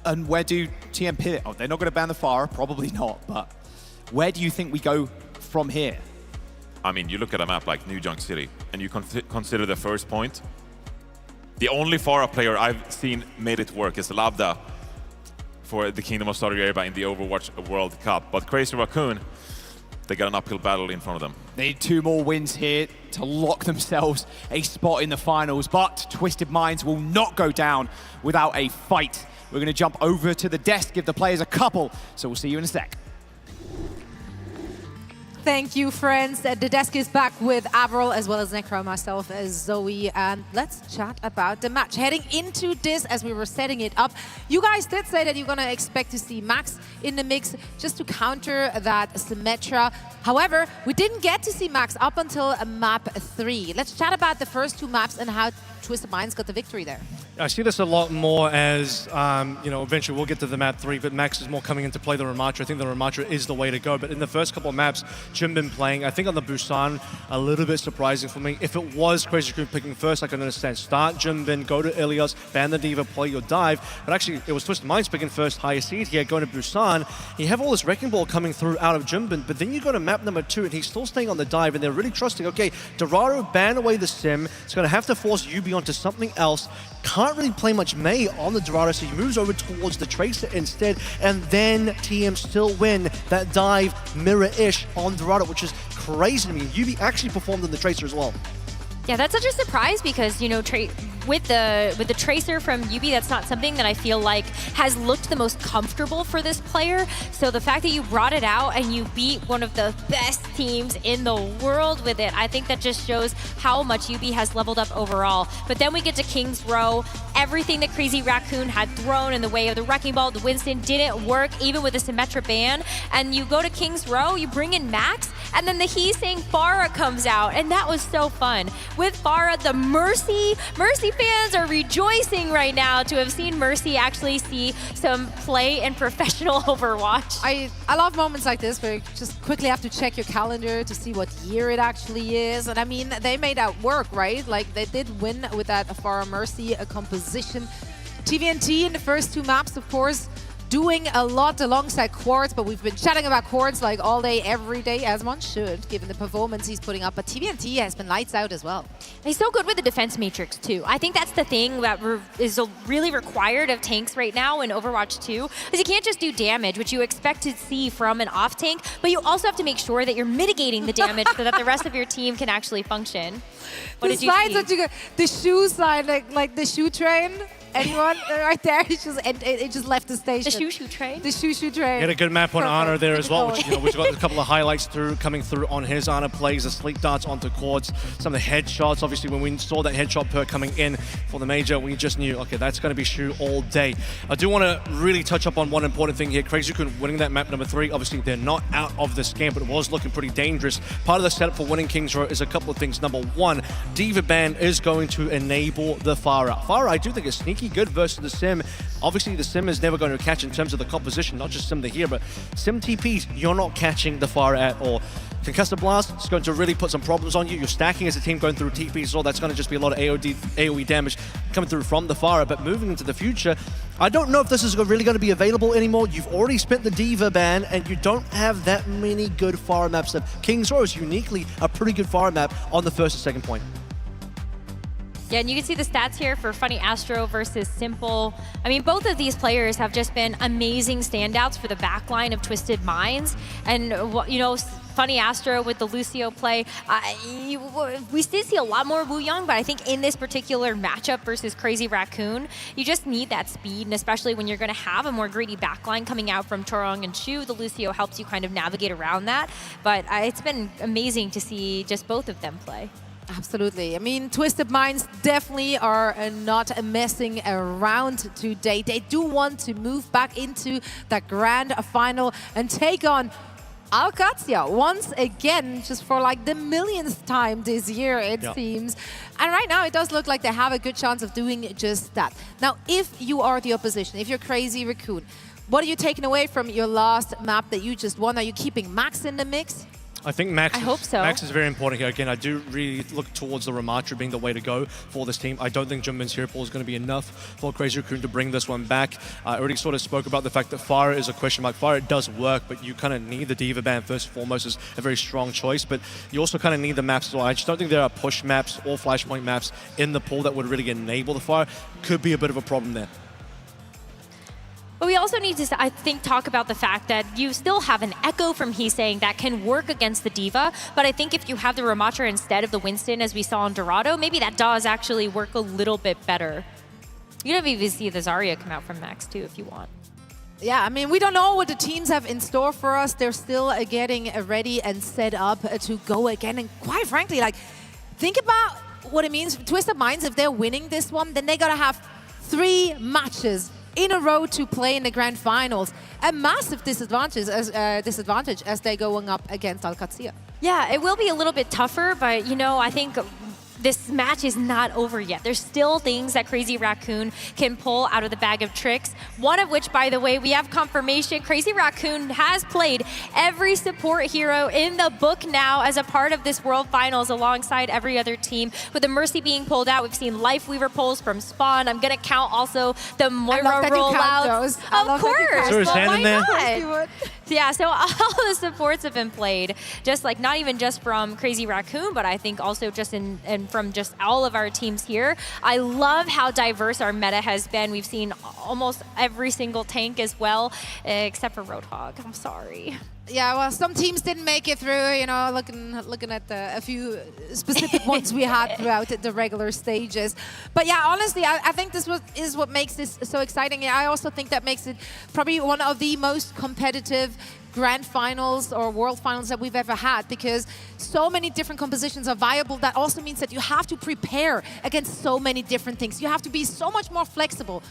And where do TM pivot? Oh, they're not going to ban the Pharah, probably not, but where do you think we go from here? I mean, you look at a map like New Junk City, and you consider the first point. The only Pharah player I've seen made it work is Labda for the Kingdom of Saudi Arabia in the Overwatch World Cup. But Crazy Raccoon, they got an uphill battle in front of them. They need 2 more wins here to lock themselves a spot in the finals, but Twisted Minds will not go down without a fight. We're going to jump over to the desk, give the players a couple, so we'll see you in a sec. Thank you, friends. The desk is back with Avril as well as Necro, myself as Zoe. And let's chat about the match. Heading into this, as we were setting it up, you guys did say that you're going to expect to see Max in the mix just to counter that Symmetra. However, we didn't get to see Max up until map 3. Let's chat about the first 2 maps and how Twisted Minds got the victory there. I see this a lot more as, eventually we'll get to the map 3, but Max is more coming into play the Ramatra. I think the Ramatra is the way to go. But in the first couple of maps, Jimbin playing, I think on the Busan, a little bit surprising for me. If it was Crazy Crew picking first, I can understand. Start Jimbin, go to Ilios, ban the Diva, play your dive. But actually, it was Twisted Minds picking first, higher seed here, going to Busan. You have all this Wrecking Ball coming through out of Jimbin, but then you go to map number 2, and he's still staying on the dive, and they're really trusting, okay, Dorado ban away the Sim. It's going to have to force Yubi onto something else. Can't really play much Mei on the Dorado, so he moves over towards the Tracer instead, and then TM still win that dive mirror-ish on Dorado, which is crazy to me. Yubi actually performed on the Tracer as well. Yeah, that's such a surprise because, you know, with the Tracer from Yubi, that's not something that I feel like has looked the most comfortable for this player. So the fact that you brought it out and you beat one of the best teams in the world with it, I think that just shows how much Yubi has leveled up overall. But then we get to King's Row. Everything that Crazy Raccoon had thrown in the way of the Wrecking Ball, the Winston didn't work, even with the Symmetra ban. And you go to King's Row, you bring in Max, and then the He's Saying Pharah comes out, and that was so fun. With Pharah, the Mercy fans are rejoicing right now to have seen Mercy actually see some play in professional Overwatch. I love moments like this where you just quickly have to check your calendar to see what year it actually is. And I mean, they made that work, right? Like, they did win with that Pharah Mercy composition. TVNT in the first 2 maps, of course, doing a lot alongside Quartz, but we've been chatting about Quartz like all day, every day, as one should, given the performance he's putting up. But TVNT has been lights out as well. He's so good with the defense matrix, too. I think that's the thing that is really required of tanks right now in Overwatch 2, is you can't just do damage, which you expect to see from an off tank, but you also have to make sure that you're mitigating the damage so that the rest of your team can actually function. What did you see? The shoe sign, like the shoe train. Anyone right there? It just left the station. The shoo train? The shoo train. He had a good map on Honor there as well, which, we've got a couple of highlights coming through on his Honor plays, the sleep darts onto Quartz, some of the headshots. Obviously, when we saw that headshot perk coming in for the major, we just knew, okay, that's going to be Shu all day. I do want to really touch up on one important thing here. Crazy Kun winning that map number 3. Obviously, they're not out of this game, but it was looking pretty dangerous. Part of the setup for winning King's Row is a couple of things. Number 1, Diva ban is going to enable the Pharah. Pharah, I do think, is sneaky good versus the Sim. Obviously, the Sim is never going to catch in terms of the composition, not just Sim the here, but Sim TPs, you're not catching the Pharah at all. Concussive Blast is going to really put some problems on you. You're stacking as a team going through TPs, so that's going to just be a lot of AoE damage coming through from the Pharah. But moving into the future, I don't know if this is really going to be available anymore. You've already spent the Diva ban, and you don't have that many good Pharah maps. King's Row is uniquely a pretty good Pharah map on the first and second point. Yeah, and you can see the stats here for Funny Astro versus Simple. I mean, both of these players have just been amazing standouts for the backline of Twisted Minds. And, you know, Funny Astro with the Lucio play, we did see a lot more Wu Young, but I think in this particular matchup versus Crazy Raccoon, you just need that speed, and especially when you're going to have a more greedy backline coming out from Torong and Shu, the Lucio helps you kind of navigate around that. But it's been amazing to see just both of them play. Absolutely. I mean, Twisted Minds definitely are not messing around today. They do want to move back into the grand final and take on OWCS once again, just for like the millionth time this year, it seems. And right now, it does look like they have a good chance of doing just that. Now, if you are the opposition, if you're Crazy Raccoon, what are you taking away from your last map that you just won? Are you keeping Max in the mix? I think Max, I hope so. Max is very important here. Again, I do really look towards the Ramatra being the way to go for this team. I don't think Jimbin's hero pool is going to be enough for Crazy Raccoon to bring this one back. I already sort of spoke about the fact that Pharah is a question mark. Pharah does work, but you kind of need the Diva ban first and foremost as a very strong choice. But you also kind of need the maps as well. I just don't think there are push maps or flashpoint maps in the pool that would really enable the Pharah. Could be a bit of a problem there. But we also need to, I think, talk about the fact that you still have an Echo from He's Saying that can work against the Diva. But I think if you have the Ramatra instead of the Winston, as we saw in Dorado, maybe that does actually work a little bit better. You can even see the Zarya come out from Max, too, if you want. Yeah, I mean, we don't know what the teams have in store for us. They're still getting ready and set up to go again. And quite frankly, like, think about what it means for Twisted Minds. If they're winning this one, then they gotta have 3 matches in a row to play in the grand finals. A massive disadvantage as they're going up against OWCS. Yeah, it will be a little bit tougher, but you know, I think this match is not over yet. There's still things that Crazy Raccoon can pull out of the bag of tricks. One of which, by the way, we have confirmation. Crazy Raccoon has played every support hero in the book now as a part of this World Finals alongside every other team. With the Mercy being pulled out, we've seen Life Weaver pulls from Spawn. I'm gonna count also the Moira rollouts. Of course, Sure, well, why there. not? Yeah, so all the supports have been played, just like not even just from Crazy Raccoon, but I think also just from just all of our teams here. I love how diverse our meta has been. We've seen almost every single tank as well, except for Roadhog. I'm sorry. Yeah, well, some teams didn't make it through, you know, looking at a few specific ones we had throughout the regular stages. But yeah, honestly, I think this is what makes this so exciting. I also think that makes it probably one of the most competitive grand finals or world finals that we've ever had, because so many different compositions are viable. That also means that you have to prepare against so many different things. You have to be so much more flexible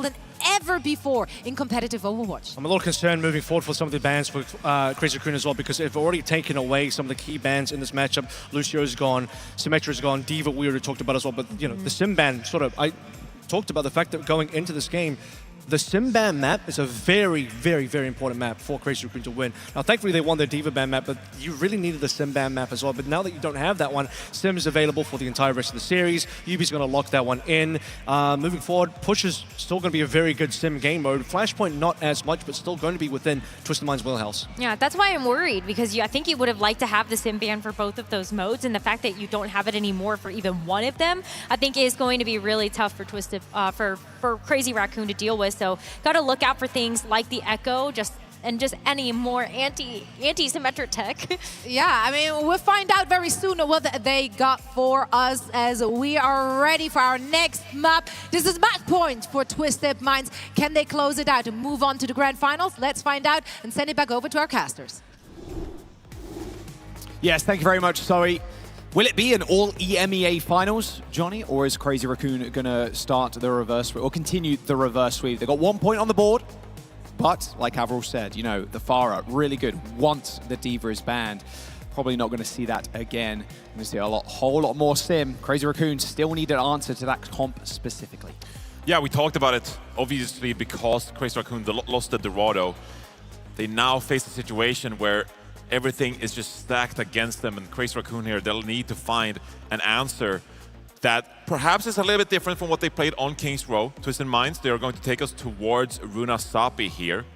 than ever before in competitive Overwatch. I'm a little concerned moving forward for some of the bans for Crazy Raccoon as well, because they've already taken away some of the key bans in this matchup. Lucio's gone, Symmetra's gone, Diva we already talked about as well, but you know, the Sim ban I talked about the fact that going into this game, the Sim ban map is a very, very, very important map for Crazy Raccoon to win. Now, thankfully, they won their Diva ban map, but you really needed the Sim ban map as well. But now that you don't have that one, Sim is available for the entire rest of the series. Yubi's going to lock that one in. Moving forward, Push is still going to be a very good Sim game mode. Flashpoint, not as much, but still going to be within Twisted Mind's wheelhouse. Yeah, that's why I'm worried, because I think you would have liked to have the Sim ban for both of those modes, and the fact that you don't have it anymore for even one of them, I think is going to be really tough for for Crazy Raccoon to deal with. So, got to look out for things like the Echo, just any more anti-symmetric tech. Yeah, I mean, we'll find out very soon what they got for us as we are ready for our next map. This is match point for Twisted Minds. Can they close it out and move on to the grand finals? Let's find out and send it back over to our casters. Yes, thank you very much, Zoe. Will it be an all EMEA finals, Johnny, or is Crazy Raccoon going to start the reverse or continue the reverse sweep? They got 1 point on the board, but like Avril said, you know, the Pharah, really good once the Diva is banned. Probably not going to see that again. We're going to see a whole lot more Sim. Crazy Raccoon still need an answer to that comp specifically. Yeah, we talked about it, obviously, because Crazy Raccoon lost the Dorado. They now face a situation where everything is just stacked against them, and Crazy Raccoon here, they'll need to find an answer that perhaps is a little bit different from what they played on King's Row. Twisted Minds, they are going to take us towards Runa Sapi here.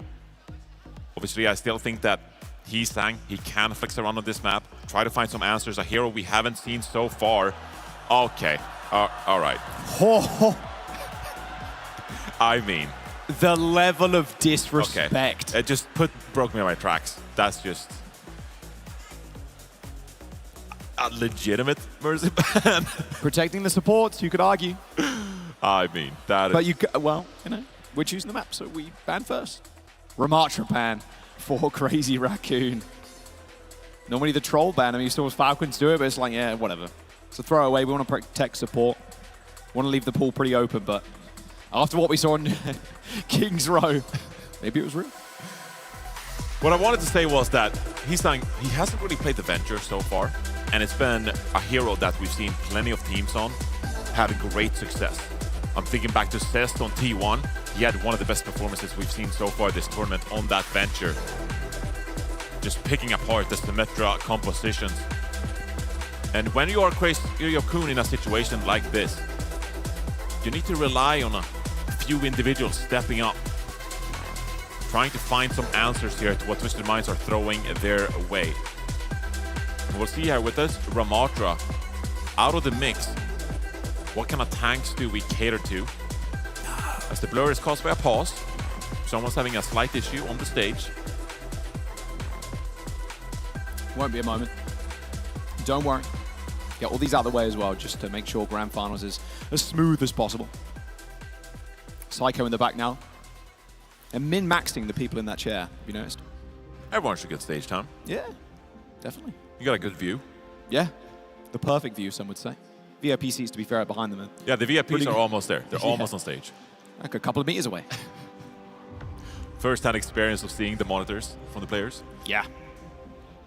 Obviously, I still think that he can flex around on this map, try to find some answers, a hero we haven't seen so far. Okay, all right. I mean, the level of disrespect. Okay. It just broke me on my tracks. That's just a legitimate Mercy ban. Protecting the supports, you could argue. I mean, that is... But well, you know, we're choosing the map, so we ban first. Ramatra ban for Crazy Raccoon. Normally the troll ban, I mean, you saw Falcons do it, but it's like, yeah, whatever. It's a throwaway. We want to protect support. Want to leave the pool pretty open, but after what we saw in King's Row, maybe it was real. What I wanted to say was that he hasn't really played the Venture so far, and it's been a hero that we've seen plenty of teams on have great success. I'm thinking back to Cest on T1. He had one of the best performances we've seen so far this tournament on that Venture. Just picking apart the Symmetra compositions. And when you are Crazy Raccoon in a situation like this, you need to rely on a few individuals stepping up, trying to find some answers here to what Twisted Minds are throwing their way. And we'll see here with this Ramatra out of the mix. What kind of tanks do we cater to? As the blur is caused by a pause, someone's having a slight issue on the stage. Won't be a moment. Don't worry. Get all these out of the way as well, just to make sure Grand Finals is as smooth as possible. Psycho in the back now. And min-maxing the people in that chair, have you noticed? Everyone should get stage time. Yeah, definitely. You got a good view. Yeah, the perfect view, some would say. VIP seats, to be fair, are behind them. Yeah, the VIPs are almost there. They're almost on stage. Like a couple of meters away. First-hand experience of seeing the monitors from the players. Yeah.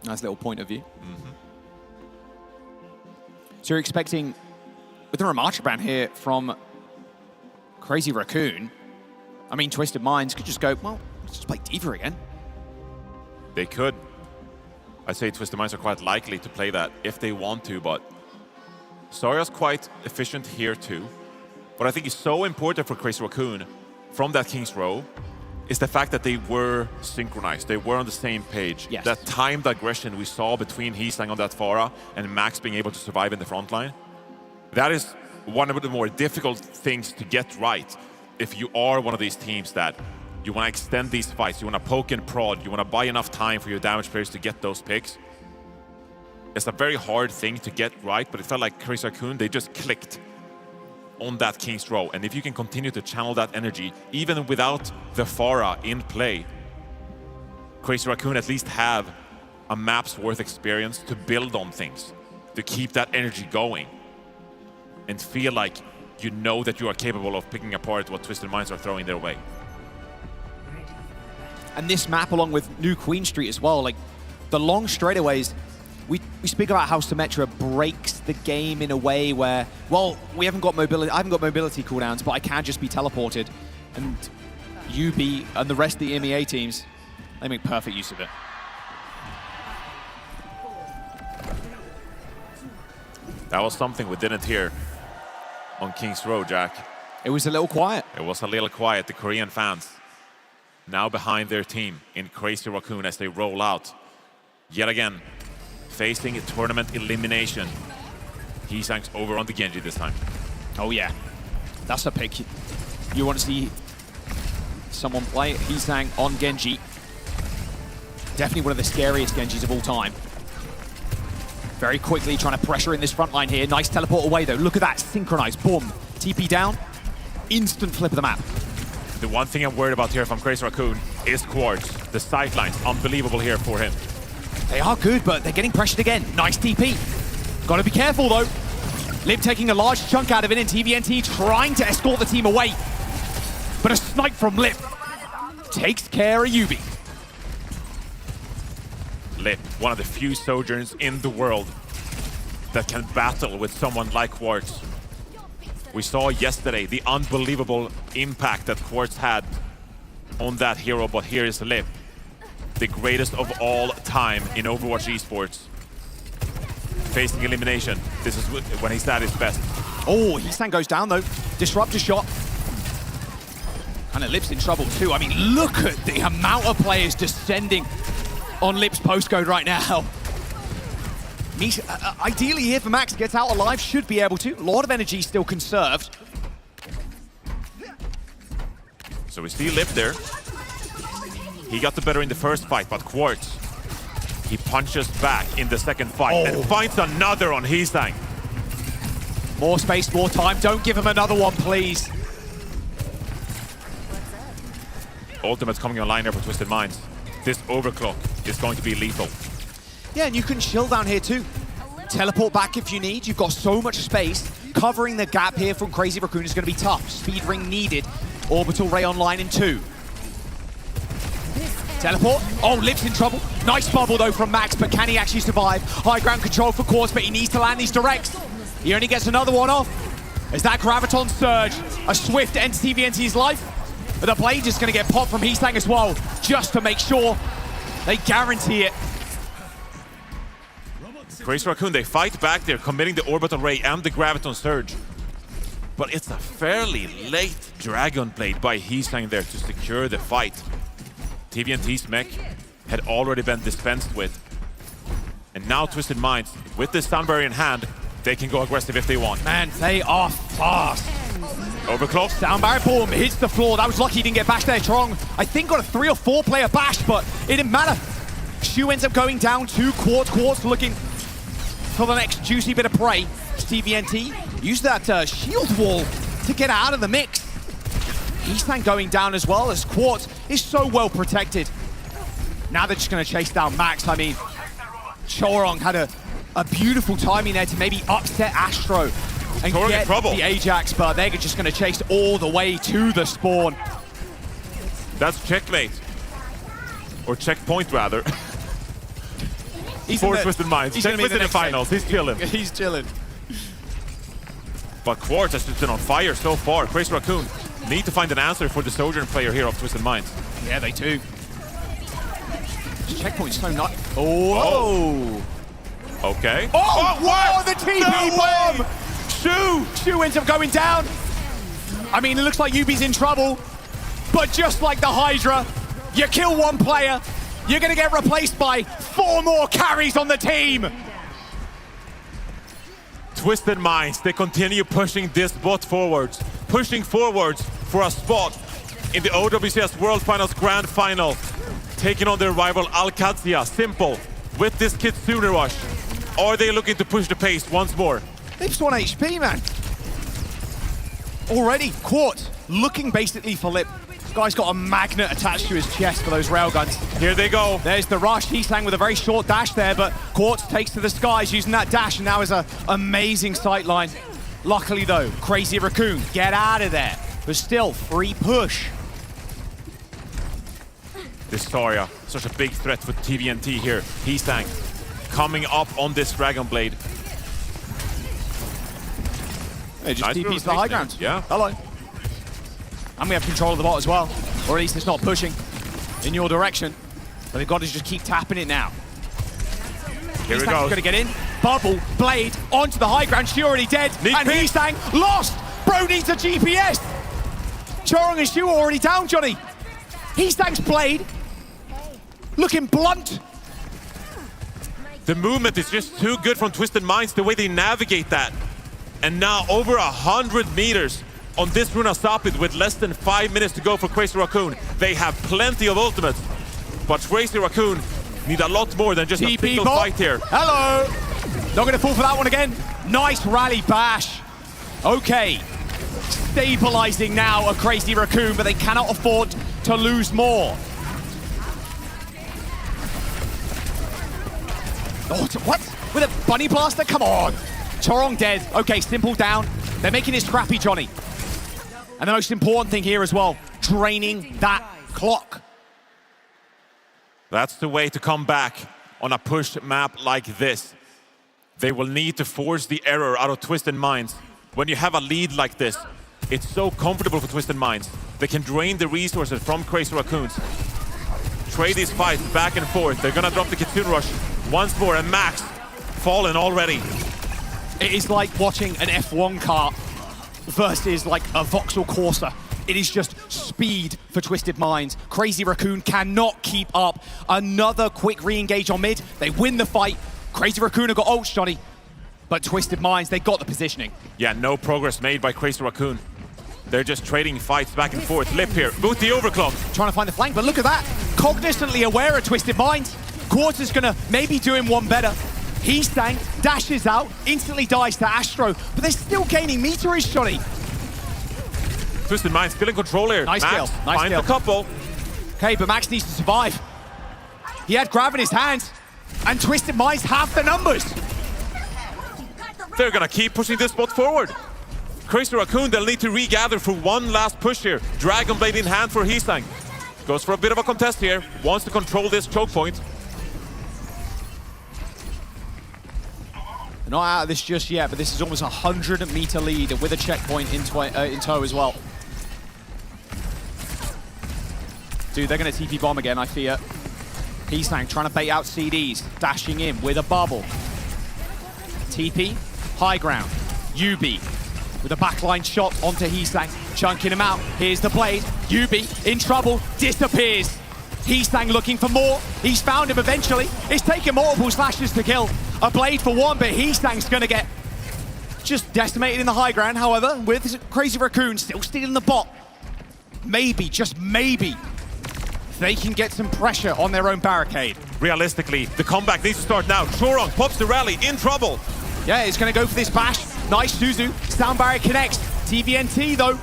Nice little point of view. So you're expecting, with the Ramacha ban here from Crazy Raccoon, I mean, Twisted Minds could just go, well, let's just play D.Va again. They could. I'd say Twisted Minds are quite likely to play that if they want to, but Zarya's quite efficient here too. What I think is so important for Crazy Raccoon from that King's Row is the fact that they were synchronized. They were on the same page. Yes. That timed aggression we saw between Heesang on that Pharah and Max being able to survive in the front line, that is one of the more difficult things to get right if you are one of these teams that you want to extend these fights, you want to poke and prod, you want to buy enough time for your damage players to get those picks. It's a very hard thing to get right, but it felt like Crazy Raccoon, they just clicked on that King's Row. And if you can continue to channel that energy, even without the Pharah in play, Crazy Raccoon at least have a map's worth experience to build on things, to keep that energy going, and feel like you know that you are capable of picking apart what Twisted Minds are throwing their way. And this map, along with New Queen Street as well, like the long straightaways, we speak about how Symmetra breaks the game in a way where, well, we haven't got mobility. I haven't got mobility cooldowns, but I can just be teleported. And UB and the rest of the EMEA teams, they make perfect use of it. That was something we didn't hear on King's Row, Jack. It was a little quiet. It was a little quiet. The Korean fans now behind their team in Crazy Raccoon as they roll out. Yet again, facing a tournament elimination. Heesang's over on the Genji this time. Oh yeah, that's a pick. You want to see someone play Heesang on Genji. Definitely one of the scariest Genjis of all time. Very quickly trying to pressure in this front line here. Nice teleport away though. Look at that, synchronized, boom. TP down, instant flip of the map. The one thing I'm worried about here from Crazy Raccoon is Quartz. The sidelines, unbelievable here for him. They are good, but they're getting pressured again. Nice TP. Gotta be careful though. Lip taking a large chunk out of it, and TVNT trying to escort the team away. But a snipe from Lip takes care of Yubi. Lip, one of the few Sojourners in the world that can battle with someone like Quartz. We saw yesterday the unbelievable impact that Quartz had on that hero, but here is Lip, the greatest of all time in Overwatch Esports. Facing elimination, this is when he's at his best. Oh, Heesang goes down though. Disruptor shot. And Lip's in trouble too. I mean, look at the amount of players descending on Lip's postcode right now. Ideally here for Max, gets out alive, should be able to. A lot of energy still conserved. So we see Lip there. He got the better in the first fight, but Quartz, he punches back in the second fight and finds another on Heesang. More space, more time. Don't give him another one, please. Ultimate's coming online here for Twisted Minds. This overclock is going to be lethal. Yeah, and you can chill down here too. Teleport back if you need. You've got so much space. Covering the gap here from Crazy Raccoon is going to be tough. Speed ring needed. Orbital Ray online in 2. Teleport. Oh, Lip's in trouble. Nice bubble though from Max, but can he actually survive? High ground control for Quartz, but he needs to land these directs. He only gets another one off. As that Graviton Surge, a swift end to TVNT's life. But the blade is going to get popped from Heesang as well, just to make sure they guarantee it. Crazy Raccoon, they fight back. They're committing the Orbital Ray and the Graviton Surge. But it's a fairly late Dragon Blade by Heesang there to secure the fight. TVNT's mech had already been dispensed with. And now Twisted Minds, with this Stun Barrier in hand, they can go aggressive if they want. Man, they are fast. Overclock. Sound barrier, boom, hits the floor. That was lucky he didn't get bashed there. Trong, I think, got a 3 or 4 player bash, but it didn't matter. Shu ends up going down to Quartz. Quartz looking for the next juicy bit of prey. TVNT used that shield wall to get out of the mix. Heesang going down as well, as Quartz is so well protected. Now they're just going to chase down Max. I mean, Chorong had a beautiful timing there to maybe upset Astro and get the Ajax, but they're just going to chase all the way to the spawn. That's checkmate. Or checkpoint, rather. He's for Twisted Minds. Checkmate in the finals. He's chilling. He's chilling. But Quartz has just been on fire so far. Crazy Raccoon need to find an answer for the Sojourn player here of Twisted Minds. Yeah, they do. This checkpoint's so not. Oh. Okay. Oh, wow, the TP bomb! Shu ends up going down. I mean, it looks like Yubi's in trouble, but just like the Hydra, you kill one player, you're gonna get replaced by 4 more carries on the team. Twisted Minds, they continue pushing this bot forwards, pushing forwards for a spot in the OWCS World Finals Grand Final, taking on their rival Alcazia. Simple, with this Kitsune rush. Are they looking to push the pace once more? Lips 1 HP, man. Already, Quartz looking basically for Lip. This guy's got a magnet attached to his chest for those railguns. Here they go. There's the rush. Heesang with a very short dash there, but Quartz takes to the skies using that dash, and now is an amazing sightline. Luckily, though, Crazy Raccoon, get out of there. But still, free push. This Zarya, such a big threat for TVNT here. Heesang coming up on this Dragon Blade. It just TP's the high ground. Yeah. Hello. And we have control of the bot as well. Or at least it's not pushing in your direction. But they've got to just keep tapping it now. Here we go. Going to get in. Bubble, Blade, onto the high ground. She already dead. And Heesang lost. Bro needs a GPS. Chorong and Shu are already down, Johnny. Heesang's Blade looking blunt. The movement is just too good from Twisted Minds, the way they navigate that. And now over 100 meters on this Runa Sapid with less than 5 minutes to go for Crazy Raccoon. They have plenty of ultimates, but Crazy Raccoon need a lot more than just a single fight here. Hello. Not going to fall for that one again. Nice rally bash. Okay. Stabilizing now a Crazy Raccoon, but they cannot afford to lose more. Oh, what? With a bunny blaster? Come on. Chorong dead. Okay, simple down. They're making it scrappy, Johnny. And the most important thing here as well, draining that clock. That's the way to come back on a pushed map like this. They will need to force the error out of Twisted Minds. When you have a lead like this, it's so comfortable for Twisted Minds. They can drain the resources from Crazy Raccoons. Trade these fights back and forth. They're gonna drop the Kitsune Rush once more, and Max fallen already. It is like watching an F1 car versus like a Vauxhall Corsa. It is just speed for Twisted Minds. Crazy Raccoon cannot keep up. Another quick re-engage on mid. They win the fight. Crazy Raccoon have got ults, Johnny. But Twisted Minds, they got the positioning. Yeah, no progress made by Crazy Raccoon. They're just trading fights back and forth. Lip here, boot the overclock. Trying to find the flank, but look at that. Cognizantly aware of Twisted Minds. Quartz is gonna maybe do him one better. Heesang dashes out, instantly dies to Astro, but they're still gaining meterage, Johnny. Twisted Minds still in control here. Nice Max kill, nice finds kill. a couple. Okay, but Max needs to survive. He had Grav in his hands, and Twisted Minds have the numbers. They're gonna keep pushing this spot forward. Crazy Raccoon, they'll need to regather for one last push here. Dragon Blade in hand for Heesang. Goes for a bit of a contest here. Wants to control this choke point. Not out of this just yet, but this is almost a 100-meter lead with a checkpoint in tow as well. Dude, they're going to TP bomb again, I fear. Heesang trying to bait out CDs, dashing in with a bubble. TP, high ground. Yubi with a backline shot onto Heesang, chunking him out. Here's the blade. Yubi in trouble, disappears. Heesang looking for more. He's found him eventually. It's taken multiple slashes to kill. A blade for one, but Heesang's going to get just decimated in the high ground. However, with Crazy Raccoon still stealing the bot, maybe, just maybe, they can get some pressure on their own barricade. Realistically, the comeback needs to start now. Chorong pops the rally, in trouble. Yeah, he's going to go for this bash. Nice Suzu. Sound barrier connects. TVNT, though,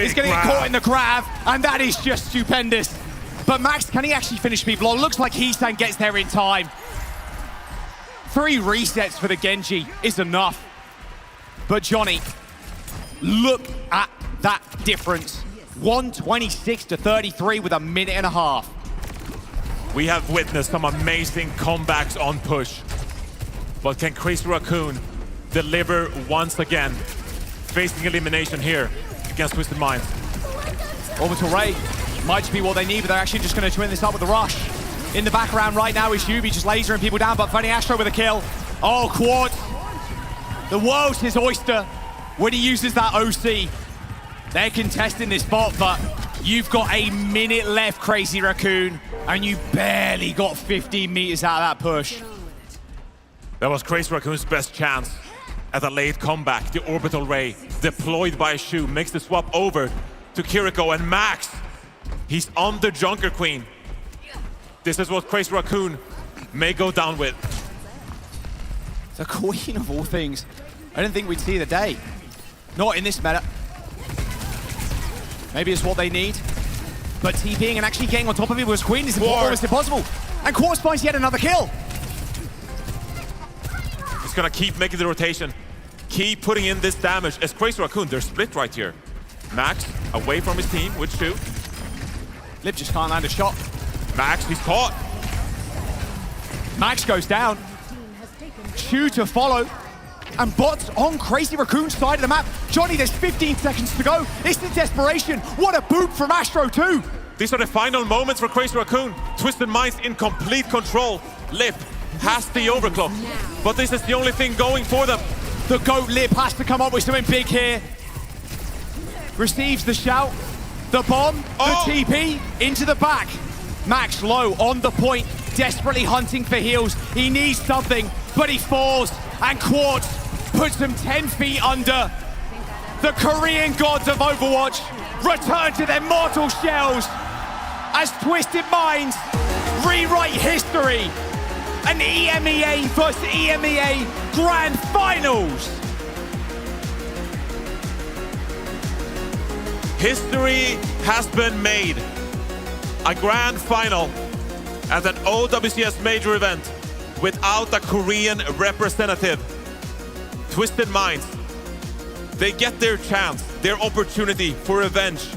He's going to get caught in the grab, and that is just stupendous. But Max, can he actually finish people off? Looks like Heesan gets there in time. 3 resets for the Genji is enough. But Johnny, look at that difference. 126 to 33 with a minute and a half. We have witnessed some amazing comebacks on push. But can Crazy Raccoon deliver once again? Facing elimination here against Twisted Minds. Orbital Ray might just be what they need, but they're actually just going to twin this up with the rush. In the background right now is Yubi just lasering people down, but Funny Astro with a kill. Oh, Quartz. The world's his oyster when he uses that OC. They're contesting this spot, but you've got a minute left, Crazy Raccoon, and you barely got 15 meters out of that push. That was Crazy Raccoon's best chance at a late comeback. The Orbital Ray deployed by Shu makes the swap over to Kiriko, and Max, he's on the Junker Queen. This is what Crazy Raccoon may go down with. The Queen of all things. I didn't think we'd see the day. Not in this meta. Maybe it's what they need. But TPing and actually getting on top of it was Queen is almost impossible. And Quartz finds yet another kill. He's gonna keep making the rotation. Keep putting in this damage. As Crazy Raccoon, they're split right here. Max away from his team with Shu. Lib just can't land a shot. Max, he's caught. Max goes down. Shu to follow. And bots on Crazy Raccoon's side of the map. Johnny, there's 15 seconds to go. It's the desperation. What a boot from Astro too. These are the final moments for Crazy Raccoon. Twisted Minds in complete control. Lip has the overclock, but this is the only thing going for them. The GOAT Lip has to come up with something big here. Receives the shout. The bomb, the TP, into the back. Max low on the point, desperately hunting for heals. He needs something, but he falls. And Quartz puts him 10 feet under. The Korean gods of Overwatch return to their mortal shells as Twisted Minds rewrite history. An EMEA versus EMEA Grand Finals. History has been made. A grand final at an OWCS major event without a Korean representative. Twisted Minds, they get their chance, their opportunity for revenge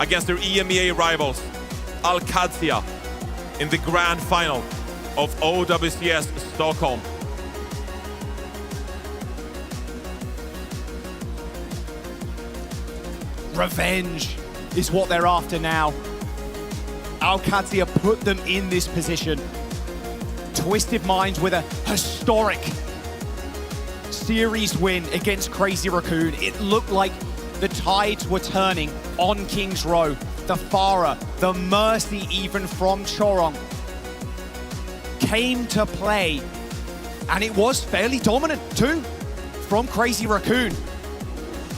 against their EMEA rivals, OWCS, in the grand final of OWCS Stockholm. Revenge is what they're after now. OWCS put them in this position. Twisted Minds with a historic series win against Crazy Raccoon. It looked like the tides were turning on King's Row. The Farah, the Mercy even from Chorong came to play. And it was fairly dominant too from Crazy Raccoon.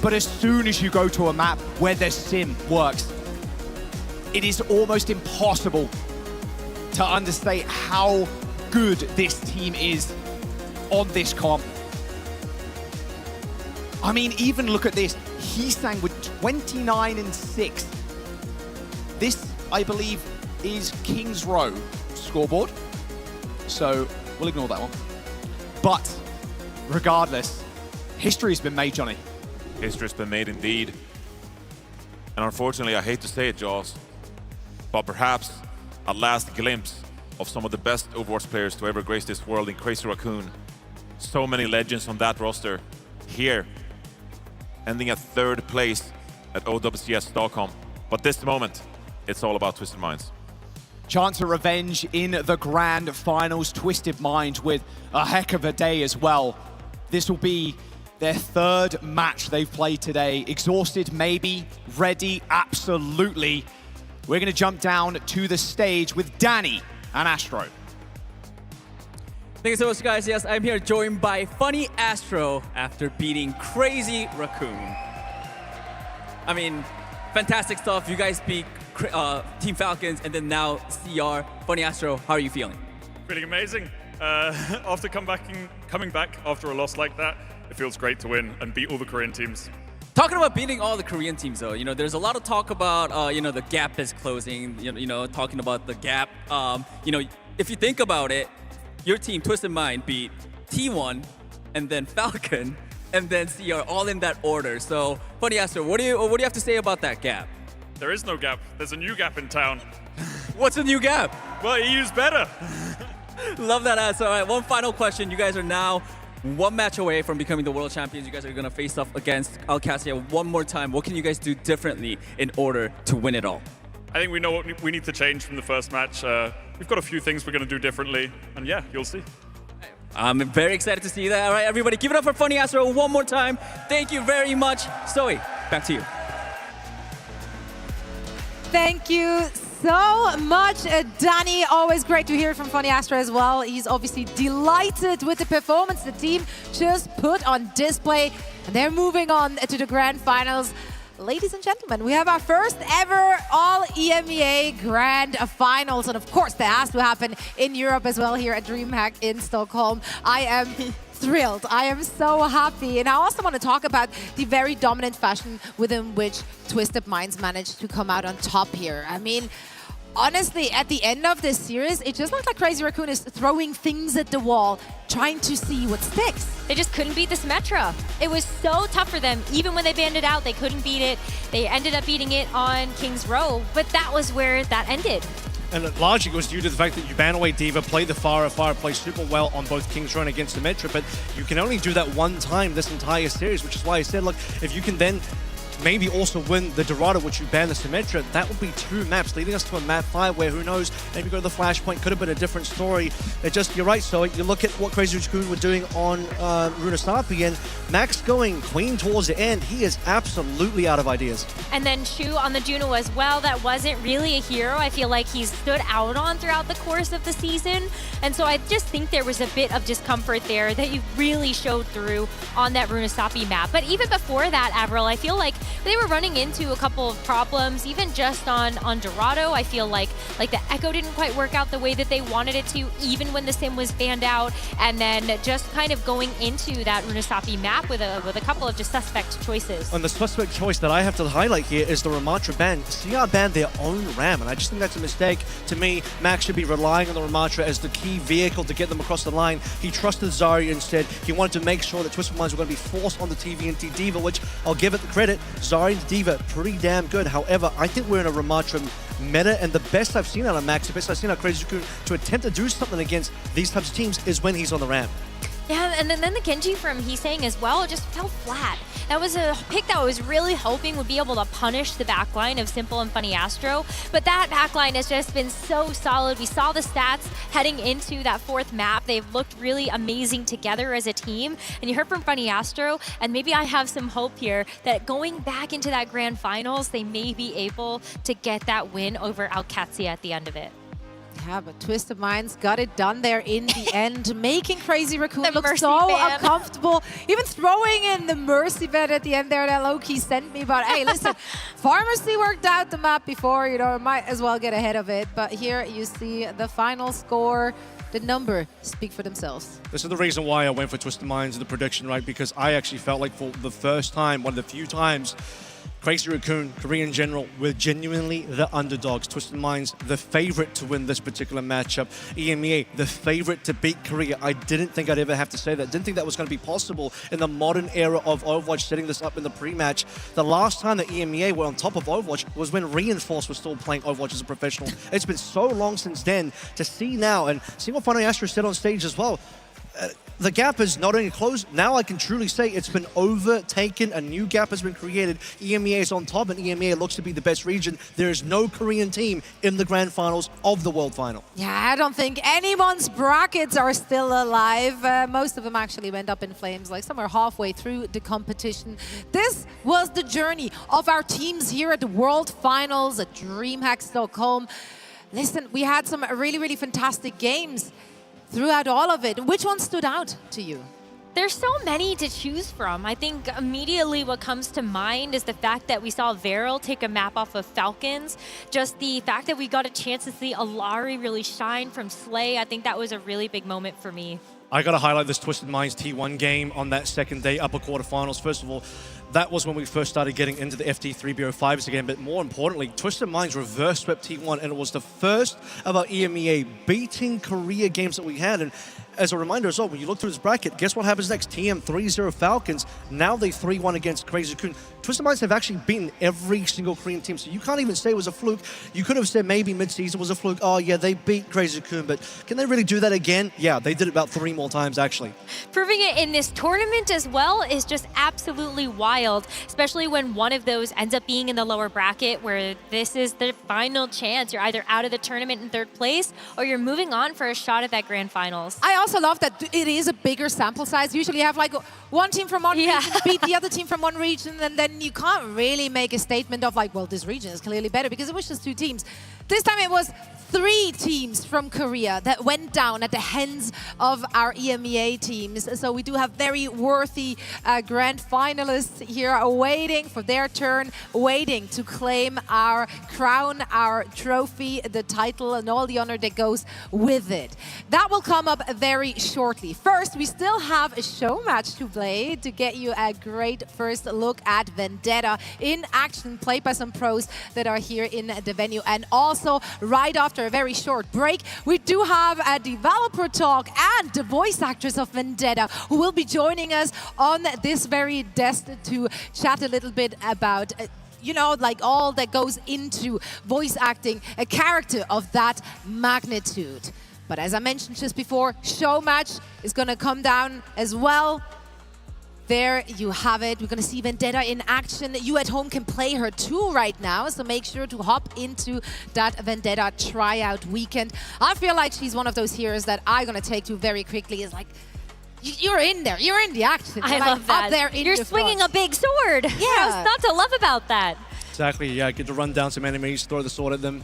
But as soon as you go to a map where the sim works, it is almost impossible to understate how good this team is on this comp. I mean, even look at this. Heesan with 29-6. This, I believe, is King's Row scoreboard. So we'll ignore that one. But regardless, history has been made, Johnny. History's been made indeed. And unfortunately, I hate to say it, Jaws, but perhaps a last glimpse of some of the best Overwatch players to ever grace this world in Crazy Raccoon. So many legends on that roster here, ending at 3rd place at OWCS Stockholm. But this moment, it's all about Twisted Minds. Chance of revenge in the grand finals. Twisted Minds with a heck of a day as well. This will be their 3rd match they've played today. Exhausted, maybe. Ready, absolutely. We're going to jump down to the stage with Danny and Astro. Thank you so much, guys. Yes, I'm here joined by Funny Astro after beating Crazy Raccoon. I mean, fantastic stuff. You guys beat Team Falcons and then now CR. Funny Astro, how are you feeling? Feeling amazing. After coming back after a loss like that, it feels great to win and beat all the Korean teams. Talking about beating all the Korean teams, though, there's a lot of talk about, the gap is closing. Talking about the gap. If you think about it, your team, Twisted Mind, beat T1, and then Falcon, and then CR, all in that order. So, Funny Astro, what do you have to say about that gap? There is no gap. There's a new gap in town. What's a new gap? Well, EU's better. Love that answer. All right, one final question. You guys are now one match away from becoming the world champions. You guys are going to face off against OWCS one more time. What can you guys do differently in order to win it all? I think we know what we need to change from the first match. We've got a few things we're going to do differently, and yeah, you'll see. I'm very excited to see that. All right, everybody, give it up for Funny Astro one more time. Thank you very much. Zoe, back to you. Thank you so much, Danny. Always great to hear from Funny Astro as well. He's obviously delighted with the performance the team just put on display. And they're moving on to the grand finals. Ladies and gentlemen, we have our first ever all EMEA grand finals. And of course, that has to happen in Europe as well here at DreamHack in Stockholm. I am thrilled. I am so happy. And I also want to talk about the very dominant fashion within which Twisted Minds managed to come out on top here. I mean, honestly, at the end of this series, it just looked like Crazy Raccoon is throwing things at the wall, trying to see what sticks. They just couldn't beat the Symmetra. It was so tough for them. Even when they banned it out, they couldn't beat it. They ended up beating it on King's Row, but that was where that ended. And largely it was due to the fact that you ban away D.Va, play the Pharah plays super well on both King's Row and against Symmetra, but you can only do that one time this entire series, which is why I said, look, if you can then maybe also win the Dorado, which you ban the Symmetra, that would be 2 maps, leading us to a map 5 where, who knows, maybe go to the Flashpoint, could have been a different story. You're right, so you look at what Crazy Raccoon were doing on Runasapi, and Max going Queen towards the end, he is absolutely out of ideas. And then Shu on the Juno as well, that wasn't really a hero I feel like he stood out on throughout the course of the season. And so I just think there was a bit of discomfort there that you really showed through on that Runasapi map. But even before that, Avril, I feel like they were running into a couple of problems, even just on Dorado. I feel like the Echo didn't quite work out the way that they wanted it to, even when the Sim was banned out. And then just kind of going into that Runasapi map with a couple of just suspect choices. And the suspect choice that I have to highlight here is the Ramatra ban. CR banned their own Ram, and I just think that's a mistake. To me, Max should be relying on the Ramatra as the key vehicle to get them across the line. He trusted Zarya instead. He wanted to make sure that Twisted Minds were going to be forced on the TVNT D.Va, which I'll give it the credit. Zarya and D.Va, pretty damn good. However, I think we're in a Ramatra meta, and the best I've seen out of Max, the best I've seen out of Crazy Raccoon to attempt to do something against these types of teams is when he's on the ramp. Yeah, and then the Genji from Heesang as well just fell flat. That was a pick that I was really hoping would be able to punish the backline of Simple and Funny Astro, but that backline has just been so solid. We saw the stats heading into that 4th map. They've looked really amazing together as a team, and you heard from Funny Astro, and maybe I have some hope here that going back into that grand finals, they may be able to get that win over OWCS at the end of it. Yeah, but Twisted Minds got it done there in the end, making Crazy Raccoon look so uncomfortable. Even throwing in the Mercy bed at the end there that low-key sent me. But hey, listen, Pharmacy worked out the map before, might as well get ahead of it. But here you see the final score. The number speak for themselves. This is the reason why I went for Twisted Minds in the prediction, right? Because I actually felt like for the first time, one of the few times, Crazy Raccoon, Korean General, were genuinely the underdogs. Twisted Minds, the favorite to win this particular matchup. EMEA, the favorite to beat Korea. I didn't think I'd ever have to say that. Didn't think that was going to be possible in the modern era of Overwatch, setting this up in the pre-match. The last time that EMEA were on top of Overwatch was when Reinforce was still playing Overwatch as a professional. It's been so long since then to see now, and see what Funny Astro said on stage as well. The gap is not only closed, now I can truly say it's been overtaken. A new gap has been created. EMEA is on top, and EMEA looks to be the best region. There is no Korean team in the grand finals of the World Final. Yeah, I don't think anyone's brackets are still alive. Most of them actually went up in flames, like somewhere halfway through the competition. This was the journey of our teams here at the World Finals at DreamHack Stockholm. Listen, we had some really, really fantastic games throughout all of it. Which one stood out to you? There's so many to choose from. I think immediately what comes to mind is the fact that we saw Varel take a map off of Falcons. Just the fact that we got a chance to see Alari really shine from Slay. I think that was a really big moment for me. I got to highlight this Twisted Minds T1 game on that second day, upper quarterfinals. First of all, that was when we first started getting into the FT3BO5s again, but more importantly, Twisted Minds reverse swept T1, and it was the first of our EMEA beating Korea games that we had. And as a reminder as well, when you look through this bracket, guess what happens next? TM 3-0 Falcons. Now they 3-1 against Crazy Coon. Twisted Minds have actually beaten every single Korean team, so you can't even say it was a fluke. You could have said maybe mid-season was a fluke. Oh yeah, they beat Crazy Coon, but can they really do that again? Yeah, they did it about 3 more times actually. Proving it in this tournament as well is just absolutely wild, especially when one of those ends up being in the lower bracket where this is the final chance. You're either out of the tournament in 3rd place or you're moving on for a shot at that grand finals. I also love that it is a bigger sample size. Usually you have like one team from one region beat the other team from one region, and then you can't really make a statement of like, well, this region is clearly better, because it was just 2 teams. This time it was 3 teams from Korea that went down at the hands of our EMEA teams. So we do have very worthy grand finalists here waiting for their turn, waiting to claim our crown, our trophy, the title, and all the honor that goes with it. That will come up very shortly. First, we still have a show match to play to get you a great first look at Vendetta in action, played by some pros that are here in the venue. And also, right after a very short break, we do have a developer talk and the voice actress of Vendetta who will be joining us on this very desk to chat a little bit about you know, like all that goes into voice acting a character of that magnitude. But as I mentioned just before, show match is gonna come down as well. There you have it. We're going to see Vendetta in action. You at home can play her too right now, so make sure to hop into that Vendetta tryout weekend. I feel like she's one of those heroes that I'm going to take to very quickly. It's like, you're in there. You're in the action. I love that. Up there in You're the swinging front. a big sword. Yeah. What's not to love about that? Exactly, yeah, get to run down some enemies, throw the sword at them,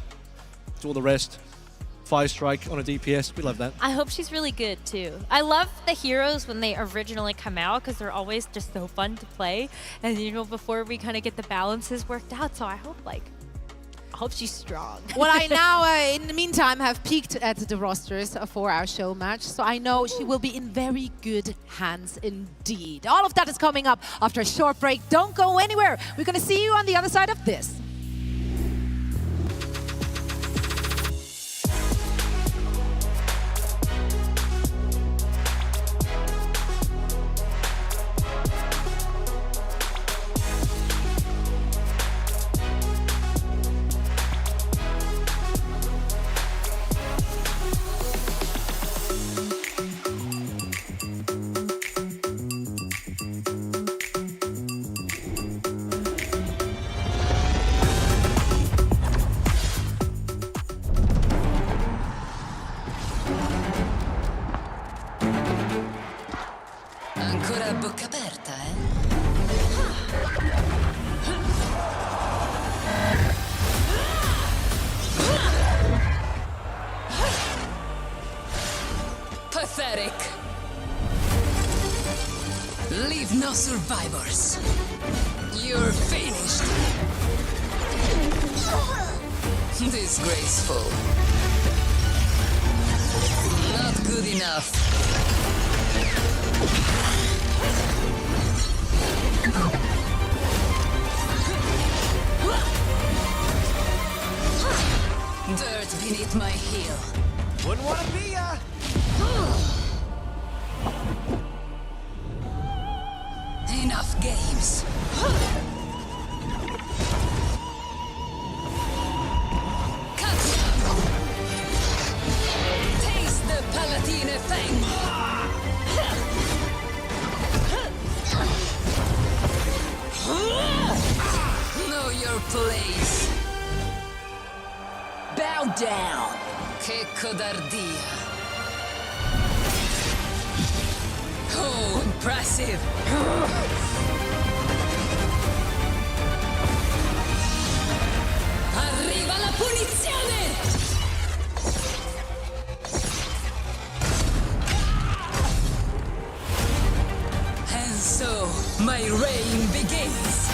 do all the rest. 5 strike on a DPS, we love that. I hope she's really good too. I love the heroes when they originally come out because they're always just so fun to play. And you know, before we kind of get the balances worked out, so I hope she's strong. Well, I now, in the meantime, have peeked at the rosters for our show match, so I know she will be in very good hands indeed. All of that is coming up after a short break. Don't go anywhere. We're going to see you on the other side of this. Ancora a bocca aperta, eh? Pathetic. Leave no survivors. You're finished. Disgraceful. Not good enough. Dirt beneath my heel. Wouldn't want to be ya. Enough games. Taste the Palatine Fang. Know your place. Bow down. Che codardia. Oh, impressive. Arriva la punizione! And so, my reign begins.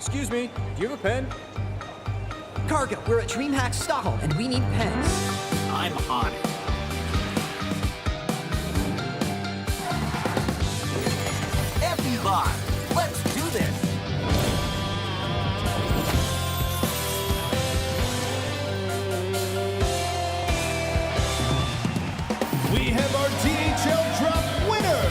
Excuse me, do you have a pen? Cargo, we're at DreamHack Stockholm, and we need pens. I'm on it. Everybody, let's do this. We have our DHL drop winner.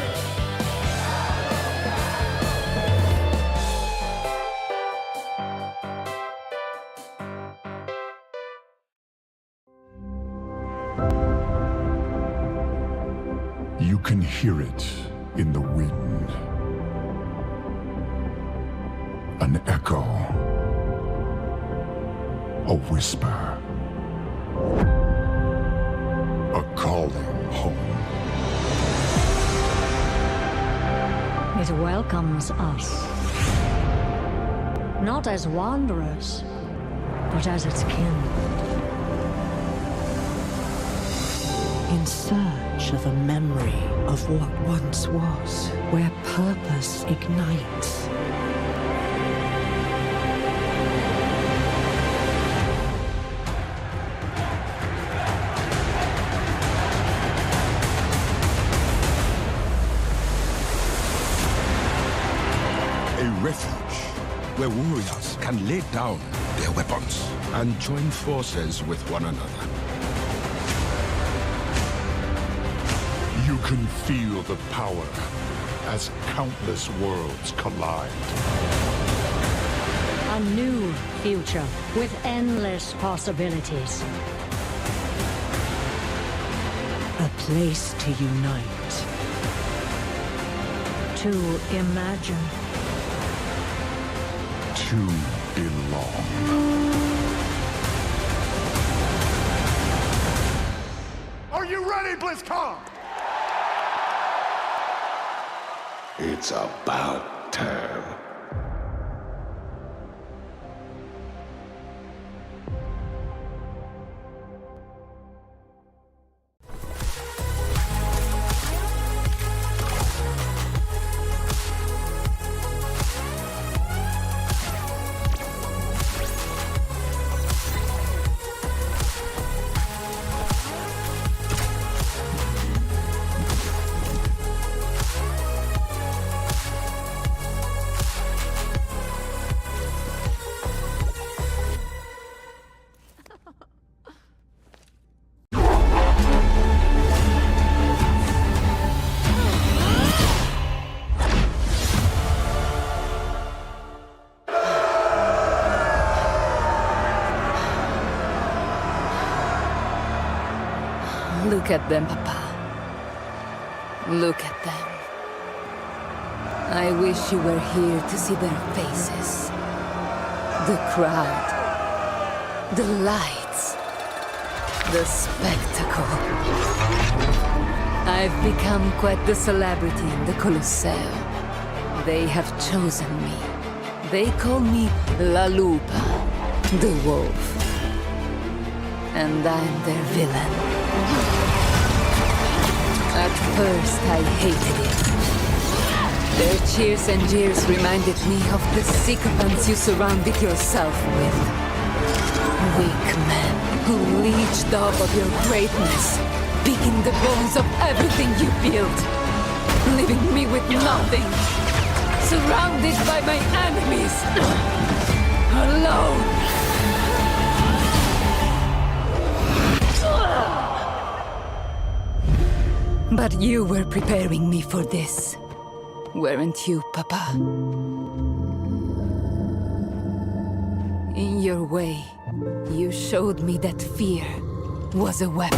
You can hear it in the wind. An echo. A whisper. A calling home. It welcomes us. Not as wanderers, but as its kin. In search of a memory of what once was, where purpose ignites. A refuge where warriors can lay down their weapons and join forces with one another. You can feel the power as countless worlds collide. A new future with endless possibilities. A place to unite. To imagine. To belong. Are you ready, BlizzCon? It's about time. Look at them, Papa. Look at them. I wish you were here to see their faces. The crowd. The lights. The spectacle. I've become quite the celebrity in the Colosseum. They have chosen me. They call me La Lupa, the wolf. And I'm their villain. At first, I hated it. Their cheers and jeers reminded me of the sycophants you surrounded yourself with. Weak men who leeched off of your greatness, picking the bones of everything you built, leaving me with nothing, surrounded by my enemies, alone. But you were preparing me for this, weren't you, Papa? In your way, you showed me that fear was a weapon.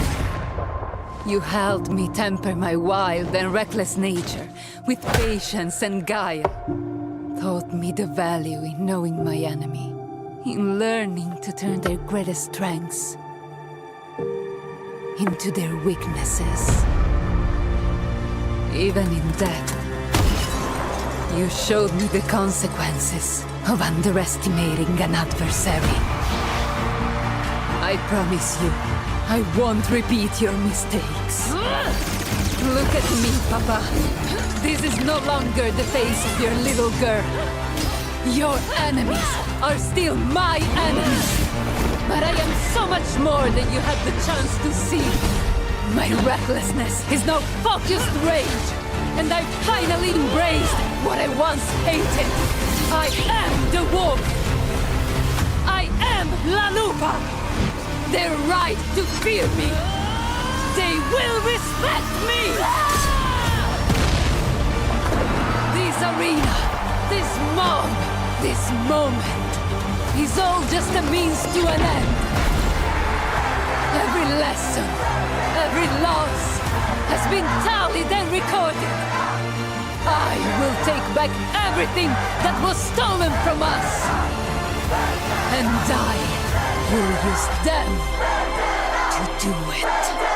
You helped me temper my wild and reckless nature with patience and guile. Taught me the value in knowing my enemy, in learning to turn their greatest strengths into their weaknesses. Even in death, you showed me the consequences of underestimating an adversary. I promise you, I won't repeat your mistakes. Look at me, Papa. This is no longer the face of your little girl. Your enemies are still my enemies. But I am so much more than you had the chance to see. My recklessness is now focused rage, and I finally embraced what I once hated. I am the wolf. I am La Lupa. Their right to fear me. They will respect me. This arena, this mob, this moment is all just a means to an end. Every lesson, every loss has been tallied and recorded. I will take back everything that was stolen from us. And I will use them to do it.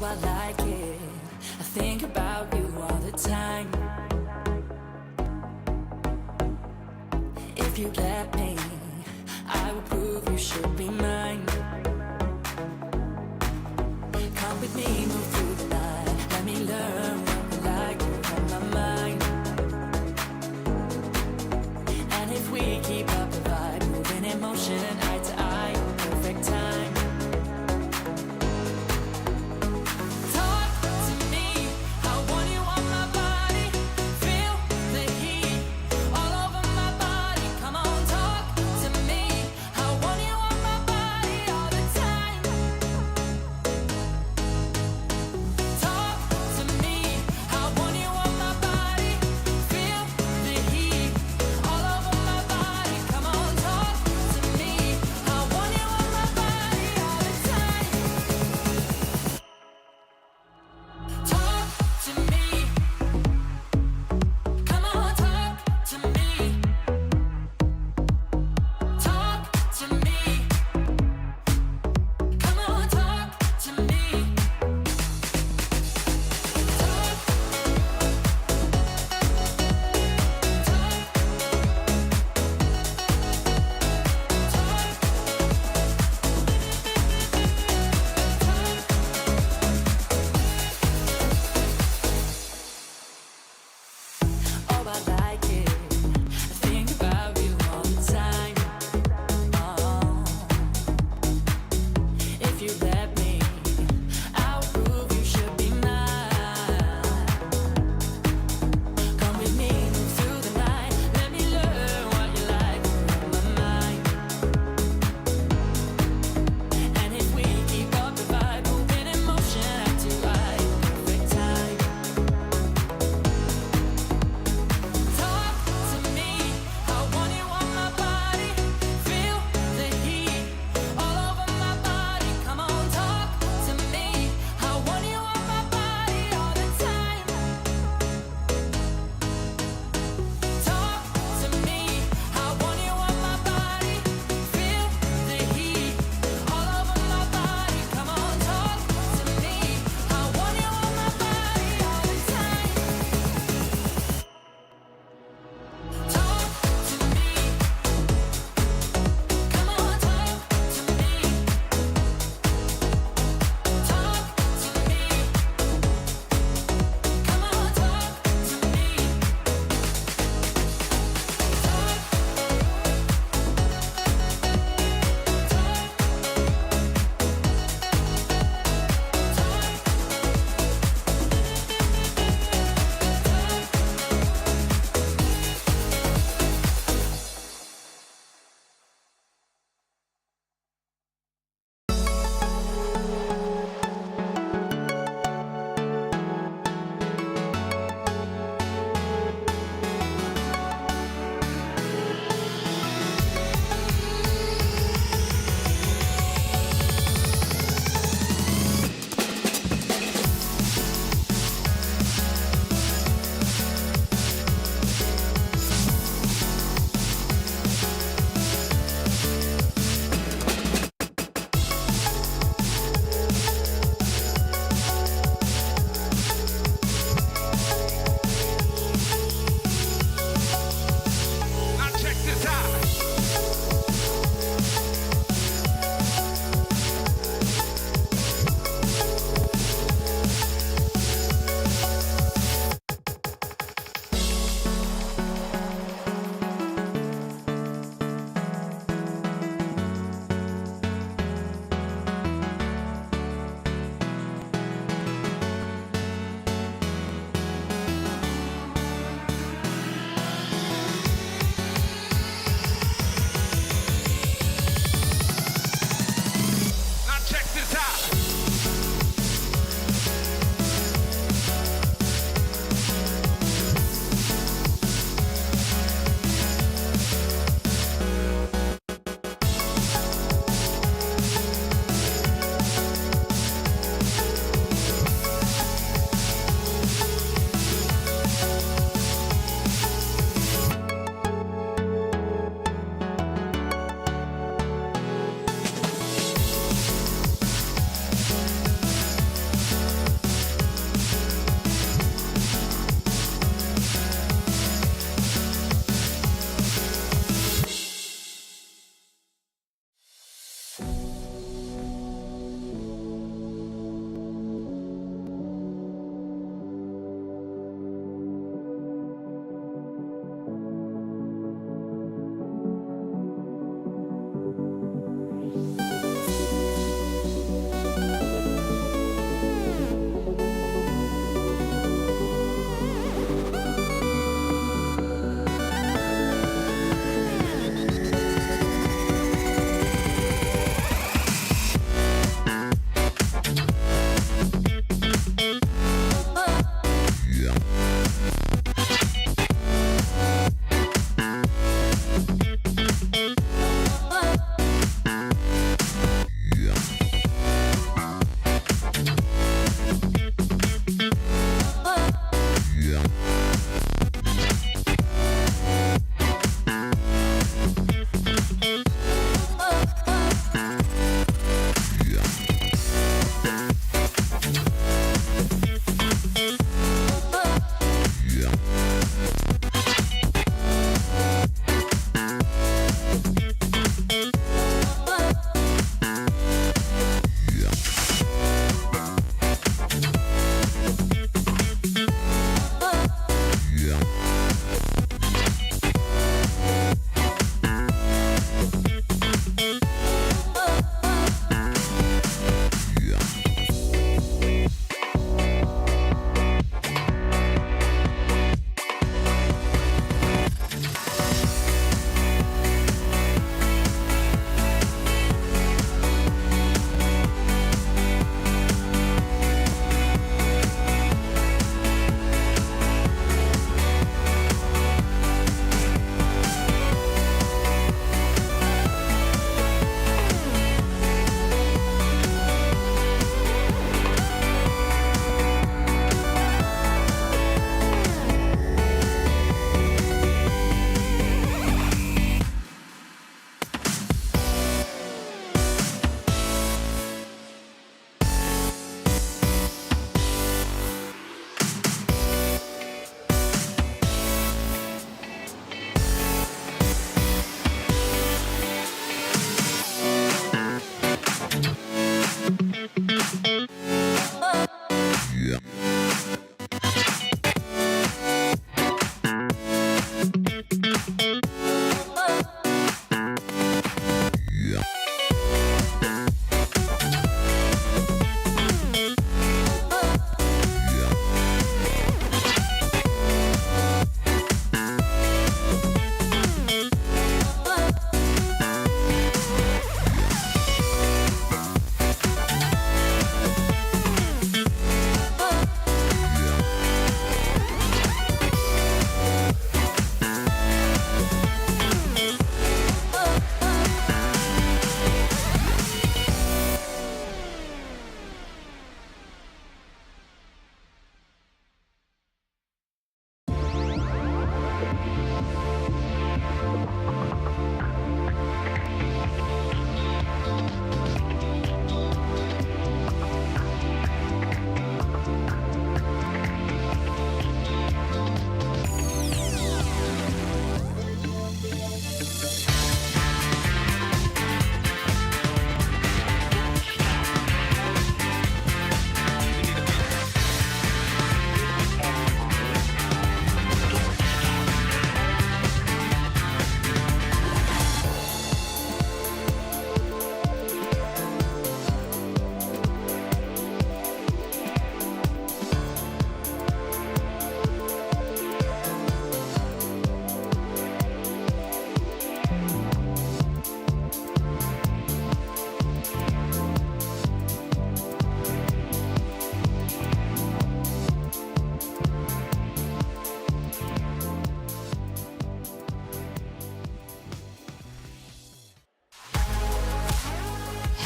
I like it. I think about you all the time. If you let me, I will prove you should be mine. Come with me, move through the night. Let me learn what you like on my mind. And if we keep up the vibe, moving in motion, eye to eye, perfect time. All over my body, come on, talk to me. How want you on my body?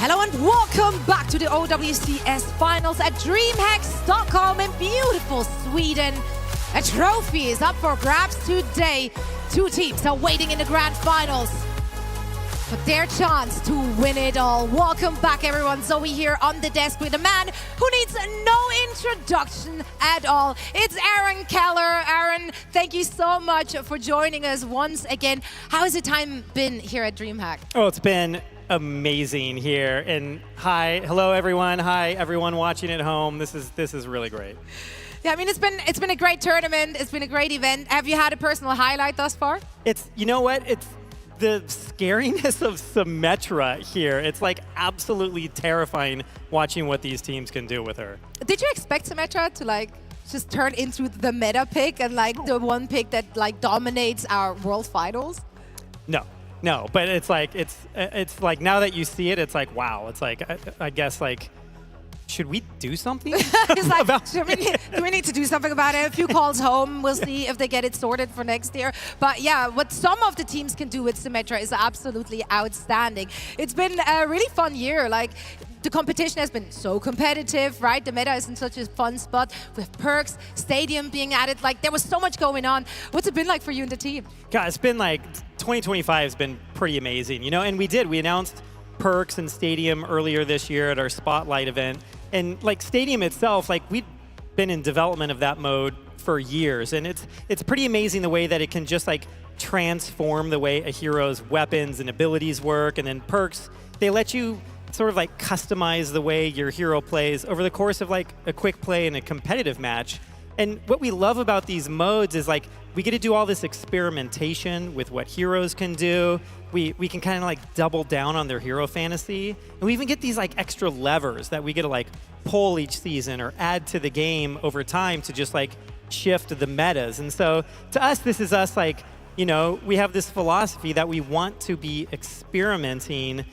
Hello and welcome back to the OWCS Finals at DreamHack Stockholm in beautiful Sweden. A trophy is up for grabs today. Two teams are waiting in the grand finals for their chance to win it all. Welcome back, everyone. Zoe here on the desk with a man who needs no introduction at all. It's Aaron Keller. Aaron, thank you so much for joining us once again. How has the time been here at DreamHack? Oh, it's been amazing here. And hello everyone. Hi everyone watching at home. This is really great. Yeah, I mean it's been a great tournament. It's been a great event. Have you had a personal highlight thus far? You know what? It's the scariness of Symmetra here. It's like absolutely terrifying watching what these teams can do with her. Did you expect Symmetra to like just turn into the meta pick and like the one pick that like dominates our world finals? No, but it's like now that you see it, it's like wow. It's like I guess like should we do something? It's like, do we need to do something about it? A few calls home. We'll see if they get it sorted for next year. But yeah, what some of the teams can do with Symmetra is absolutely outstanding. It's been a really fun year. Like, the competition has been so competitive, right? The meta is in such a fun spot with perks, stadium being added. Like, there was so much going on. What's it been like for you and the team? God, it's been like 2025 has been pretty amazing, you know. And we announced perks and stadium earlier this year at our Spotlight event. And like Stadium itself, like we've been in development of that mode for years, and it's pretty amazing the way that it can just like transform the way a hero's weapons and abilities work. And then perks, they let you sort of like customize the way your hero plays over the course of like a quick play in a competitive match. And what we love about these modes is like we get to do all this experimentation with what heroes can do. We can kind of like double down on their hero fantasy. And we even get these like extra levers that we get to like pull each season or add to the game over time to just like shift the metas. And so to us, this is us like, you know, we have this philosophy that we want to be experimenting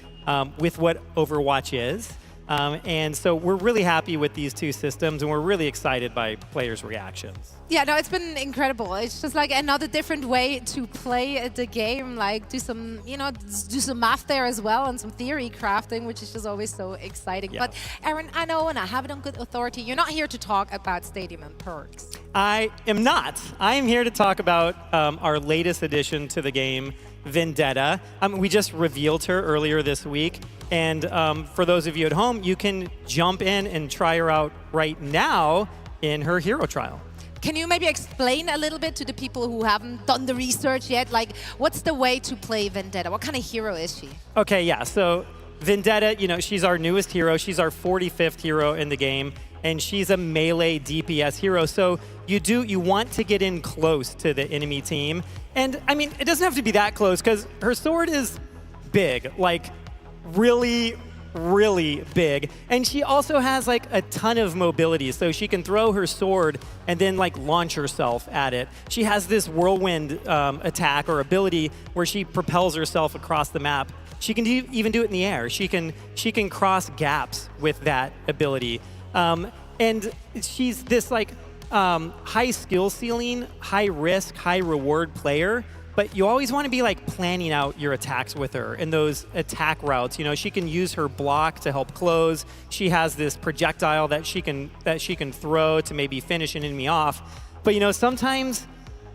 with what Overwatch is. And so we're really happy with these two systems, and we're really excited by players' reactions. Yeah, no, it's been incredible. It's just like another different way to play the game, like do some, you know, do some math there as well and some theory crafting, which is just always so exciting. Yeah. But Aaron, I know, and I have it on good authority, you're not here to talk about Stadium and perks. I am not. I am here to talk about our latest addition to the game, Vendetta. We just revealed her earlier this week. And for those of you at home, you can jump in and try her out right now in her hero trial. Can you maybe explain a little bit to the people who haven't done the research yet? Like, what's the way to play Vendetta? What kind of hero is she? Okay, yeah. So Vendetta, you know, she's our newest hero. She's our 45th hero in the game. and she's a melee DPS hero. So you want to get in close to the enemy team. And I mean, it doesn't have to be that close because her sword is big, like really, really big. And she also has like a ton of mobility, so she can throw her sword and then like launch herself at it. She has this whirlwind attack or ability where she propels herself across the map. She can even do it in the air. She can cross gaps with that ability. And she's this like high skill ceiling, high risk, high reward player. But you always want to be like planning out your attacks with her and those attack routes. You know, she can use her block to help close. She has this projectile that she can throw to maybe finish an enemy off. But you know, sometimes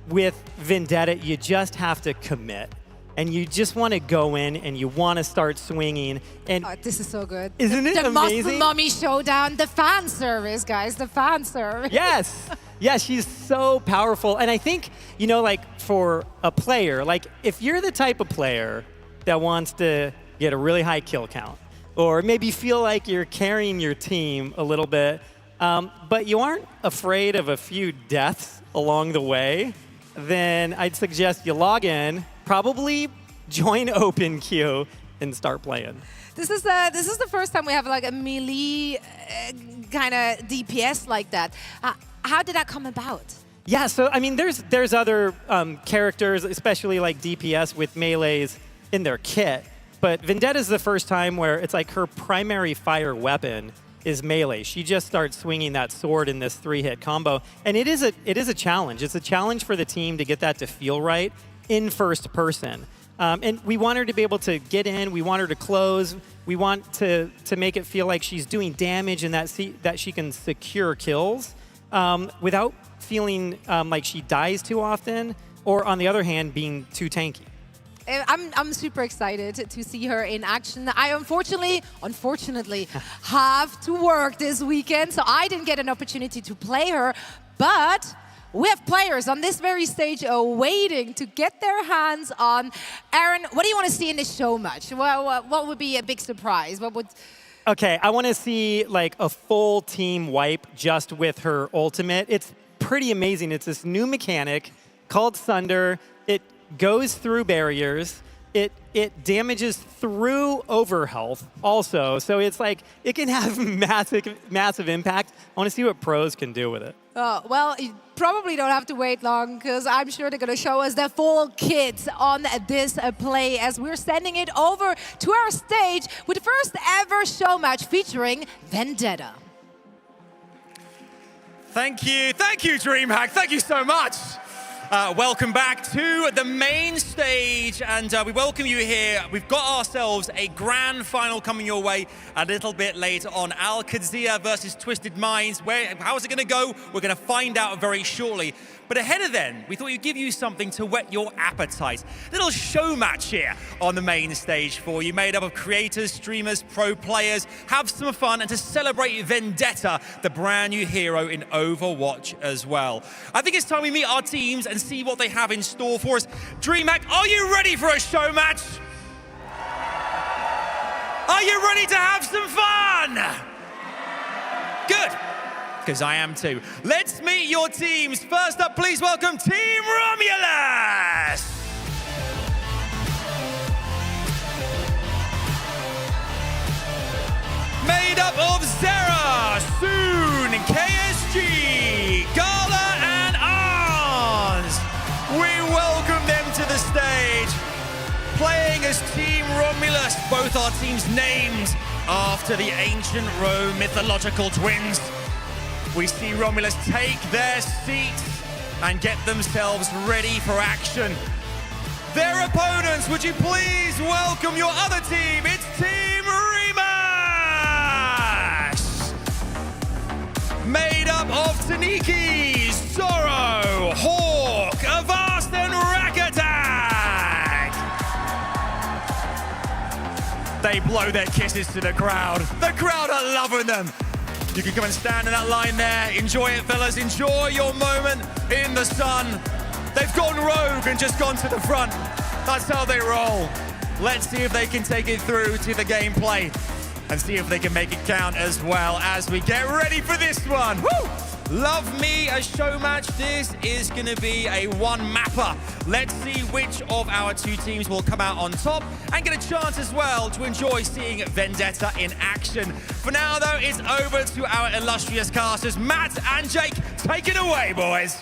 with Vendetta, you just have to commit. And you just want to go in and you want to start swinging. And this is so good. Isn't it amazing? The Muscle Mommy Showdown, the fan service, guys, the fan service. Yes. Yeah, she's so powerful. And I think, you know, like for a player, like if you're the type of player that wants to get a really high kill count, or maybe feel like you're carrying your team a little bit, but you aren't afraid of a few deaths along the way, then I'd suggest you log in, probably join Open Queue, and start playing. This is the first time we have like a melee kind of DPS like that. How did that come about? Yeah, so I mean, there's other characters, especially like DPS with melees in their kit, but Vendetta's the first time where it's like her primary fire weapon is melee. She just starts swinging that sword in this 3-hit combo, and it is a challenge. It's a challenge for the team to get that to feel right in first person. And we want her to be able to get in. We want her to close. We want to make it feel like she's doing damage and that she can secure kills without feeling like she dies too often, or on the other hand, being too tanky. I'm super excited to see her in action. I unfortunately have to work this weekend, so I didn't get an opportunity to play her, but we have players on this very stage waiting to get their hands on. Aaron, what do you want to see in this show match? What would be a big surprise? Okay, I want to see like a full team wipe just with her ultimate. It's pretty amazing. It's this new mechanic called Sunder. It goes through barriers. It damages through overhealth also. So it's like it can have massive impact. I want to see what pros can do with it. Well, you probably don't have to wait long because I'm sure they're going to show us the full kit on this play as we're sending it over to our stage with the first ever show match featuring Vendetta. Thank you, DreamHack. Thank you so much. Welcome back to the main stage, and we welcome you here. We've got ourselves a grand final coming your way a little bit later on. Al Qadzia versus Twisted Minds. How is it going to go? We're going to find out very shortly. But ahead of then, we thought we'd give you something to whet your appetite. Little show match here on the main stage for you, made up of creators, streamers, pro players. Have some fun and to celebrate Vendetta, the brand new hero in Overwatch as well. I think it's time we meet our teams and see what they have in store for us. DreamHack, are you ready for a show match? Are you ready to have some fun? Good, because I am too. Let's meet your teams. First up, please welcome Team Romulus. Made up of Zera, Soon, KSG, Gala, and Arns. We welcome them to the stage. Playing as Team Romulus, both our teams named after the ancient Rome mythological twins. We see Romulus take their seats and get themselves ready for action. Their opponents, would you please welcome your other team? It's Team Remus! Made up of Taniki, Sorrow, Hawk, Avast, and Rakatak! They blow their kisses to the crowd. The crowd are loving them. You can come and stand in that line there. Enjoy it, fellas. Enjoy your moment in the sun. They've gone rogue and just gone to the front. That's how they roll. Let's see if they can take it through to the gameplay. and see if they can make it count as well as we get ready for this one. Woo! Love me a show match. This is going to be a one-mapper. Let's see which of our two teams will come out on top and get a chance as well to enjoy seeing Vendetta in action. For now, though, it's over to our illustrious casters, Matt and Jake. Take it away, boys.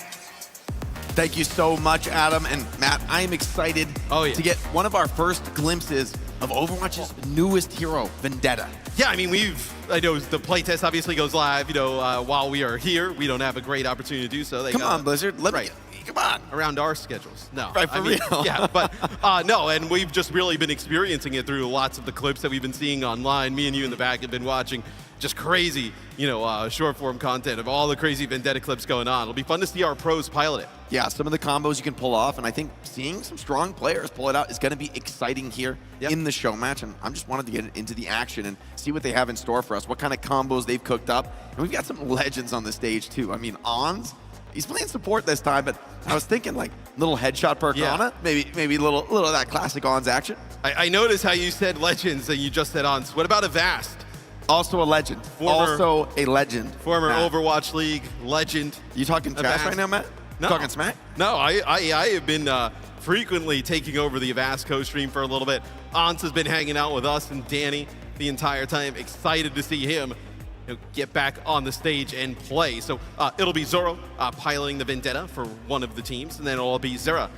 Thank you so much, Adam. And Matt, I am excited to get one of our first glimpses of Overwatch's newest hero, Vendetta. Yeah, I mean, I know the playtest obviously goes live, while we are here. We don't have a great opportunity to do so. Come on, Blizzard. Come on. Around our schedules. No. Right, for real. Yeah, but no, and we've just really been experiencing it through lots of the clips that we've been seeing online. Me and you in the back have been watching just crazy, short form content of all the crazy Vendetta clips going on. It'll be fun to see our pros pilot it. Yeah, some of the combos you can pull off, and I think seeing some strong players pull it out is going to be exciting here in the show match, and I'm just wanted to get into the action and see what they have in store for us, what kind of combos they've cooked up, and we've got some legends on the stage too. I mean, Ons, he's playing support this time, but I was thinking like little headshot perk on it, maybe a little of that classic Ons action. I noticed how you said legends and you just said Ons. What about Avast? Also a legend. Also a legend. Former Overwatch League legend. You talking trash right now, Matt? No. Talking smack? No, I have been frequently taking over the Avast co-stream for a little bit. Ans has been hanging out with us and Danny the entire time. Excited to see him get back on the stage and play. So it'll be Zoro piloting the Vendetta for one of the teams, and then it'll be Zera,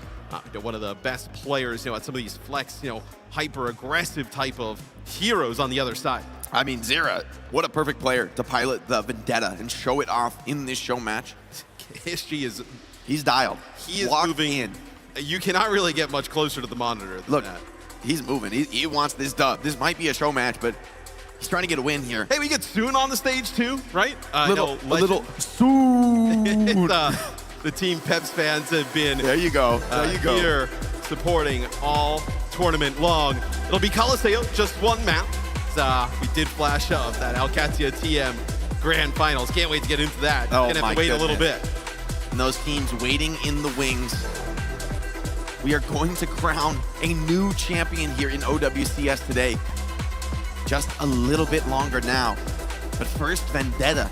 one of the best players at some of these flex, hyper-aggressive type of heroes on the other side. I mean, Zera, what a perfect player to pilot the Vendetta and show it off in this show match. SG he's dialed. He is moving in. You cannot really get much closer to the monitor than that. He's moving. He wants this dub. This might be a show match, but he's trying to get a win here. Hey, we get Soon on the stage too, right? A little Soon. The Team Peps fans have been there you go. Here supporting all tournament long. It'll be Coliseum, just one map. We did flash up that Alcatia TM Grand Finals. Can't wait to get into that. Oh, Gonna have to wait a little bit. And those teams waiting in the wings. We are going to crown a new champion here in OWCS today. Just a little bit longer now. But first, Vendetta.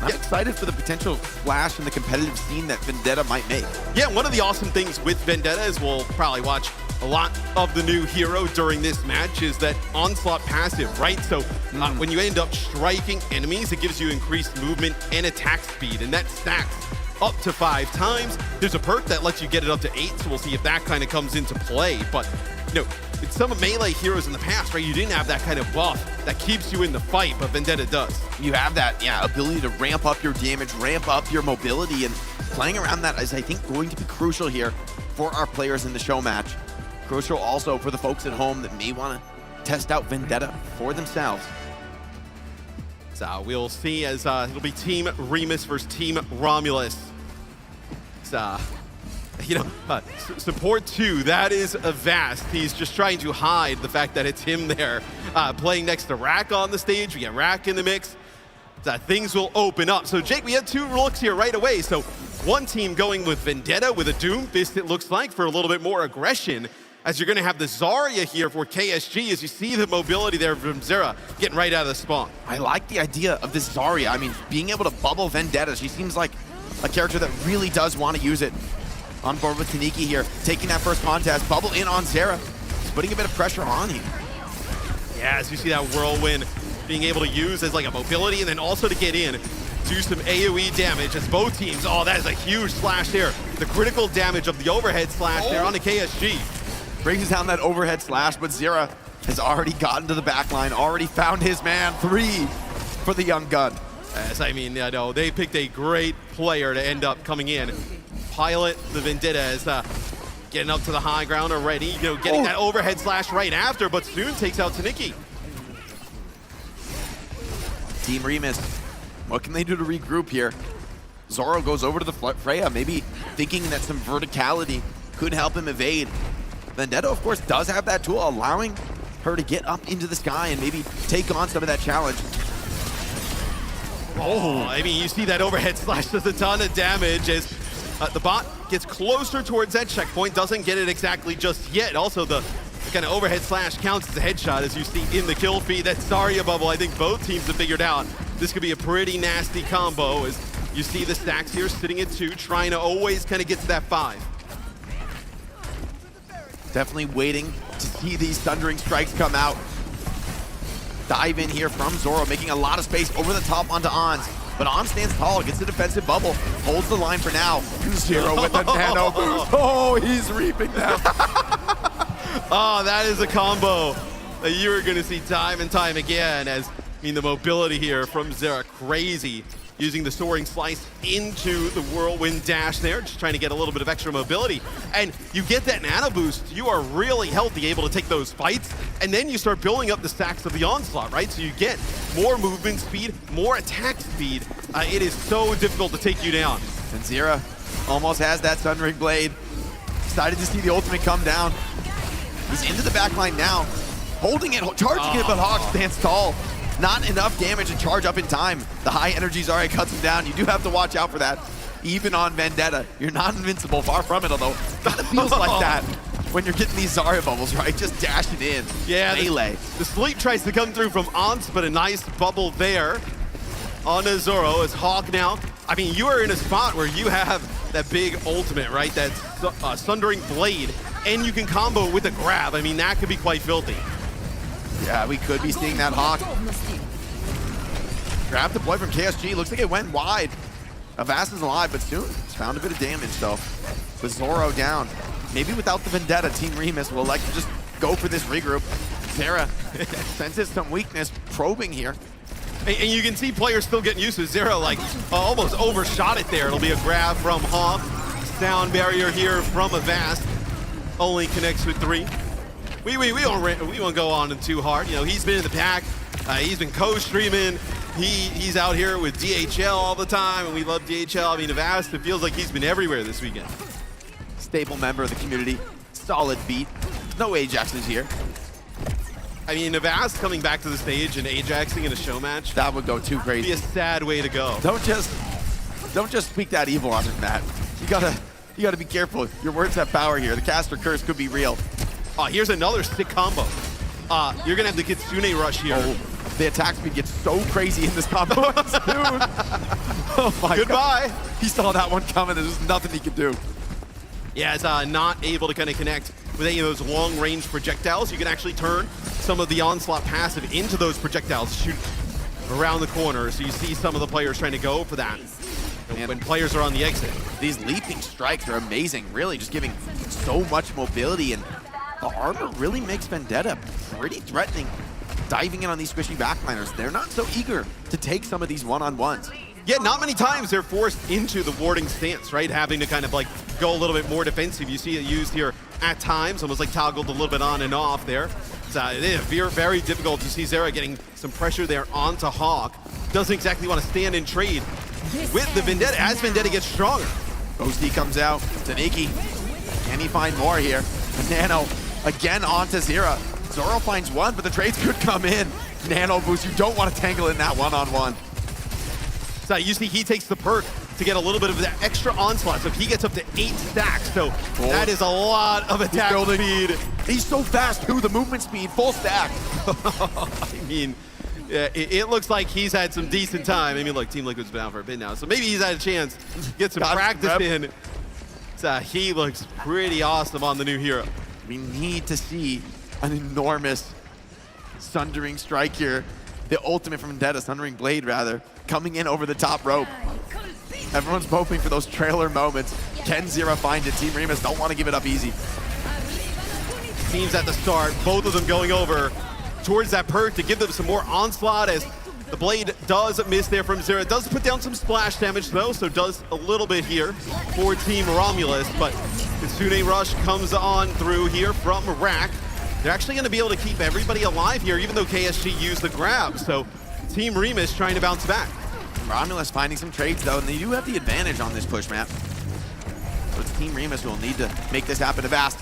I'm excited for the potential splash in the competitive scene that Vendetta might make. Yeah, one of the awesome things with Vendetta is we'll probably watch a lot of the new hero during this match is that onslaught passive, right? So when you end up striking enemies, it gives you increased movement and attack speed, and that stacks up to 5 times. There's a perk that lets you get it up to 8, so we'll see if that kind of comes into play. But it's some melee heroes in the past, right? You didn't have that kind of buff that keeps you in the fight, but Vendetta does. You have that, ability to ramp up your damage, ramp up your mobility, and playing around that is, I think, going to be crucial here for our players in the show match. Crucial also for the folks at home that may want to test out Vendetta for themselves. So we'll see as it'll be Team Remus versus Team Romulus. Support 2, that is Avast. He's just trying to hide the fact that it's him there playing next to Rack on the stage. We get Rack in the mix. Things will open up. So Jake, we had 2 looks here right away. So one team going with Vendetta with a Doom Fist, it looks like, for a little bit more aggression, as you're going to have the Zarya here for KSG, as you see the mobility there from Zera getting right out of the spawn. I like the idea of this Zarya. I mean, being able to bubble Vendetta. She seems like a character that really does want to use it. On board with Taniki here, taking that first contest, bubble in on Zera, putting a bit of pressure on him. Yeah, as you see that Whirlwind being able to use as like a mobility and then also to get in, do some AoE damage as both teams. Oh, that is a huge slash there. The critical damage of the overhead slash there on the KSG. Brings down that overhead slash, but Zera has already gotten to the back line, already found his man. 3 for the young gun. As I mean, they picked a great player to end up coming in. Pilot the Vendetta as getting up to the high ground already, getting that overhead slash right after, but soon takes out Taniki. Team Remus, what can they do to regroup here? Zoro goes over to the Freya, maybe thinking that some verticality could help him evade. Vendetta, of course, does have that tool, allowing her to get up into the sky and maybe take on some of that challenge. I mean, you see that overhead slash does a ton of damage as the bot gets closer towards that checkpoint, doesn't get it exactly just yet. Also, the kind of overhead slash counts as a headshot, as you see in the kill feed. That Zarya bubble, I think both teams have figured out. This could be a pretty nasty combo, as you see the stacks here sitting at 2, trying to always kind of get to that 5. Definitely waiting to see these thundering strikes come out. Dive in here from Zoro, making a lot of space over the top onto Ons. But On stands tall, gets the defensive bubble, holds the line for now. Zero with the nano boost. Oh, he's reaping that. Oh, that is a combo that you're going to see time and time again, as, I mean, the mobility here from Zera, crazy. Using the soaring slice into the whirlwind dash there, just trying to get a little bit of extra mobility. And you get that nano boost, you are really healthy, able to take those fights, and then you start building up the stacks of the onslaught, right? So you get more movement speed, more attack speed. It is so difficult to take you down. And Zera almost has that Thundering Blade. Excited to see the ultimate come down. He's into the backline now, holding it, charging it, but Hawk stands tall. Not enough damage to charge up in time. The high energy Zarya cuts him down. You do have to watch out for that. Even on Vendetta, you're not invincible. Far from it, although it feels like that when you're getting these Zarya bubbles, right? Just dashing in. Yeah, melee. The sleep tries to come through from Ons, but a nice bubble there on Zoro as Hawk now. I mean, you are in a spot where you have that big ultimate, right? That Sundering Blade, and you can combo with a grab. I mean, that could be quite filthy. Yeah, we could be seeing that Hawk. Grab the boy from KSG. Looks like it went wide. Avast is alive, but soon it's found a bit of damage, though. With Zoro down. Maybe without the Vendetta, Team Remus will like to just go for this regroup. Zera senses some weakness, probing here. And you can see players still getting used to Zero, like almost overshot it there. It'll be a grab from Hawk. Sound barrier here from Avast. Only connects with 3. We won't go on him too hard. You know, he's been in the pack. He's been co-streaming. He's out here with DHL all the time, and we love DHL. I mean, Avast, it feels like he's been everywhere this weekend. Staple member of the community. Solid beat. No Ajaxes here. I mean, Avast coming back to the stage and Ajaxing in a show match. That would go too crazy. Be a sad way to go. Don't just speak that evil on him, Matt. You gotta be careful. Your words have power here. The caster curse could be real. Oh, here's another sick combo. You're gonna have the Kitsune rush here. Oh, the attack speed gets so crazy in this combo. Dude. Oh my Goodbye. God. He saw that one coming. There's nothing he could do. Yeah, it's not able to kind of connect with any of those long-range projectiles. You can actually turn some of the onslaught passive into those projectiles, shoot around the corner. So you see some of the players trying to go for that. And when players are on the exit. These leaping strikes are amazing, really, just giving so much mobility, and the armor really makes Vendetta pretty threatening. Diving in on these squishy backliners, they're not so eager to take some of these one-on-ones. Yeah, not many times they're forced into the warding stance, right? Having to kind of like go a little bit more defensive. You see it used here at times, almost like toggled a little bit on and off there. So it is very difficult to see Zera getting some pressure there onto Hawk. Doesn't exactly want to stand and trade with the Vendetta as Vendetta gets stronger. Ghosty comes out, Taniki. Can he find more here? Nano again onto Zera. Zoro finds one, but the trades could come in. Nano boost, you don't want to tangle in that one-on-one. So you see he takes the perk to get a little bit of that extra onslaught. So he gets up to 8 stacks. So that is a lot of attack speed. He's so fast too, the movement speed, full stack. I mean, yeah, it looks like he's had some decent time. I mean, look, Team Liquid's been out for a bit now. So maybe he's had a chance to get some practice in. So he looks pretty awesome on the new hero. We need to see an enormous Sundering strike here. The ultimate from Vendetta, Sundering Blade rather, coming in over the top rope. Everyone's hoping for those trailer moments. Can Zera find it? Team Remus don't want to give it up easy. Teams at the start, both of them going over towards that perk to give them some more onslaught, as the blade does miss there from Zera. It does put down some splash damage though, so does a little bit here for Team Romulus, but Kitsune Rush comes on through here from Rack. They're actually going to be able to keep everybody alive here, even though KSG used the grab. So Team Remus trying to bounce back. Romulus finding some trades though, and they do have the advantage on this push map. So it's Team Remus who will need to make this happen. Avast,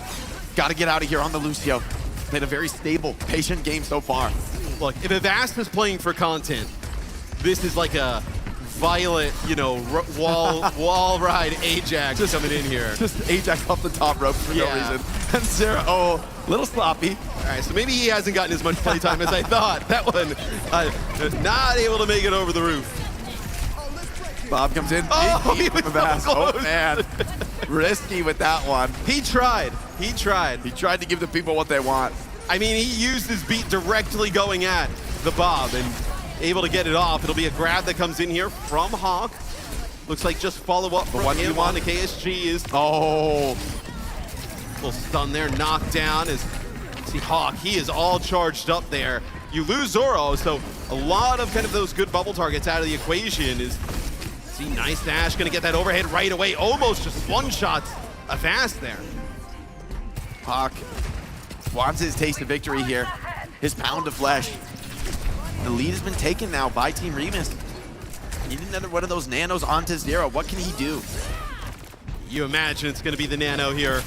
got to get out of here on the Lucio. Played a very stable, patient game so far. Look, if Avast is playing for content, this is like a violent, you know, wall ride Ajax coming in here. Just Ajax off the top rope for no reason. And Zera, little sloppy. All right, so maybe he hasn't gotten as much playtime as I thought. That one, not able to make it over the roof. Bob comes in. Oh, he was oh man. Risky with that one. He tried. He tried. He tried to give the people what they want. I mean, he used his beat directly going at the Bob and able to get it off. It'll be a grab that comes in here from Hawk. Looks like just follow up from him on the KSG is. Oh. Little stun there, knocked down as see Hawk. He is all charged up there. You lose Zoro, so a lot of kind of those good bubble targets out of the equation is. See, nice dash, gonna get that overhead right away. Almost just one-shots Avast there. Hawk wants his taste of victory here. His pound of flesh. The lead has been taken now by Team Remus. He need another one of those nanos onto Zero. What can he do? You imagine it's gonna be the nano here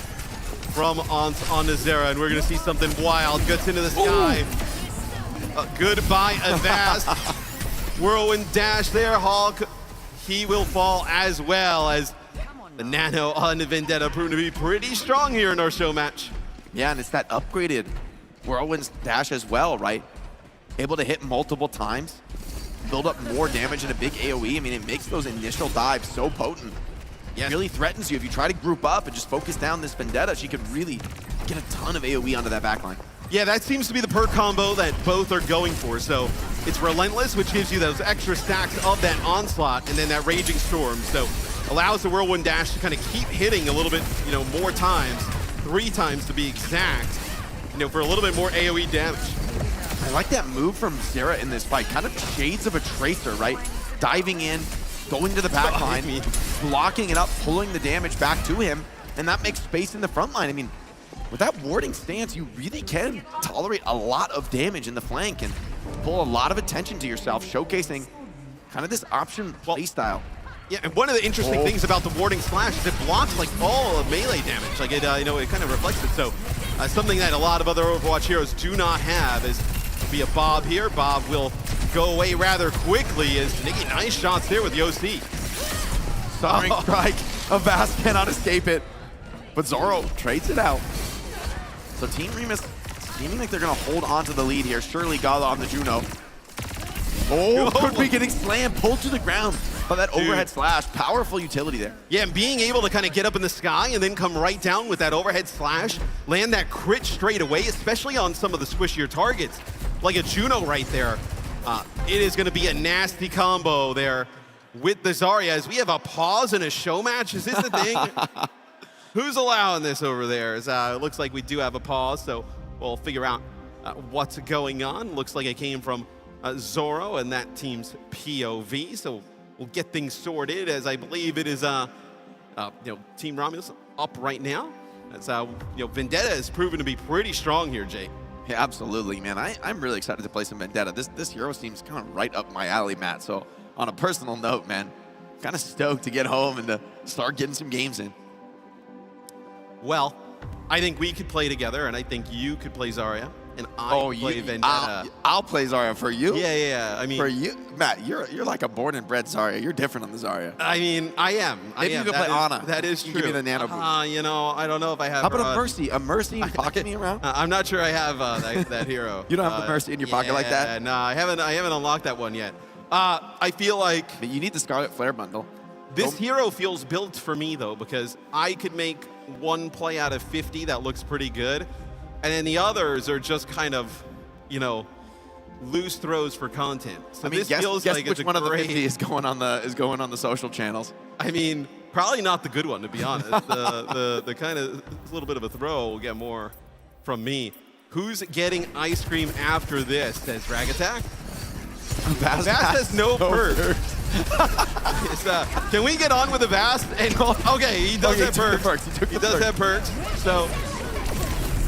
from onto Zera, and we're gonna see something wild. Gets into the sky. Goodbye, Avast. Whirlwind dash there, Hawk. He will fall as well as the nano on Vendetta proving to be pretty strong here in our show match. Yeah, and it's that upgraded Whirlwind dash as well, right? Able to hit multiple times, build up more damage in a big AoE. I mean, it makes those initial dives so potent. It really threatens you. If you try to group up and just focus down this Vendetta, she could really get a ton of AoE onto that backline. Yeah, that seems to be the perk combo that both are going for. So it's Relentless, which gives you those extra stacks of that onslaught, and then that Raging Storm. So allows the Whirlwind dash to kind of keep hitting a little bit, you know, more times, 3 times to be exact, you know, for a little bit more AoE damage. I like that move from Zera in this fight. Kind of shades of a Tracer, right? Diving in, going to the back line, blocking it up, pulling the damage back to him, and that makes space in the front line. I mean, with that warding stance, you really can tolerate a lot of damage in the flank and pull a lot of attention to yourself, showcasing kind of this option play style. Yeah, and one of the interesting things about the warding slash is it blocks like all of melee damage. Like it, you know, it kind of reflects it. So something that a lot of other Overwatch heroes do not have is be a Bob here. Bob will go away rather quickly as Nikki, nice shots there with the OC. Soaring strike, Avast cannot escape it, but Zoro trades it out. So Team Remus seeming like they're gonna hold on to the lead here. Surely Gala on the Juno. Oh, could be getting slammed, pulled to the ground by that overhead slash. Powerful utility there. Yeah, and being able to kind of get up in the sky and then come right down with that overhead slash, land that crit straight away, especially on some of the squishier targets, like a Juno right there. It is going to be a nasty combo there with the Zarya. As we have a pause in a show match, is this the thing? Who's allowing this over there? It looks like we do have a pause, so we'll figure out what's going on. Looks like it came from Zoro and that team's POV, so we'll get things sorted, as I believe it is you know, Team Romulus up right now. That's you know, Vendetta has proven to be pretty strong here, Jay. Yeah, absolutely, man. I'm really excited to play some Vendetta. This hero seems kind of right up my alley, Matt. So on a personal note, man, kind of stoked to get home and to start getting some games in. Well, I think we could play together, and I think you could play Zarya, and I play Vendetta. I'll play Zarya for you. Yeah. I mean, for you, Matt, you're like a born and bred Zarya. You're different on the Zarya. I mean, I am. Maybe you could play Ana. That is true. Give me the nano boost. You know, I don't know if I have. How about a Mercy? A Mercy pocket me around? I'm not sure I have that hero. You don't have the Mercy in your pocket like that? No, I haven't unlocked that one yet. I feel like but you need the Scarlet Flare bundle. This hero feels built for me though, because I could make one play out of 50 that looks pretty good, and then the others are just kind of, you know, loose throws for content. So I mean, this guess feels like which it's one a of the great 50 is going on the social channels. I mean, probably not the good one, to be honest. the kind of a little bit of a throw will get more from me. Who's getting ice cream after this? Says Drag Attack. Avast has no perks. Can we get on with Avast? And okay, he does have perks. He does have perks. So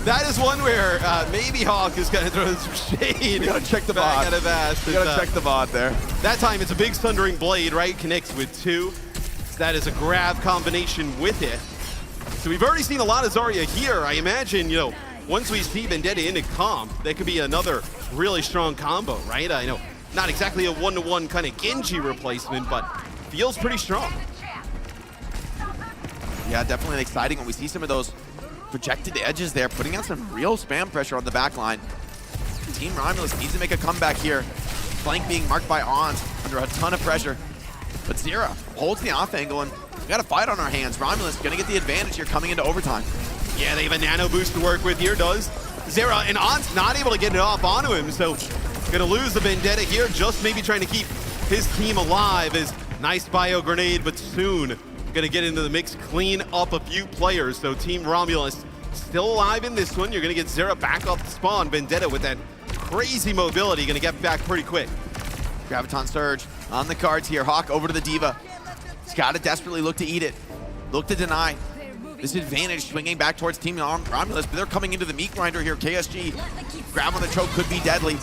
that is one where maybe Hawk is going to throw some shade. We gotta check the back VOD. at Avast. We gotta check the VOD there. That time it's a big Sundering Blade, right? Connects with 2. So that is a grab combination with it. So we've already seen a lot of Zarya here. I imagine, you know, once we see Vendetta into comp, that could be another really strong combo, right? I know not exactly a one-to-one kind of Genji replacement, but feels pretty strong. Yeah, definitely exciting when we see some of those projected edges there, putting out some real spam pressure on the back line. Team Romulus needs to make a comeback here. Flank being marked by Ons under a ton of pressure. But Zera holds the off angle, and we got a fight on our hands. Romulus gonna get the advantage here coming into overtime. Yeah, they have a nano boost to work with here, does Zera, and Ons not able to get it off onto him, so gonna lose the Vendetta here, just maybe trying to keep his team alive. As nice bio grenade, but soon gonna get into the mix, clean up a few players. So Team Romulus still alive in this one. You're gonna get Zera back off the spawn. Vendetta with that crazy mobility, gonna get back pretty quick. Graviton Surge on the cards here. Hawk over to the Diva. He's got to desperately look to eat it. Look to deny. This advantage swinging back towards Team Romulus, but they're coming into the meat grinder here. KSG, grab on the choke could be deadly.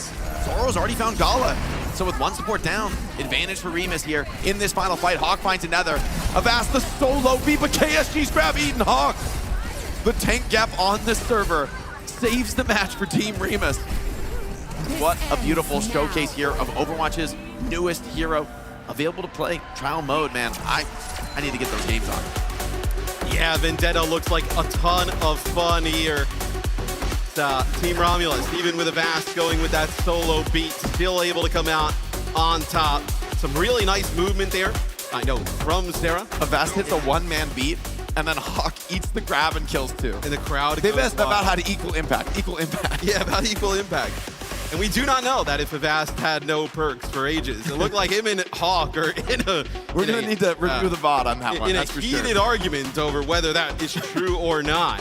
Zoro's already found Gala. So with one support down, advantage for Remus here in this final fight. Hawk finds another. Avast the solo beat, but KSG's grab eaten Hawk. The tank gap on the server saves the match for Team Remus. What a beautiful showcase here of Overwatch's newest hero. Available to play trial mode, man. I need to get those games on. Yeah, Vendetta looks like a ton of fun here. Team Romulus, even with Avast going with that solo beat, still able to come out on top. Some really nice movement there. I know, from Zera. Avast hits a one-man beat, and then Hawk eats the grab and kills two. And the crowd They messed about how to equal impact. Yeah, about equal impact. And we do not know that if Avast had no perks for ages. It looked like him and Hawk are in a... We're going to need to review the VOD on that one, in that's a for heated sure. argument over whether that is true or not,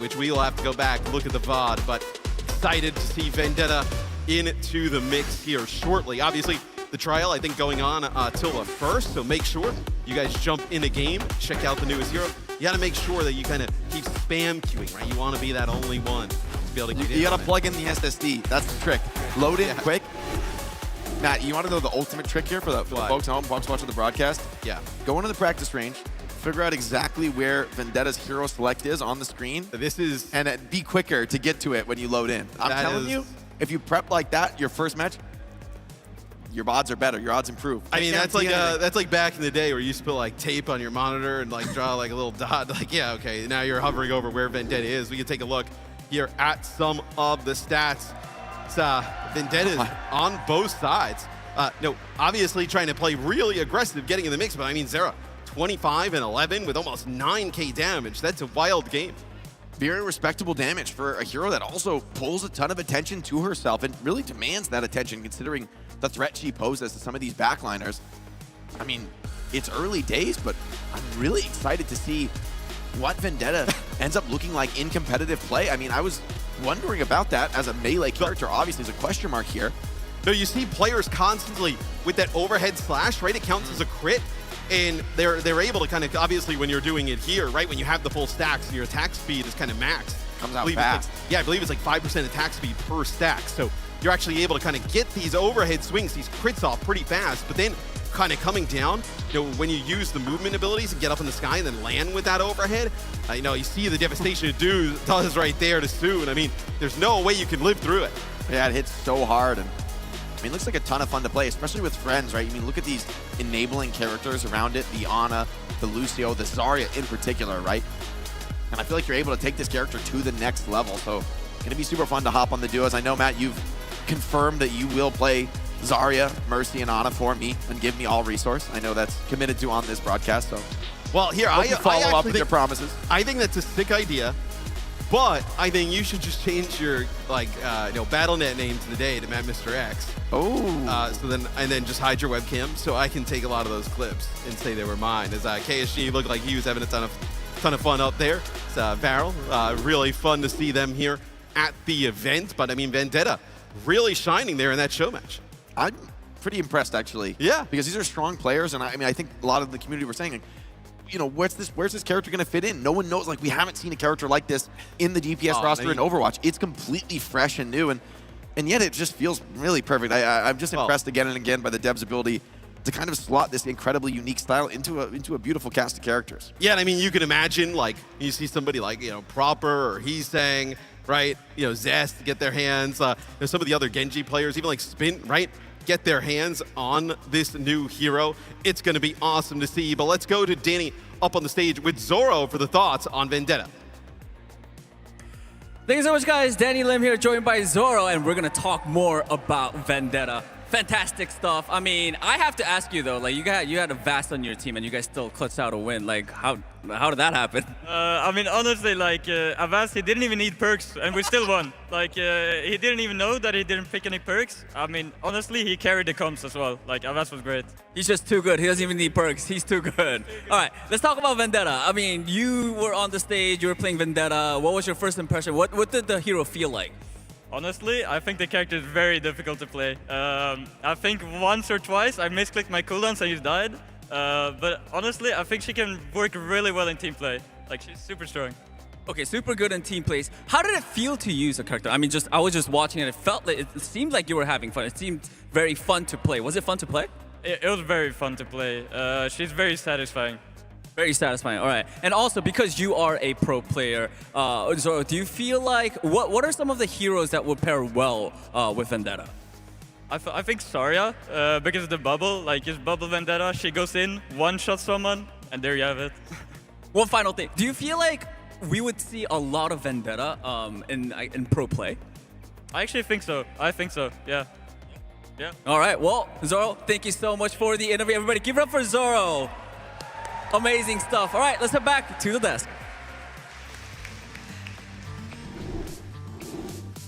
which we will have to go back and look at the VOD. But excited to see Vendetta into the mix here shortly. Obviously, the trial, I think, going on till the 1st, so make sure you guys jump in the game, check out the newest hero. You got to make sure that you kind of keep spam queuing, right? You want to be that only one to be able to get in. You got to plug in the SSD. That's the trick. Load it quick. Matt, you want to know the ultimate trick here for the folks at home, folks watching the broadcast? Yeah. Go into the practice range, figure out exactly where Vendetta's hero select is on the screen. And be quicker to get to it when you load in. I'm telling you, if you prep like that, your first match, your odds are better. Your odds improve. I mean, that's like back in the day where you used to put like tape on your monitor and like draw like a little dot. Like, yeah, okay, now you're hovering over where Vendetta is. We can take a look here at some of the stats. Vendetta is on both sides. No, obviously trying to play really aggressive, getting in the mix, but I mean, Zera, 25 and 11 with almost 9K damage. That's a wild game. Very respectable damage for a hero that also pulls a ton of attention to herself and really demands that attention considering the threat she poses to some of these backliners. I mean, it's early days, but I'm really excited to see what Vendetta ends up looking like in competitive play. I mean, I was wondering about that as a melee character. Obviously, there's a question mark here. No, you see players constantly with that overhead slash, right? It counts as a crit. And they're able to kind of, obviously when you're doing it here, right? When you have the full stacks and your attack speed is kind of maxed. Comes out fast. I believe it's like 5% attack speed per stack. So you're actually able to kind of get these overhead swings, these crits off pretty fast. But then kind of coming down, you know, when you use the movement abilities and get up in the sky and then land with that overhead, you know, you see the devastation it does right there to Soon. I mean, there's no way you can live through it. Yeah, it hits so hard. And I mean, it looks like a ton of fun to play, especially with friends, right? I mean, look at these enabling characters around it, the Ana, the Lucio, the Zarya in particular, right? And I feel like you're able to take this character to the next level. So going to be super fun to hop on the duos. I know, Matt, you've confirmed that you will play Zarya, Mercy, and Ana for me and give me all resource. I know that's committed to on this broadcast. So, well, here, I follow up with your promises. I think that's a sick idea. But I think you should just change your BattleNet name today to Matt Mr. X. Oh. So then just hide your webcam so I can take a lot of those clips and say they were mine. As KSG looked like he was having a ton of fun up there. It's Varel. Really fun to see them here at the event. But I mean, Vendetta really shining there in that show match. I'm pretty impressed actually. Yeah. Because these are strong players, and I mean, I think a lot of the community were saying, you know, where's this character going to fit in? No one knows. Like, we haven't seen a character like this in the DPS roster in Overwatch. It's completely fresh and new, and yet it just feels really perfect. I'm just impressed again and again by the devs' ability to kind of slot this incredibly unique style into a beautiful cast of characters. Yeah, and I mean, you can imagine, like, you see somebody like, you know, Proper or He's Saying, right? You know, Zest to get their hands. There's some of the other Genji players, even like Spin, right? get their hands on this new hero. It's going to be awesome to see. But let's go to Danny up on the stage with Zoro for the thoughts on Vendetta. Thank you so much, guys. Danny Lim here, joined by Zoro, and we're going to talk more about Vendetta. Fantastic stuff. I mean, I have to ask you, though, like, you had a Vast on your team, and you guys still clutched out a win. Like, how did that happen? I mean, honestly, like, Avast, he didn't even need perks, and we still won. Like, he didn't even know that he didn't pick any perks. I mean, honestly, he carried the comps as well. Like, Avast was great. He's just too good. He doesn't even need perks. He's too good. All right, let's talk about Vendetta. I mean, you were on the stage, you were playing Vendetta. What was your first impression? What did the hero feel like? Honestly, I think the character is very difficult to play. I think once or twice I misclicked my cooldowns and he died. But honestly, I think she can work really well in team play. Like, she's super strong. Okay, super good in team plays. How did it feel to use a character? I mean, I was just watching it. It seemed like you were having fun. It seemed very fun to play. Was it fun to play? It was very fun to play. She's very satisfying. Very satisfying. All right. And also, because you are a pro player, Zoro, do you feel like, what are some of the heroes that would pair well with Vendetta? I think Zarya, because of the bubble, like his bubble Vendetta, she goes in, one-shot someone, and there you have it. One final thing. Do you feel like we would see a lot of Vendetta in pro play? I actually think so. I think so, yeah. Yeah. All right. Well, Zoro, thank you so much for the interview. Everybody, give it up for Zoro. Amazing stuff. All right, let's head back to the desk.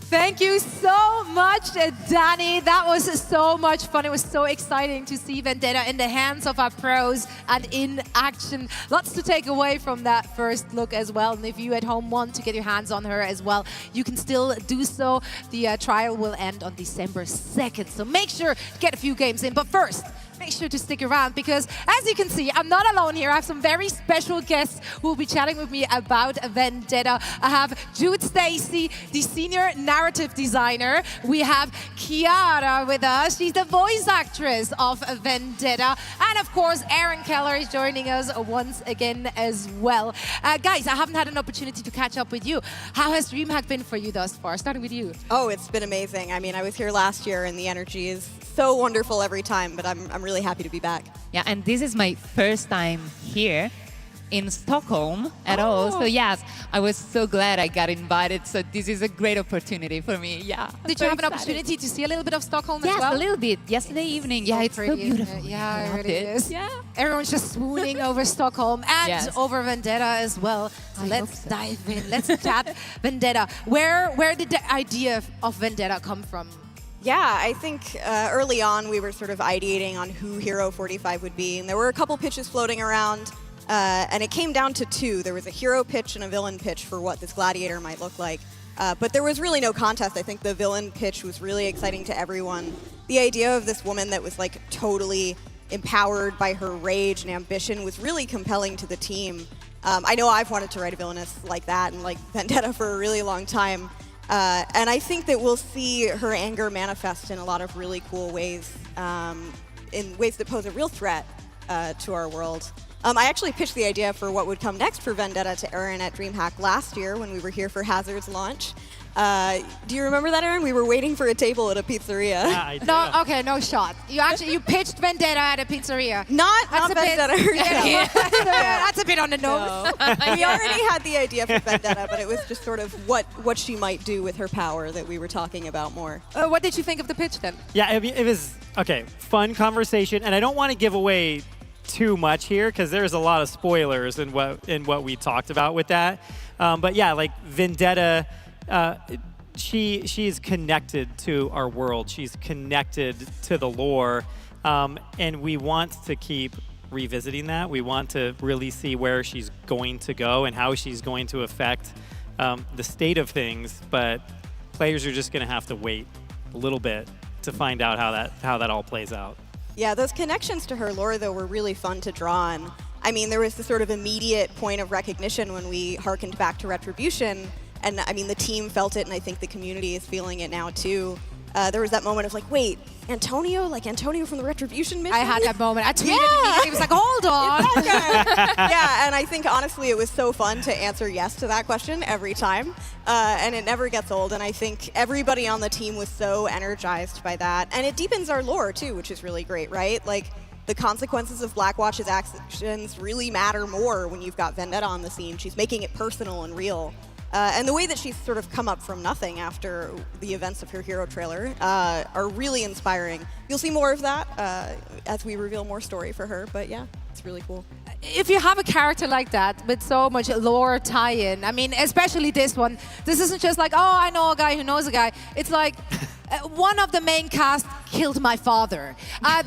Thank you so much, Danny. That was so much fun. It was so exciting to see Vendetta in the hands of our pros and in action. Lots to take away from that first look as well. And if you at home want to get your hands on her as well, you can still do so. The trial will end on December 2nd. So make sure to get a few games in. But first, make sure to stick around because, as you can see, I'm not alone here. I have some very special guests who will be chatting with me about Vendetta. I have Jude Stacy, the senior narrative designer. We have Kiara with us. She's the voice actress of Vendetta. And of course, Aaron Keller is joining us once again as well. Guys, I haven't had an opportunity to catch up with you. How has DreamHack been for you thus far? Starting with you. Oh, it's been amazing. I mean, I was here last year and the energy is so wonderful every time, but I'm really happy to be back. Yeah, and this is my first time here in Stockholm at all. So yes, I was so glad I got invited. So this is a great opportunity for me. Yeah. Did you have an opportunity to see a little bit of Stockholm yes, as well? Yes, a little bit. Yesterday evening. Yeah, it's so beautiful. Yeah, it really is. Yeah. Everyone's just swooning over Stockholm and yes. over Vendetta as well. So let's dive in. Let's chat Vendetta. Where did the idea of Vendetta come from? Yeah, I think early on we were sort of ideating on who Hero 45 would be, and there were a couple pitches floating around, and it came down to two. There was a hero pitch and a villain pitch for what this gladiator might look like. But there was really no contest. I think the villain pitch was really exciting to everyone. The idea of this woman that was like totally empowered by her rage and ambition was really compelling to the team. I know I've wanted to write a villainess like that and like Vendetta for a really long time. And I think that we'll see her anger manifest in a lot of really cool ways, in ways that pose a real threat to our world. I actually pitched the idea for what would come next for Vendetta to Aaron at DreamHack last year when we were here for Hazard's launch. Do you remember that, Aaron? We were waiting for a table at a pizzeria. Yeah, I do. No, okay, no shot. You pitched Vendetta at a pizzeria. Not Vendetta herself. That's a bit on the nose. We already had the idea for Vendetta, but it was just sort of what she might do with her power that we were talking about more. What did you think of the pitch then? Yeah, it was, okay, fun conversation. And I don't want to give away too much here because there's a lot of spoilers in what we talked about with that. But yeah, like Vendetta, she is connected to our world. She's connected to the lore, and we want to keep revisiting that. We want to really see where she's going to go and how she's going to affect the state of things. But players are just going to have to wait a little bit to find out how that all plays out. Yeah, those connections to her lore, though, were really fun to draw on. I mean, there was the sort of immediate point of recognition when we harkened back to Retribution. And I mean, the team felt it, and I think the community is feeling it now, too. there was that moment of like, wait, Antonio? Like Antonio from the Retribution mission? I had that moment. I tweeted immediately. It was like, hold on. Yeah, and I think honestly it was so fun to answer yes to that question every time. And it never gets old. And I think everybody on the team was so energized by that. And it deepens our lore too, which is really great, right? Like the consequences of Blackwatch's actions really matter more when you've got Vendetta on the scene. She's making it personal and real. And the way that she's sort of come up from nothing after the events of her hero trailer are really inspiring. You'll see more of that as we reveal more story for her, but yeah, it's really cool. If you have a character like that with so much lore tie-in, I mean, especially this one, this isn't just like, oh, I know a guy who knows a guy. It's like, one of the main cast killed my father.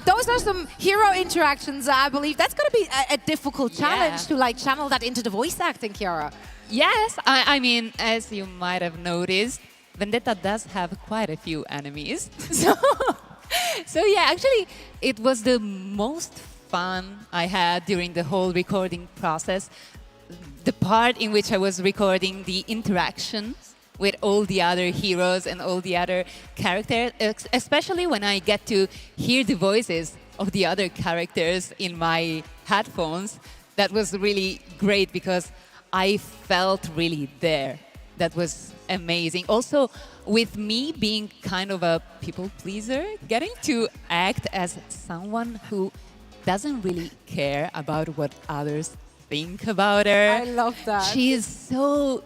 Those are some hero interactions, I believe. That's going to be a difficult challenge to like channel that into the voice acting, Kiara. Yes, I mean, as you might have noticed, Vendetta does have quite a few enemies. So yeah, actually, it was the most fun I had during the whole recording process. The part in which I was recording the interactions with all the other heroes and all the other characters, especially when I get to hear the voices of the other characters in my headphones. That was really great because I felt really there. That was amazing. Also, with me being kind of a people pleaser, getting to act as someone who doesn't really care about what others think about her. I love that. She is so,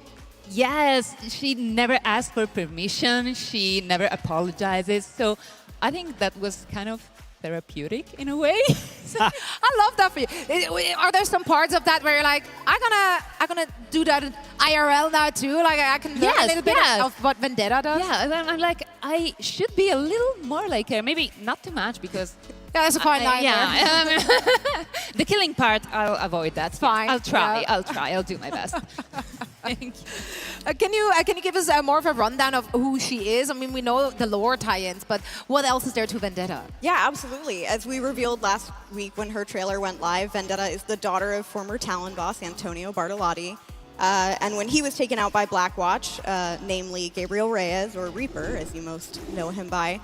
yes, she never asks for permission. She never apologizes. So I think that was kind of therapeutic in a way. I love that for you. Are there some parts of that where you're like, I'm gonna do that in IRL now too? Like I can learn a little bit of what Vendetta does. Yeah, and I'm like, I should be a little more like her. Maybe not too much because. Yeah, that's a fine line. Yeah, the killing part, I'll avoid that. Fine. I'll try. Yeah. I'll try. I'll do my best. Thank you. Can you give us more of a rundown of who she is? I mean, we know the lore tie-ins, but what else is there to Vendetta? Yeah, absolutely. As we revealed last week when her trailer went live, Vendetta is the daughter of former Talon boss Antonio Bartolotti. And when he was taken out by Blackwatch, namely Gabriel Reyes, or Reaper, as you most know him by,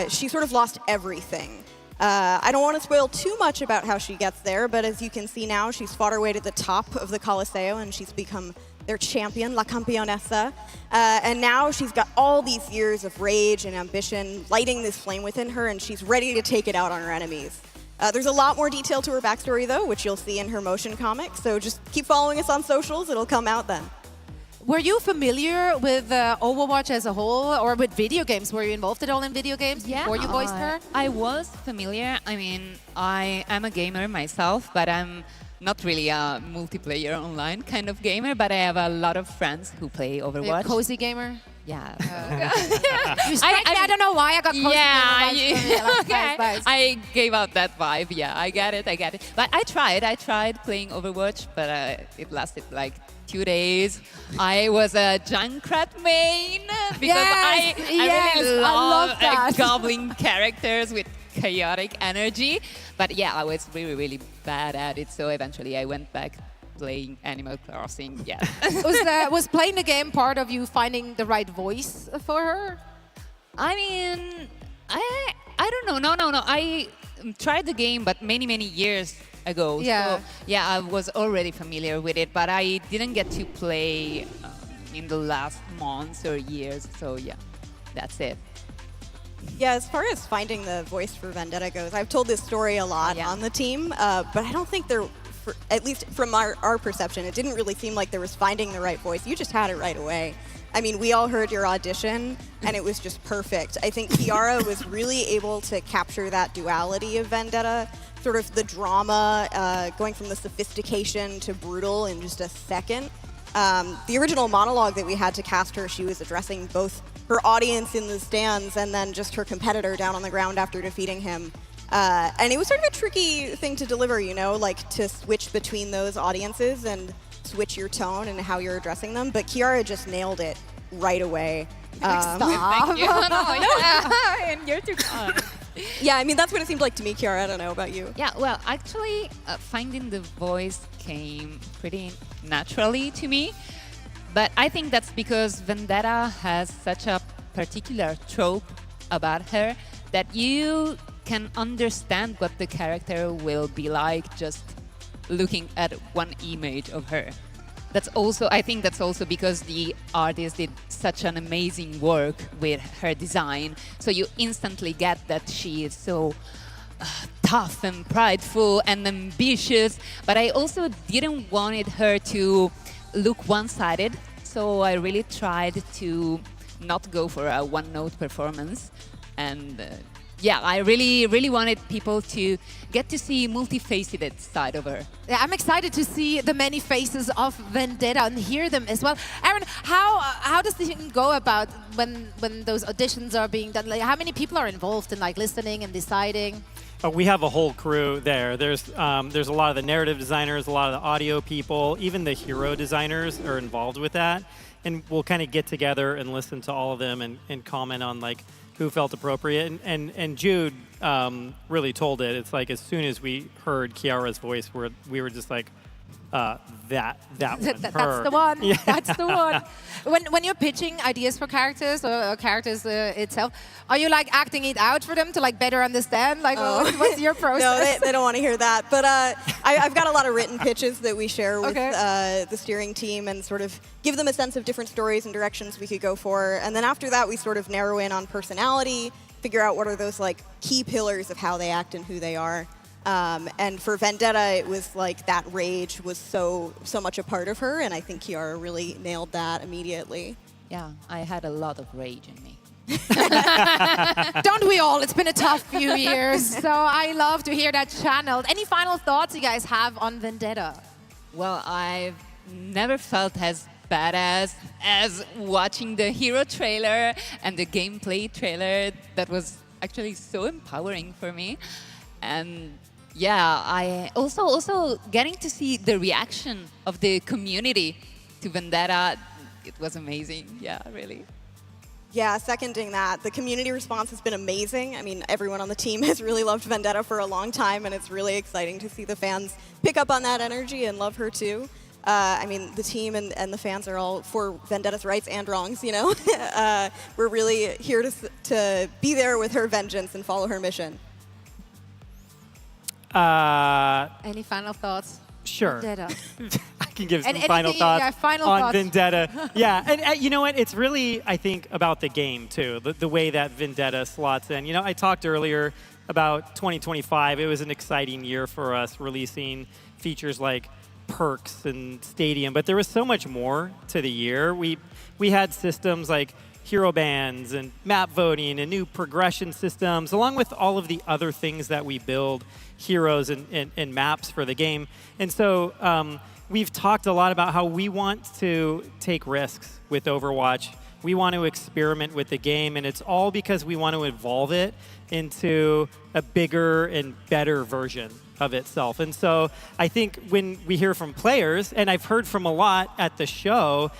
she sort of lost everything. I don't want to spoil too much about how she gets there, but as you can see now, she's fought her way to the top of the Coliseo, and she's become their champion, La Campionessa. And now she's got all these years of rage and ambition lighting this flame within her, and she's ready to take it out on her enemies. There's a lot more detail to her backstory, though, which you'll see in her motion comic, so just keep following us on socials. It'll come out then. Were you familiar with Overwatch as a whole, or with video games? Were you involved at all in video games before you voiced her? I was familiar. I mean, I am a gamer myself, but I'm not really a multiplayer online kind of gamer, but I have a lot of friends who play Overwatch. A cozy gamer? Yeah. I don't know why I got cozy gamer. Okay. Nice. I gave out that vibe. Yeah, I get it. But I tried playing Overwatch, but it lasted like 2 days. I was a Junkrat main because I really love goblin characters with chaotic energy. But yeah, I was really bad at it. So eventually I went back playing Animal Crossing. Yeah. Was playing the game part of you finding the right voice for her? I mean, I don't know. No. I tried the game, but many years ago. Yeah. So, yeah, I was already familiar with it, but I didn't get to play in the last months or years. So, yeah, that's it. Yeah, as far as finding the voice for Vendetta goes, I've told this story a lot on the team, but I don't think there, at least from our perception, it didn't really seem like there was finding the right voice. You just had it right away. I mean, we all heard your audition, and it was just perfect. I think Kiara was really able to capture that duality of Vendetta, sort of the drama, going from the sophistication to brutal in just a second. The original monologue that we had to cast her, she was addressing both her audience in the stands and then just her competitor down on the ground after defeating him. And it was sort of a tricky thing to deliver, you know, like to switch between those audiences and switch your tone and how you're addressing them. But Kiara just nailed it right away. Stop. Thank you. And you're too kind. Yeah, I mean, that's what it seemed like to me, Kiara. I don't know about you. Yeah, well, actually, finding the voice came pretty naturally to me. But I think that's because Vendetta has such a particular trope about her that you can understand what the character will be like just looking at one image of her. That's also, I think that's also because the artist did such an amazing work with her design. So you instantly get that she is so tough and prideful and ambitious. But I also didn't want her to look one-sided. So I really tried to not go for a one-note performance. And yeah, I really wanted people to get to see multifaceted side of her. Yeah, I'm excited to see the many faces of Vendetta and hear them as well. Aaron, how does the thing go about when those auditions are being done? Like, how many people are involved in like listening and deciding? We have a whole crew there. There's a lot of the narrative designers, a lot of the audio people, even the hero designers are involved with that. And we'll kind of get together and listen to all of them and comment on like who felt appropriate. And Jude really told it. It's like as soon as we heard Kiara's voice, we were just like, that one, That's the one. Yeah. That's the one. When you're pitching ideas for characters or characters itself, are you like acting it out for them to like better understand? Like, what's your process? No, they don't want to hear that. But I've got a lot of written pitches that we share with the steering team and sort of give them a sense of different stories and directions we could go for. And then after that, we sort of narrow in on personality, figure out what are those like key pillars of how they act and who they are. And for Vendetta, it was like that rage was so much a part of her, and I think Kiara really nailed that immediately. Yeah, I had a lot of rage in me. Don't we all? It's been a tough few years, so I love to hear that channeled. Any final thoughts you guys have on Vendetta? Well, I've never felt as badass as watching the hero trailer and the gameplay trailer. That was actually so empowering for me. And yeah, I also getting to see the reaction of the community to Vendetta. It was amazing. Yeah, really. Yeah, seconding that. The community response has been amazing. I mean, everyone on the team has really loved Vendetta for a long time, and it's really exciting to see the fans pick up on that energy and love her too. I mean, the team and the fans are all for Vendetta's rights and wrongs, you know? We're really here to be there with her vengeance and follow her mission. Any final thoughts? Sure. Vendetta. I can give some And final anything- thoughts yeah, final on thoughts. Vendetta. Yeah, and you know what? It's really, I think, about the game, too, the way that Vendetta slots in. You know, I talked earlier about 2025. It was an exciting year for us, releasing features like perks and stadium, but there was so much more to the year. We had systems like hero bands and map voting and new progression systems, along with all of the other things that we build, heroes and maps for the game. And so we've talked a lot about how we want to take risks with Overwatch. We want to experiment with the game, and it's all because we want to evolve it into a bigger and better version of itself. And so I think when we hear from players, and I've heard from a lot at the show,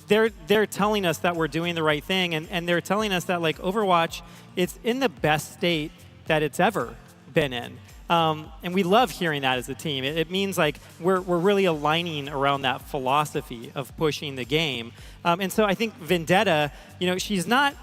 they're telling us that we're doing the right thing, and they're telling us that like Overwatch, it's in the best state that it's ever been in. And we love hearing that as a team. It means like we're really aligning around that philosophy of pushing the game. And so I think Vendetta, you know, she's not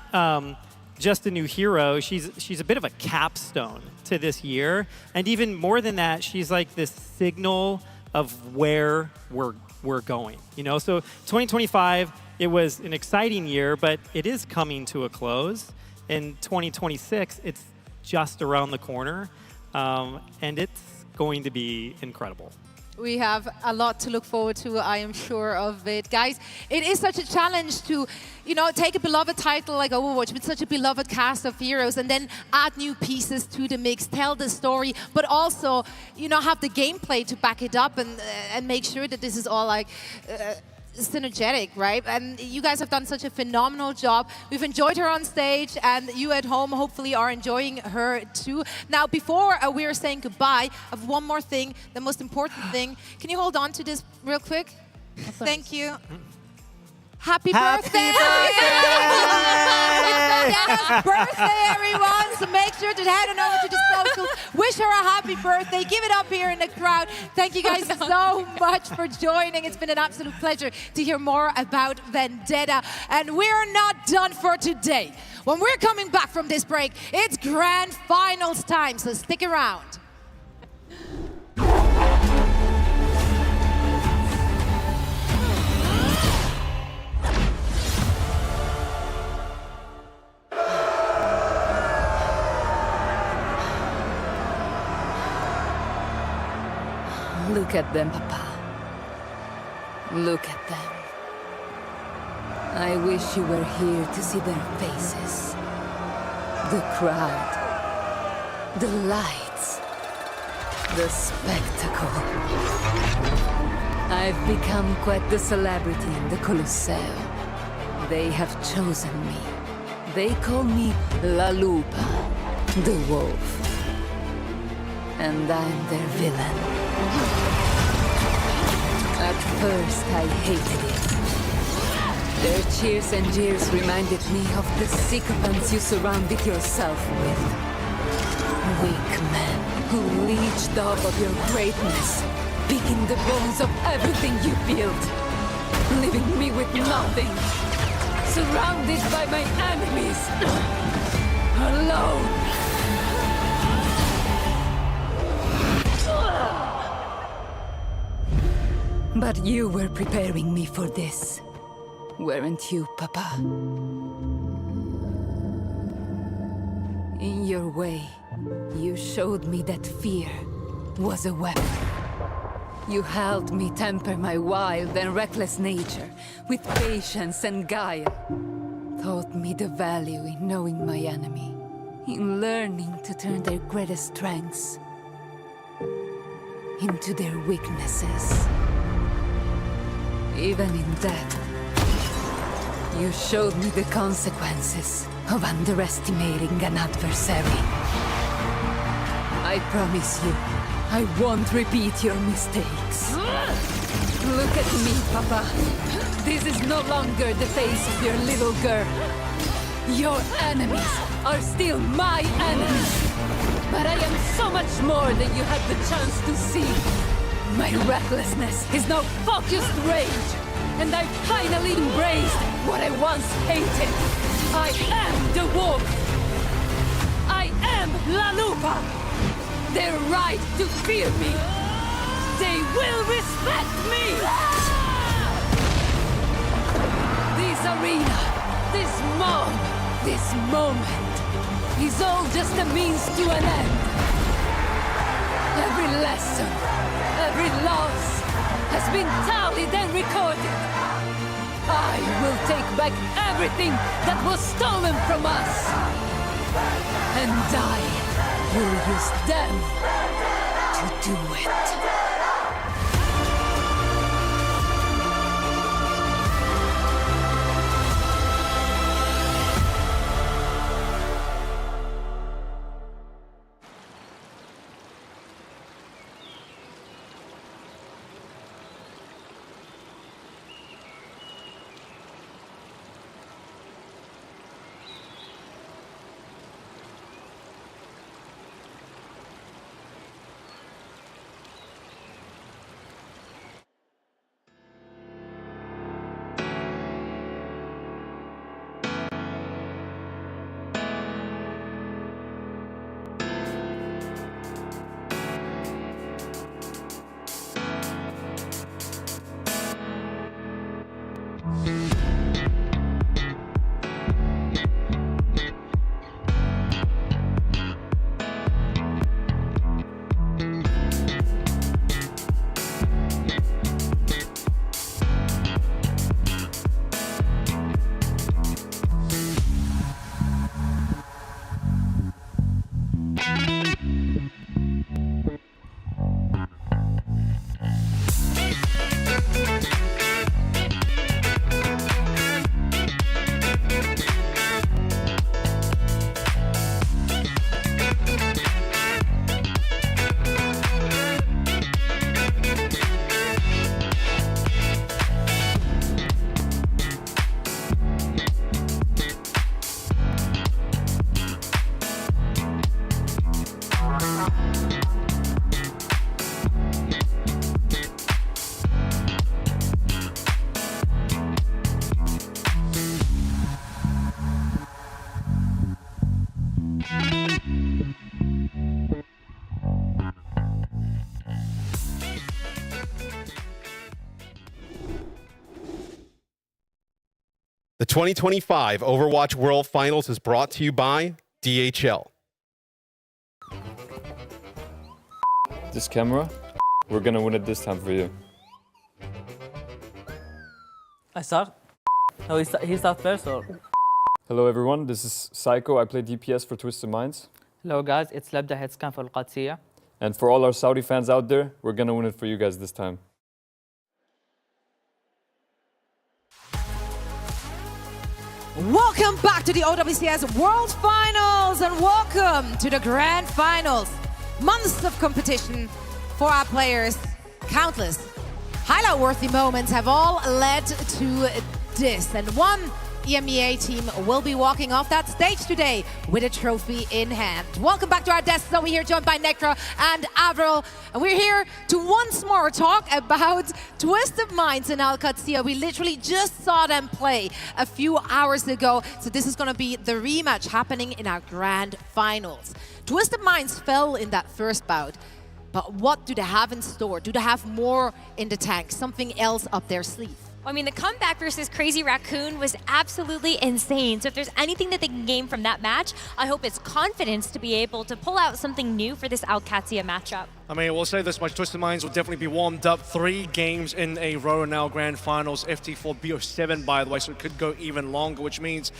just a new hero. She's a bit of a capstone to this year. And even more than that, she's like this signal of where we're going. You know, so 2025, it was an exciting year, but it is coming to a close. In 2026, it's just around the corner. And it's going to be incredible. We have a lot to look forward to, I am sure of it. Guys, it is such a challenge to, you know, take a beloved title like Overwatch with such a beloved cast of heroes and then add new pieces to the mix, tell the story, but also, you know, have the gameplay to back it up and make sure that this is all like synergetic, right? And you guys have done such a phenomenal job. We've enjoyed her on stage, and you at home hopefully are enjoying her too. Now, before we are saying goodbye, I have one more thing, the most important thing. Can you hold on to this real quick? Thank you. Happy Happy birthday! It's Vendetta's birthday, everyone. So make sure to head on over to the socials. Wish her a happy birthday. Give it up here in the crowd. Thank you guys so much for joining. It's been an absolute pleasure to hear more about Vendetta. And we're not done for today. When we're coming back from this break, it's grand finals time. So stick around. Look at them, Papa. Look at them. I wish you were here to see their faces. The crowd. The lights. The spectacle. I've become quite the celebrity in the Colosseo. They have chosen me. They call me La Lupa, the wolf. And I'm their villain. At first, I hated it. Their cheers and jeers reminded me of the sycophants you surrounded yourself with. Weak men who leeched off of your greatness, picking the bones of everything you built, leaving me with nothing, surrounded by my enemies, alone. But you were preparing me for this, weren't you, Papa? In your way, you showed me that fear was a weapon. You helped me temper my wild and reckless nature with patience and guile. Taught me the value in knowing my enemy, in learning to turn their greatest strengths into their weaknesses. Even in death, you showed me the consequences of underestimating an adversary. I promise you, I won't repeat your mistakes. Look at me, Papa. This is no longer the face of your little girl. Your enemies are still my enemies. But I am so much more than you had the chance to see. My recklessness is now focused rage, and I finally embraced what I once hated. I am the wolf. I am La Lupa. They're right to fear me. They will respect me. This arena, this mob, this moment is all just a means to an end. Every lesson, every loss has been tallied and recorded. I will take back everything that was stolen from us. And I will use them to do it. The 2025 Overwatch World Finals is brought to you by DHL. This camera, we're gonna win it this time for you. I start? No, he starts first or? Hello everyone, this is Psycho. I play DPS for Twisted Minds. Hello guys, it's Labda head scan for القادسية. And for all our Saudi fans out there, we're gonna win it for you guys this time. Welcome back to the OWCS World Finals and welcome to the Grand Finals. Months of competition for our players. Countless highlight-worthy moments have all led to this. And one EMEA team will be walking off that stage today with a trophy in hand. Welcome back to our desks over here, joined by Necra and Avril. And we're here to once more talk about Twisted Minds in Al-Qadsiya. We literally just saw them play a few hours ago. So this is going to be the rematch happening in our grand finals. Twisted Minds fell in that first bout. But what do they have in store? Do they have more in the tank? Something else up their sleeve? I mean, the comeback versus Crazy Raccoon was absolutely insane. So if there's anything that they can gain from that match, I hope it's confidence to be able to pull out something new for this Al-Qadsiya matchup. I mean, we'll say this much, Twisted Minds will definitely be warmed up 3 games in a row now, Grand Finals, FT4 BO7, by the way, so it could go even longer, which means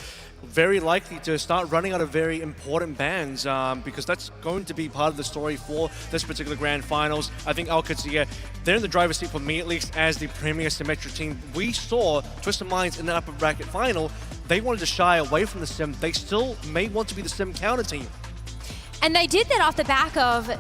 very likely to start running out of very important bans because that's going to be part of the story for this particular Grand Finals. I think Al-Qadsiya, they're in the driver's seat for me at least as the premier Symmetra team. We saw Twisted Minds in the upper bracket final. They wanted to shy away from the Sim. They still may want to be the Sim counter team. And they did that off the back of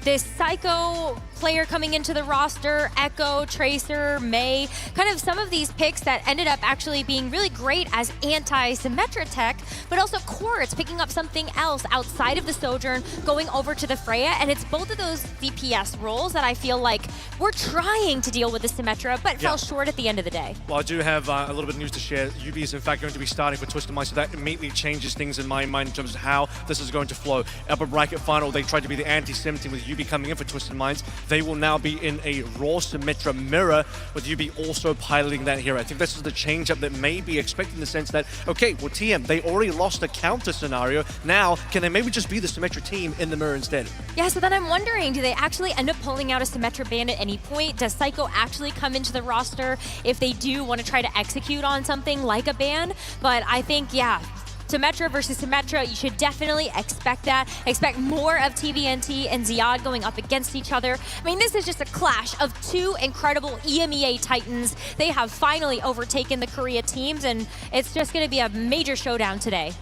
this Psycho player coming into the roster, Echo, Tracer, May, kind of some of these picks that ended up actually being really great as anti-Symmetra tech, but also Quartz picking up something else outside of the Sojourn, going over to the Freya, and it's both of those DPS roles that I feel like we're trying to deal with the Symmetra, but fell short at the end of the day. Well, I do have a little bit of news to share. UB is in fact going to be starting for Twisted Minds, so that immediately changes things in my mind in terms of how this is going to flow. Upper bracket final, they tried to be the anti-Sim team with UB coming in for Twisted Minds. They will now be in a raw Symmetra mirror with UB also piloting that here. I think this is the change-up that may be expected in the sense that, okay, well, TM, they already lost a counter scenario. Now, can they maybe just be the Symmetra team in the mirror instead? Yeah, so then I'm wondering, do they actually end up pulling out a Symmetra ban at any point? Does Psycho actually come into the roster if they do want to try to execute on something like a ban? But I think, yeah, Symmetra versus Symmetra, you should definitely expect that. Expect more of TVNT and Ziad going up against each other. I mean, this is just a clash of 2 incredible EMEA titans. They have finally overtaken the Korea teams, and it's just going to be a major showdown today.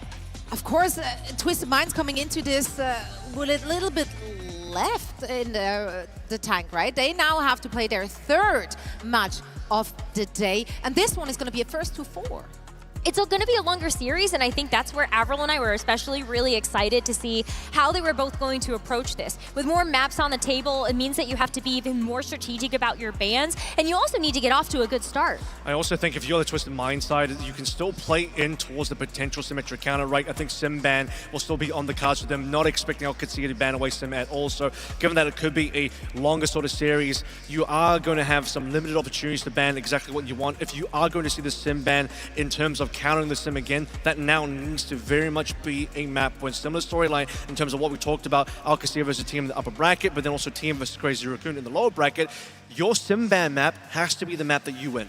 Of course, Twisted Minds coming into this with a little bit left in the tank, right? They now have to play their 3rd match of the day, and this one is going to be a first to 4. It's going to be a longer series, and I think that's where Avril and I were especially really excited to see how they were both going to approach this. With more maps on the table, it means that you have to be even more strategic about your bans, and you also need to get off to a good start. I also think if you're the Twisted Mind side, you can still play in towards the potential Symmetra counter, right? I think Sim ban will still be on the cards for them, not expecting Al-Qadsiya to ban away Sim at all. So given that it could be a longer sort of series, you are going to have some limited opportunities to ban exactly what you want. If you are going to see the Sim ban in terms of countering the Sim again, that now needs to very much be a map when similar storyline in terms of what we talked about, Al-Qadsiya versus team in the upper bracket, but then also team versus Crazy Raccoon in the lower bracket. Your Sim ban map has to be the map that you win.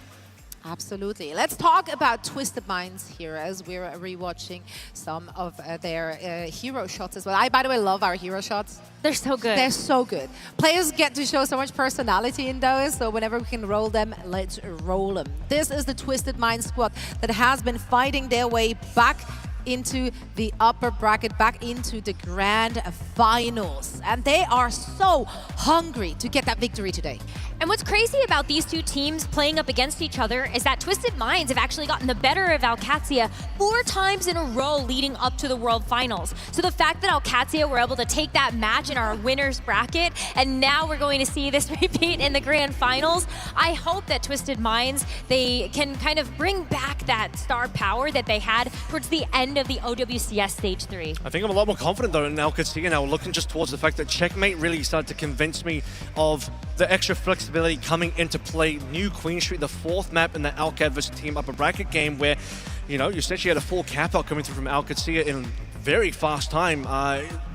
Absolutely. Let's talk about Twisted Minds here as we're rewatching some of their hero shots as well. I, by the way, love our hero shots. They're so good. They're so good. Players get to show so much personality in those, so whenever we can roll them, let's roll them. This is the Twisted Minds squad that has been fighting their way back into the upper bracket, back into the grand finals. And they are so hungry to get that victory today. And what's crazy about these 2 teams playing up against each other is that Twisted Minds have actually gotten the better of Al-Qadsiya 4 times in a row leading up to the World Finals. So the fact that Al-Qadsiya were able to take that match in our winner's bracket, and now we're going to see this repeat in the Grand Finals, I hope that Twisted Minds, they can kind of bring back that star power that they had towards the end of the OWCS Stage 3. I think I'm a lot more confident though in Al-Qadsiya now, looking just towards the fact that Checkmate really started to convince me of the extra flexibility coming into play. New Queen Street, the 4th map in the Al-Qad versus team upper bracket game where You know, you essentially had a full cap out coming through from Alcatia in very fast time.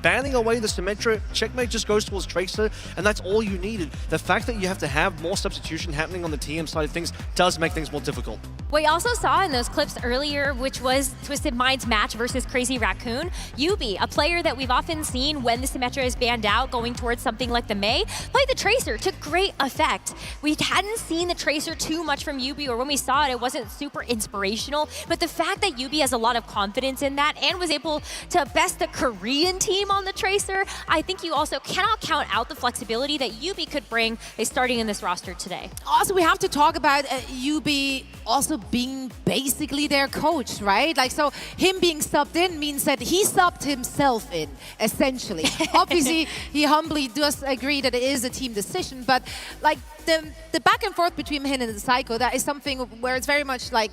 Banning away the Symmetra, checkmate just goes towards Tracer, and that's all you needed. The fact that you have to have more substitution happening on the TM side of things does make things more difficult. What you also saw in those clips earlier, which was Twisted Mind's match versus Crazy Raccoon, Yubi, a player that we've often seen when the Symmetra is banned out, going towards something like the Mei, played the Tracer to great effect. We hadn't seen the Tracer too much from Yubi, or when we saw it, it wasn't super inspirational, but the fact that Yubi has a lot of confidence in that and was able to best the Korean team on the Tracer, I think you also cannot count out the flexibility that Yubi could bring starting in this roster today. Also, we have to talk about Yubi also being basically their coach, right? Like, so him being subbed in means that he subbed himself in, essentially. Obviously, he humbly does agree that it is a team decision, but like the back and forth between him and the Psycho, that is something where it's very much like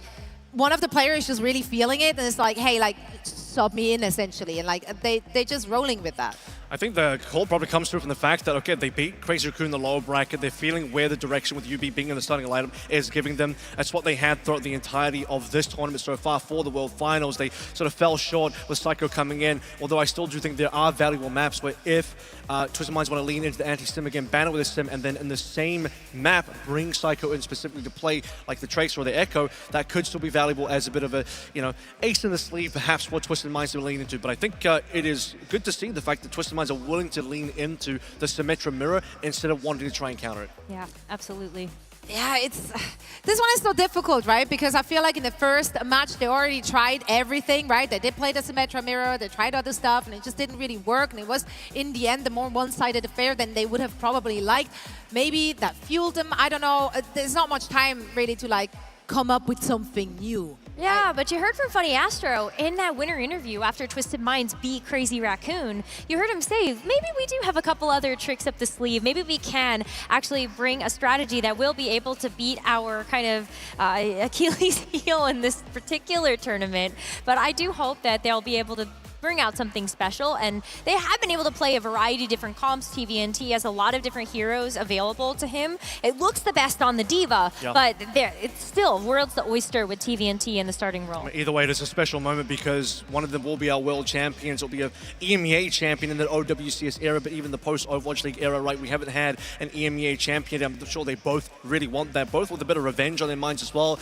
one of the players just really feeling it, and it's like, hey, like, sub me in, essentially, and like they're just rolling with that. I think the call probably comes through from the fact that, okay, they beat Crazy Raccoon in the lower bracket. They're feeling where the direction with UB being in the starting lineup is giving them. That's what they had throughout the entirety of this tournament so far for the World Finals. They sort of fell short with Psycho coming in, although I still do think there are valuable maps where if Twisted Minds want to lean into the anti-sim again, ban it with a sim, and then in the same map, bring Psycho in specifically to play like the Tracer or the Echo, that could still be valuable as a bit of a, you know, ace in the sleeve, perhaps what Twisted Minds to lean into. But I think it is good to see the fact that Twisted Minds are willing to lean into the Symmetra mirror instead of wanting to try and counter it. Yeah, absolutely. Yeah, this one is so difficult, right? Because I feel like in the first match, they already tried everything, right? They did play the Symmetra mirror, they tried other stuff, and it just didn't really work. And it was, in the end, the more one-sided affair than they would have probably liked. Maybe that fueled them, I don't know. There's not much time really to like come up with something new. Yeah, but you heard from Funny Astro in that winner interview after Twisted Minds beat Crazy Raccoon. You heard him say, maybe we do have a couple other tricks up the sleeve. Maybe we can actually bring a strategy that will be able to beat our kind of Achilles heel in this particular tournament. But I do hope that they'll be able to bring out something special, and they have been able to play a variety of different comps. TVNT has a lot of different heroes available to him. It looks the best on the Diva, but it's still world's the oyster with TVNT in the starting role. Either way, it is a special moment because one of them will be our world champions. It'll be an EMEA champion in the OWCS era, but even the post-Overwatch League era, right? We haven't had an EMEA champion. I'm sure they both really want that, both with a bit of revenge on their minds as well.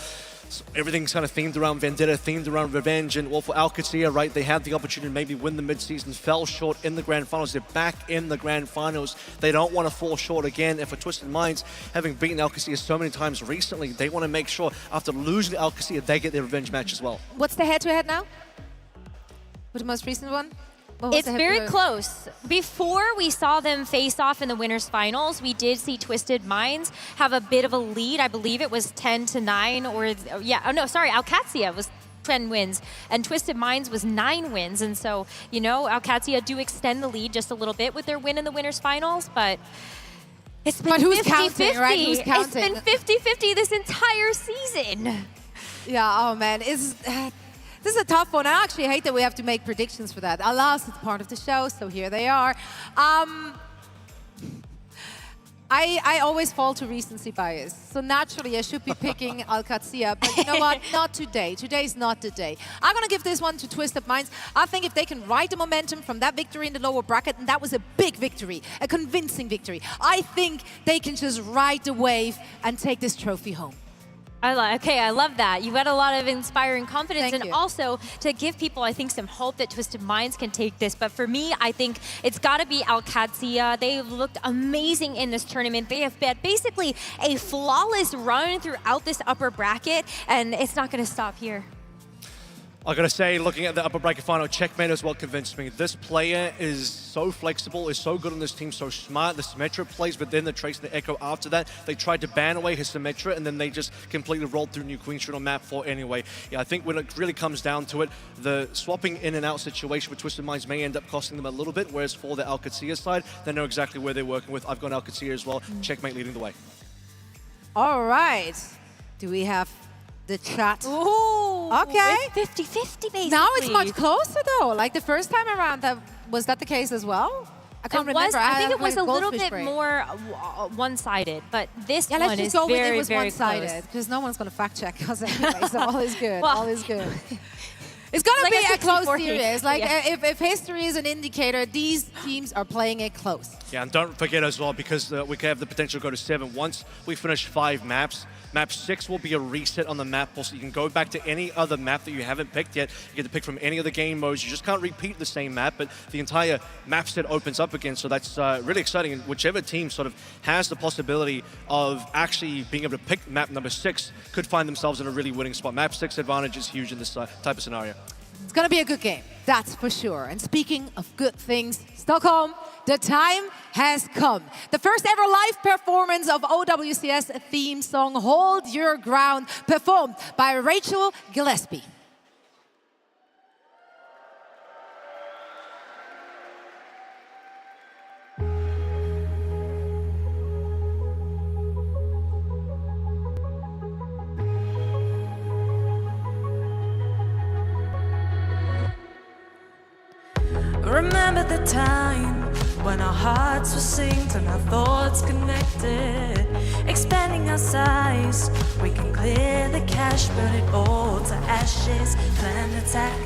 So everything's kind of themed around Vendetta, themed around revenge, and well, for Alcatia, right, they had the opportunity to maybe win the mid-season, fell short in the Grand Finals. They're back in the Grand Finals. They don't want to fall short again, and for Twisted Minds, having beaten Alcatia so many times recently, they want to make sure after losing to Alcatia, they get their revenge match as well. What's the head-to-head now? With the most recent one? It's very close. Before we saw them face off in the winners finals, we did see Twisted Minds have a bit of a lead. I believe it was 10-9, or yeah, oh no, sorry, Alcatia was 10 wins, and Twisted Minds was 9 wins. And so, you know, Alcatia do extend the lead just a little bit with their win in the winners finals, but it's been 50-50. Right? Who's counting? It's been 50-50 this entire season. Yeah, oh man, this is a tough one. I actually hate that we have to make predictions for that. Alas, it's part of the show, so here they are. I always fall to recency bias. So naturally, I should be picking Alcatia, but you know what? Not today. Today's not the day. I'm going to give this one to Twisted Minds. I think if they can ride the momentum from that victory in the lower bracket, and that was a big victory, a convincing victory, I think they can just ride the wave and take this trophy home. I love that. You had a lot of inspiring confidence. Thank and you. also to give people, I think, some hope that Twisted Minds can take this. But for me, I think it's got to be Alcatia. They've looked amazing in this tournament. They have had basically a flawless run throughout this upper bracket, and it's not going to stop here. I gotta say, looking at the upper bracket final, Checkmate as well convinced me. This player is so flexible, is so good on this team, so smart. The Symmetra plays, but then the Trace and the Echo after that, they tried to ban away his Symmetra, and then they just completely rolled through New Queen Street on map 4 anyway. Yeah, I think when it really comes down to it, the swapping in and out situation with Twisted Minds may end up costing them a little bit, whereas for the Alcatia side, they know exactly where they're working with. I've got Alcatia as well. Checkmate leading the way. All right. Do we have the chat? Ooh, okay. It's 50-50 basically. Now it's much closer though. Like the first time around, was that the case as well? I can't It was, remember. I think it was a little Goldfish bit brain. more one-sided, but this Yeah, one let's is just go with very, it was very one-sided close. because no one's going to fact check us anyway. So all is good. Well, all is good. It's going to like be a a close 60-40. series. Like Yeah. if history is an indicator, these teams are playing it close. Yeah, and don't forget as well, because we could have the potential to go to 7. Once we finish 5 maps, map 6 will be a reset on the map pool, so you can go back to any other map that you haven't picked yet. You get to pick from any of the game modes. You just can't repeat the same map, but the entire map set opens up again, so that's really exciting. And whichever team sort of has the possibility of actually being able to pick map number 6 could find themselves in a really winning spot. Map 6 advantage is huge in this type of scenario. It's going to be a good game, that's for sure. And speaking of good things, Stockholm, the time has come. The first ever live performance of OWCS theme song, Hold Your Ground, performed by Rachel Gillespie. Remember the time when our hearts were synced and our thoughts connected, expanding our size. We can clear the cache, burn it all to ashes. Plan attack,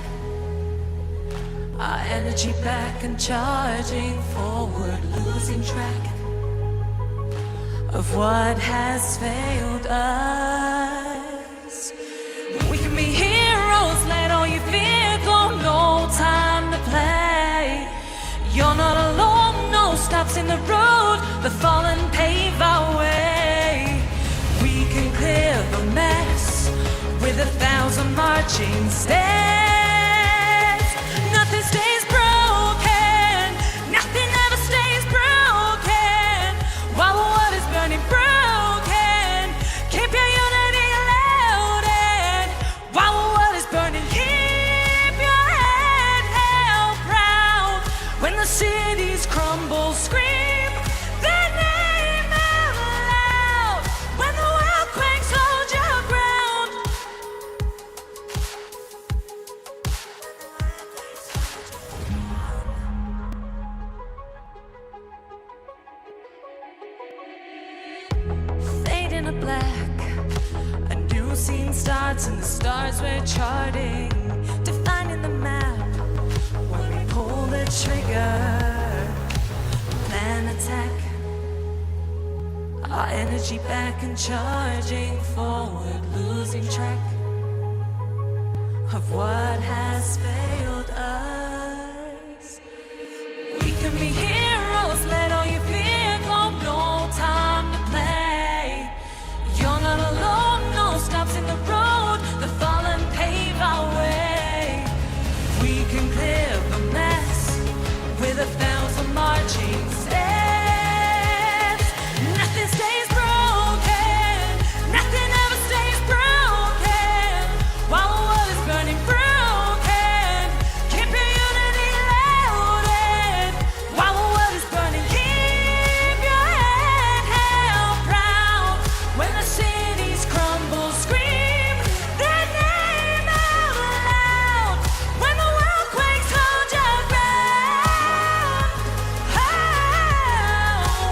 our energy back and charging forward, losing track of what has failed us. We can be heroes, let all your fear go, no time to play. You're not alone, no stops in the road, the fallen pave our way. We can clear the mess with 1,000 marching steps. Nothing stays broken, nothing ever stays broken. While the world is burning broken, keep your unity loaded. While the world is burning, keep your head held proud. When the cities crumble, scream their name out loud. When the world quakes, hold your ground. Fade into black, a new scene starts and the stars we're charting, defining the map. When we pull the trigger, plan attack, our energy back and charging forward, losing track of what has failed us. We can be heroes, let all your fear go, no time to play. You're not alone, no stops in the road, the fallen pave our way. We can clear the mess with 1,000 marching steps. Nothing stays broken, nothing ever stays broken. While the world is burning broken, keep your unity loaded. While the world is burning, keep your head held proud. When the cities crumble, scream their name out loud. When the world quakes, hold your ground. Oh,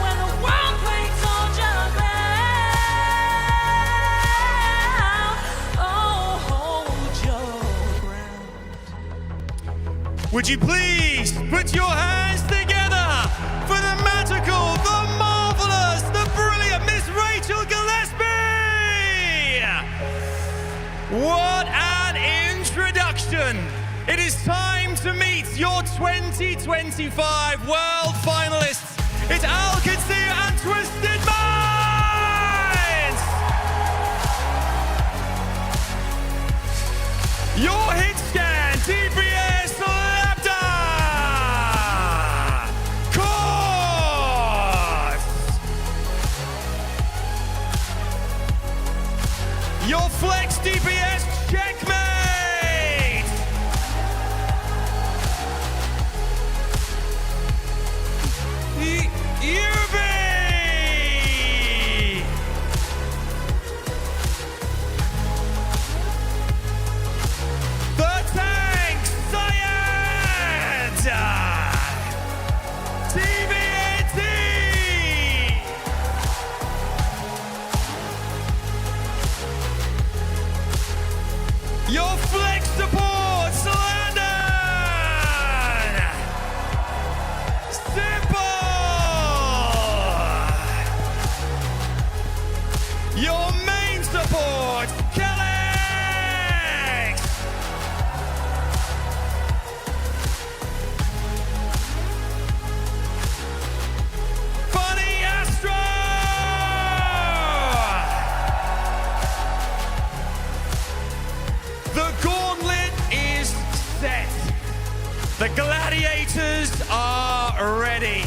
when the world quakes, hold your ground. Oh, hold your ground. Would you please put your hands together for the magical, the marvelous, the brilliant Miss Rachel Gillespie? What an introduction! It is time to meet your 2025 World Finalists. It's Alcatea and Twisted Minds! Your hit scan, DPS Lambda! Course! Your Flex DPS Checkmate! Yubi! The Tank Science! Team Your flex supports, Landon! Simple! Your main support, Calyx! Funny Astro! The gauntlet is set. The gladiators are ready.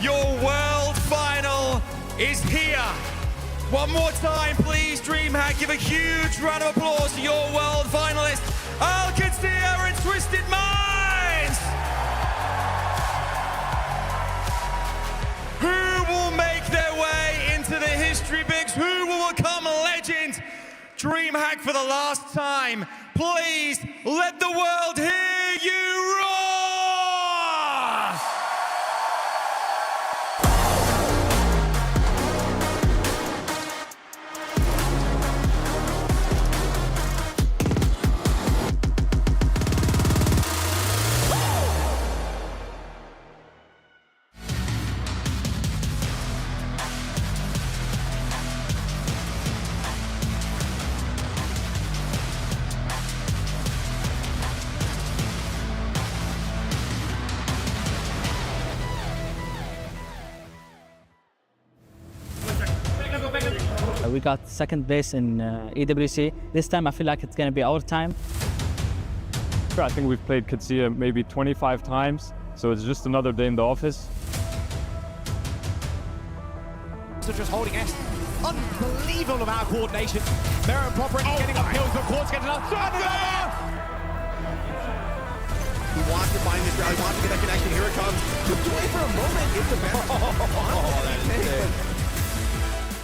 Your world final is here. One more time, please, DreamHack, give a huge round of applause to your world finalists, OWCS and Twisted Minds! Who will make their way into the history books? Who will become legends? DreamHack for the last time. Please let the world hear you roar! We got second place in EWC. This time I feel like it's going to be our time. I think we've played Katsia maybe 25 times, so it's just another day in the office. So just holding S. Unbelievable amount of coordination. Baron proper getting up kills, but Quartz getting up. He wants to find this route. He wants to get that connection. Here it comes. Looked away for a moment. It's the best.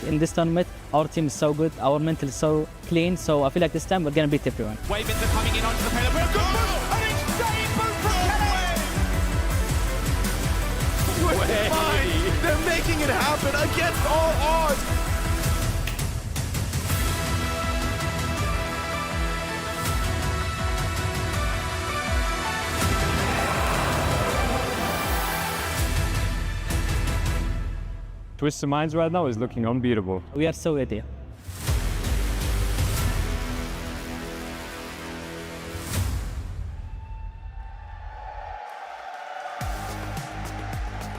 In this tournament, our team is so good, our mental is so clean, so I feel like this time we're going to beat everyone. Wavins are coming in onto the payload. Good move! An insane move from Kelly! They're making it happen against all odds. Twisted Minds right now is looking unbeatable. We are so ready.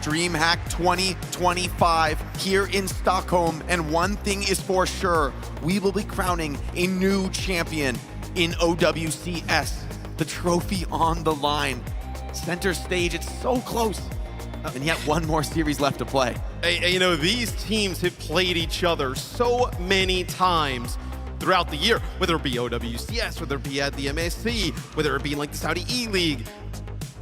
DreamHack 2025 here in Stockholm, and one thing is for sure, we will be crowning a new champion in OWCS. The trophy on the line. Center stage, it's so close. And yet one more series left to play. You know, these teams have played each other so many times throughout the year, whether it be OWCS, whether it be at the MSC, whether it be like the Saudi E-League.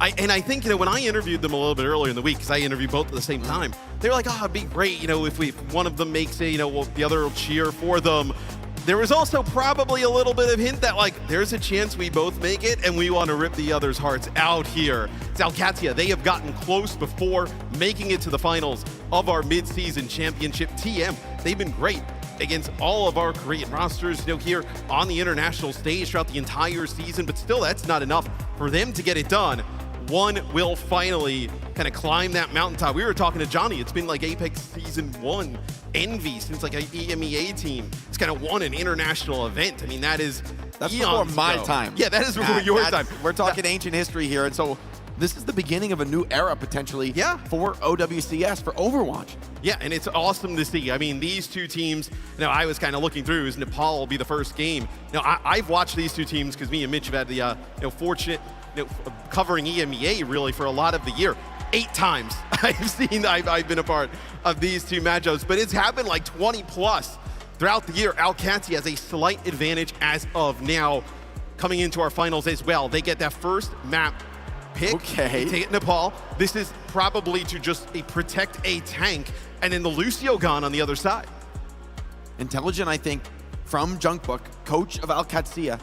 And I think, you know, when I interviewed them a little bit earlier in the week, because I interviewed both at the same time, they were like, oh, it'd be great, you know, if one of them makes it, you know, the other will cheer for them. There was also probably a little bit of hint that, like, there's a chance we both make it and we want to rip the other's hearts out here. It's OWCS. They have gotten close before making it to the finals of our mid-season championship. TM, they've been great against all of our Korean rosters, you know, here on the international stage throughout the entire season, but still that's not enough for them to get it done. One will finally kind of climb that mountaintop. We were talking to Johnny, it's been like Apex Season 1 envy since like an EMEA team. It's kind of won an international event. I mean, that's before my time. Yeah, that is before your time. We're talking ancient history here, and so this is the beginning of a new era potentially for OWCS, for Overwatch. Yeah, and it's awesome to see. I mean, these two teams, you know, I was kind of looking through, as Nepal will be the first game. Now, I've watched these two teams because me and Mitch have had the you know, fortunate, you know, covering EMEA really for a lot of the year. 8 times I've been a part of these two matchups, but it's happened like 20 plus throughout the year. OWCS has a slight advantage as of now coming into our finals as well. They get that first map pick. Okay. They take Nepal. This is probably to just protect a tank, and then the Lucio Gun on the other side. Intelligent, I think, from Junkbook, coach of OWCS,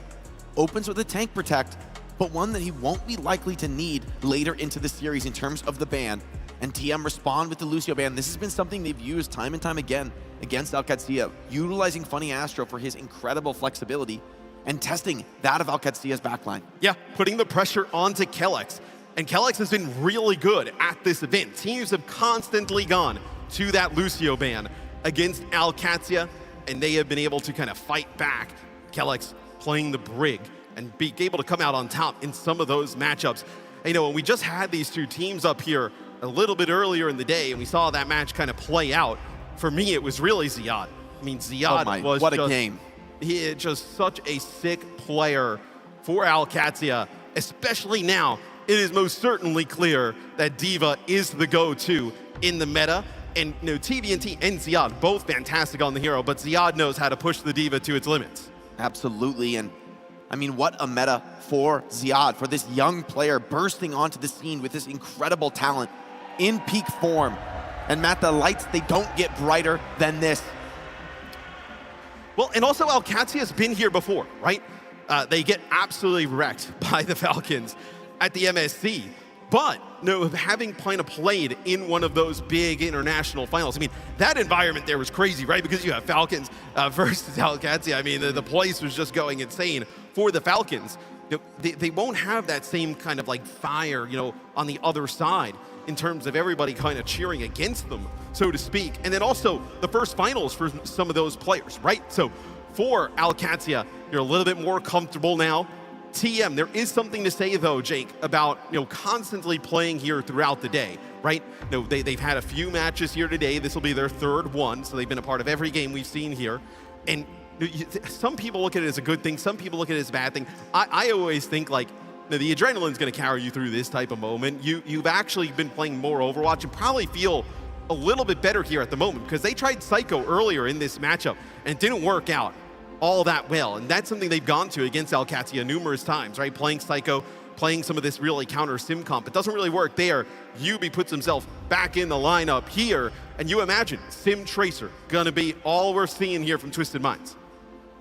opens with a tank protect, but one that he won't be likely to need later into the series in terms of the ban. And TM respond with the Lucio ban. This has been something they've used time and time again against OWCS, utilizing Funny Astro for his incredible flexibility. and testing that of OWCS's backline. Yeah, putting the pressure onto Kellex. And Kellex has been really good at this event. Teams have constantly gone to that Lucio ban against OWCS, and they have been able to kind of fight back. Kellex playing the Brig and be able to come out on top in some of those matchups. You know, and we just had these two teams up here a little bit earlier in the day, and we saw that match kind of play out. For me, it was really Ziad. I mean, Ziad was what just, a game. He is just such a sick player for OWCS, especially now. It is most certainly clear that D.Va is the go-to in the meta. And you know, TVNT and Ziad, both fantastic on the hero, but Ziad knows how to push the D.Va to its limits. Absolutely, and I mean, what a meta for Ziad, for this young player bursting onto the scene with this incredible talent in peak form. And Matt, the lights, they don't get brighter than this. Well, and also OWCS has been here before, right? They get absolutely wrecked by the Falcons at the MSC. But no, having kind of played in one of those big international finals, I mean, that environment there was crazy, right? Because you have Falcons versus OWCS. I mean, the place was just going insane for the Falcons. You know, they won't have that same kind of like fire, you know, on the other side in terms of everybody kind of cheering against them, so to speak. And then also the first finals for some of those players, right? So for OWCS, you're a little bit more comfortable now. TM, there is something to say though, Jake, about, you know, constantly playing here throughout the day, right? You know, they've had a few matches here today. This will be their third one, so they've been a part of every game we've seen here. And some people look at it as a good thing. Some people look at it as a bad thing. I always think like, you know, the adrenaline's going to carry you through this type of moment. You've actually been playing more Overwatch and probably feel a little bit better here at the moment because they tried Psycho earlier in this matchup and it didn't work out all that well. And that's something they've gone to against OWCS numerous times, right? Playing Psycho, playing some of this really counter sim comp. It doesn't really work there. Yubi puts himself back in the lineup here. And you imagine Sim Tracer gonna be all we're seeing here from Twisted Minds.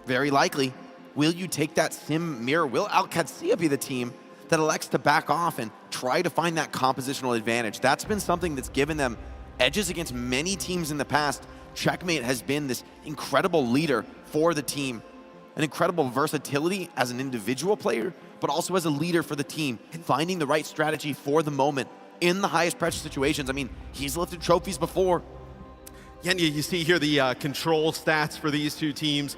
Very likely. Will you take that sim mirror? Will OWCS be the team that elects to back off and try to find that compositional advantage? That's been something that's given them edges against many teams in the past. Checkmate has been this incredible leader for the team, an incredible versatility as an individual player, but also as a leader for the team, finding the right strategy for the moment in the highest pressure situations. I mean, he's lifted trophies before. Yeah, and you see here the control stats for these two teams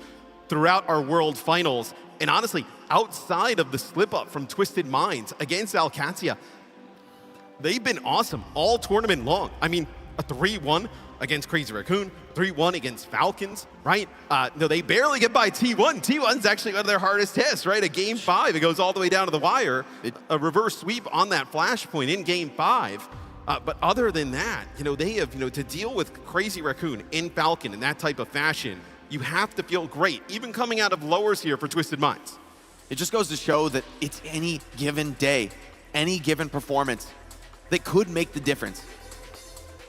throughout our World Finals. And honestly, outside of the slip up from Twisted Minds against OWCS, they've been awesome all tournament long. I mean, a 3-1 against Crazy Raccoon, 3-1 against Falcons, right? No, they barely get by T1. T1's actually one of their hardest tests, right? A game 5, it goes all the way down to the wire. A reverse sweep on that flashpoint in game 5. But other than that, you know, they have, you know, to deal with Crazy Raccoon in Falcon in that type of fashion, you have to feel great, even coming out of lowers here for Twisted Minds. It just goes to show that it's any given day, any given performance that could make the difference.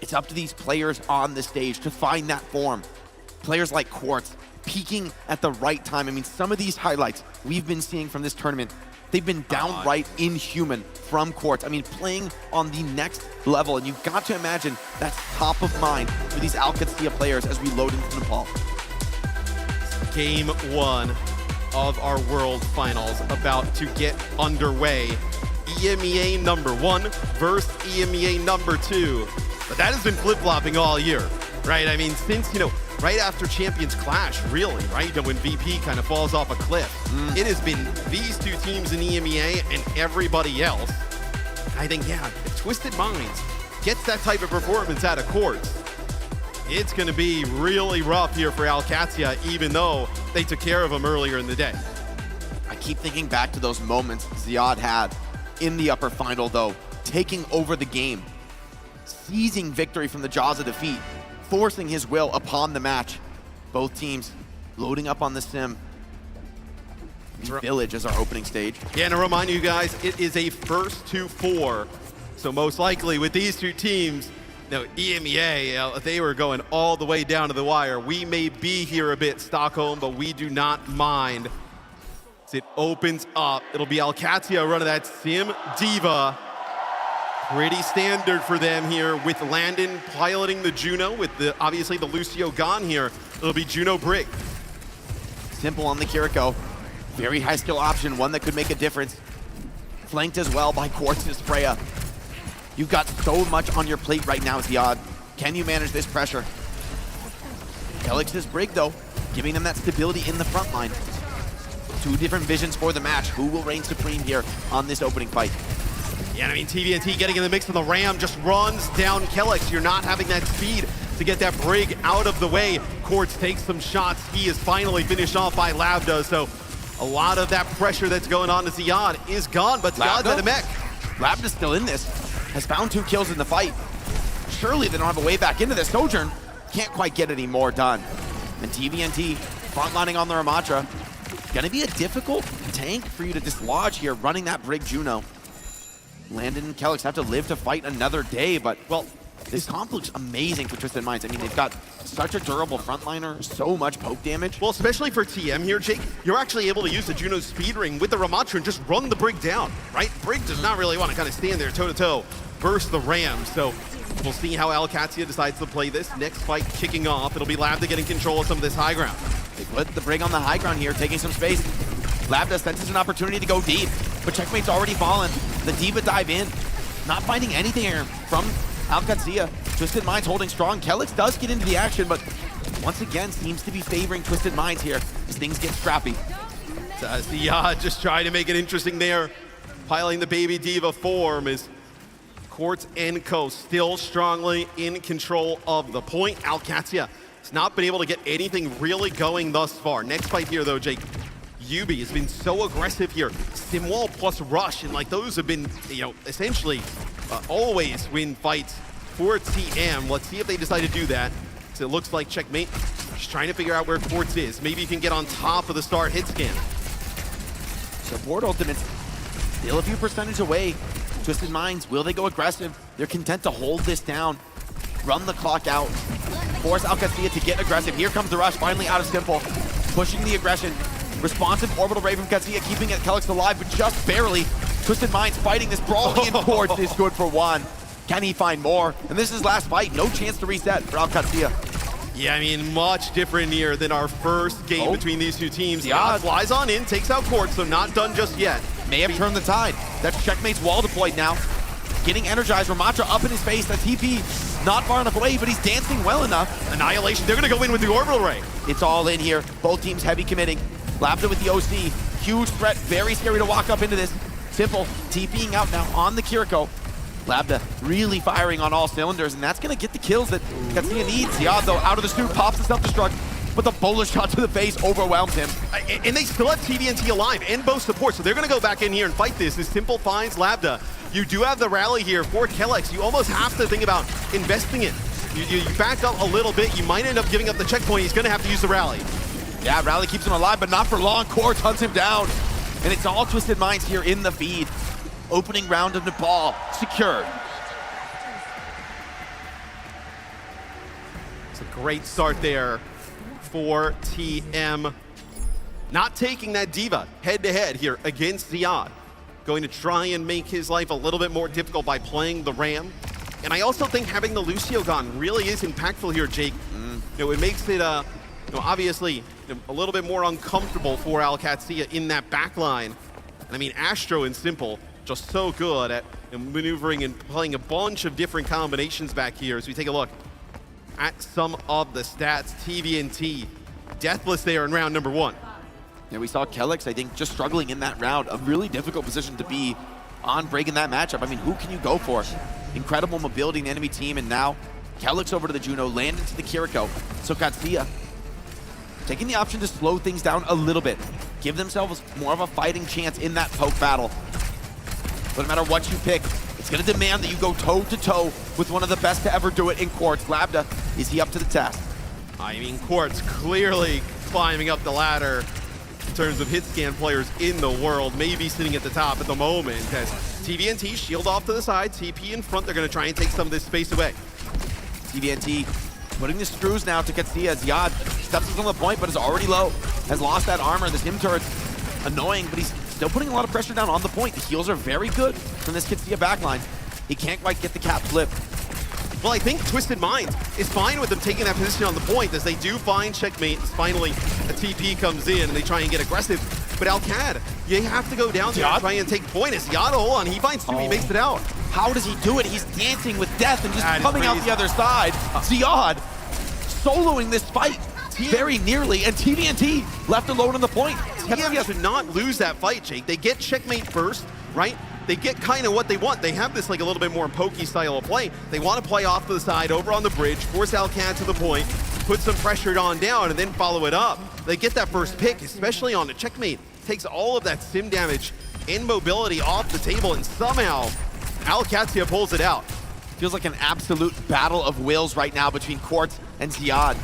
It's up to these players on the stage to find that form. Players like Quartz peaking at the right time. I mean, some of these highlights we've been seeing from this tournament, they've been downright inhuman from Quartz. I mean, playing on the next level, and you've got to imagine that's top of mind for these OWCS players as we load into Nepal. Game 1 of our World Finals about to get underway. EMEA number 1 versus EMEA number 2. But that has been flip-flopping all year, right? I mean, since, you know, right after Champions Clash, really, right? You know, when VP kind of falls off a cliff. It has been these two teams in EMEA and everybody else. I think, yeah, if Twisted Minds gets that type of performance out of Quartz, it's going to be really rough here for OWCS, even though they took care of them earlier in the day. I keep thinking back to those moments Ziad had in the upper final, though, taking over the game, seizing victory from the jaws of defeat, forcing his will upon the match. Both teams loading up on the sim. Village as our opening stage. Yeah, and to remind you guys, it is a first to 4. So most likely with these two teams, no, EMEA, they were going all the way down to the wire. We may be here a bit, Stockholm, but we do not mind. As it opens up, it'll be OWCS running that sim D.Va. Pretty standard for them here with Landon piloting the Juno, with the obviously the Lucio gone here. It'll be Juno Brig. Simple on the Kiriko. Very high skill option, one that could make a difference. Flanked as well by Quartz's Freya. You've got so much on your plate right now, Ziad. Can you manage this pressure? Kelix's Brig, though, giving them that stability in the front line. Two different visions for the match. Who will reign supreme here on this opening fight? Yeah, I mean, TVNT getting in the mix of the Ram just runs down Kelix. You're not having that speed to get that Brig out of the way. Quartz takes some shots. He is finally finished off by Labda, so a lot of that pressure that's going on to Ziad is gone, but Ziad's at a mech. Labda's still in this. Has found 2 kills in the fight. Surely they don't have a way back into this. Sojourn can't quite get any more done. And TVNT frontlining on the Ramatra. Gonna be a difficult tank for you to dislodge here, running that Brig Juno. Landon and Kelix have to live to fight another day, but, well, this comp looks amazing for Twisted Minds. I mean, they've got such a durable frontliner, so much poke damage. Well, especially for TM here, Jake, you're actually able to use the Juno's speed ring with the Ramatra and just run the Brig down, right? Brig does not really want to kind of stand there toe-to-toe, burst the Ram, so we'll see how Alcatia decides to play this. Next fight kicking off, it'll be Labda getting control of some of this high ground. They put the Brig on the high ground here, taking some space. Labda senses an opportunity to go deep, but Checkmate's already fallen. The D.Va dive in, not finding anything here from Alcatia. Twisted Minds holding strong. Kelix does get into the action, but once again seems to be favoring Twisted Minds here as things get scrappy. Ziad just trying to make it interesting there. Piling the baby D.Va form is Quartz and Co. still strongly in control of the point. Alcatia has not been able to get anything really going thus far. Next fight here, though, Jake. Yubi has been so aggressive here. Stimwall plus Rush, and like those have been, you know, essentially always win fights for TM. Let's see if they decide to do that. So it looks like Checkmate just trying to figure out where Quartz is. Maybe he can get on top of the start hit scan. So board ultimates still a few percentage away. Twisted Minds, will they go aggressive? They're content to hold this down, run the clock out, force Alcatia to get aggressive. Here comes the Rush, finally out of Simple, pushing the aggression. Responsive orbital ray from Katsuya, keeping it Kelix alive, but just barely. Twisted Minds fighting this brawl in Quartz is good for one. Can he find more? And this is his last fight, no chance to reset for Alcatia. Yeah, I mean, much different here than our first game between these two teams. Yeah, flies on in, takes out Quartz, so not done just yet. May have turned the tide. That's Checkmate's wall deployed now. Getting energized, Ramatra up in his face. That TP not far enough away, but he's dancing well enough. Annihilation, they're gonna go in with the orbital ray. It's all in here. Both teams heavy committing. Labda with the OC. Huge threat, very scary to walk up into this. Simple, TPing out now on the Kiriko. Labda really firing on all cylinders, and that's gonna get the kills that Katsuya needs. Ziad, though, out of the scoop, pops the self-destruct, but the bullet shot to the face overwhelms him. And they still have TVNT alive and both support, so they're gonna go back in here and fight this as Simple finds Labda. You do have the rally here for Kelix. You almost have to think about investing it. You back up a little bit, you might end up giving up the checkpoint. He's gonna have to use the rally. Yeah, rally keeps him alive, but not for long. Quartz hunts him down. And it's all Twisted Minds here in the feed. Opening round of Nepal, secured. It's a great start there for TM. Not taking that D.Va head-to-head here against Ziad. Going to try and make his life a little bit more difficult by playing the Ram. And I also think having the Lucio gone really is impactful here, Jake. You know, it makes it obviously a little bit more uncomfortable for Alcatia in that back line. And I mean, Astro and Simple just so good at maneuvering and playing a bunch of different combinations back here. As we take a look at some of the stats, TVNT deathless there in round number 1. Yeah, we saw Kelix, I think, just struggling in that round. A really difficult position to be on breaking that matchup. I mean, who can you go for? Incredible mobility in the enemy team, and now Kelix over to the Juno, landed to the Kiriko. So Katsuya taking the option to slow things down a little bit, give themselves more of a fighting chance in that poke battle. But no matter what you pick, it's going to demand that you go toe-to-toe with one of the best to ever do it in Quartz. Labda, is he up to the task? I mean, Quartz clearly climbing up the ladder in terms of hit scan players in the world, maybe sitting at the top at the moment. As TVNT shield off to the side, TP in front, they're going to try and take some of this space away. TVNT putting the screws now to Katsuya. Ziad steps on the point, but is already low. Has lost that armor. This Him turret's annoying, but he's still putting a lot of pressure down on the point. The heals are very good from this Katsuya backline. He can't quite get the cap flip. Well, I think Twisted Minds is fine with them taking that position on the point as they do find Checkmate. Finally, a TP comes in and they try and get aggressive. But Alcad, you have to go down there and try and take point. As Ziad, hold on, he finds two, he makes it out. How does he do it? He's dancing with death and just That is coming out crazy. the other side. Ziad soloing this fight very nearly, and TVNT left alone on the point. TM should not lose that fight, Jake. They get checkmate first, right? They get kind of what they want. They have this like a little bit more pokey style of play. They want to play off to the side, over on the bridge, force Alcad to the point, put some pressure on down, and then follow it up. They get that first pick, especially on the checkmate. Takes all of that sim damage and mobility off the table, and somehow Alcatia pulls it out. Feels like an absolute battle of wills right now between Quartz and Ziad.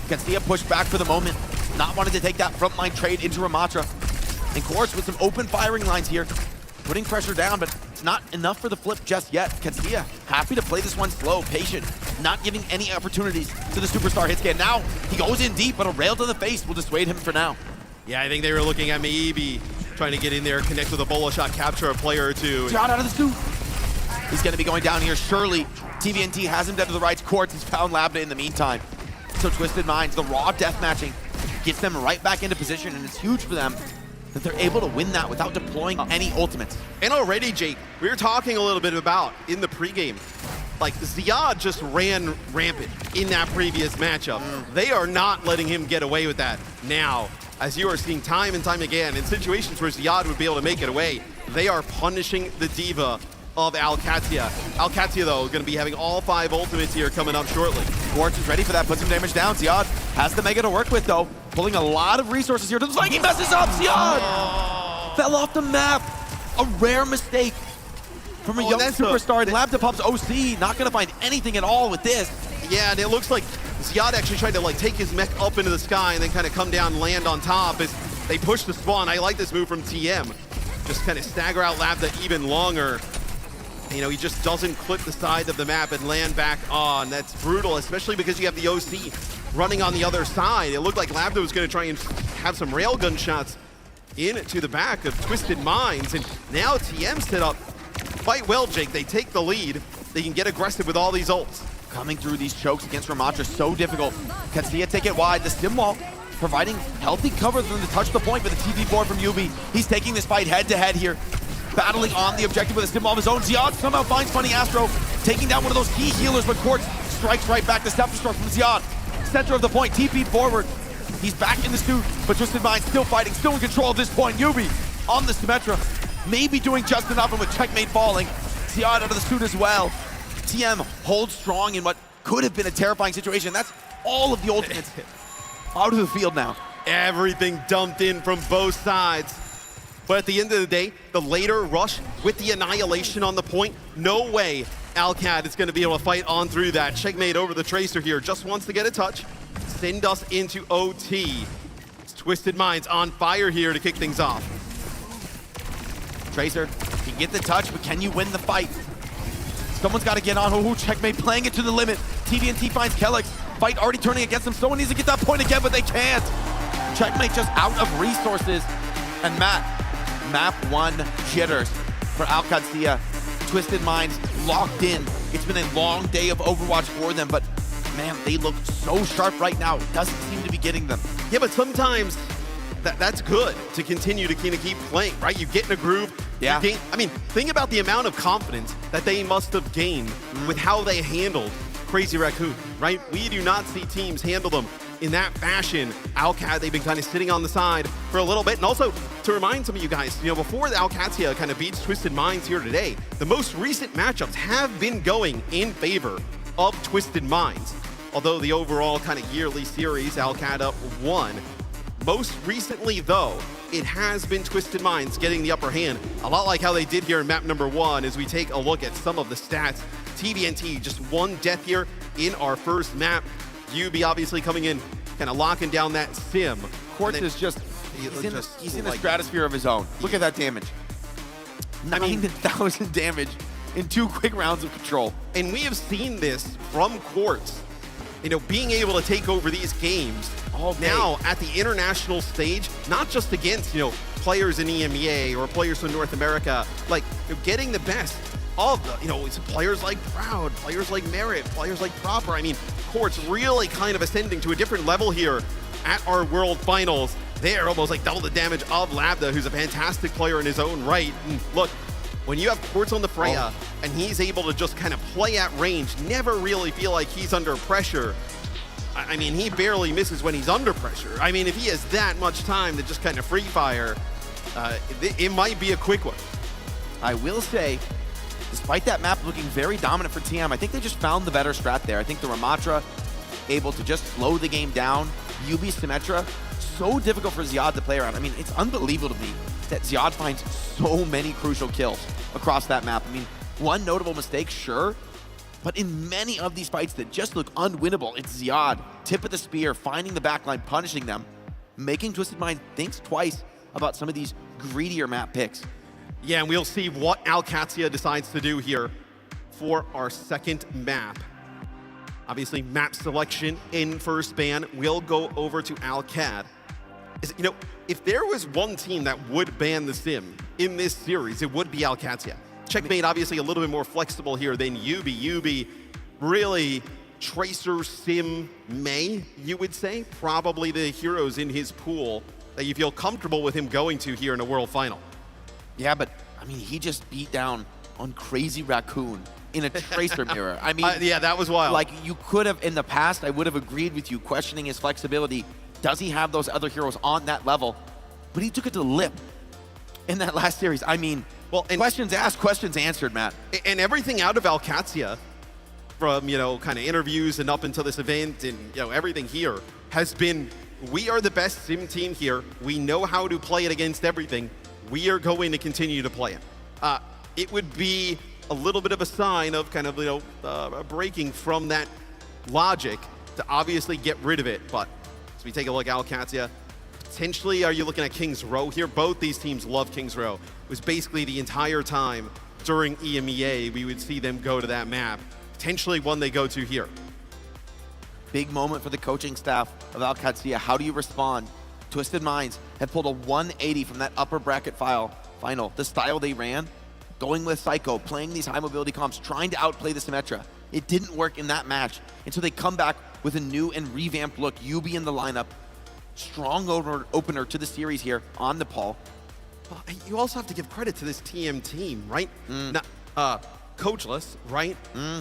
Casilla pushed back for the moment, not wanting to take that frontline trade into Ramatra. And Quartz with some open firing lines here, putting pressure down, but it's not enough for the flip just yet. Casilla happy to play this one slow, patient, not giving any opportunities to the superstar hit scan. Now he goes in deep, but a rail to the face will dissuade him for now. Yeah, I think they were looking at maybe trying to get in there, connect with a bolo shot, capture a player or two. Ziad out of the suit. He's going to be going down here. Surely TVNT has him dead to the right. Quartz has found Labda in the meantime. So Twisted Minds, the raw death matching, gets them right back into position, and it's huge for them that they're able to win that without deploying any ultimates. And already, Jake, we were talking a little bit about in the pregame, like Ziad just ran rampant in that previous matchup. They are not letting him get away with that now. As you are seeing time and time again, in situations where Ziad would be able to make it away, they are punishing the diva of Alcatia. Alcatia, though, is going to be having all 5 ultimates here coming up shortly. Quartz is ready for that, put some damage down. Ziad has the Mega to work with, though. Pulling a lot of resources here. Looks like he messes up. Ziad fell off the map. A rare mistake from a young superstar in Labdapop's OC. Not going to find anything at all with this. Yeah, and it looks like Ziad actually tried to like take his mech up into the sky and then kind of come down and land on top as they push the spawn. I like this move from TM. Just kind of stagger out Labda even longer. You know, he just doesn't clip the side of the map and land back on. That's brutal, especially because you have the OC running on the other side. It looked like Labda was going to try and have some railgun shots into the back of Twisted Minds. And now TM set up quite well, Jake. They take the lead. They can get aggressive with all these ults. Coming through these chokes against Ramatra, so difficult. Casilla take it wide. The stim wall providing healthy cover for them to touch the point with the TV board from Yubi. He's taking this fight head to head here. Battling on the objective with a stim wall of his own. Ziad somehow finds Funny Astro, taking down one of those key healers, but Quartz strikes right back. The Scepter Stroke from Ziad. Center of the point, TP'd forward. He's back in the suit, but Twisted Mind still fighting, still in control at this point. Yubi on the Symmetra, maybe doing just enough, and with checkmate falling. Ziad out of the suit as well. TM holds strong in what could have been a terrifying situation. That's all of the ultimates out of the field now. Everything dumped in from both sides. But at the end of the day, the later rush with the Annihilation on the point, no way Alcad is going to be able to fight on through that. Checkmate over the Tracer here, just wants to get a touch. Send us into OT. It's Twisted Minds on fire here to kick things off. Tracer, you can get the touch, but can you win the fight? Someone's got to get on. Oh, checkmate playing it to the limit. TVNT finds Kellex. Fight already turning against them. Someone needs to get that point again, but they can't. Checkmate just out of resources. And map 1 jitters for Alcatia. Twisted Minds locked in. It's been a long day of Overwatch for them, but man, they look so sharp right now. It doesn't seem to be getting them. Yeah, but sometimes that's good to continue to kind of keep playing, right? You get in a groove. Yeah. I mean, think about the amount of confidence that they must have gained with how they handled Crazy Raccoon, right? We do not see teams handle them in that fashion. Alcat, they've been kind of sitting on the side for a little bit. And also, to remind some of you guys, you know, before the Alcatia kind of beats Twisted Minds here today, the most recent matchups have been going in favor of Twisted Minds. Although the overall kind of yearly series, Alcata won. Most recently, though, it has been Twisted Minds getting the upper hand. A lot like how they did here in map number 1 as we take a look at some of the stats. TVNT, just 1 death here in our first map. UB obviously coming in, kind of locking down that sim. Quartz is just, he's in a stratosphere of his own. Look at that damage. 9,000 damage in 2 quick rounds of control. And we have seen this from Quartz, you know, being able to take over these games now at the international stage, not just against, you know, players in EMEA or players from North America, like getting the best of the, you know, players like Proud, players like Merit, players like Proper. I mean, Quartz really kind of ascending to a different level here at our World Finals. there, almost like double the damage of Labda, who's a fantastic player in his own right. And look, when you have Quartz on the Freya, and he's able to just kind of play at range, never really feel like he's under pressure. I mean, he barely misses when he's under pressure. I mean, if he has that much time to just kind of free fire, it might be a quick one. I will say, despite that map looking very dominant for TM, I think they just found the better strat there. I think the Ramatra able to just slow the game down. UB Symmetra, so difficult for Ziad to play around. I mean, it's unbelievable to me that Ziad finds so many crucial kills across that map. I mean, one notable mistake, sure, but in many of these fights that just look unwinnable, it's Ziad, tip of the spear, finding the backline, punishing them, making Twisted Mind think twice about some of these greedier map picks. Yeah, and we'll see what Alcatia decides to do here for our second map. Obviously, map selection in first ban will go over to Alcad. You know, if there was one team that would ban the sim in this series, it would be Alcatia. Checkmate obviously a little bit more flexible here than UB. UB really Tracer Sim May, you would say. Probably the heroes in his pool that you feel comfortable with him going to here in a World Final. Yeah, but I mean, he just beat down on Crazy Raccoon in a Tracer mirror. I mean, yeah, that was wild. Like, you could have, in the past, I would have agreed with you, questioning his flexibility. Does he have those other heroes on that level? But he took it to the lip in that last series. I mean, well, and questions asked, questions answered, Matt. And everything out of Alcatia, from, you know, kind of interviews and up until this event and, you know, everything here has been, we are the best sim team here. We know how to play it against everything. We are going to continue to play it. It would be a little bit of a sign of kind of, you know, breaking from that logic to obviously get rid of it. But as we take a look at Alcatia, potentially are you looking at King's Row here? Both these teams love King's Row. It was basically the entire time during EMEA we would see them go to that map. Potentially one they go to here. Big moment for the coaching staff of Alcatia. How do you respond? Twisted Minds had pulled a 180 from that upper bracket final. The style they ran, going with Psycho, playing these high mobility comps, trying to outplay the Symmetra. It didn't work in that match. And so they come back with a new and revamped look. UB in the lineup. Strong opener to the series here on Nepal. You also have to give credit to this TM team, right? Coachless, right?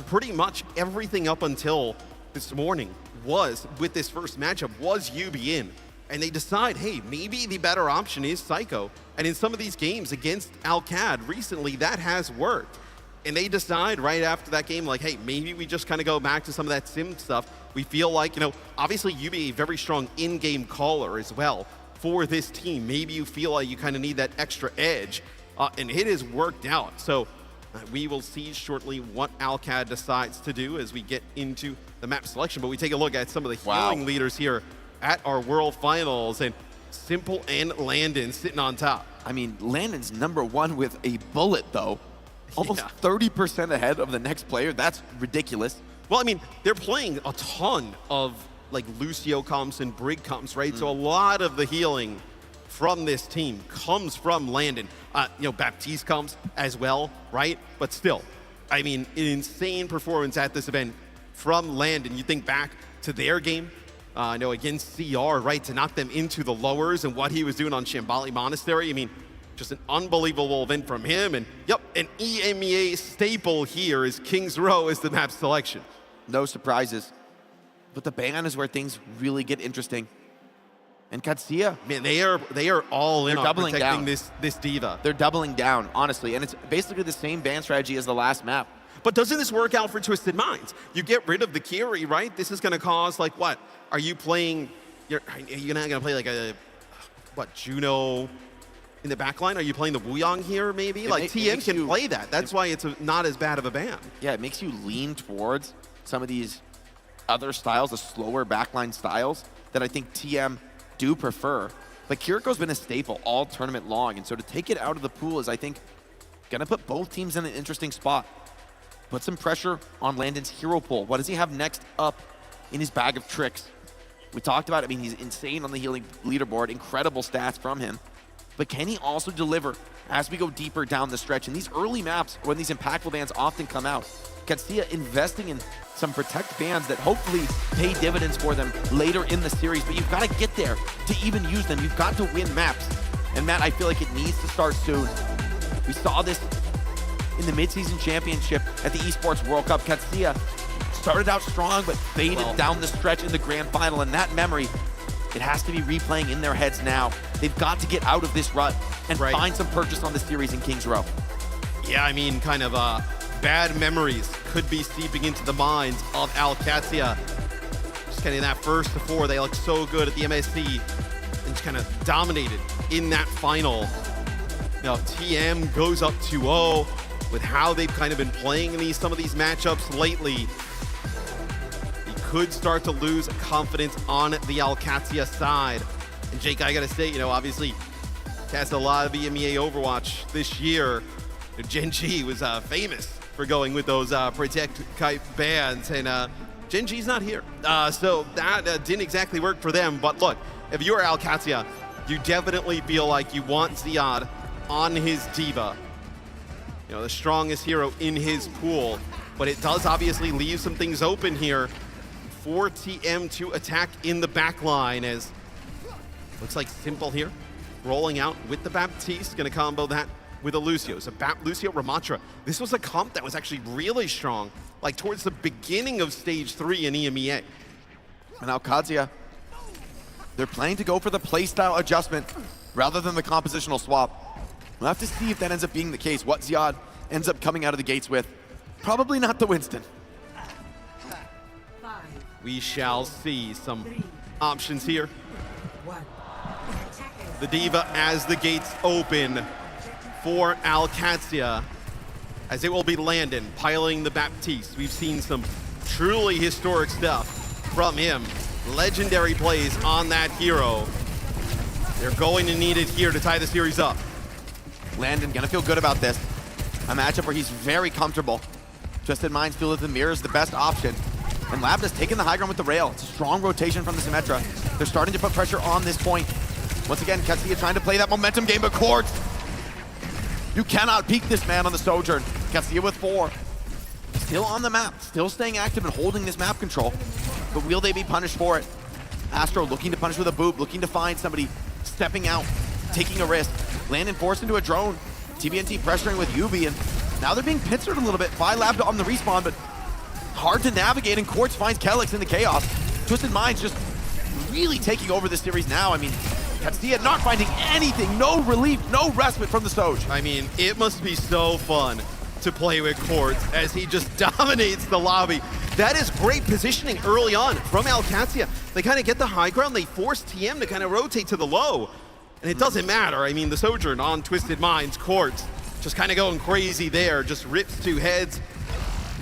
Pretty much everything up until this morning was, with this first matchup, was UB in. And they decide, hey, maybe the better option is Psycho. And in some of these games against Alcad recently, that has worked. And they decide right after that game, like, hey, maybe we just kind of go back to some of that sim stuff. We feel like, you know, obviously UB a very strong in-game caller as well for this team. Maybe you feel like you kind of need that extra edge. And it has worked out. So we will see shortly what Alcad decides to do as we get into the map selection. But we take a look at some of the healing leaders here at our World Finals, and Simple and Landon sitting on top. I mean, Landon's #1 with a bullet, though. Almost 30% ahead of the next player. That's ridiculous. Well, I mean, they're playing a ton of, like, Lucio comps and Brig comps, right? So a lot of the healing from this team comes from Landon. You know, Baptiste comes as well, right? But still, I mean, an insane performance at this event from Landon. You think back to their game, I know against CR, right, to knock them into the lowers and what he was doing on Shambali Monastery. I mean, just an unbelievable event from him. And yep, an EMEA staple here is King's Row as the map selection. No surprises. But the ban is where things really get interesting. And Katsuya, man, they are all in on protecting this diva. They're doubling down, honestly. And it's basically the same ban strategy as the last map. But doesn't this work out for Twisted Minds? You get rid of the Kiri, right? This is going to cause, like, what? Are you playing, you're not going to play like a, what, Juno in the backline? Are you playing the Wuyong here, maybe? Like, TM can play that. That's why it's not as bad of a ban. Yeah, it makes you lean towards some of these other styles, the slower backline styles that I think TM do prefer. But Kiriko's been a staple all tournament long, and so to take it out of the pool is, I think, going to put both teams in an interesting spot. Put some pressure on Landon's hero pool. What does he have next up in his bag of tricks? We talked about it. I mean, he's insane on the healing leaderboard. Incredible stats from him. but can he also deliver as we go deeper down the stretch? And these early maps, when these impactful bans often come out, Katsia investing in some protect bans that hopefully pay dividends for them later in the series, but you've got to get there to even use them. You've got to win maps. And Matt, I feel like it needs to start soon. We saw this in the midseason championship at the Esports World Cup. Katsia started out strong, but faded down the stretch in the grand final, and that memory, it has to be replaying in their heads now. They've got to get out of this rut and find some purchase on the series in Kings Row. Yeah, I mean, kind of bad memories could be seeping into the minds of OWCS. Just getting that first to 4, they looked so good at the MSC and just kind of dominated in that final. Now, TM goes up 2-0 with how they've kind of been playing in some of these matchups lately. He could start to lose confidence on the OWCS side. And Jake, I gotta say, obviously, cast a lot of EMEA Overwatch this year. Gen G was famous for going with those protect type bans, and Gen G's not here. So that didn't exactly work for them. But look, if you're OWCS, you definitely feel like you want Ziad on his D.Va. The strongest hero in his pool. But it does obviously leave some things open here for TM to attack in the back line, as looks like Simple here, rolling out with the Baptiste, gonna combo that with a Lucio. So Lucio Ramatra, this was a comp that was actually really strong, like towards the beginning of stage 3 in EMEA. And now Katsia, they're planning to go for the playstyle adjustment rather than the compositional swap. We'll have to see if that ends up being the case, what Ziad ends up coming out of the gates with. Probably not the Winston. We shall see some options here. The D.Va as the gates open for OWCS, as it will be Landon piloting the Baptiste. We've seen some truly historic stuff from him. Legendary plays on that hero. They're going to need it here to tie the series up. Landon gonna feel good about this. A matchup where he's very comfortable. Twisted Minds feel that the mirror is the best option. And Labda's taking the high ground with the rail. It's a strong rotation from the Symmetra. They're starting to put pressure on this point. Once again, Katsia trying to play that momentum game, but Quartz, you cannot peek this man on the Sojourn. Katsia with 4. Still on the map, still staying active and holding this map control. But will they be punished for it? Astro looking to punish with a boob, looking to find somebody stepping out, taking a risk. Landon forced into a drone. TBNT pressuring with Yubi, and now they're being pincered a little bit by Labda on the respawn, but hard to navigate, and Quartz finds Kelix in the chaos. Twisted Minds just really taking over this series now. I mean, Katsia not finding anything, no relief, no respite from the Soj. I mean, it must be so fun to play with Quartz as he just dominates the lobby. That is great positioning early on from OWCS. They kind of get the high ground, they force TM to kind of rotate to the low. And it doesn't matter. I mean, the Sojourn on Twisted Minds, Quartz just kind of going crazy there, just rips 2 heads.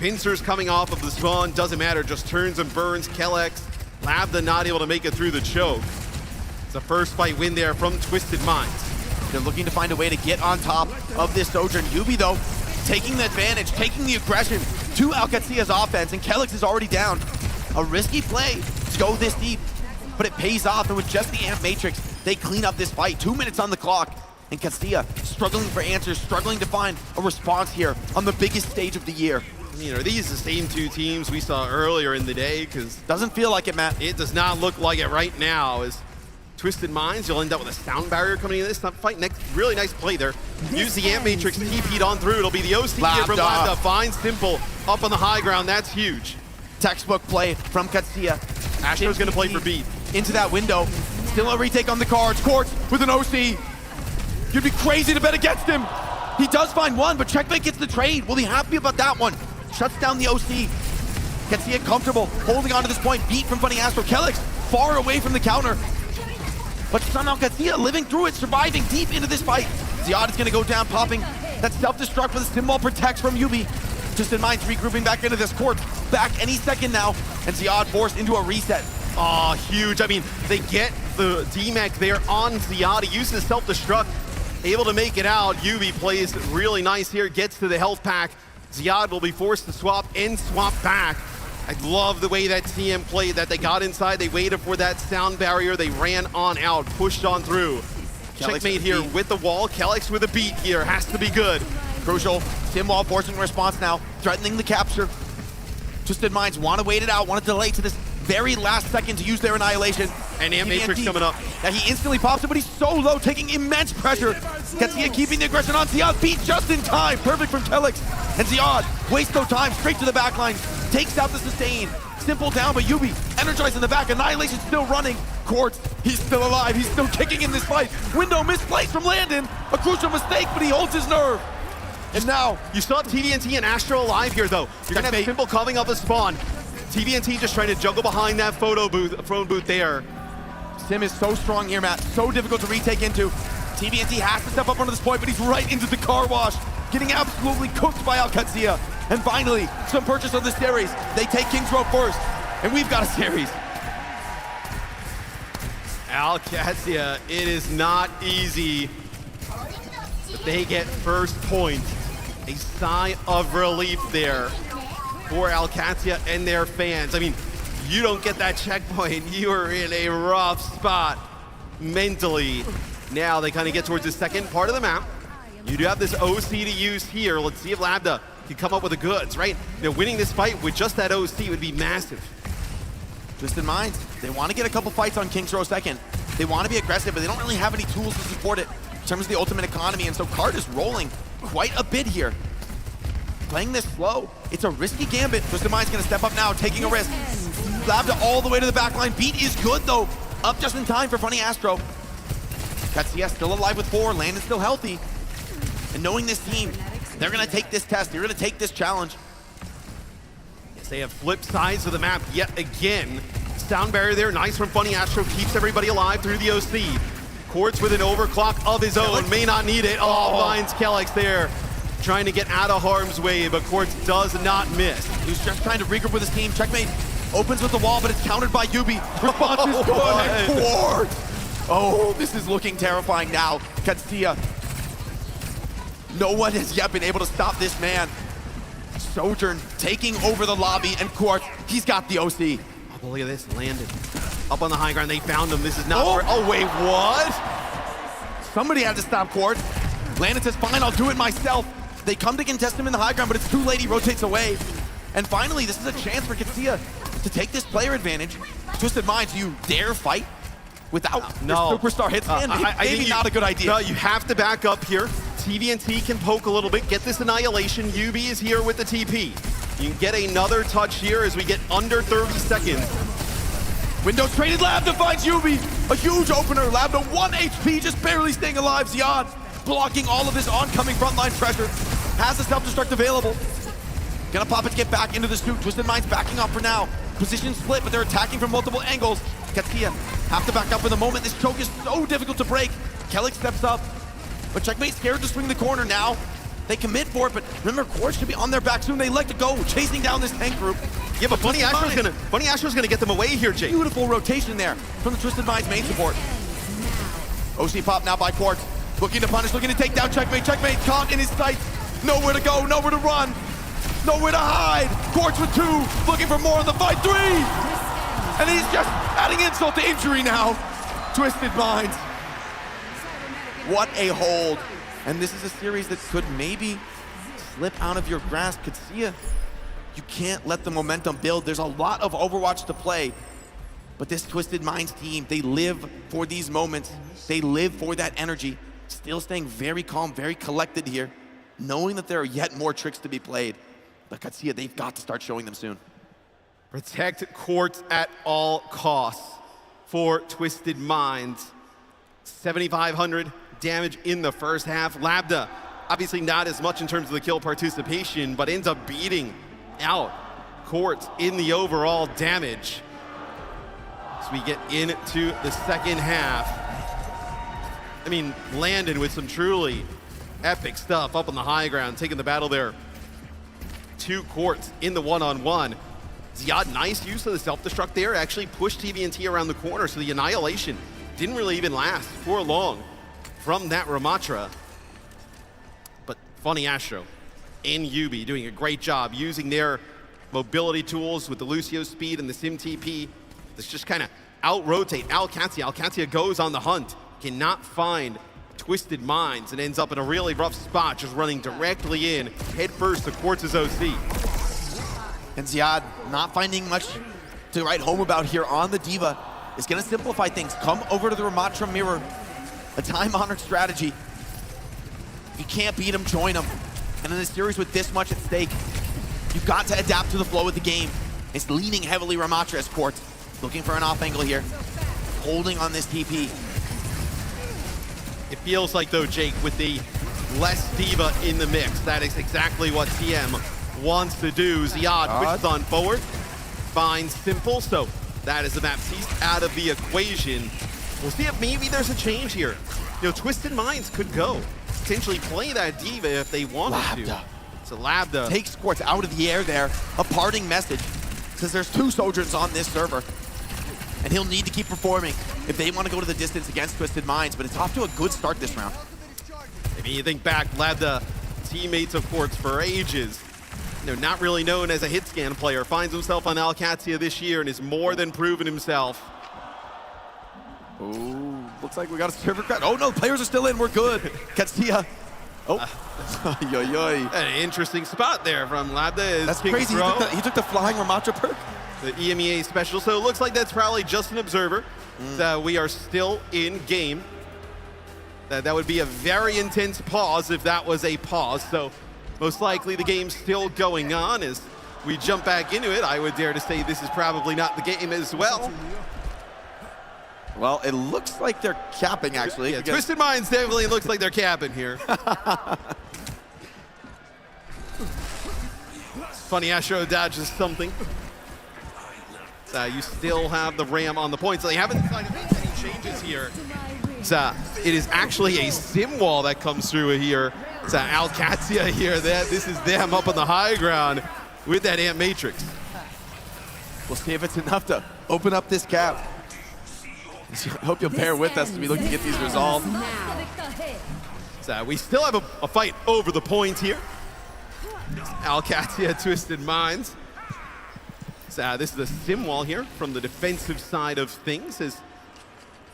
Pincers coming off of the spawn, doesn't matter, just turns and burns. Kellex, Labda not able to make it through the choke. It's a first fight win there from Twisted Minds. They're looking to find a way to get on top of this Sojourn. Yubi, though, taking the advantage, taking the aggression to OWCS's offense, and Kellex is already down. A risky play to go this deep, but it pays off, and with just the Amp Matrix, they clean up this fight. 2 minutes on the clock, and Katsia struggling for answers, struggling to find a response here on the biggest stage of the year. I mean, are these the same 2 teams we saw earlier in the day? Because doesn't feel like it, Matt. It does not look like it right now. As Twisted Minds, you'll end up with a sound barrier coming into this fight. Next, really nice play there. Use the Amp Matrix, TP'd on through. It'll be the OC here from Labda. Finds Simple up on the high ground. That's huge. Textbook play from Katsia. Astro's going to play for B. Into that window. Still a retake on the cards. Quartz with an OC. You'd be crazy to bet against him. He does find one, but Checkmate gets the trade. Will he happy about that one? Shuts down the OC. Katsia comfortable, holding on to this point. Beat from Funny Astro. Kellex far away from the counter. But somehow Katsia living through it, surviving deep into this fight. Ziad is going to go down, popping that self-destruct with a Stimball protects from Yubi. Twisted Minds regrouping back into this court. Back any second now, and Ziad forced into a reset. Oh, huge. I mean, they get the DMAC there on Ziad. He uses self-destruct, able to make it out. Yubi plays really nice here, gets to the health pack. Ziad will be forced to swap and swap back. I love the way that TM played, that they got inside, they waited for that sound barrier, they ran on out, pushed on through. checkmate here with the wall. Kellex with a beat here, has to be good. Crucial. Simwall forcing response now, threatening the capture. Twisted Minds want to wait it out, want to delay to this very last second to use their annihilation. And Amp Matrix coming up. Yeah, he instantly pops it, but he's so low, taking immense pressure. Ketsia keeping the aggression on. Ziad beat just in time. Perfect from Kellex. And Ziad wastes no time, straight to the back line. Takes out the sustain. Simple down, but Yubi energized in the back. Annihilation still running. Quartz, he's still alive. He's still kicking in this fight. Window misplaced from Landon. A crucial mistake, but he holds his nerve. And now, you still have TVNT and Astro alive here, though. You're gonna have Simple coming up a spawn. TVNT just trying to juggle behind that phone booth there. Sim is so strong here, Matt. So difficult to retake into. TVNT has to step up onto this point, but he's right into the car wash. Getting absolutely cooked by Alcatsia. And finally, some purchase of the series. They take King's Row first, and we've got a series. Alcatsia, it is not easy. But they get first point. A sigh of relief there for Alcatsia and their fans. I mean, you don't get that checkpoint, you are in a rough spot mentally. Now they kind of get towards the second part of the map. You do have this OC to use here. Let's see if Labda can come up with the goods, right? You know, winning this fight with just that OC would be massive. Twisted Minds, they want to get a couple fights on King's Row second. They want to be aggressive, but they don't really have any tools to support it in terms of the ultimate economy, and so Card is rolling quite a bit here. Playing this slow, it's a risky gambit. Twisted Mind's gonna step up now, taking a risk. Labda all the way to the back line. Beat is good though. Up just in time for Funny Astro. Katsia still alive with 4, Landon's still healthy. And knowing this team, they're gonna take this test, they're gonna take this challenge. Yes, they have flipped sides of the map yet again. Sound barrier there, nice from Funny Astro, keeps everybody alive through the OC. Quartz with an overclock of his own, may not need it. Oh, finds Kellex there. Trying to get out of harm's way, but Quartz does not miss. He's just trying to regroup with his team. Checkmate opens with the wall, but it's countered by Yubi. Response is good, and Quartz. Oh, this is looking terrifying now. Katsia. No one has yet been able to stop this man. Sojourn taking over the lobby, and Quartz, he's got the OC. Oh, but look at this, Landon. Up on the high ground, they found him. This is not oh wait, what? Somebody had to stop Quartz. Landon says, fine, I'll do it myself. They come to contest him in the high ground, but it's too late, he rotates away. And finally, this is a chance for Katsia to take this player advantage. Twisted Minds, do you dare fight without your superstar hits in? Maybe not a good idea. No, you have to back up here. TVNT can poke a little bit, get this annihilation. UB is here with the TP. You can get another touch here as we get under 30 seconds. Windows traded, Labda finds Yubi. A huge opener. Labda 1 HP, just barely staying alive. Ziad blocking all of this oncoming frontline pressure. Has the self-destruct available. Gonna pop it to get back into the suit. Twisted Minds backing up for now. Position split, but they're attacking from multiple angles. Katsia have to back up in the moment. This choke is so difficult to break. Kellex steps up, but Checkmate scared to swing the corner now. They commit for it, but remember, Quartz should be on their back soon. They let it go, chasing down this tank group. Yeah, but Funny Astro's gonna get them away here, Jake. Beautiful rotation there from the Twisted Minds main support. OC pop now by Quartz. Looking to punish, looking to take down Checkmate. Checkmate caught in his sights. Nowhere to go, nowhere to run, nowhere to hide. Quartz with 2, looking for more in the fight. 3! And he's just adding insult to injury now. Twisted Minds. What a hold. And this is a series that could maybe slip out of your grasp. Katsia, you can't let the momentum build. There's a lot of Overwatch to play. But this Twisted Minds team, they live for these moments. They live for that energy. Still staying very calm, very collected here, knowing that there are yet more tricks to be played. But Katsia, they've got to start showing them soon. Protect Quartz at all costs for Twisted Minds. 7,500 damage in the first half. Labda, obviously not as much in terms of the kill participation, but ends up beating out Quartz in the overall damage. As we get into the second half. I mean, Landon with some truly epic stuff up on the high ground, taking the battle there. 2 Quartz in the one-on-one. Ziad, nice use of the self-destruct there, actually pushed TVNT around the corner, so the annihilation didn't really even last for long from that Ramatra. But Funny Astro and Yubi doing a great job using their mobility tools with the Lucio speed and the Sim TP. Let's just kind of out-rotate Alcatsia. Alcatsia goes on the hunt, cannot find Twisted Minds and ends up in a really rough spot, just running directly in, head first to Quartz's OC. And Ziad not finding much to write home about here on the Diva is going to simplify things. Come over to the Ramatra mirror. A time-honored strategy. If you can't beat him, join him. And in a series with this much at stake, you've got to adapt to the flow of the game. It's leaning heavily Ramatra as Quartz. Looking for an off angle here. Holding on this TP. It feels like, though, Jake, with the less Diva in the mix, that is exactly what TM wants to do. Ziad pushes on forward, finds Simple, so that is the map piece out of the equation. We'll see if maybe there's a change here. You know, Twisted Minds could go, potentially play that Diva if they wanted to. So Labda takes Quartz out of the air there. A parting message, says there's 2 soldiers on this server. And he'll need to keep performing if they want to go to the distance against Twisted Minds, but it's off to a good start this round. I mean, you think back, Labda, teammates of Quartz for ages, you know, not really known as a hit scan player, finds himself on Alcatia this year and is more than proven himself. Oh, looks like we got a server crash. Oh no, players are still in, we're good. Katsia. Oh, An interesting spot there from Labda. That's crazy, he took the flying Ramatra perk. The EMEA special, so it looks like that's probably just an observer. We are still in game. That would be a very intense pause if that was a pause, so most likely the game's still going on. As we jump back into it, I would dare to say this is probably not the game as well. Well, it looks like they're capping, actually. Yeah, Twisted Minds definitely looks like they're capping here. Funny, Astro dodges something. You still have the Ram on the point, so they haven't decided to make any changes here. It is actually a sim wall that comes through here. Alcatia here, this is them up on the high ground with that Amp Matrix. We'll see if it's enough to open up this gap. I hope you'll bear with us as we look to get these resolved. We still have a fight over the point here. Alcatia, Twisted Minds. This is a sim wall here from the defensive side of things.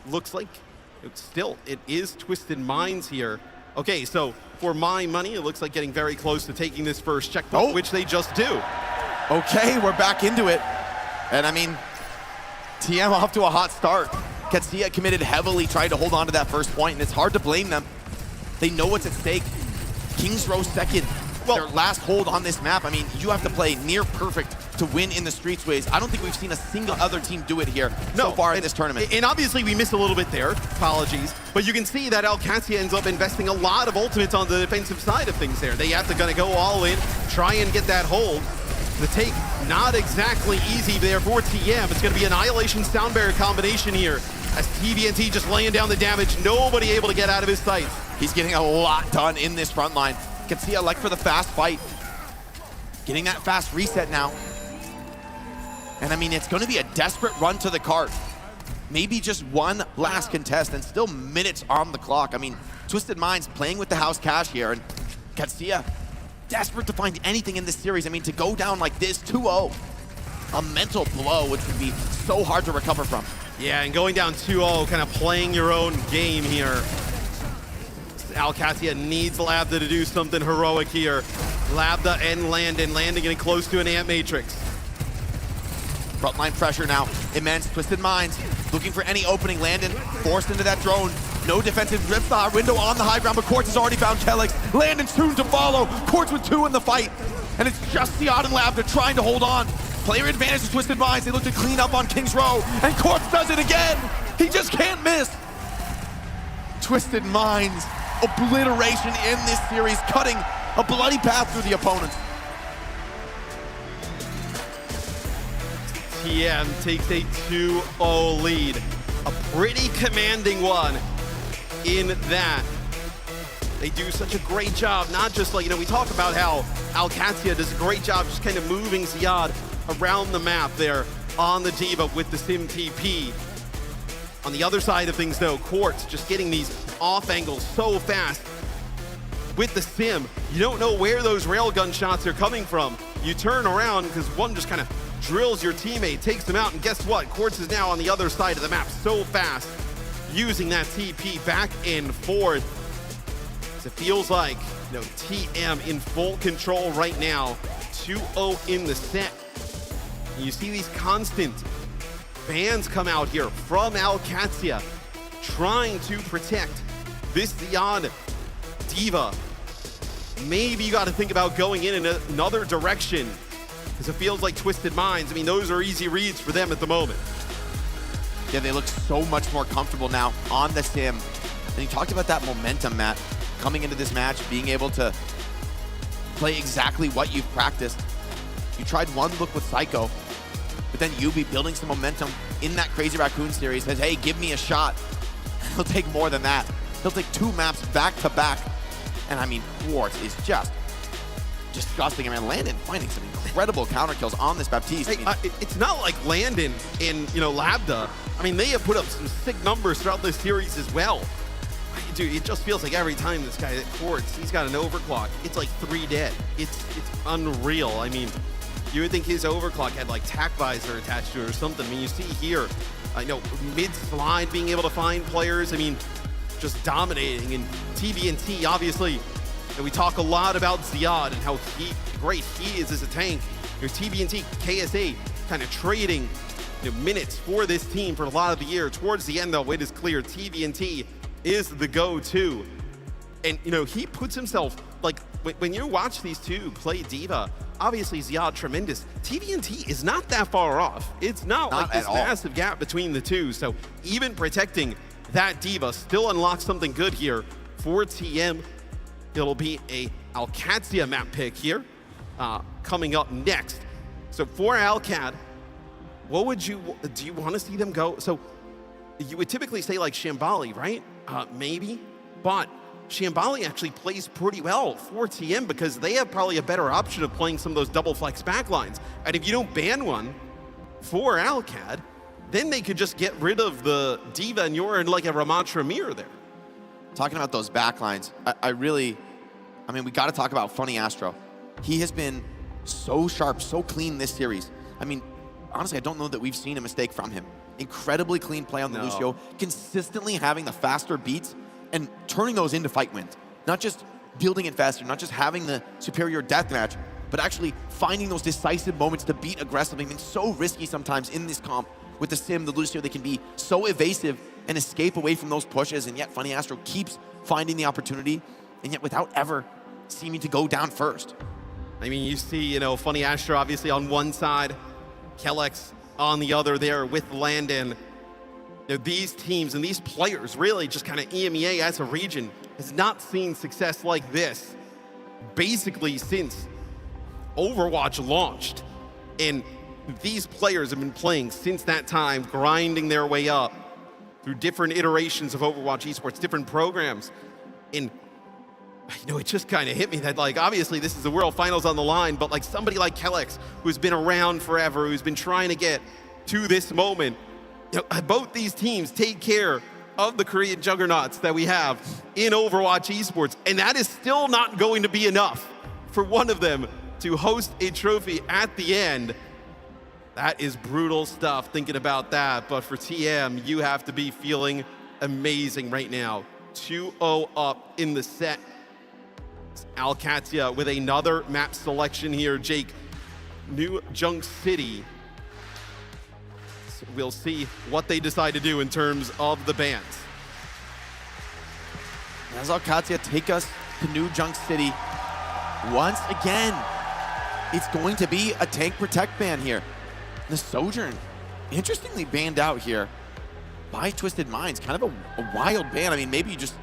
Looks like it is Twisted Minds here. Okay, so for my money, it looks like getting very close to taking this first checkpoint, which they just do. Okay, we're back into it. And I mean, TM off to a hot start. Katsia committed heavily, trying to hold on to that first point, and it's hard to blame them. They know what's at stake. Kings Row second. Their last hold on this map. I mean, you have to play near perfect to win in the Streetsways. I don't think we've seen a single other team do it here so far in this tournament. And obviously we missed a little bit there, apologies, but you can see that Alcatia ends up investing a lot of ultimates on the defensive side of things there. They have to kind of go all in, try and get that hold. The take, not exactly easy there for TM. It's going to be Annihilation Sound Barrier combination here as TVNT just laying down the damage. Nobody able to get out of his sights. He's getting a lot done in this front line. Katsia like for the fast fight. Getting that fast reset now. And I mean, it's going to be a desperate run to the cart. Maybe just one last contest and still minutes on the clock. I mean, Twisted Minds playing with the house cash here, and Katsia desperate to find anything in this series. I mean, to go down like this, 2-0, a mental blow, which would be so hard to recover from. Yeah, and going down 2-0, kind of playing your own game here. Alcatia needs Labda to do something heroic here. Labda and Landon getting close to an Amp Matrix. Frontline pressure now, immense. Twisted Minds looking for any opening. Landon forced into that drone. No defensive window on the high ground, but Quartz has already found Kellex. Landon soon to follow. Quartz with 2 in the fight. And it's just Ziad and Labda trying to hold on. Player advantage to Twisted Minds. They look to clean up on Kings Row, and Quartz does it again. He just can't miss. Twisted Minds, obliteration in this series, cutting a bloody path through the opponents. TM takes a 2-0 lead. A pretty commanding one in that. They do such a great job, not just like, we talk about how Alcatia does a great job just kind of moving Ziad around the map there on the Diva with the Sim TP. On the other side of things though, Quartz just getting these off angles so fast. With the Sim, you don't know where those railgun shots are coming from. You turn around because one just kind of drills your teammate, takes them out, and guess what? Quartz is now on the other side of the map so fast, using that TP back and forth. It feels like TM in full control right now, 2-0 in the set. And you see these constant bans come out here from Alcatia, trying to protect this Ziad diva. Maybe you got to think about going in another direction, because it feels like Twisted Minds. I mean, those are easy reads for them at the moment. Yeah, they look so much more comfortable now on the sim. And you talked about that momentum, Matt, coming into this match, being able to play exactly what you've practiced. You tried one look with Psycho, but then Yubi building some momentum in that Crazy Raccoon series says, hey, give me a shot. He'll take more than that. He'll take 2 maps back to back. And I mean, Quartz is just disgusting. I mean, Landon finding some incredible counter kills on this Baptiste. Hey, it's not like Landon and Labda. I mean, they have put up some sick numbers throughout this series as well. Dude, it just feels like every time this guy at Quartz, he's got an overclock, it's like 3 dead. It's unreal. I mean, you would think his overclock had like tack visor attached to it or something. I mean, you see here, mid-slide being able to find players. I mean, just dominating. And TVNT, obviously, and we talk a lot about Ziad and how great he is as a tank. TVNT, KSA, kind of trading minutes for this team for a lot of the year. Towards the end, though, it is clear TVNT is the go-to. And, he puts himself, like, when you watch these two play Diva, obviously Ziad tremendous. TVNT is not that far off. It's not like this massive gap between the two. So even protecting that Diva still unlocks something good here for TM. It'll be a Alcatia map pick here coming up next. So for Alcad, do you want to see them go? So you would typically say like Shambali, right? Maybe, but Shambali actually plays pretty well for TM because they have probably a better option of playing some of those double flex backlines. And if you don't ban one for Alcad, then they could just get rid of the Diva and you're in like a Ramatra mirror there. Talking about those backlines, I mean, we got to talk about Funny Astro. He has been so sharp, so clean this series. I mean, honestly, I don't know that we've seen a mistake from him. Incredibly clean play on the Lucio, consistently having the faster beats and turning those into fight wins. Not just building it faster, not just having the superior deathmatch, but actually finding those decisive moments to beat aggressively. I mean, so risky sometimes in this comp with the Sim, the Lucio, they can be so evasive and escape away from those pushes, and yet Funny Astro keeps finding the opportunity, and yet without ever seeming to go down first. I mean, you see, Funny Astro obviously on one side, Kellex on the other there with Landon. These teams and these players really just kind of EMEA as a region has not seen success like this basically since Overwatch launched. And these players have been playing since that time, grinding their way up through different iterations of Overwatch Esports, different programs. And it just kind of hit me that, like, obviously this is the World Finals on the line, but like somebody like Kellex, who's been around forever, who's been trying to get to this moment, both these teams take care of the Korean juggernauts that we have in Overwatch Esports, and that is still not going to be enough for one of them to host a trophy at the end. That is brutal stuff, thinking about that, but for TM, you have to be feeling amazing right now. 2-0 up in the set. Alcatia with another map selection here, Jake. New Junk City. So we'll see what they decide to do in terms of the bans. As Alcatia take us to New Junk City once again. It's going to be a tank protect ban here. The Sojourn, interestingly banned out here by Twisted Minds. Kind of a wild ban. I mean, maybe you just,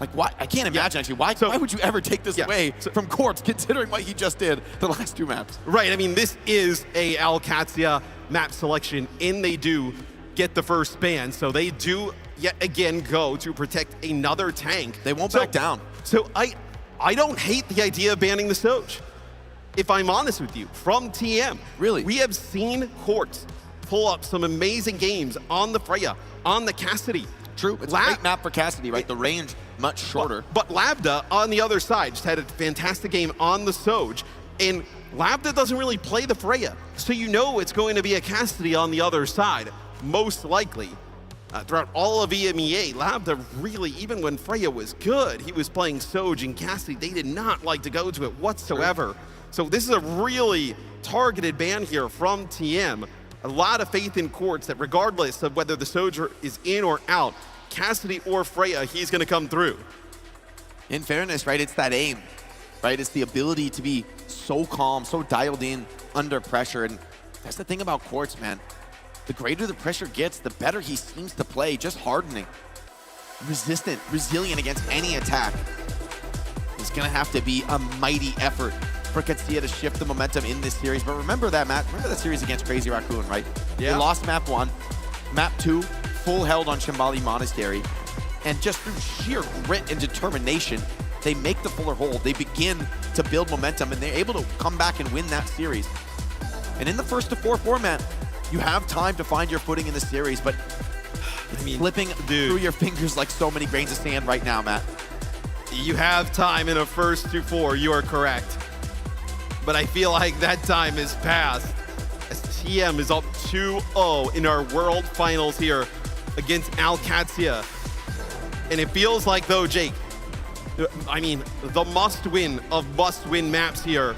like, why? I can't imagine, actually. Why would you ever take this away from Quartz, considering what he just did the last 2 maps? Right, I mean, this is a Alcatia map selection, and they do get the first ban, so they do yet again go to protect another tank. They won't back down. So I don't hate the idea of banning the Soj, if I'm honest with you, from TM. Really? We have seen Quartz pull up some amazing games on the Freya, on the Cassidy. True, it's a great map for Cassidy, right? The range much shorter. But Labda on the other side just had a fantastic game on the Soj, and Labda doesn't really play the Freya, so it's going to be a Cassidy on the other side, most likely. throughout all of EMEA, Lambda really, even when Freya was good, he was playing Soj and Cassidy. They did not like to go to it whatsoever. So this is a really targeted ban here from TM. A lot of faith in Quartz that regardless of whether the Soj is in or out, Cassidy or Freya, he's going to come through. In fairness, right, it's that aim, right? It's the ability to be so calm, so dialed in under pressure. And that's the thing about Quartz, man. The greater the pressure gets, the better he seems to play, just hardening. Resistant, resilient against any attack. It's going to have to be a mighty effort for Katsia to shift the momentum in this series. But remember that, Matt. Remember that series against Crazy Raccoon, right? Yeah. They lost map 1. Map 2, full held on Shambali Monastery. And just through sheer grit and determination, they make the fuller hold. They begin to build momentum, and they're able to come back and win that series. And in the first to 4 format, you have time to find your footing in the series, but it's slipping through your fingers like so many grains of sand right now, Matt. You have time in a first to 4, you are correct. But I feel like that time is past, as TM is up 2-0 in our World Finals here against Alcatia. And it feels like, though, Jake, I mean, the must-win of must-win maps here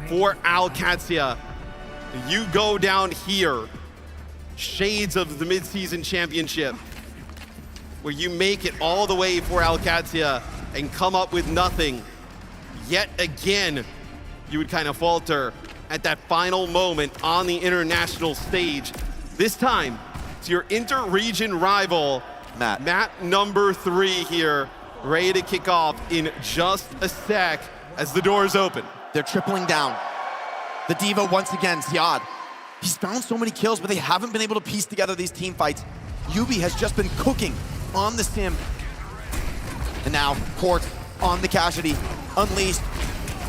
for Alcatia. You go down here, shades of the mid-season championship, where you make it all the way for Alcatia and come up with nothing. Yet again, you would kind of falter at that final moment on the international stage. This time, it's your inter-region rival, Map number 3 here, ready to kick off in just a sec as the doors open. They're tripling down. The Diva once again, Ziad. He's found so many kills, but they haven't been able to piece together these team fights. Yubi has just been cooking on the sim. And now, Quartz on the Cassidy, unleashed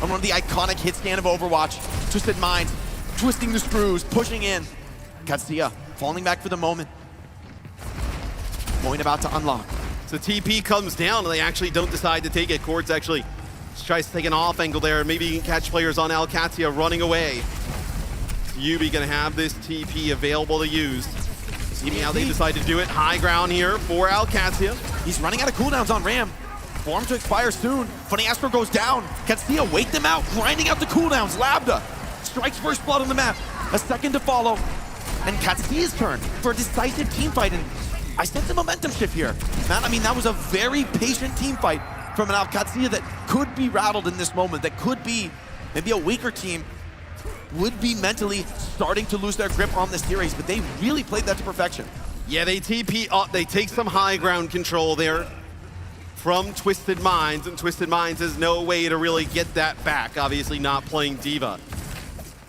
on one of the iconic hit scan of Overwatch. Twisted Minds, twisting the screws, pushing in. Katsuya falling back for the moment. Point about to unlock. So TP comes down, and they actually don't decide to take it. Quartz actually tries to take an off angle there. Maybe he can catch players on Alcatia running away. Yubi gonna have this TP available to use. See how they decide to do it. High ground here for Alcatia. He's running out of cooldowns on Ram. Form to expire soon. Funny Astro goes down. Katsuya wait them out, grinding out the cooldowns. Lambda strikes first blood on the map. A second to follow. And Katsuya's turn for a decisive team fight. And I sense a momentum shift here. Man, I mean, that was a very patient team fight from an Alcatia that could be rattled in this moment, that could be maybe a weaker team, would be mentally starting to lose their grip on this series, but they really played that to perfection. Yeah, they TP up, they take some high ground control there from Twisted Minds, and Twisted Minds has no way to really get that back, obviously not playing Diva.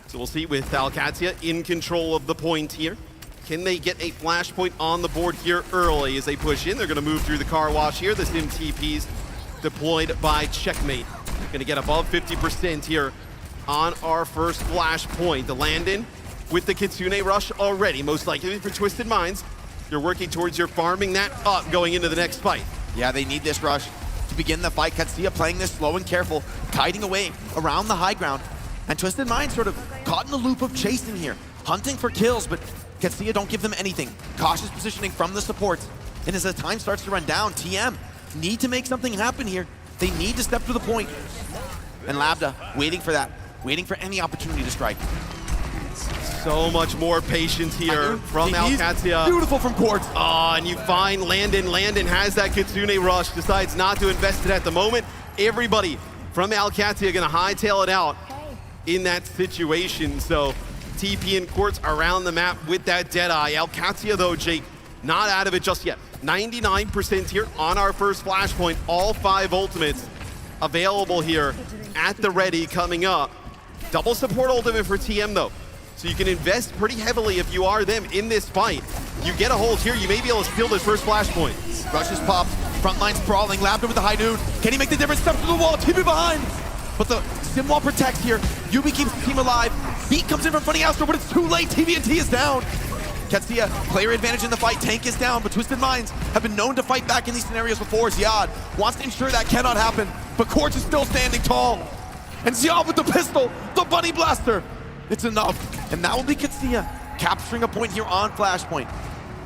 So we'll see with Alcatia in control of the point here. Can they get a flashpoint on the board here early as they push in? They're going to move through the car wash here. The Sim TPs deployed by Checkmate. Going to get above 50% here on our first flashpoint. The Landon with the Kitsune Rush already, most likely for Twisted Minds. You're working towards your farming that up going into the next fight. Yeah, they need this rush to begin the fight. Katsuya playing this slow and careful, kiting away around the high ground. And Twisted Minds sort of caught in the loop of chasing here, hunting for kills, but Katsuya don't give them anything. Cautious positioning from the supports. And as the time starts to run down, TM need to make something happen here. They need to step to the point. And Lambda waiting for that, waiting for any opportunity to strike. So much more patience here from Alcatia. Beautiful from Quartz. And you find Landon. Landon has that Kitsune Rush, decides not to invest it at the moment. Everybody from Alcatia gonna hightail it out in that situation. So TP and Quartz around the map with that Deadeye. Alcatia though, Jake, not out of it just yet. 99% here on our first flashpoint. All 5 ultimates available here at the ready coming up. Double support ultimate for TM though. So you can invest pretty heavily if you are them in this fight. You get a hold here, you may be able to steal this first flashpoint. Rushes pop, front lines sprawling, Lambda with the high noon. Can he make the difference? Step to the wall, TP behind. But the sim wall protects here. Yubi keeps the team alive. Beat comes in from Funny Astro, but it's too late. TVNT is down. Katsuya, player advantage in the fight. Tank is down, but Twisted Minds have been known to fight back in these scenarios before. Ziad wants to ensure that cannot happen, but Quartz is still standing tall. And Ziad with the pistol, the Bunny Blaster. It's enough. And that will be Katsuya capturing a point here on Flashpoint.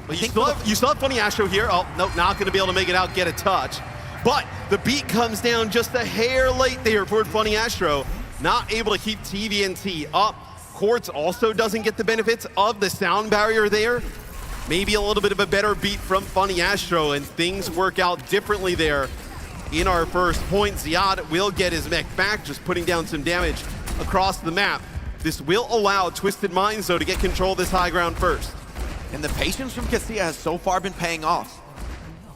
But you still have Funny Astro here. Oh, no, not going to be able to make it out, get a touch. But the beat comes down just a hair late there for Funny Astro. Not able to keep TVNT up. Quartz also doesn't get the benefits of the sound barrier there. Maybe a little bit of a better beat from Funny Astro, and things work out differently there. In our first point, Ziad will get his mech back, just putting down some damage across the map. This will allow Twisted Minds, though, to get control of this high ground first. And the patience from Casilla has so far been paying off.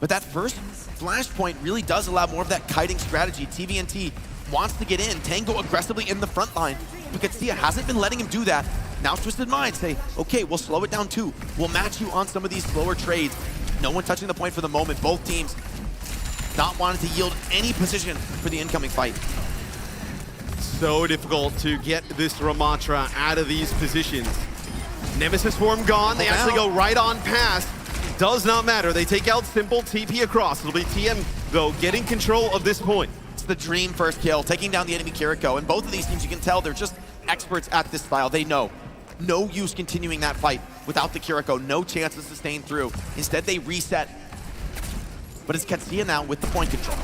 But that first flashpoint really does allow more of that kiting strategy. TVNT wants to get in, Tango aggressively in the front line, but Casilla hasn't been letting him do that. Now Twisted Minds say, okay, we'll slow it down too. We'll match you on some of these slower trades. No one touching the point for the moment. Both teams not wanting to yield any position for the incoming fight. So difficult to get this Ramatra out of these positions. Nemesis form gone. They actually go right on past. Does not matter. They take out Simple, TP across. It'll be TM, though, getting control of this point. It's the dream first kill, taking down the enemy Kiriko. And both of these teams, you can tell they're just experts at this style. They know. No use continuing that fight without the Kiriko. No chance to sustain through. Instead, they reset. But it's Katsuya now with the point control.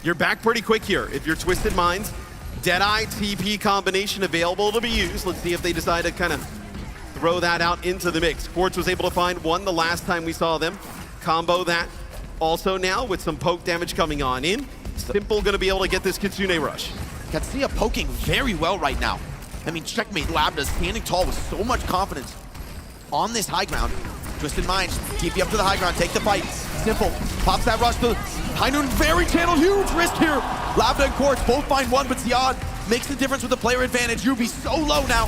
You're back pretty quick here. If you're Twisted Minds, Deadeye TP combination available to be used. Let's see if they decide to kind of throw that out into the mix. Quartz was able to find one the last time we saw them. Combo that also now with some poke damage coming on in. Simple gonna be able to get this Kitsune rush. Katsuya poking very well right now. I mean, checkmate Lambda standing tall with so much confidence on this high ground. Twisted Minds, TP up to the high ground, take the fight. Simple, pops that rush to High Noon, very channel, huge risk here. Lambda and Quartz both find one, but Ziad makes the difference with the player advantage. Yubi so low now,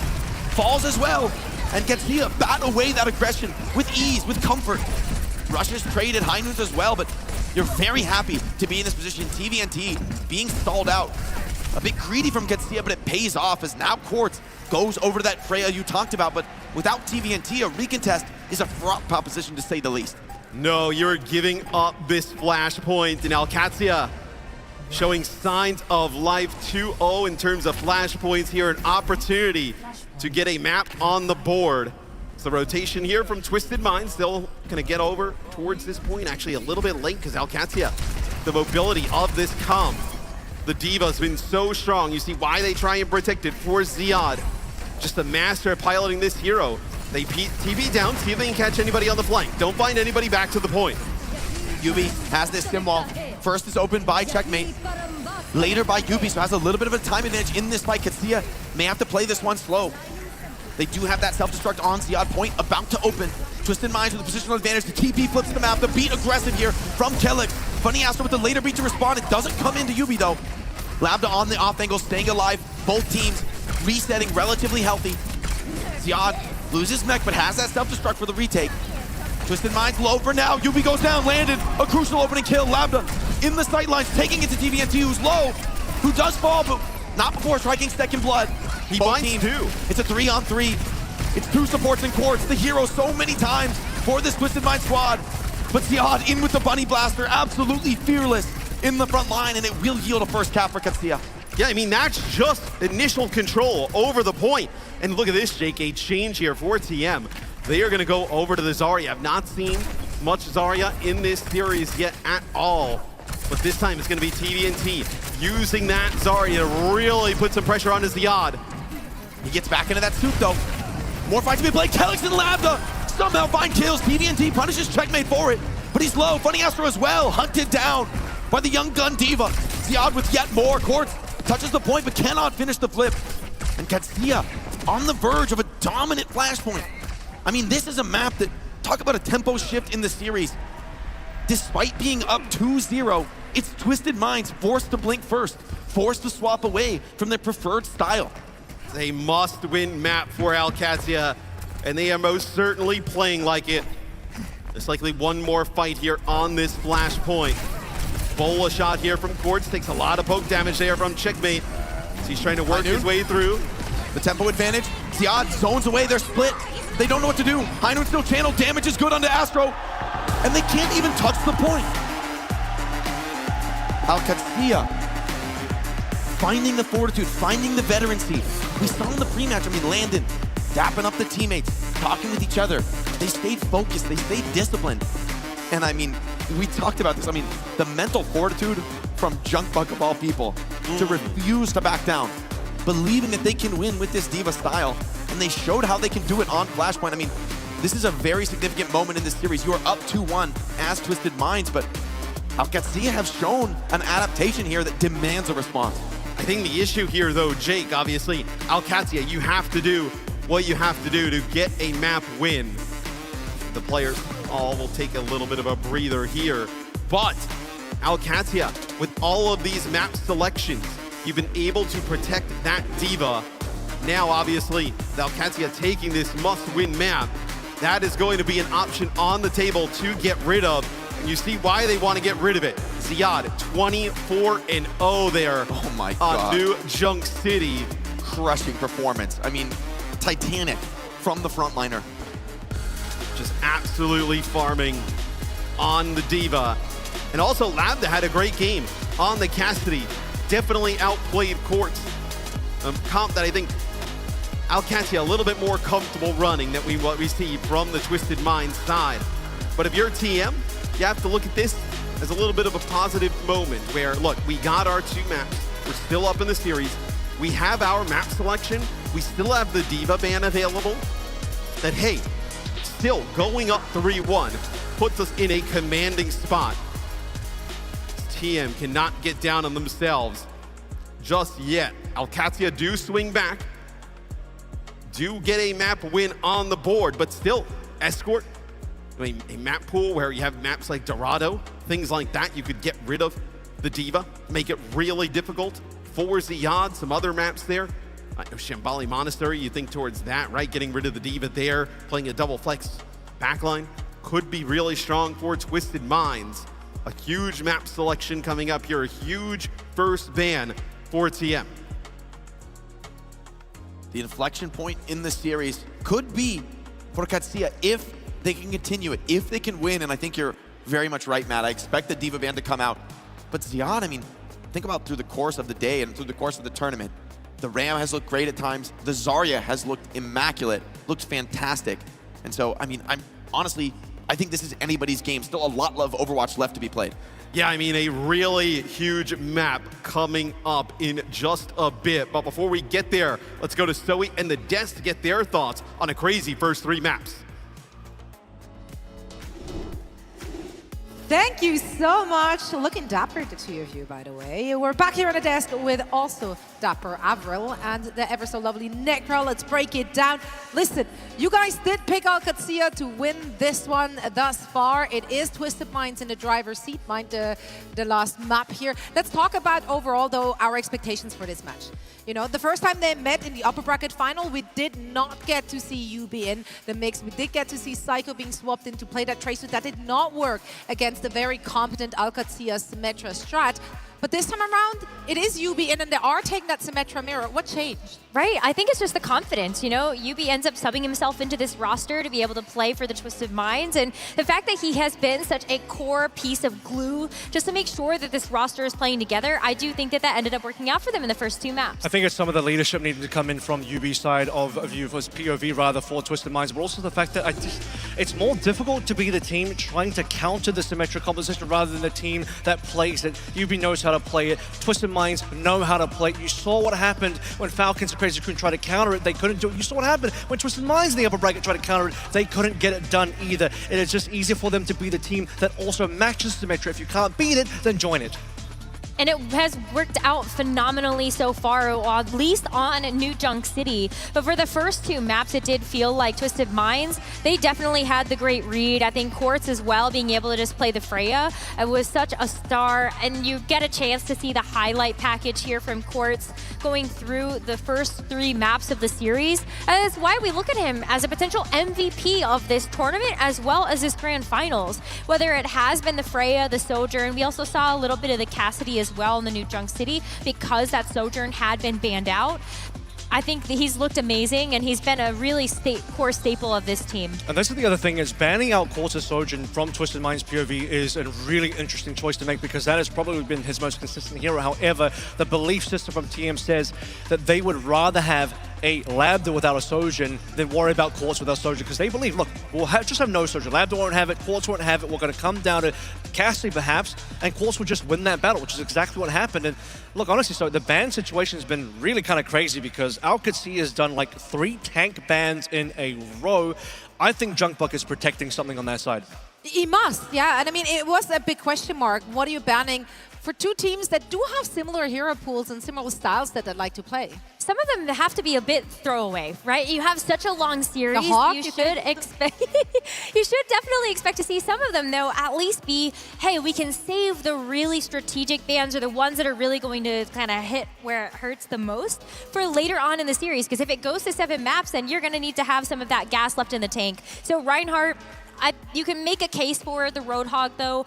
falls as well. And Katsuya bat away that aggression with ease, with comfort. Rushes traded High Noons as well, but you're very happy to be in this position. TVNT being stalled out. A bit greedy from Katsuya, but it pays off as now Quartz goes over to that Freya you talked about, but without TVNT, a recontest is a fraught proposition to say the least. No, you're giving up this flashpoint, and Katsuya showing signs of life 2-0 in terms of flashpoints here, an opportunity to get a map on the board. It's the rotation here from Twisted Minds. They'll kind of get over towards this point, actually a little bit late because Katsuya, the mobility of this comp, the Diva's been so strong. You see why they try and protect it for Ziad. Just a master at piloting this hero. They TP down, see if they can catch anybody on the flank. Don't find anybody back to the point. Yubi has this sim wall. First is opened by checkmate. Later by Yubi, so has a little bit of a time advantage in this fight. Katsuya may have to play this one slow. They do have that self-destruct on Ziad point, about to open. Twisted Minds with a positional advantage. The TP flips the map. The beat aggressive here from Kellic. Funny Astro with the later beat to respond. It doesn't come into Yubi though. Lambda on the off angle, staying alive. Both teams resetting, relatively healthy. Ziad loses mech, but has that self-destruct for the retake. Twisted Minds low for now. Yubi goes down, landed. A crucial opening kill. Lambda in the sightlines, taking it to TVNT, who's low, who does fall, but not before striking Second Blood. He binds two. It's a 3-on-3. It's two supports and Quartz, the hero so many times for this Twisted Mind squad. But Ziad in with the Bunny Blaster, absolutely fearless in the front line, and it will yield a first cap for Katsuya. Yeah, I mean, that's just initial control over the point. And look at this, Jake, a change here for TM. They are going to go over to the Zarya. I've not seen much Zarya in this series yet at all. But this time it's going to be TVNT using that Zarya to really put some pressure on his Ziad. He gets back into that suit though. More fights to be played. Kelix and Lambda somehow find kills. TVNT punishes checkmate for it, but he's low. Funny Astro as well, hunted down by the young gun Diva. Ziad with yet more. Quartz touches the point but cannot finish the flip. And Katsuya on the verge of a dominant flashpoint. I mean, this is a map that, talk about a tempo shift in the series. Despite being up 2-0, it's Twisted Minds forced to blink first, forced to swap away from their preferred style. They must win map for Katsuya, and they are most certainly playing like it. There's likely one more fight here on this flashpoint. Bola shot here from Quartz, takes a lot of poke damage there from checkmate. So he's trying to work his way through. The tempo advantage, Ziad zones away, they're split. They don't know what to do. High Noon still channel, damage is good onto Astro, and they can't even touch the point. Katsuya finding the fortitude, finding the veterancy. We saw in the pre-match, I mean, Landon dapping up the teammates, talking with each other. They stayed focused, they stayed disciplined. And I mean, we talked about this. I mean, the mental fortitude from Junk Buck of all people to refuse to back down, believing that they can win with this D.Va style. And they showed how they can do it on Flashpoint. I mean, this is a very significant moment in this series. You are up 2-1 as Twisted Minds, but OWCS have shown an adaptation here that demands a response. I think the issue here, though, Jake, obviously, OWCS, you have to do what you have to do to get a map win. The players all will take a little bit of a breather here, but OWCS, with all of these map selections, you've been able to protect that D.Va. Now, obviously, the OWCS taking this must-win map, that is going to be an option on the table to get rid of. And you see why they want to get rid of it. Ziad, 24-0 there. Oh my God. On New Junk City. Crushing performance. I mean, titanic from the frontliner. Just absolutely farming on the D.Va. And also Lambda had a great game on the Cassidy. Definitely outplayed Quartz. A comp that I think OWCS a little bit more comfortable running than what we see from the Twisted Minds side. But if you're TM, you have to look at this as a little bit of a positive moment where, look, we got our 2 maps. We're still up in the series. We have our map selection. We still have the D.Va ban available. That, hey, still going up 3-1 puts us in a commanding spot. TM cannot get down on themselves just yet. OWCS do swing back, do get a map win on the board, but still, Escort, I mean, a map pool where you have maps like Dorado, things like that, you could get rid of the D.Va, make it really difficult for Ziad, some other maps there. Shambali Monastery, you think towards that, right? Getting rid of the D.Va there, playing a double flex backline could be really strong for Twisted Minds. A huge map selection coming up here, a huge first ban for TM. The inflection point in the series could be for Katsuya if they can continue it, if they can win, and I think you're very much right, Matt. I expect the D.Va ban to come out. But Ziad, I mean, think about through the course of the day and through the course of the tournament. The Ram has looked great at times. The Zarya has looked immaculate, looked fantastic. And so, I mean, I think this is anybody's game. Still a lot of Overwatch left to be played. Yeah, I mean, a really huge map coming up in just a bit. But before we get there, let's go to Zoe and the Des to get their thoughts on a crazy first 3 maps. Thank you so much. Looking dapper, the 2 of you, by the way. We're back here on the desk with also dapper Avril and the ever so lovely Necro. Let's break it down. Listen, you guys did pick OWCS to win this one thus far. It is Twisted Minds in the driver's seat, mind the last map here. Let's talk about overall, though, our expectations for this match. You know, the first time they met in the upper bracket final, we did not get to see UB in the mix. We did get to see Psycho being swapped in to play that tracesuit. That did not work against the very competent OWCS Symmetra strat. But this time around, it is UB in, and they are taking that Symmetra mirror. What changed? Right, I think it's just the confidence, you know? UB ends up subbing himself into this roster to be able to play for the Twisted Minds, and the fact that he has been such a core piece of glue just to make sure that this roster is playing together, I do think that that ended up working out for them in the first 2 maps. I think it's some of the leadership needing to come in from UB side of view, for POV rather, for Twisted Minds, but also the fact that it's more difficult to be the team trying to counter the Symmetra composition rather than the team that plays it. UB knows how to play it. Twisted Minds know how to play it. You saw what happened when Falcons and Crazy Crew tried to counter it. They couldn't do it. You saw what happened when Twisted Minds in the upper bracket tried to counter it. They couldn't get it done either. It is just easier for them to be the team that also matches Symmetra. If you can't beat it, then join it. And it has worked out phenomenally so far, at least on New Junk City. But for the first 2 maps, it did feel like Twisted Minds, they definitely had the great read. I think Quartz as well, being able to just play the Freya. It was such a star, and you get a chance to see the highlight package here from Quartz going through the first 3 maps of the series. And that's why we look at him as a potential MVP of this tournament, as well as this grand finals. Whether it has been the Freya, the Sojourn, we also saw a little bit of the Cassidy as well in the New Junk City because that Sojourn had been banned out. I think that he's looked amazing, and he's been a really core staple of this team. And this is the other thing, is banning out Quartz Sojourn from Twisted Minds POV is a really interesting choice to make, because that has probably been his most consistent hero. However, the belief system from TM says that they would rather have a Lambda without a Sojourn than worry about Quartz without Sojourn, because they believe, look, we'll just have no Sojourn. Lambda won't have it, Quartz won't have it. We're going to come down to Cassie perhaps, and Quartz will just win that battle, which is exactly what happened. And look, honestly, so the ban situation has been really kind of crazy because OWCS has done like 3 tank bans in a row. I think Junkbuck is protecting something on that side. He must, yeah. And I mean, it was a big question mark. What are you banning for 2 teams that do have similar hero pools and similar styles that they like to play? Some of them have to be a bit throwaway, right? You have such a long series. The Hawk, you should expect. You should definitely expect to see some of them, though, at least be, hey, we can save the really strategic bans or the ones that are really going to kind of hit where it hurts the most for later on in the series. Because if it goes to 7 maps, then you're going to need to have some of that gas left in the tank. So Reinhardt, you can make a case for the Roadhog, though.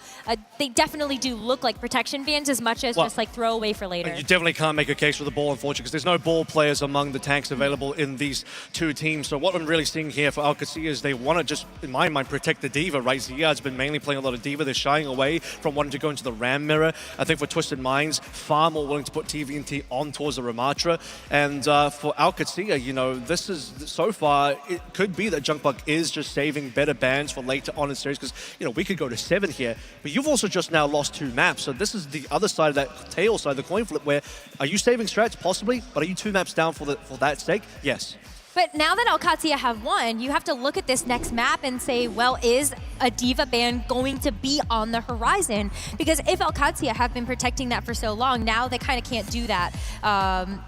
They definitely do look like protection bans as much as just like throwaway for later. You definitely can't make a case for the ball, unfortunately, because there's no ball players among the tanks available in these 2 teams. So what I'm really seeing here for OWCS is they want to just, in my mind, protect the Diva, right? Ziyad's been mainly playing a lot of Diva. They're shying away from wanting to go into the Ram mirror. I think for Twisted Minds, far more willing to put TVNT on towards the Ramatra. And for OWCS, you know, this is, so far, it could be that Junkbuck is just saving better bans for later on in the series, because, you know, we could go to 7 here, but you've also just now lost 2 maps. So this is the other side of that tail side of the coin flip, where are you saving strats? Possibly, but are you 2 maps down for that sake? Yes. But now that OWCS have won, you have to look at this next map and say, well, is a Diva ban going to be on the horizon? Because if OWCS have been protecting that for so long, now they kind of can't do that.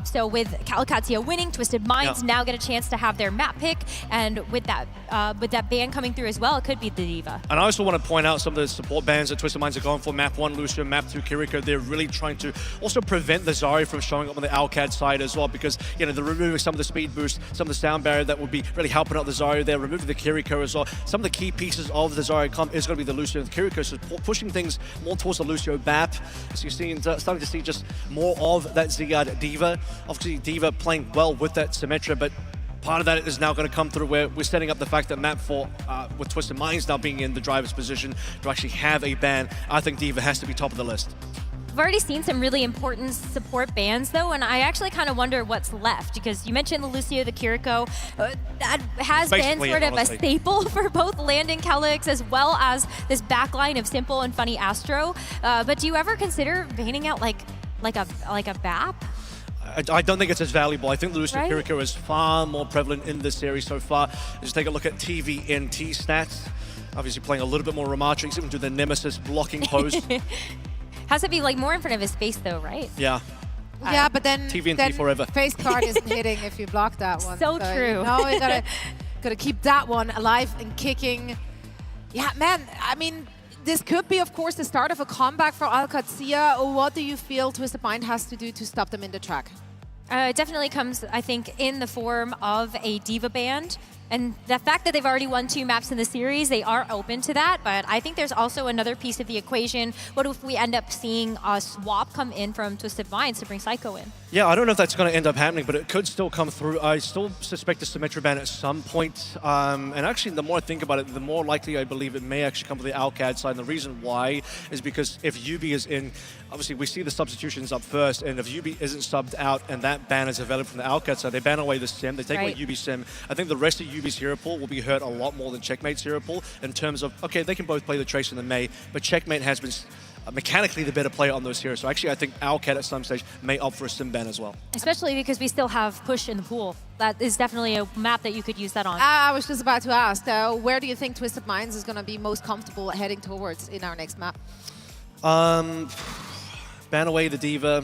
So with OWCS winning, Twisted Minds now get a chance to have their map pick, and with that ban coming through as well, it could be the Diva. And I also want to point out some of the support bans that Twisted Minds are going for. Map 1, Lucio, Map 2, Kiriko. They're really trying to also prevent the Zarya from showing up on the OWCS side as well, because, you know, they're removing some of the speed boost, some of the sound barrier that would be really helping out the Zarya there, removing the Kiriko as well. Some of the key pieces of the Zarya comp is going to be the Lucio and the Kiriko, so pushing things more towards the Lucio BAP. So you're starting to see just more of that Ziyad Diva. Obviously, Diva playing well with that Symmetra, but part of that is now going to come through where we're setting up the fact that map 4, with Twisted Minds now being in the driver's position to actually have a ban. I think Diva has to be top of the list. We've already seen some really important support bans, though, and I actually kind of wonder what's left, because you mentioned the Lucio, the Kiriko. That has been sort of a staple for both Landon Calyx as well as this backline of Simple and Funny Astro. But do you ever consider banning out like a BAP? I don't think it's as valuable. I think Lucio Kiriko is far more prevalent in this series so far. Just take a look at TVNT stats. Obviously playing a little bit more Ramatra. He's even doing the Nemesis blocking post. Has to be like more in front of his face, though, right? Yeah. Yeah, but then TVNT forever. Face card isn't hitting if you block that one. So true. You know, you gotta keep that one alive and kicking. Yeah, man. I mean, this could be, of course, the start of a comeback for OWCS. What do you feel Twisted Mind has to do to stop them in the track? It definitely comes, I think, in the form of a Diva ban. And the fact that they've already won 2 maps in the series, they are open to that. But I think there's also another piece of the equation. What if we end up seeing a swap come in from Twisted Minds to bring Psycho in? Yeah, I don't know if that's going to end up happening, but it could still come through. I still suspect a Symmetra ban at some point. And actually, the more I think about it, the more likely I believe it may actually come to the OWCS side. And the reason why is because if Yubi is in, obviously we see the substitutions up first, and if Yubi isn't subbed out and that ban is available from the OWCS side, they ban away the sim, they take away Yubi's sim. I think the rest of Yubi's hero pool will be hurt a lot more than Checkmate's hero pool in terms of, okay, they can both play the Tracer and the Mei, but Checkmate has been mechanically the better player on those heroes. So actually, I think OWCS at some stage may opt for a sim ban as well. Especially because we still have push in the pool. That is definitely a map that you could use that on. I was just about to ask, where do you think Twisted Minds is going to be most comfortable heading towards in our next map? Ban away the Diva.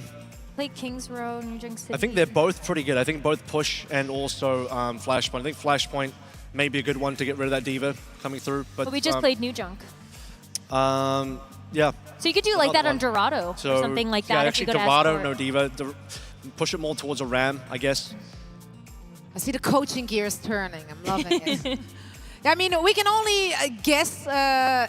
Play Kings Row, New Junk City. I think they're both pretty good. I think both Push and also Flashpoint. I think Flashpoint may be a good one to get rid of that Diva coming through. But we just played New Junk. Yeah. So you could do like that on Dorado or something like that. Yeah, if actually you go to Dorado, Escort. no Diva. Push it more towards a Ram, I guess. I see the coaching gears turning. I'm loving it. I mean, we can only guess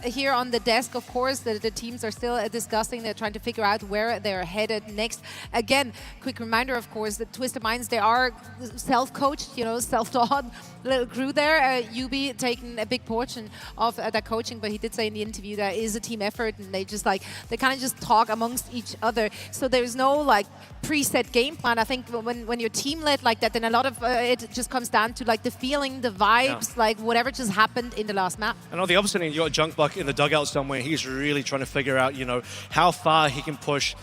here on the desk, of course, that the teams are still discussing. They're trying to figure out where they're headed next. Again, quick reminder, of course, that Twisted Minds, they are self-coached, you know, self-taught little crew there. Yubi taking a big portion of that coaching, but he did say in the interview that it is a team effort, and they just they kind of just talk amongst each other. So there's no preset game plan. I think when you're team led like that, then a lot of it just comes down to like the feeling, the vibes, like whatever just happened in the last map. And on the opposite end, you got Junkbuck in the dugout somewhere. He's really trying to figure out, how far he can push,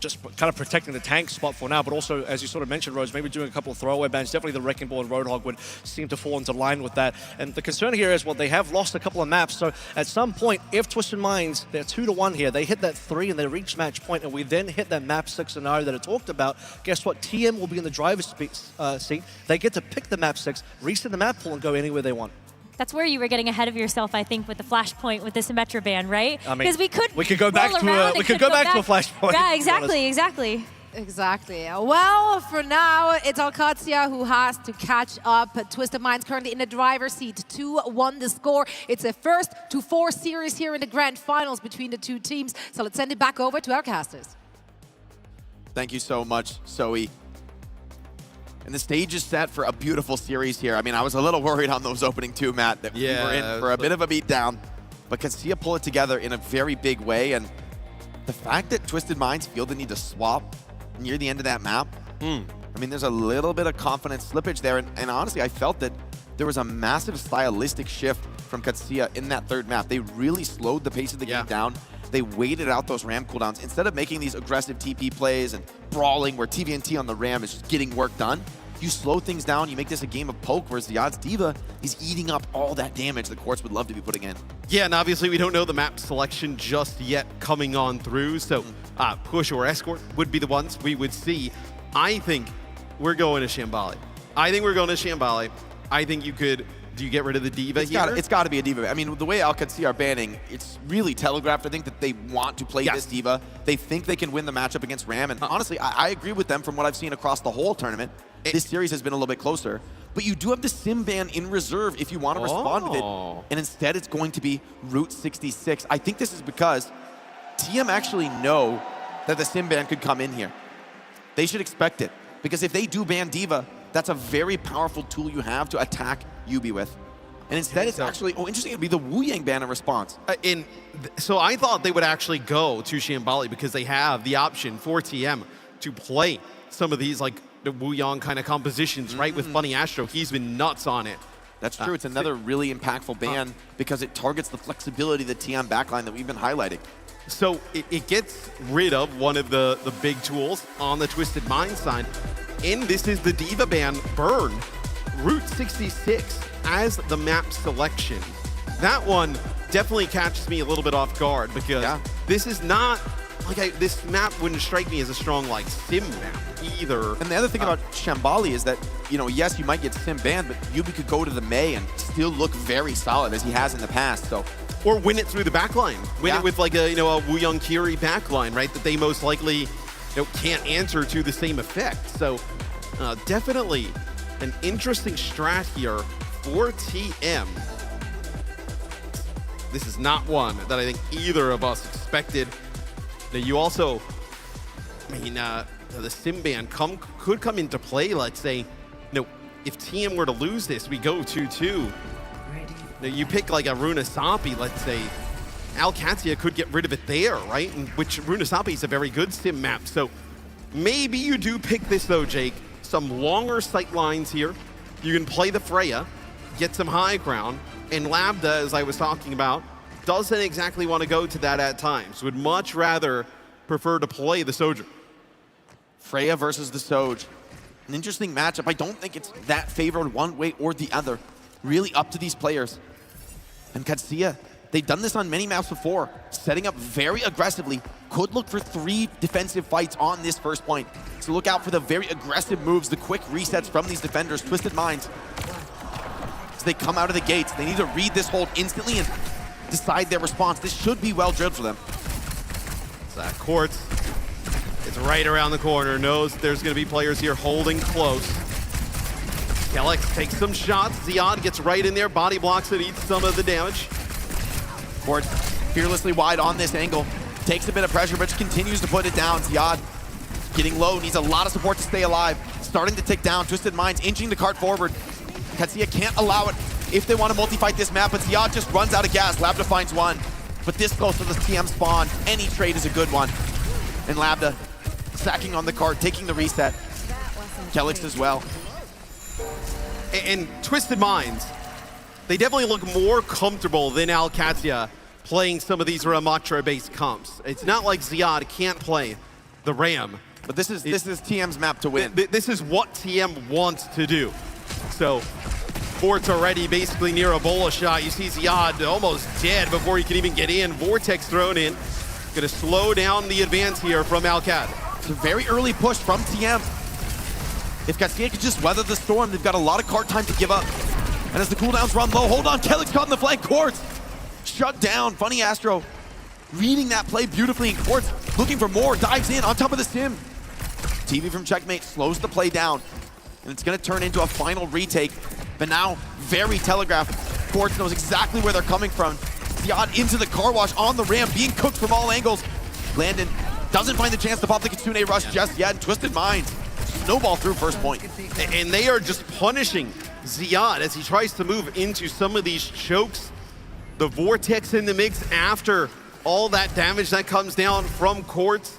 just kind of protecting the tank spot for now, but also, as you sort of mentioned, Rose, maybe doing a couple of throwaway bans. Definitely the Wrecking Ball and Roadhog would seem to fall into line with that. And the concern here is, well, they have lost a couple of maps, so at some point, if Twisted Minds, they're 2-1 here, they hit that 3 and they reach match point, and we then hit that map 6 scenario that I talked about, guess what? TM will be in the driver's seat. They get to pick the map 6, reset the map pool, and go anywhere they want. That's where you were getting ahead of yourself, I think, with the flashpoint with the Symmetra ban, right? I mean, because we could go back to a flashpoint. Yeah, exactly. Exactly. Well, for now, it's Alcatia who has to catch up. Twisted Minds currently in the driver's seat. 2-1 the score. It's a 1st to 4 series here in the grand finals between the two teams. So let's send it back over to our casters. Thank you so much, Zoe. And the stage is set for a beautiful series here. I mean, I was a little worried on those opening 2, Matt, that we were in for a bit of a beatdown. But Casilla pull it together in a very big way. And the fact that Twisted Minds feel the need to swap near the end of that map, I mean, there's a little bit of confidence slippage there. And honestly, I felt that there was a massive stylistic shift from Casilla in that 3rd map. They really slowed the pace of the game down. They waited out those RAM cooldowns. Instead of making these aggressive TP plays and brawling where TVNT on the RAM is just getting work done, you slow things down, you make this a game of poke, whereas the Odds D.Va is eating up all that damage the Quartz would love to be putting in. Yeah, and obviously we don't know the map selection just yet coming on through, so Push or Escort would be the ones we would see. I think we're going to Shambali. I think you could... Do you get rid of the D.Va here? It's got to be a D.Va. I mean, the way Alcatia are banning, it's really telegraphed. I think that they want to play this D.Va. They think they can win the matchup against RAM. And honestly, I agree with them from what I've seen across the whole tournament. This series has been a little bit closer. But you do have the Sim ban in reserve if you want to respond with it. And instead, it's going to be Route 66. I think this is because TM actually know that the Sim ban could come in here. They should expect it. Because if they do ban D.Va, that's a very powerful tool you have to attack Yubi with. And instead, it's actually, interesting, it'd be the Wu Yang ban in response. So I thought they would actually go to Shambali because they have the option for TM to play some of these, like, the Wu Yang kind of compositions, right? With Funny Astro, he's been nuts on it. That's true. It's another really impactful ban because it targets the flexibility of the TM backline that we've been highlighting. So it gets rid of one of the big tools on the Twisted Mind side. And this is the D.Va ban burn. Route 66 as the map selection. That one definitely catches me a little bit off guard because this is not, like, this map wouldn't strike me as a strong, like, Sim map either. And the other thing about Shambali is that, yes, you might get Sim banned, but Yubi could go to the Mei and still look very solid as he has in the past, so. Or win it through the backline. Win it with, like, a Wu Yang Kiri backline, right? That they most likely can't answer to the same effect. So definitely an interesting strat here for TM. This is not one that I think either of us expected. Now you also, I mean, the Sim ban could come into play. Let's say, if TM were to lose this, we go 2-2. Now you pick like a Runasapi, let's say. Alcatia could get rid of it there, right? And which Runasapi is a very good Sim map. So maybe you do pick this though, Jake. Some longer sight lines here. You can play the Freya, get some high ground, and Lambda, as I was talking about, doesn't exactly want to go to that at times. Would much rather prefer to play the Sojourn. Freya versus the Soj. An interesting matchup. I don't think it's that favored one way or the other. Really up to these players. And Katsuya, they've done this on many maps before, setting up very aggressively. Could look for 3 defensive fights on this first point. So look out for the very aggressive moves, the quick resets from these defenders, Twisted Minds. As they come out of the gates, they need to read this hold instantly and decide their response. This should be well drilled for them. So that Quartz is right around the corner, knows there's going to be players here holding close. Kellex takes some shots. Ziad gets right in there, body blocks it, eats some of the damage. Quartz fearlessly wide on this angle. Takes a bit of pressure, but just continues to put it down. Ziad getting low, needs a lot of support to stay alive. Starting to tick down, Twisted Minds inching the cart forward. Katsuya can't allow it if they want to multi-fight this map, but Ziad just runs out of gas. Labda finds one, but this close to the TM spawn, any trade is a good one. And Labda sacking on the cart, taking the reset. Kelix as well. And Twisted Minds, they definitely look more comfortable than Alcatia playing some of these Ramatra-based comps. It's not like Ziad can't play the Ram. But this is TM's map to win. This is what TM wants to do. So, Fort's already basically near a bola shot. You see Ziad almost dead before he can even get in. Vortex thrown in. Gonna slow down the advance here from Alcat. It's a very early push from TM. If Cascade could just weather the storm, they've got a lot of cart time to give up. And as the cooldowns run low, hold on, Kelix caught in the flank, Quartz shut down. Funny Astro reading that play beautifully, and Quartz looking for more, dives in on top of the sim. TV from Checkmate slows the play down, and it's gonna turn into a final retake, but now very telegraphed. Quartz knows exactly where they're coming from. Ziad into the car wash on the ramp, being cooked from all angles. Landon doesn't find the chance to pop the Kitsune rush just yet, and Twisted Minds snowball through first point. And they are just punishing Ziad as he tries to move into some of these chokes. The Vortex in the mix after all that damage that comes down from Quartz.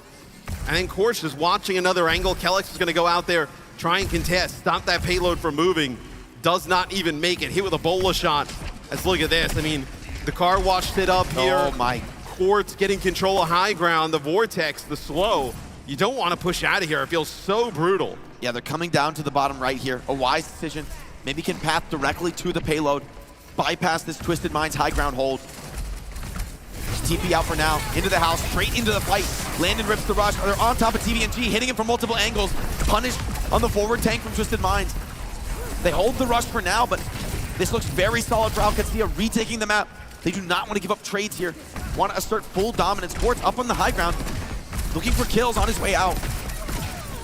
And then Quartz is watching another angle. Kelix is going to go out there, try and contest, stop that payload from moving. Does not even make it. Hit with a bola shot. Let's look at this. I mean, the car washed it up here. Oh my. Quartz getting control of high ground. The Vortex, the slow. You don't want to push out of here. It feels so brutal. Yeah, they're coming down to the bottom right here. A wise decision. Maybe can path directly to the payload. Bypass this Twisted Minds high ground hold. TP out for now. Into the house, straight into the fight. Landon rips the rush. They're on top of TVNG, hitting him from multiple angles. Punished on the forward tank from Twisted Minds. They hold the rush for now, but this looks very solid for Alcatia, retaking the map. They do not want to give up trades here. Want to assert full dominance. Quartz up on the high ground, looking for kills on his way out.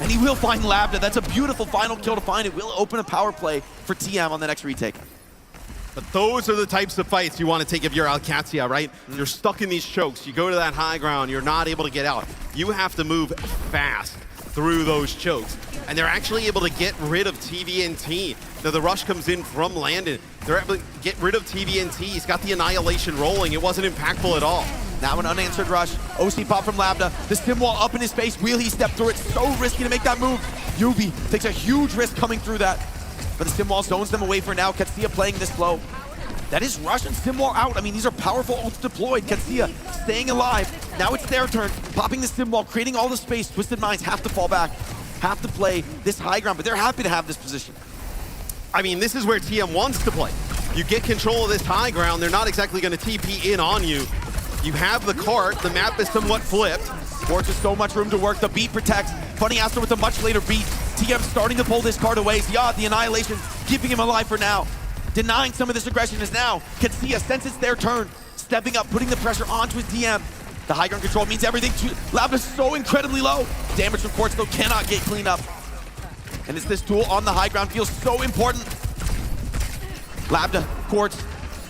And he will find Labda. That's a beautiful final kill to find. It will open a power play for TM on the next retake. But those are the types of fights you want to take if you're Alcatia, right? You're stuck in these chokes. You go to that high ground, you're not able to get out. You have to move fast through those chokes. And they're actually able to get rid of TVNT. Now the rush comes in from Landon. They're able to get rid of TVNT. He's got the Annihilation rolling. It wasn't impactful at all. Now an unanswered rush. OC pop from Labda. The stim wall up in his face. Will he step through it? So risky to make that move. Yubi takes a huge risk coming through that. But the stim wall zones them away for now. Katsuya playing this slow. That is rush and stim wall out. I mean, these are powerful ults deployed. Katsuya staying alive. Now it's their turn. Popping the stim wall, creating all the space. Twisted Minds have to fall back. Have to play this high ground, but they're happy to have this position. I mean, this is where TM wants to play. You get control of this high ground. They're not exactly going to TP in on you. You have the cart. The map is somewhat flipped. Quartz has so much room to work. The beat protects. Funny Astro with a much later beat. TM starting to pull this card away. Ziad, the Annihilation, keeping him alive for now. Denying some of this aggression is now. Katsuya, since it's their turn, stepping up, putting the pressure onto his TM. The high ground control means everything to Labda's so incredibly low. Damage from Quartz, though, cannot get cleaned up. And it's this tool on the high ground feels so important. Labda, Quartz,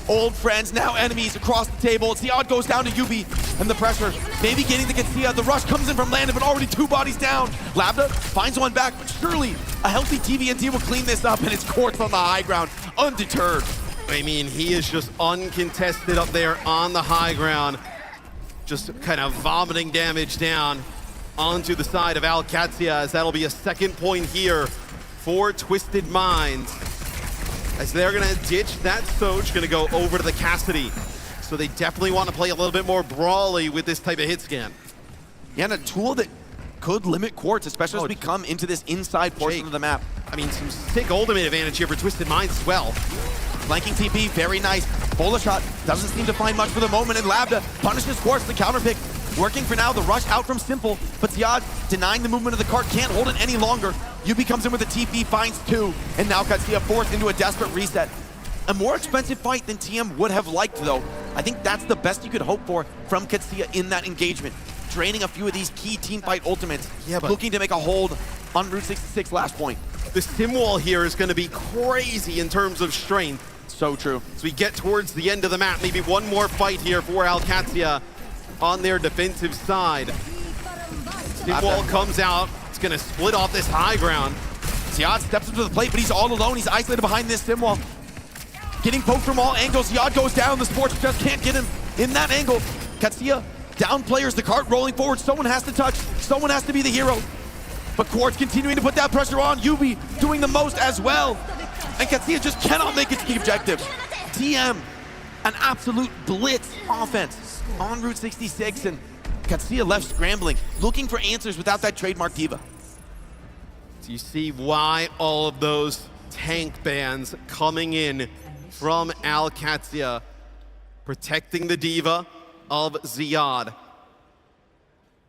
old friends, now enemies across the table. Ziad goes down to Yubi, and the pressure maybe getting the Katsuya. The rush comes in from Landon, but already two bodies down. Labda finds one back, but surely a healthy TVNT will clean this up, and it's Quartz on the high ground, undeterred. I mean, he is just uncontested up there on the high ground. Just kind of vomiting damage down onto the side of Alcatia, as that'll be a second point here for Twisted Minds. As they're gonna ditch that Soch, gonna go over to the Cassidy. So they definitely want to play a little bit more brawly with this type of hit scan. Yeah, and a tool that could limit Quartz, especially as we come into this inside portion of the map. I mean, some sick ultimate advantage here for Twisted Minds as well. Flanking TP, very nice. Bola shot doesn't seem to find much for the moment, and Labda punishes Quartz, the counter pick. Working for now, the rush out from Simple, but Ziad denying the movement of the cart, can't hold it any longer. Yubi comes in with a TP, finds two, and now Katsuya forced into a desperate reset. A more expensive fight than TM would have liked, though. I think that's the best you could hope for from Katsuya in that engagement. Draining a few of these key team fight ultimates, looking to make a hold on Route 66 last point. The stim wall here is going to be crazy in terms of strength. So true. As we get towards the end of the map, maybe one more fight here for Alcatia on their defensive side. Stim wall comes out. It's going to split off this high ground. Ziad steps up to the plate, but he's all alone. He's isolated behind this stim wall. Getting poked from all angles. Ziad goes down. The Sports just can't get him in that angle. Katsuya down players. The cart rolling forward. Someone has to touch. Someone has to be the hero. But Quartz continuing to put that pressure on. Yubi doing the most as well. And Katsia just cannot make it to the objective. TM, an absolute blitz offense on Route 66, and Katsia left scrambling, looking for answers without that trademark diva. So you see why all of those tank bans coming in from Alcatia, protecting the diva of Ziad.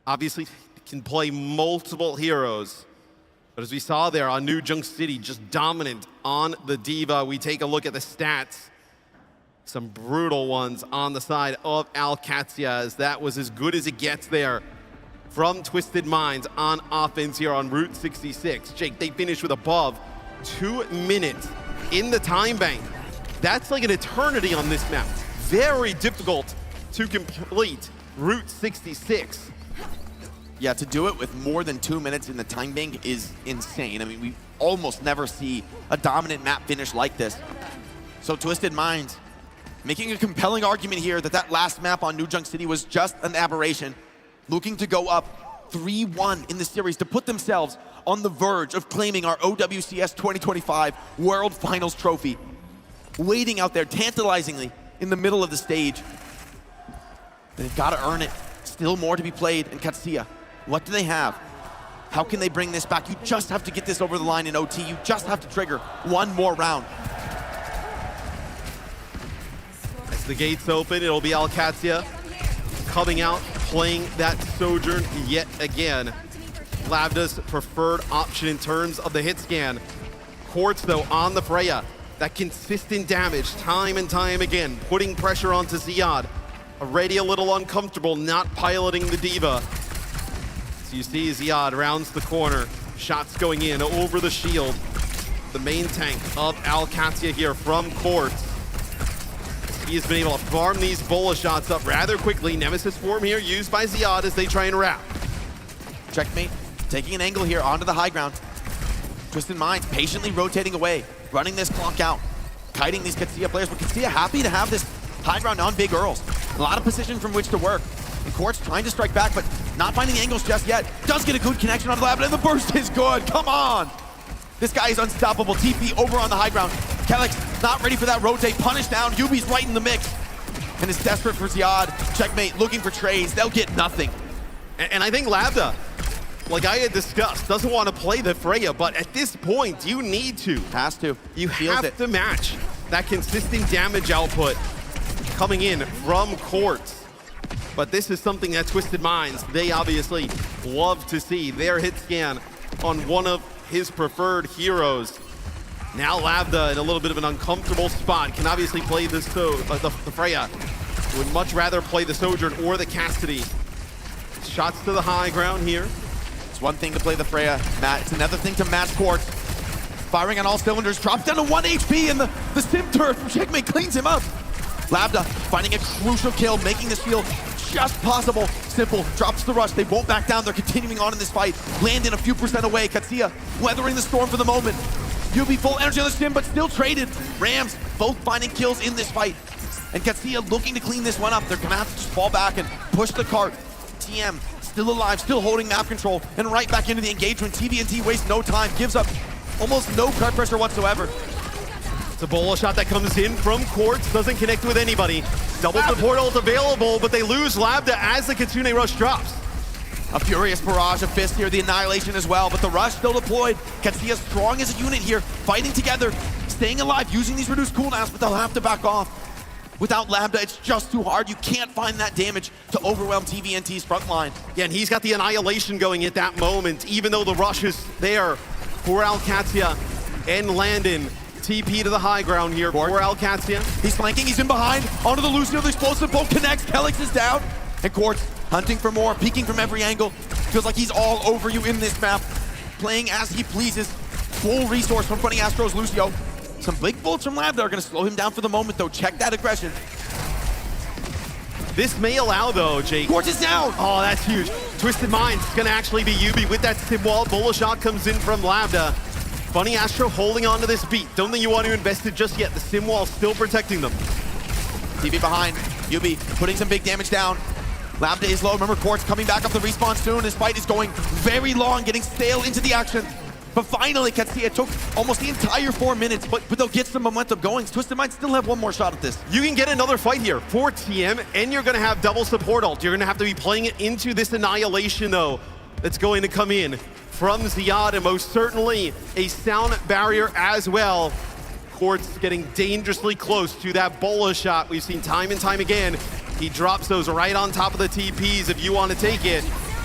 Obviously, can play multiple heroes. But as we saw there on New Junk City, just dominant on the diva. We take a look at the stats. Some brutal ones on the side of Alcatia, as that was as good as it gets there from Twisted Minds on offense here on Route 66. Jake, they finished with above 2 minutes in the time bank. That's like an eternity on this map. Very difficult to complete Route 66. Yeah, to do it with more than 2 minutes in the time bank is insane. I mean, we almost never see a dominant map finish like this. So Twisted Minds making a compelling argument here that that last map on New Junk City was just an aberration, looking to go up 3-1 in the series to put themselves on the verge of claiming our OWCS 2025 World Finals trophy. Waiting out there tantalizingly in the middle of the stage. They've got to earn it. Still more to be played in Katsia. What do they have? How can they bring this back? You just have to get this over the line in OT. You just have to trigger one more round. As the gates open, it'll be Alcatia coming out, playing that Sojourn yet again. Lavda's preferred option in terms of the hit scan. Quartz, though, on the Freya. That consistent damage, time and time again, putting pressure onto Ziad. Already a little uncomfortable, not piloting the diva. So you see Ziad rounds the corner. Shots going in over the shield. The main tank of Alcatia here from Quartz. He has been able to farm these bola shots up rather quickly. Nemesis form here used by Ziad as they try and wrap. Checkmate, taking an angle here onto the high ground. Twisted Minds patiently rotating away, running this clock out, kiting these Katsia players, but Katsia happy to have this high ground on Big Earls. A lot of position from which to work. And Quartz trying to strike back, but not finding the angles just yet. Does get a good connection on the lab, and the burst is good. Come on! This guy is unstoppable. TP over on the high ground. Kelix not ready for that rotate. Punished down. Yubi's right in the mix. And is desperate for Ziad. Checkmate looking for trades. They'll get nothing. And I think Lavda, like I had discussed, doesn't want to play the Freya, but at this point, you need to. Has to. You have to match that consistent damage output coming in from Quartz. But this is something that Twisted Minds, they obviously love to see. Their hit scan on one of his preferred heroes. Now Lavda in a little bit of an uncomfortable spot. Can obviously play the Freya. Would much rather play the Sojourn or the Cassidy. Shots to the high ground here. It's one thing to play the Freya, Matt. It's another thing to match Quartz. Firing on all cylinders, drops down to 1 HP, and the Sim Turf from Checkmate cleans him up. Lavda finding a crucial kill, making this feel just possible. Simple drops the rush. They won't back down. They're continuing on in this fight. Landing a few percent away. Katsia weathering the storm for the moment. Yubi full energy on the Sim, but still traded. Rams both finding kills in this fight. And Katsia looking to clean this one up. They're gonna have to just fall back and push the cart. TM still alive, still holding map control, and right back into the engagement. TVNT wastes no time, gives up almost no card pressure whatsoever. It's a bola shot that comes in from Quartz, doesn't connect with anybody. Double support ult available, but they lose Lavda as the Kitsune Rush drops. A furious barrage of fists here, the Annihilation as well, but the Rush still deployed. Katsia strong as a unit here, fighting together, staying alive, using these reduced cooldowns, but they'll have to back off. Without Lavda, it's just too hard. You can't find that damage to overwhelm TVNT's front line. Yeah, and he's got the Annihilation going at that moment, even though the rush is there for Alcatia and Landon. TP to the high ground here for Alcatia. He's flanking, he's in behind, onto the Lucio, the explosive bolt connects, Kelix is down, and Quartz hunting for more, peeking from every angle. Feels like he's all over you in this map, playing as he pleases. Full resource from Funny Astro's Lucio. Some big bullets from Lavda are gonna slow him down for the moment though. Check that aggression. This may allow though, Jake. Quartz is down! Oh, that's huge. Twisted Minds gonna actually be Yubi with that Sim wall. Bola shot comes in from Lavda. Funny Astro holding on to this beat. Don't think you want to invest it just yet. The Sim wall still protecting them. TV behind. Yubi putting some big damage down. Lambda is low. Remember, Quartz coming back off the respawn soon. This fight is going very long, getting stale into the action. But finally, Katsuya took almost the entire 4 minutes, but they'll get some momentum going. Twisted Mind still have one more shot at this. You can get another fight here for TM, and you're going to have double support ult. You're going to have to be playing it into this annihilation, though, that's going to come in from Ziad, and most certainly a sound barrier as well. Quartz getting dangerously close to that bola shot we've seen time and time again. He drops those right on top of the TPs if you want to take it.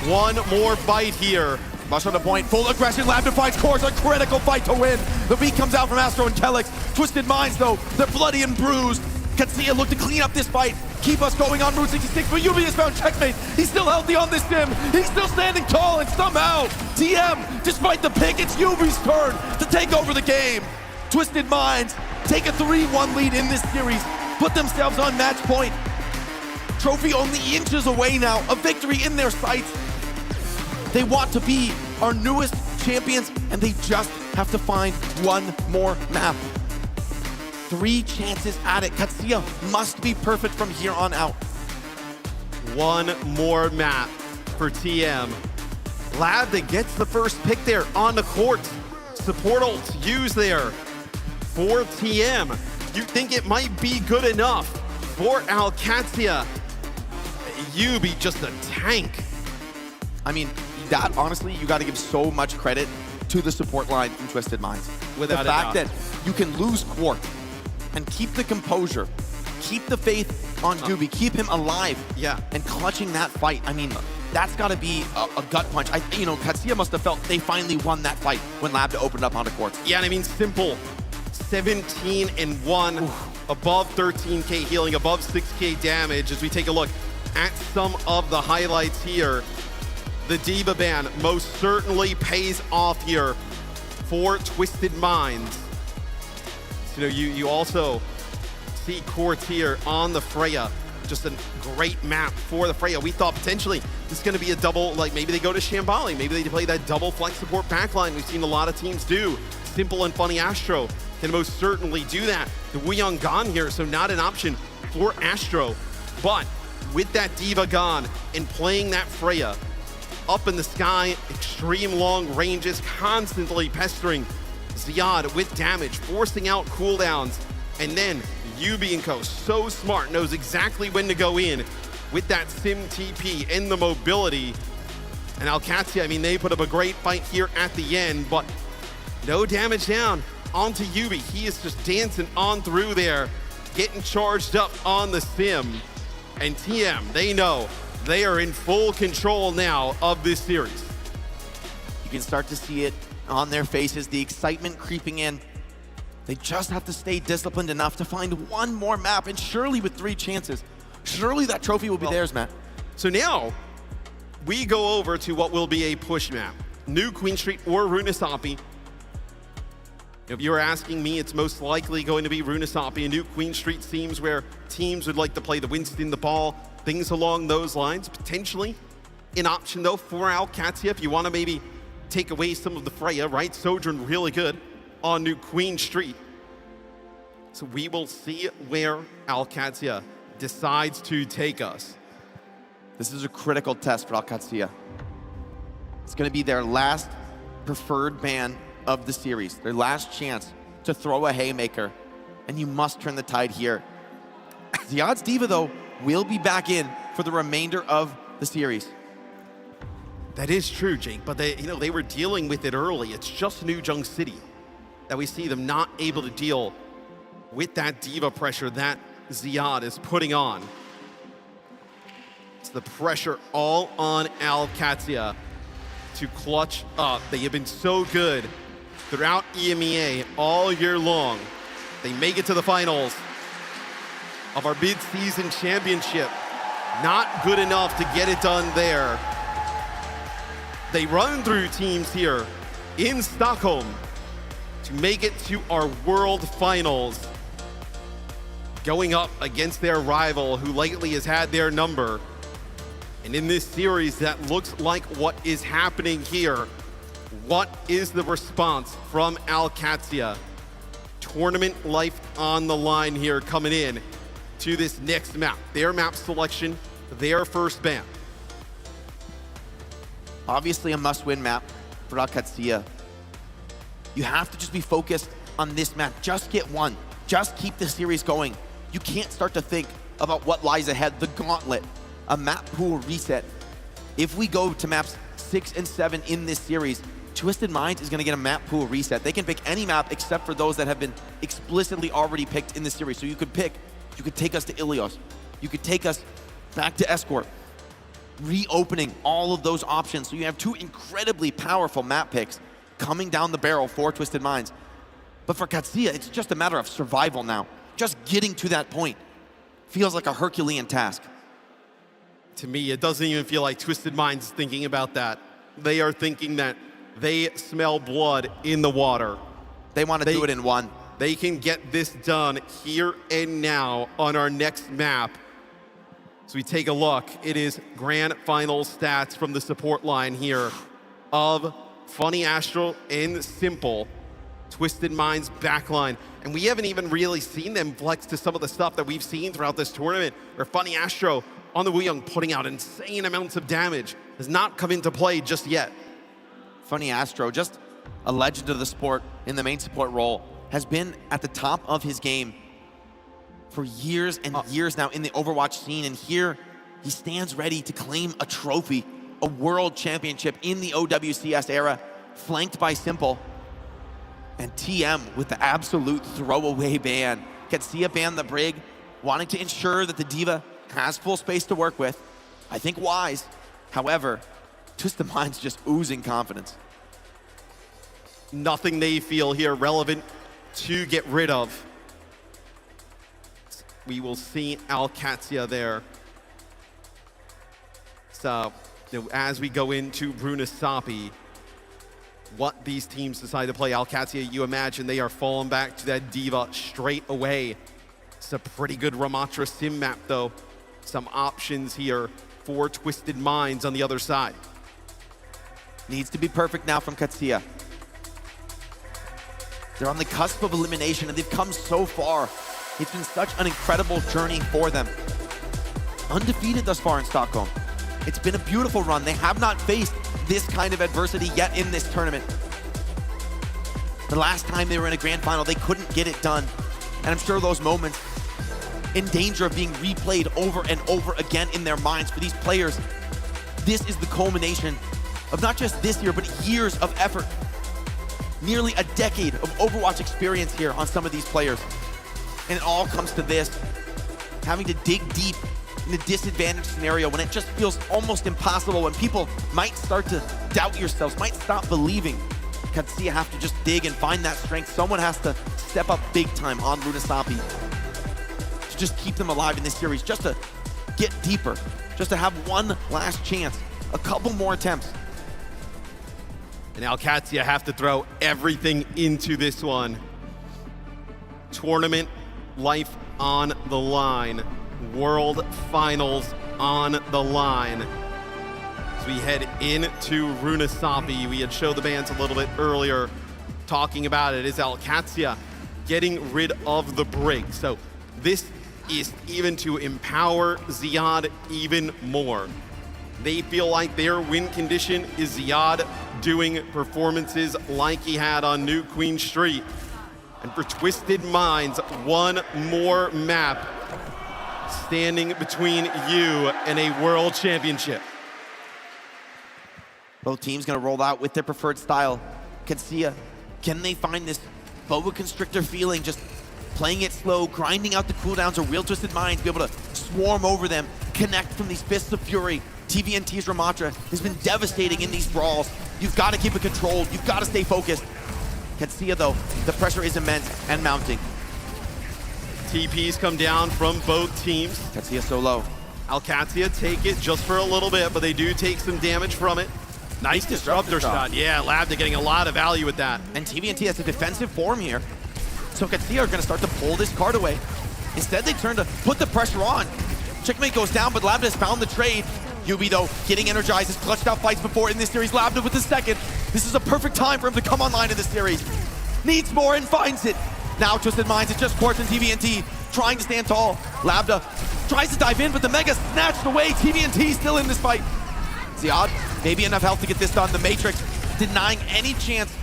One more bite here. Much on the point, full aggression, Lambda finds Quartz, a critical fight to win. The beat comes out from Astro and Kellex. Twisted Minds, though, they're bloody and bruised. Katsuya look to clean up this fight, keep us going on Route 66, but Yubi has found checkmate. He's still healthy on this sim. He's still standing tall, and somehow, TM, despite the pick, it's Yubi's turn to take over the game. Twisted Minds take a 3-1 lead in this series, put themselves on match point. Trophy only inches away now, a victory in their sights. They want to be our newest champions, and they just have to find one more map. 3 chances at it. Katsuya must be perfect from here on out. One more map for TM. Lambda gets the first pick there on the court. Support ult used there for TM. You think it might be good enough for Alcatia? Yubi just a tank. I mean, that honestly, you got to give so much credit to the support line from Twisted Minds. Without the fact that you can lose Quartz and keep the composure, keep the faith on Yubi, keep him alive, and clutching that fight. I mean, that's got to be a gut punch. You know, Katsuya must have felt they finally won that fight when Lambda opened up onto Quartz. Yeah, and I mean, simple. 17-1, above 13k healing, above 6k damage. As we take a look at some of the highlights here, the D.Va ban most certainly pays off here for Twisted Minds. So, you know, you also see Quartz here on the Freya. Just a great map for the Freya. We thought potentially this is going to be a double, like maybe they go to Shambali, maybe they play that double flex support backline we've seen a lot of teams do. Simple and Funny Astro can most certainly do that. The Wuyong gone here, so not an option for Astro. But with that D.Va gone and playing that Freya up in the sky, extreme long ranges, constantly pestering Ziad with damage, forcing out cooldowns, and then Yubi and Co, so smart, knows exactly when to go in with that Sim TP and the mobility. And Alcatia, I mean, they put up a great fight here at the end, but no damage down onto Yubi. He is just dancing on through there, getting charged up on the Sim. And TM, they know they are in full control now of this series. You can start to see it on their faces, the excitement creeping in. They just have to stay disciplined enough to find one more map, and surely with 3 chances, surely that trophy will be theirs, Matt. So now, we go over to what will be a push map. New Queen Street or Runasapi. If you're asking me, it's most likely going to be Runasapi. A New Queen Street seems where teams would like to play the Winston, the ball, things along those lines. Potentially an option, though, for Alcatia if you want to maybe take away some of the Freya, right? Sojourn really good on New Queen Street. So we will see where Alcatia decides to take us. This is a critical test for Alcatia. It's going to be their last preferred ban of the series, their last chance to throw a haymaker, and you must turn the tide here. Ziad's D.Va, though, will be back in for the remainder of the series. That is true, Jake, but they were dealing with it early. It's just New Jung City that we see them not able to deal with that D.Va pressure that Ziad is putting on. It's the pressure all on Alcatia to clutch up. They have been so good throughout EMEA all year long. They make it to the finals of our mid-season championship. Not good enough to get it done there. They run through teams here in Stockholm to make it to our world finals, going up against their rival who lately has had their number. And in this series, that looks like what is happening here. What is the response from Alcatia? Tournament life on the line here coming in to this next map. Their map selection, their first ban. Obviously a must-win map for OWCS. You have to just be focused on this map. Just get one. Just keep the series going. You can't start to think about what lies ahead. The gauntlet, a map pool reset. If we go to maps 6 and 7 in this series, Twisted Minds is going to get a map pool reset. They can pick any map except for those that have been explicitly already picked in the series. So you could take us to Ilios. You could take us back to Escort. Reopening all of those options. So you have two incredibly powerful map picks coming down the barrel for Twisted Minds. But for OWCS, it's just a matter of survival now. Just getting to that point feels like a Herculean task. To me, it doesn't even feel like Twisted Minds is thinking about that. They are thinking that they smell blood in the water. They want to do it in one. They can get this done here and now on our next map. So we take a look. It is grand final stats from the support line here of Funny Astral and Simple. Twisted Minds backline. And we haven't even really seen them flex to some of the stuff that we've seen throughout this tournament, where Funny Astro on the Wuyong putting out insane amounts of damage has not come into play just yet. Funny Astro, just a legend of the sport in the main support role, has been at the top of his game for years and years now in the Overwatch scene. And here he stands ready to claim a trophy, a world championship in the OWCS era, flanked by Simple. And TM with the absolute throwaway ban. OWCS banned the Brig, wanting to ensure that the D.Va has full space to work with. I think wise. However, Twisted Minds just oozing confidence. Nothing they feel here relevant to get rid of. We will see OWCS there. So, as we go into Runasapi, what these teams decide to play. OWCS, you imagine they are falling back to that D.Va straight away. It's a pretty good Ramatra sim map, though. Some options here for Twisted Minds on the other side. Needs to be perfect now from OWCS. They're on the cusp of elimination, and they've come so far. It's been such an incredible journey for them. Undefeated thus far in Stockholm. It's been a beautiful run. They have not faced this kind of adversity yet in this tournament. The last time they were in a grand final, they couldn't get it done. And I'm sure those moments in danger of being replayed over and over again in their minds for these players. This is the culmination of not just this year, but years of effort. Nearly a decade of Overwatch experience here on some of these players. And it all comes to this, having to dig deep in a disadvantaged scenario when it just feels almost impossible, when people might start to doubt yourselves, might stop believing. OWCS have to just dig and find that strength. Someone has to step up big time on Runasapi to just keep them alive in this series, just to get deeper, just to have one last chance, a couple more attempts. And OWCS have to throw everything into this one. Tournament life on the line. World Finals on the line. As we head into Runasapi, we had showed the bands a little bit earlier, talking about it. Is OWCS getting rid of the Brig? So this is even to empower Ziad even more. They feel like their win condition is Ziad doing performances like he had on New Queen Street. And for Twisted Minds, one more map standing between you and a world championship. Both teams gonna roll out with their preferred style. OWCS, can they find this boa constrictor feeling, just playing it slow, grinding out the cooldowns, or will Twisted Minds be able to swarm over them, connect from these fists of fury? TVNT's Ramatra has been devastating in these brawls. You've got to keep it controlled. You've got to stay focused. OWCS, though, the pressure is immense and mounting. TPs come down from both teams. OWCS so low. OWCS take it just for a little bit, but they do take some damage from it. Nice disruptor shot. Yeah, Labda getting a lot of value with that. And TVNT has a defensive form here. So OWCS are going to start to pull this card away. Instead, they turn to put the pressure on. Checkmate goes down, but Labda has found the trade. Yubi, though, getting energized, has clutched out fights before in this series. Labda with the second. This is a perfect time for him to come online in this series. Needs more and finds it. Now Twisted Minds, it's just Quartz and TVNT trying to stand tall. Labda tries to dive in, but the Mega snatched away. TVNT still in this fight. Ziad, maybe enough health to get this done. The Matrix denying any chance.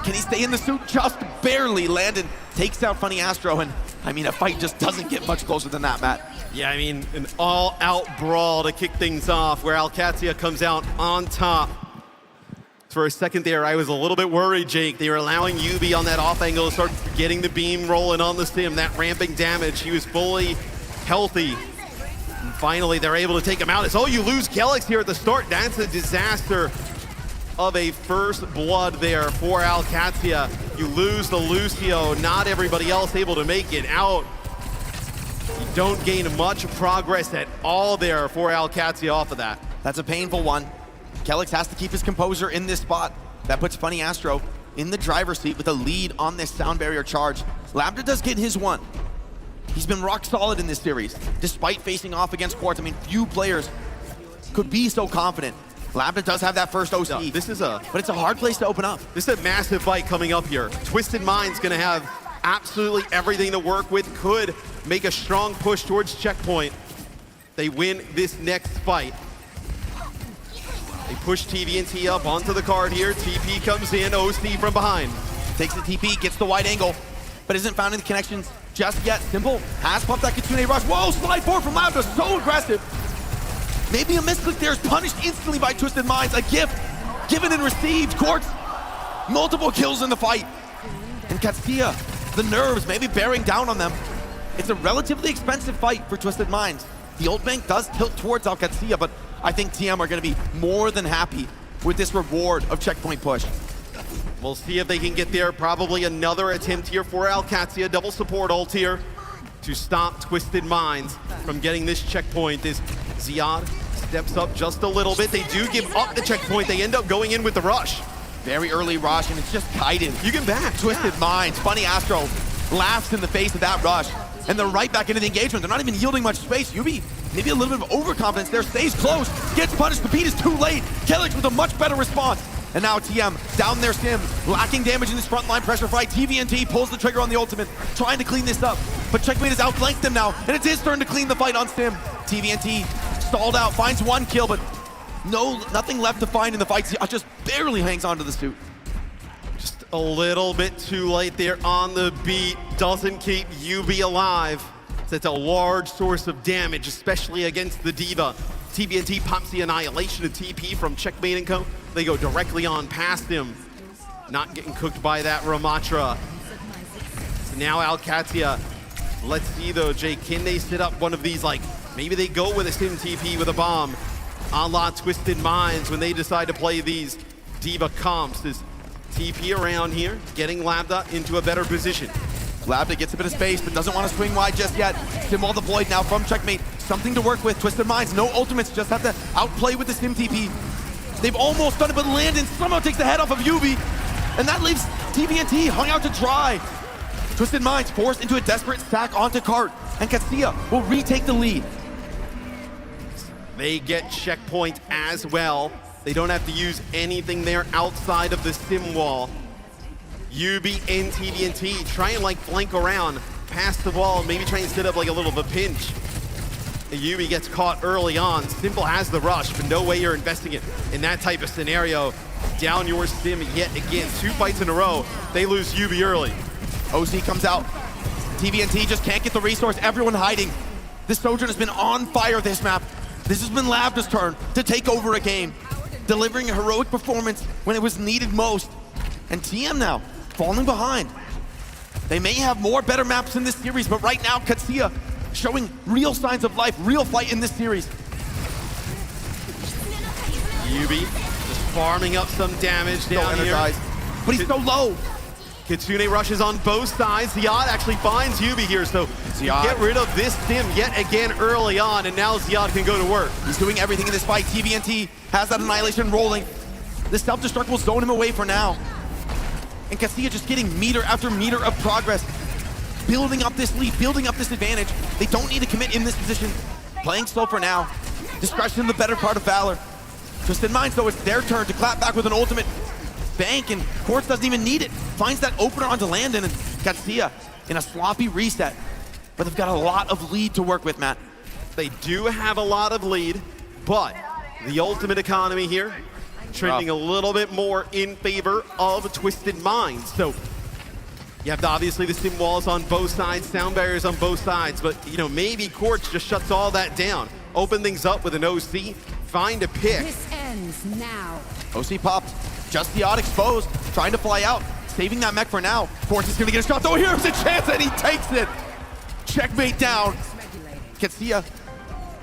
Can he stay in the suit? Just barely. Landon takes out Funny Astro, and I mean, a fight just doesn't get much closer than that, Matt. Yeah, I mean, an all-out brawl to kick things off where Alcatia comes out on top. For a second there, I was a little bit worried, Jake. They were allowing Yubi on that off angle to start getting the beam rolling on the Sim, that ramping damage. He was fully healthy. And finally, they're able to take him out. It's, oh, you lose Kelix here at the start. That's a disaster of a first blood there for Alcatia. You lose the Lucio, not everybody else able to make it out. You don't gain much progress at all there for Alcatia off of that. That's a painful one. Kelix has to keep his composure in this spot. That puts Funny Astro in the driver's seat with a lead on this sound barrier charge. Lambda does get his one. He's been rock solid in this series, despite facing off against Quartz. I mean, few players could be so confident. Lambda does have that first OC, but it's a hard place to open up. This is a massive fight coming up here. Twisted Mind's gonna have absolutely everything to work with, could make a strong push towards checkpoint. They win this next fight. They push TVNT up onto the card here. TP comes in, OC from behind. Takes the TP, gets the wide angle, but isn't finding the connections just yet. Simple has pumped that Kitsune rush. Whoa, slide forward from Lambda, so aggressive. Maybe a misclick there is punished instantly by Twisted Minds. A gift given and received. Quartz, multiple kills in the fight. And Katsuya, the nerves maybe bearing down on them. It's a relatively expensive fight for Twisted Minds. The old bank does tilt towards Alcatia, but I think TM are going to be more than happy with this reward of checkpoint push. We'll see if they can get there. Probably another attempt here for Alcatia. Double support ult here to stop Twisted Minds from getting this checkpoint as Ziad steps up just a little bit. They do give up the checkpoint. They end up going in with the rush. Very early rush, and it's just guided. You can back. Twisted Minds. Funny Astro laughs in the face of that rush, and they're right back into the engagement. They're not even yielding much space. Yubi, maybe a little bit of overconfidence there, stays close, gets punished. The beat is too late. Kelix with a much better response. And now TM down their Sim, lacking damage in this frontline pressure fight. TVNT pulls the trigger on the ultimate, trying to clean this up. But Checkmate has outflanked them now, and it's his turn to clean the fight on Sim. TVNT stalled out, finds one kill, but nothing left to find in the fight. Just barely hangs onto the suit. Just a little bit too late there on the beat. Doesn't keep Yubi alive. That's a large source of damage, especially against the Diva. TVNT pops the Annihilation of TP from Checkmate & Co. They go directly on past him. Not getting cooked by that Ramatra. So now Alcatia. Let's see though, Jake, can they set up one of these, like, maybe they go with a Sim TP with a bomb, a la Twisted Minds when they decide to play these Diva comps. Is TP around here, getting Lambda into a better position. Lambda gets a bit of space, but doesn't want to swing wide just yet. Sim all deployed now from Checkmate. Something to work with. Twisted Minds, no ultimates, just have to outplay with the Sim TP. They've almost done it, but Landon somehow takes the head off of Yubi, and that leaves TVNT hung out to dry. Twisted Minds forced into a desperate stack onto Cart, and Katsuya will retake the lead. They get checkpoint as well. They don't have to use anything there outside of the Sim wall. Yubi and TVNT try and like flank around past the wall, maybe try and set up like a little bit of a pinch. Yubi gets caught early on. Simple has the rush, but no way you're investing it in that type of scenario. Down your Sim yet again. 2 fights in a row. They lose Yubi early. OC comes out. TVNT just can't get the resource. Everyone hiding. This Sojourn has been on fire this map. This has been Lambda's turn to take over a game, delivering a heroic performance when it was needed most. And TM now falling behind. They may have more better maps in this series, but right now Katsuya showing real signs of life, real fight in this series. Yubi just farming up some damage down here. But he's so low. Kitsune rushes on both sides. Ziad actually finds Yubi here, so get rid of this Sim yet again early on, and now Ziad can go to work. He's doing everything in this fight. TVNT has that Annihilation rolling. The self-destruct will zone him away for now. And Katsuya just getting meter after meter of progress, building up this lead, building up this advantage. They don't need to commit in this position. Playing slow for now. Discretion the better part of Valor. Twisted Minds, though, it's their turn to clap back with an ultimate. Bank, and Quartz doesn't even need it. Finds that opener onto Landon, and Katsuya in a sloppy reset. But they've got a lot of lead to work with, Matt. They do have a lot of lead, but the ultimate economy here trending a little bit more in favor of Twisted Minds. So you have obviously the sim walls on both sides, sound barriers on both sides, but maybe Quartz just shuts all that down. Open things up with an OC, find a pick. This ends now. OC popped, just the odd exposed, trying to fly out, saving that mech for now. Quartz is gonna get a shot, though here's a chance and he takes it. Checkmate down. Katsia,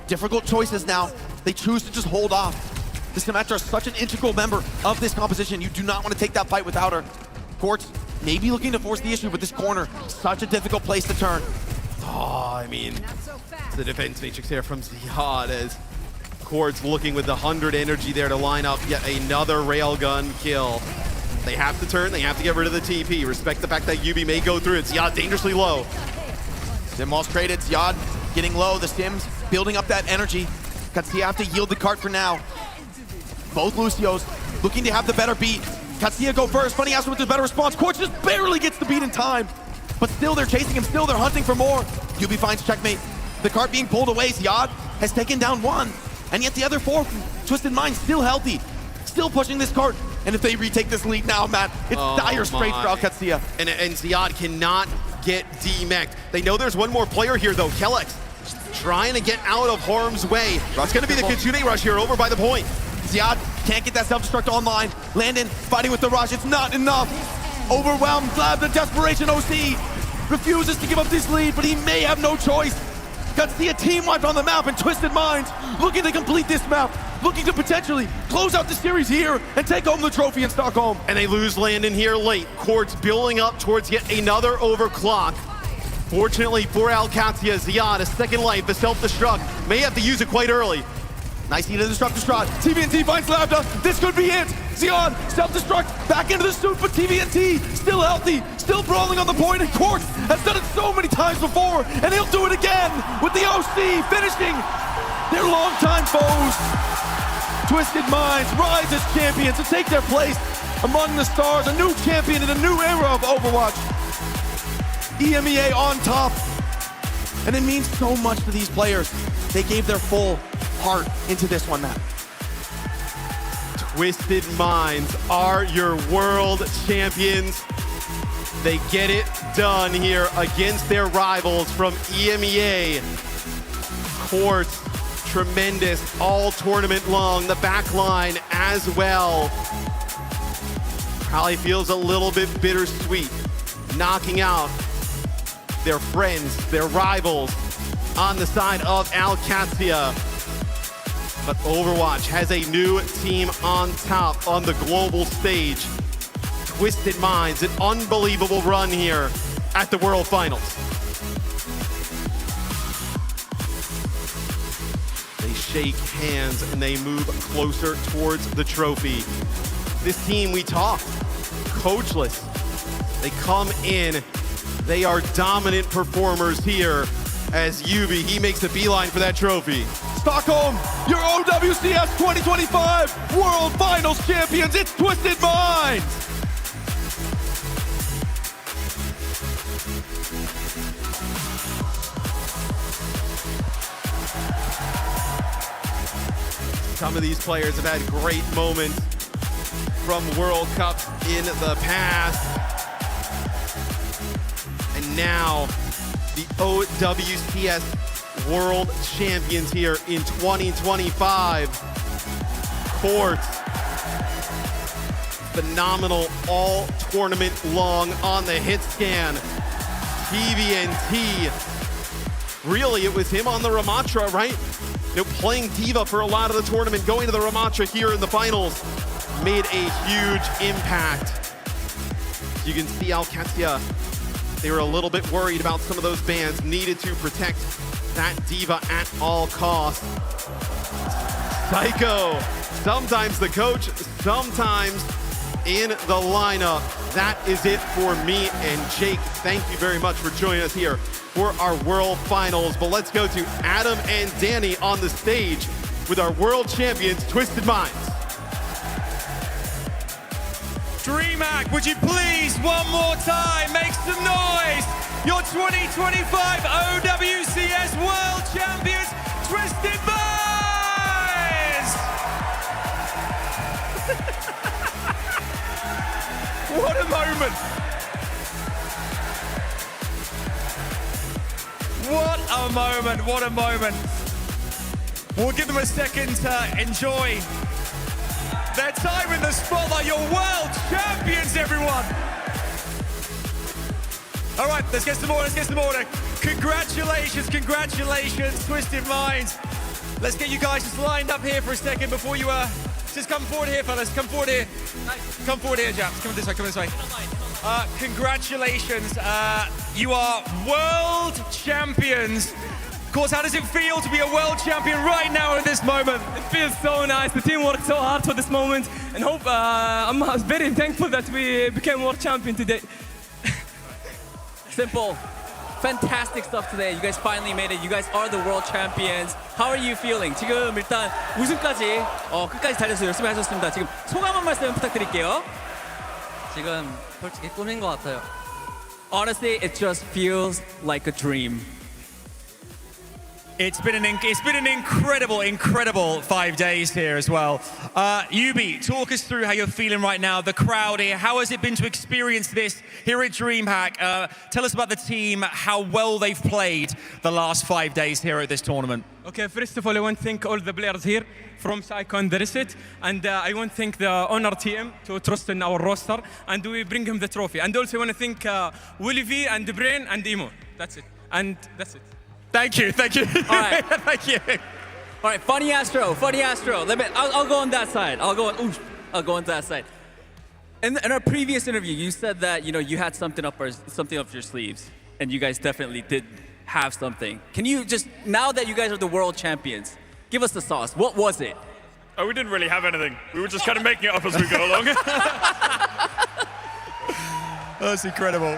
difficult choices now. They choose to just hold off. The Symmetra is such an integral member of this composition. You do not want to take that fight without her. Quartz maybe looking to force the issue, but this corner, such a difficult place to turn. Oh, I mean, it's the defense matrix here from Ziad as Quartz looking with the 100 energy there to line up yet another railgun kill. They have to turn, they have to get rid of the TP. Respect the fact that Yubi may go through it. Ziad dangerously low. Sim walls created, Ziad getting low, the Sims building up that energy. Katsia have to yield the cart for now. Both Lucios looking to have the better beat. Katsia go first, Funny Astro with the better response. Quartz just barely gets the beat in time. But still they're chasing him, still they're hunting for more. Yubi finds checkmate. The cart being pulled away, Ziad has taken down one. And yet the other four from Twisted Mind still healthy. Still pushing this cart. And if they retake this lead now, Matt, it's dire straits for Katsia. And Ziad cannot get demeched. They know there's one more player here though, Kellex. Trying to get out of harm's way. It's gonna be the Kitsune rush here over by the point. Ziad can't get that self-destruct online. Landon fighting with the rush, it's not enough. Overwhelmed, Glad the desperation OC refuses to give up this lead, but he may have no choice. Katsia team wiped on the map and Twisted Minds looking to complete this map, looking to potentially close out the series here and take home the trophy in Stockholm. And they lose Landon here late. Quartz building up towards yet another overclock. Fortunately for Alcatia, Ziad, a second life, the self-destruct. May have to use it quite early. Nice heat of disruptor shot. TVNT finds Labda. This could be it. Ziad, self-destruct, back into the suit, but TVNT still healthy, still brawling on the point, and Quartz has done it so many times before, and he'll do it again with the OC finishing their longtime foes. Twisted Minds rise as champions to take their place among the stars, a new champion in a new era of Overwatch. EMEA on top, and it means so much to these players. They gave their full heart into this one, Matt. Twisted Minds are your world champions. They get it done here against their rivals from EMEA. Quartz, tremendous all tournament long. The back line as well. Probably feels a little bit bittersweet, knocking out their friends, their rivals on the side of Alcatia. But Overwatch has a new team on top on the global stage. Twisted Minds, an unbelievable run here at the World Finals. They shake hands and they move closer towards the trophy. This team, we talked, coachless. They come in, they are dominant performers here as Yubi, he makes a beeline for that trophy. Stockholm, your OWCS 2025 World Finals champions, it's Twisted Minds! Some of these players have had great moments from World Cups in the past. And now, the OWCS World Champions here in 2025. Quartz, phenomenal all tournament long on the hit scan. TVNT, really it was him on the Ramatra, right? Playing D.Va for a lot of the tournament, going to the Ramatra here in the finals, made a huge impact. You can see Alcatia, they were a little bit worried about some of those bans, needed to protect that D.Va at all costs. Psycho, sometimes the coach, sometimes in the lineup. That is it for me and Jake. Thank you very much for joining us here for our World Finals. But let's go to Adam and Danny on the stage with our world champions, Twisted Minds. DreamHack, would you please one more time make some noise? Your 2025 OWCS World Champions, Twisted Minds! What a moment! What a moment, what a moment. We'll give them a second to enjoy their time in the spotlight. You're world champions, everyone. All right, let's get some more, let's get some order. Congratulations, congratulations, Twisted Minds. Let's get you guys just lined up here for a second before you, just come forward here, fellas, come forward here. Come forward here, Japs, come this way, come this way. Congratulations, you are world champions. Of course, how does it feel to be a world champion right now at this moment? It feels so nice. The team worked so hard for this moment, and I'm very thankful that we became world champion today. Simple. Fantastic stuff today. You guys finally made it. You guys are the world champions. How are you feeling? 지금 일단 우승까지 끝까지 달려서 열심히 하셨습니다. 지금 소감 한 말씀 부탁드릴게요. 지금 솔직히 꿈인 것 같아요. Honestly, it just feels like a dream. It's been an incredible 5 days here as well. Yubi, talk us through how you're feeling right now, the crowd here. How has it been to experience this here at DreamHack? Tell us about the team, how well they've played the last 5 days here at this tournament. Okay, first of all, I want to thank all the players here from Psycho and the Reset, and I want to thank the Honor team to trust in our roster, and we bring him the trophy. And also I want to thank Willie V and Brain and Emo. That's it. And that's it. Thank you, thank you. All right. Thank you. All right, funny Astro. I'll go on that side. I'll go on that side. In our previous interview, you said that you had something up your sleeves, and you guys definitely did have something. Can you just, now that you guys are the world champions, give us the sauce? What was it? Oh, we didn't really have anything. We were just kind of making it up as we go along. That's incredible.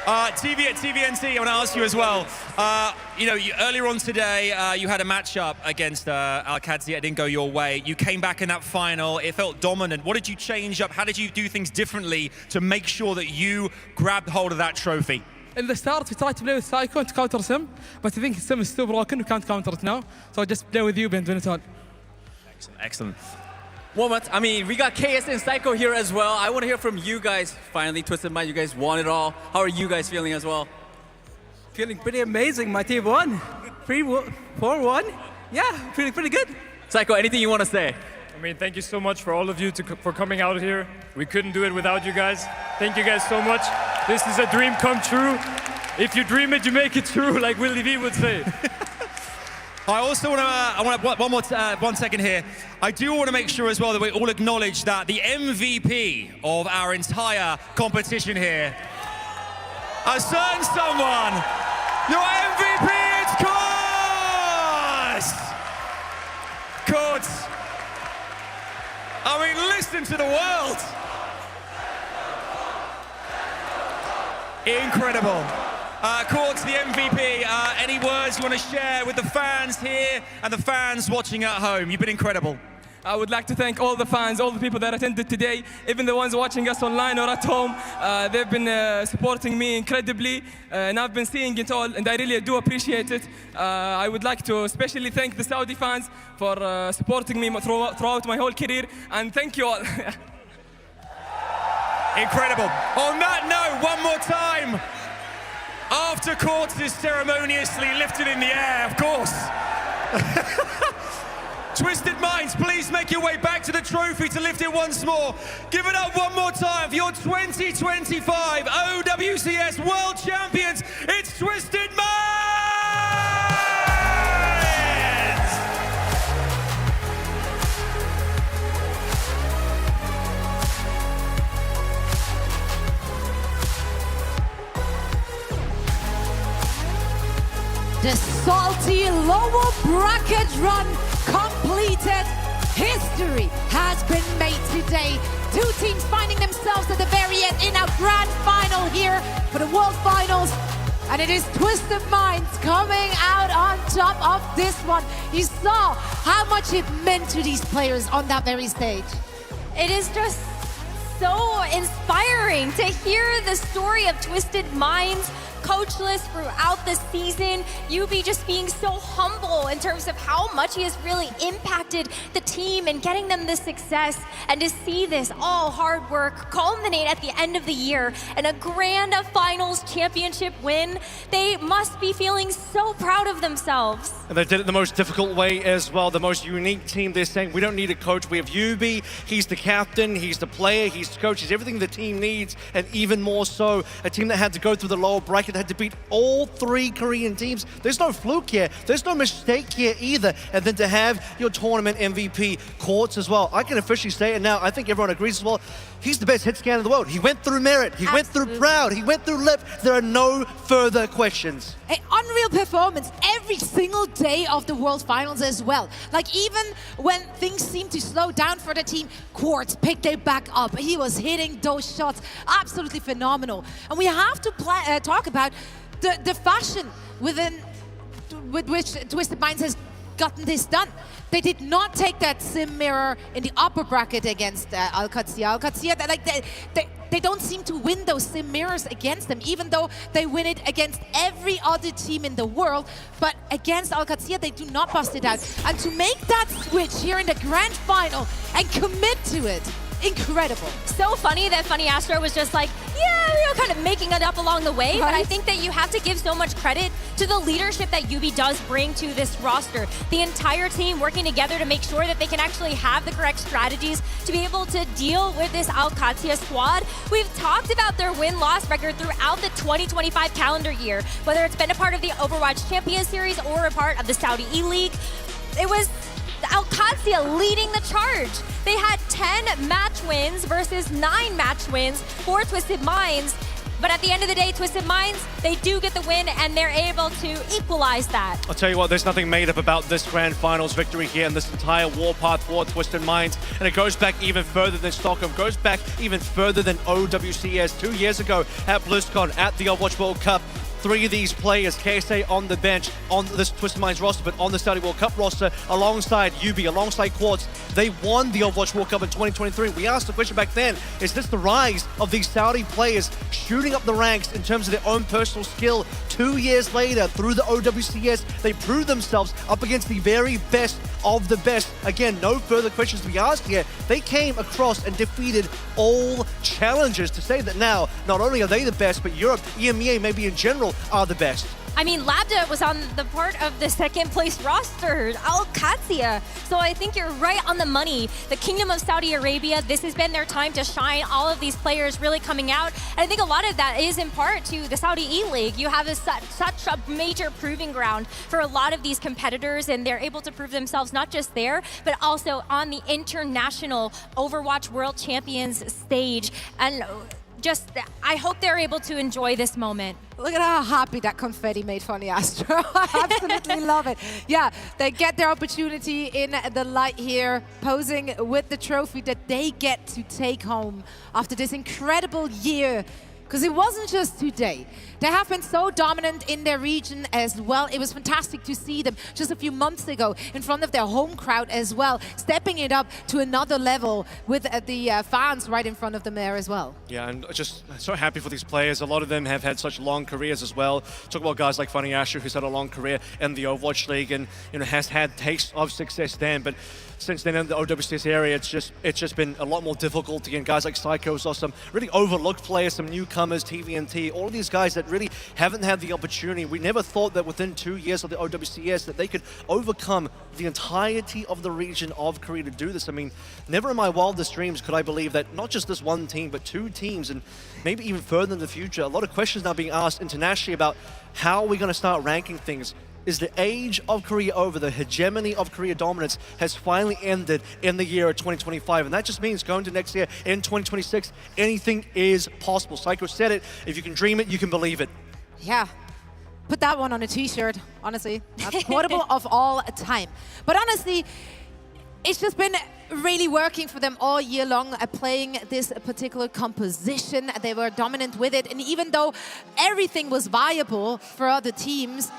TVNT, I want to ask you as well. Earlier on today, you had a matchup against Al-Qadsia. It didn't go your way. You came back in that final. It felt dominant. What did you change up? How did you do things differently to make sure that you grabbed hold of that trophy? In the start, we tried to play with Psycho to counter Sim, but I think Sim is still broken. We can't counter it now. So I just play with you and win it all. Excellent. I mean, we got KS and Psycho here as well. I want to hear from you guys. Finally, Twisted Mind, you guys won it all. How are you guys feeling as well? Feeling pretty amazing. My team won. 4-1. Yeah, feeling pretty good. Psycho, anything you want to say? I mean, thank you so much for all of you for coming out here. We couldn't do it without you guys. Thank you guys so much. This is a dream come true. If you dream it, you make it true, like Willie V would say. I also want to, 1 second here. I do want to make sure as well that we all acknowledge that the MVP of our entire competition here, a certain someone, your MVP, it's Courts. I mean, listen to the world. Incredible. Courts, the MVP, any words you want to share with the fans here and the fans watching at home? You've been incredible. I would like to thank all the fans, all the people that attended today, even the ones watching us online or at home. They've been supporting me incredibly, and I've been seeing it all, and I really do appreciate it. I would like to especially thank the Saudi fans for supporting me throughout my whole career, and thank you all. Incredible. On that note, one more time. After Courts is ceremoniously lifted in the air, of course. Twisted Minds, please make your way back to the trophy to lift it once more. Give it up one more time for your 2025 OWCS World Champions. It's Twisted Minds! The salty lower bracket run completed. History has been made today. Two teams finding themselves at the very end in our grand final here for the World Finals. And it is Twisted Minds coming out on top of this one. You saw how much it meant to these players on that very stage. It is just so inspiring to hear the story of Twisted Minds coachless throughout the season. Yubi just being so humble in terms of how much he has really impacted the team and getting them this success. And to see this all hard work culminate at the end of the year in a grand finals championship win, they must be feeling so proud of themselves. And they did it the most difficult way as well, the most unique team. They're saying, we don't need a coach. We have Yubi. He's the captain. He's the player. He's the coach. He's everything the team needs, and even more so. A team that had to go through the lower bracket, had to beat all 3 Korean teams. There's no fluke here. There's no mistake here either. And then to have your tournament MVP Quartz as well. I can officially say it now. I think everyone agrees as well. He's the best hit scan in the world. He went through Merit. He went through Proud. He went through Lip. There are no further questions. An unreal performance every single day of the World Finals as well. Like, even when things seemed to slow down for the team, Quartz picked it back up. He was hitting those shots. Absolutely phenomenal. And we have to talk about the fashion with which Twisted Minds has gotten this done. They did not take that sim mirror in the upper bracket against OWCS. OWCS, they don't seem to win those sim mirrors against them, even though they win it against every other team in the world. But against OWCS, they do not bust it out. And to make that switch here in the grand final and commit to it, incredible. So funny that Funny Astro was just like, yeah, we were kind of making it up along the way, but I think that you have to give so much credit to the leadership that Yubi does bring to this roster. The entire team working together to make sure that they can actually have the correct strategies to be able to deal with this OWCS squad. We've talked about their win-loss record throughout the 2025 calendar year, whether it's been a part of the Overwatch Champions Series or a part of the Saudi E-League. It was OWCS leading the charge. They had 10 match wins versus 9 match wins for Twisted Minds. But at the end of the day, Twisted Minds, they do get the win, and they're able to equalize that. I'll tell you what, there's nothing made up about this grand finals victory here and this entire warpath for Twisted Minds. And it goes back even further than Stockholm, goes back even further than OWCS 2 years ago at BlizzCon, at the Overwatch World Cup. 3 of these players, KSA on the bench, on this Twisted Minds roster, but on the Saudi World Cup roster, alongside Yubi, alongside Quartz, they won the Overwatch World Cup in 2023. We asked the question back then, is this the rise of these Saudi players shooting up the ranks in terms of their own personal skill? 2 years later, through the OWCS, they proved themselves up against the very best of the best. Again, no further questions to be asked here. They came across and defeated all challengers to say that now, not only are they the best, but Europe, EMEA, maybe in general, are the best. I mean, Labda was on the part of the second place roster, OWCS. So I think you're right on the money. The Kingdom of Saudi Arabia, this has been their time to shine. All of these players really coming out. And I think a lot of that is in part to the Saudi E-League. You have such a major proving ground for a lot of these competitors, and they're able to prove themselves not just there, but also on the international Overwatch World Champions stage. And just, I hope they're able to enjoy this moment. Look at how happy that confetti made Funny Astro. I absolutely love it. Yeah, they get their opportunity in the light here, posing with the trophy that they get to take home after this incredible year. Because it wasn't just today. They have been so dominant in their region as well. It was fantastic to see them just a few months ago in front of their home crowd as well, stepping it up to another level with the fans right in front of them there as well. Yeah, and just so happy for these players. A lot of them have had such long careers as well. Talk about guys like Funny Asher, who's had a long career in the Overwatch League and has had tastes of success then. But since then in the OWCS area, it's just been a lot more difficult. Again, guys like Psycho saw some really overlooked players, some newcomers, TVNT, all of these guys that really haven't had the opportunity. We never thought that within 2 years of the OWCS that they could overcome the entirety of the region of Korea to do this. I mean, never in my wildest dreams could I believe that not just this one team, but 2 teams, and maybe even further in the future. A lot of questions now being asked internationally about how we're going to start ranking things. Is the age of Korea over? The hegemony of Korea dominance has finally ended in the year of 2025. And that just means going to next year in 2026, anything is possible. Psycho said it, if you can dream it, you can believe it. Yeah. Put that one on a t-shirt, honestly. That's quotable of all time. But honestly, it's just been really working for them all year long, playing this particular composition. They were dominant with it. And even though everything was viable for other teams,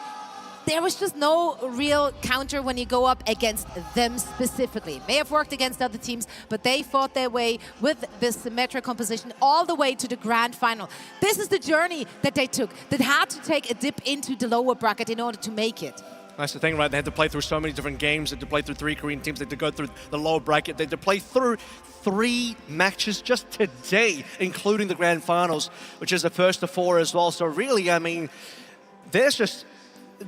there was just no real counter when you go up against them specifically. It may have worked against other teams, but they fought their way with this symmetric composition all the way to the grand final. This is the journey that they took, that had to take a dip into the lower bracket in order to make it. That's the thing, right? They had to play through so many different games. They had to play through 3 Korean teams. They had to go through the lower bracket. They had to play through 3 matches just today, including the grand finals, which is the first of 4 as well. So really, I mean, there's just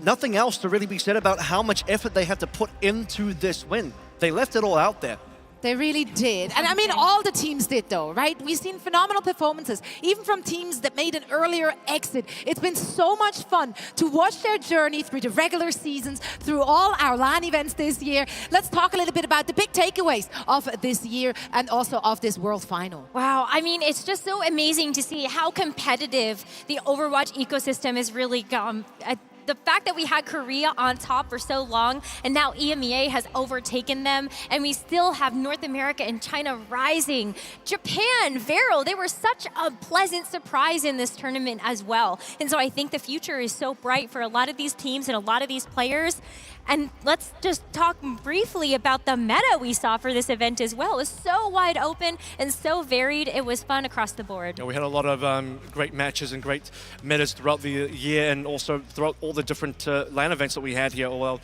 nothing else to really be said about how much effort they had to put into this win. They left it all out there. They really did. And I mean, all the teams did though, right? We've seen phenomenal performances, even from teams that made an earlier exit. It's been so much fun to watch their journey through the regular seasons, through all our LAN events this year. Let's talk a little bit about the big takeaways of this year and also of this World Final. Wow, I mean, it's just so amazing to see how competitive the Overwatch ecosystem has really gone. The fact that we had Korea on top for so long, and now EMEA has overtaken them, and we still have North America and China rising. Japan, Vero, they were such a pleasant surprise in this tournament as well. And so I think the future is so bright for a lot of these teams and a lot of these players. And let's just talk briefly about the meta we saw for this event as well. It was so wide open and so varied. It was fun across the board. Yeah, we had a lot of great matches and great metas throughout the year, and also throughout all the different LAN events that we had here. Well,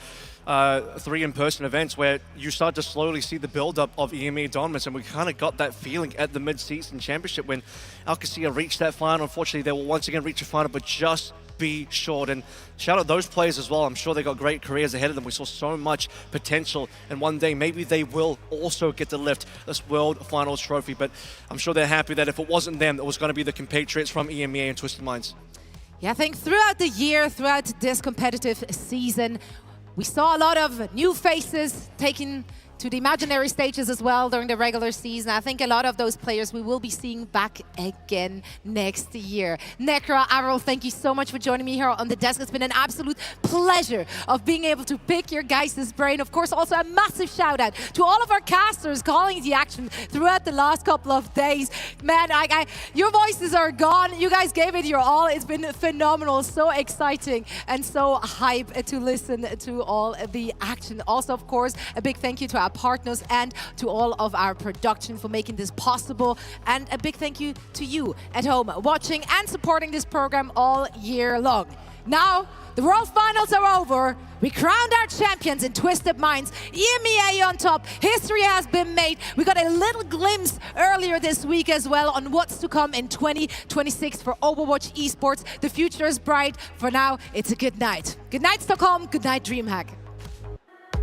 3 in-person events where you start to slowly see the build-up of EMEA dominance, and we kind of got that feeling at the mid-season championship when OWCS reached that final. Unfortunately, they will once again reach a final, but just be short. And shout out those players as well. I'm sure they got great careers ahead of them. We saw so much potential, and one day maybe they will also get to lift this World Finals trophy. But I'm sure they're happy that if it wasn't them, it was going to be the compatriots from EMEA and Twisted Minds. Yeah, I think throughout the year, throughout this competitive season, we saw a lot of new faces taking to the imaginary stages as well during the regular season. I think a lot of those players we will be seeing back again next year. Necra, Arrow, thank you so much for joining me here on the desk. It's been an absolute pleasure of being able to pick your guys' brain. Of course, also a massive shout out to all of our casters calling the action throughout the last couple of days. Man, your voices are gone. You guys gave it your all. It's been phenomenal, so exciting and so hype to listen to all the action. Also, of course, a big thank you to our partners and to all of our production for making this possible, and a big thank you to you at home watching and supporting this program all year long. Now the World Finals are over. We crowned our champions in Twisted Minds. EMEA on top. History has been made. We got a little glimpse earlier this week as well on what's to come in 2026 for Overwatch Esports. The future is bright. For now, it's a good night. Good night, Stockholm. Good night, DreamHack.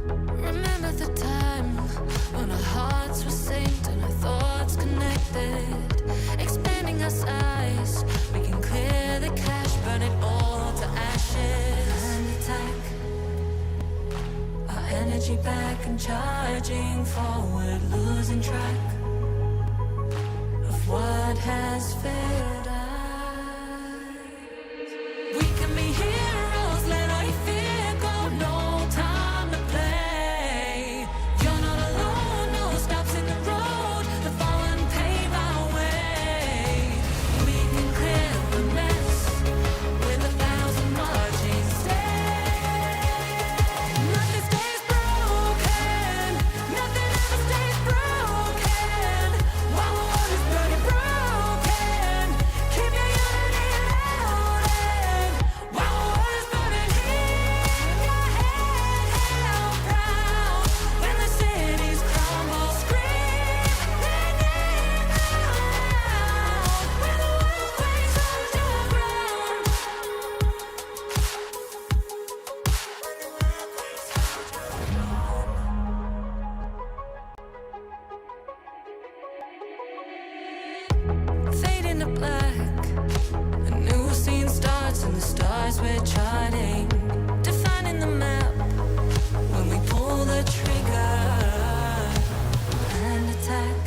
Remember the time when our hearts were synced and our thoughts connected, expanding our size. We can clear the cache, burn it all to ashes. And attack our energy back and charging forward, losing track of what has failed us. We can be heroes, let our fear go, no time to play. You're not alone, no stops in the road, the fallen pave our way. We can clear the mess with 1,000 marching steps. Nothing stays broken, nothing ever stays broken. While the world is burning broken, keep your unity loaded. While the world is burning, keep your head held proud. When the cities crumble, scream their name out. When the world quakes underground. Fade into black. A new scene starts and the stars we're charting, defining the map when we pull the trigger and attack.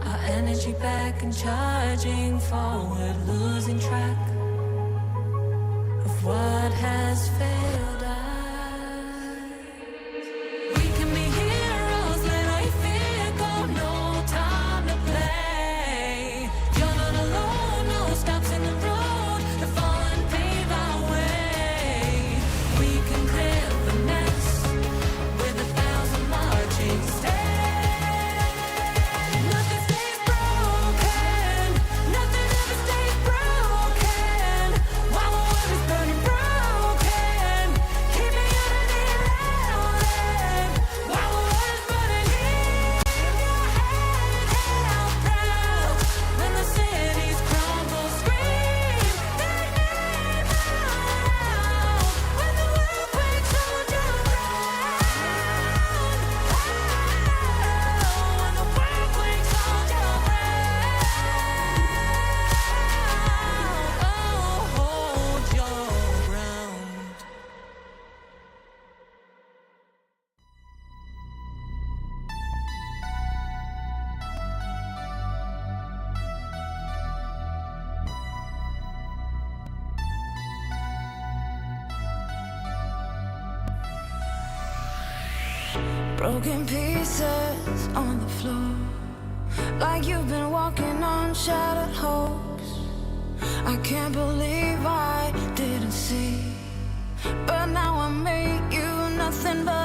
Our energy back and charging forward, losing track of what has failed us. We can be heroes, let our fear go, no time to play. You're not alone, no stops in the road, the fallen pave our way. Broken pieces on the floor, like you've been walking on shattered hopes. I can't believe I didn't see, but now I make you nothing but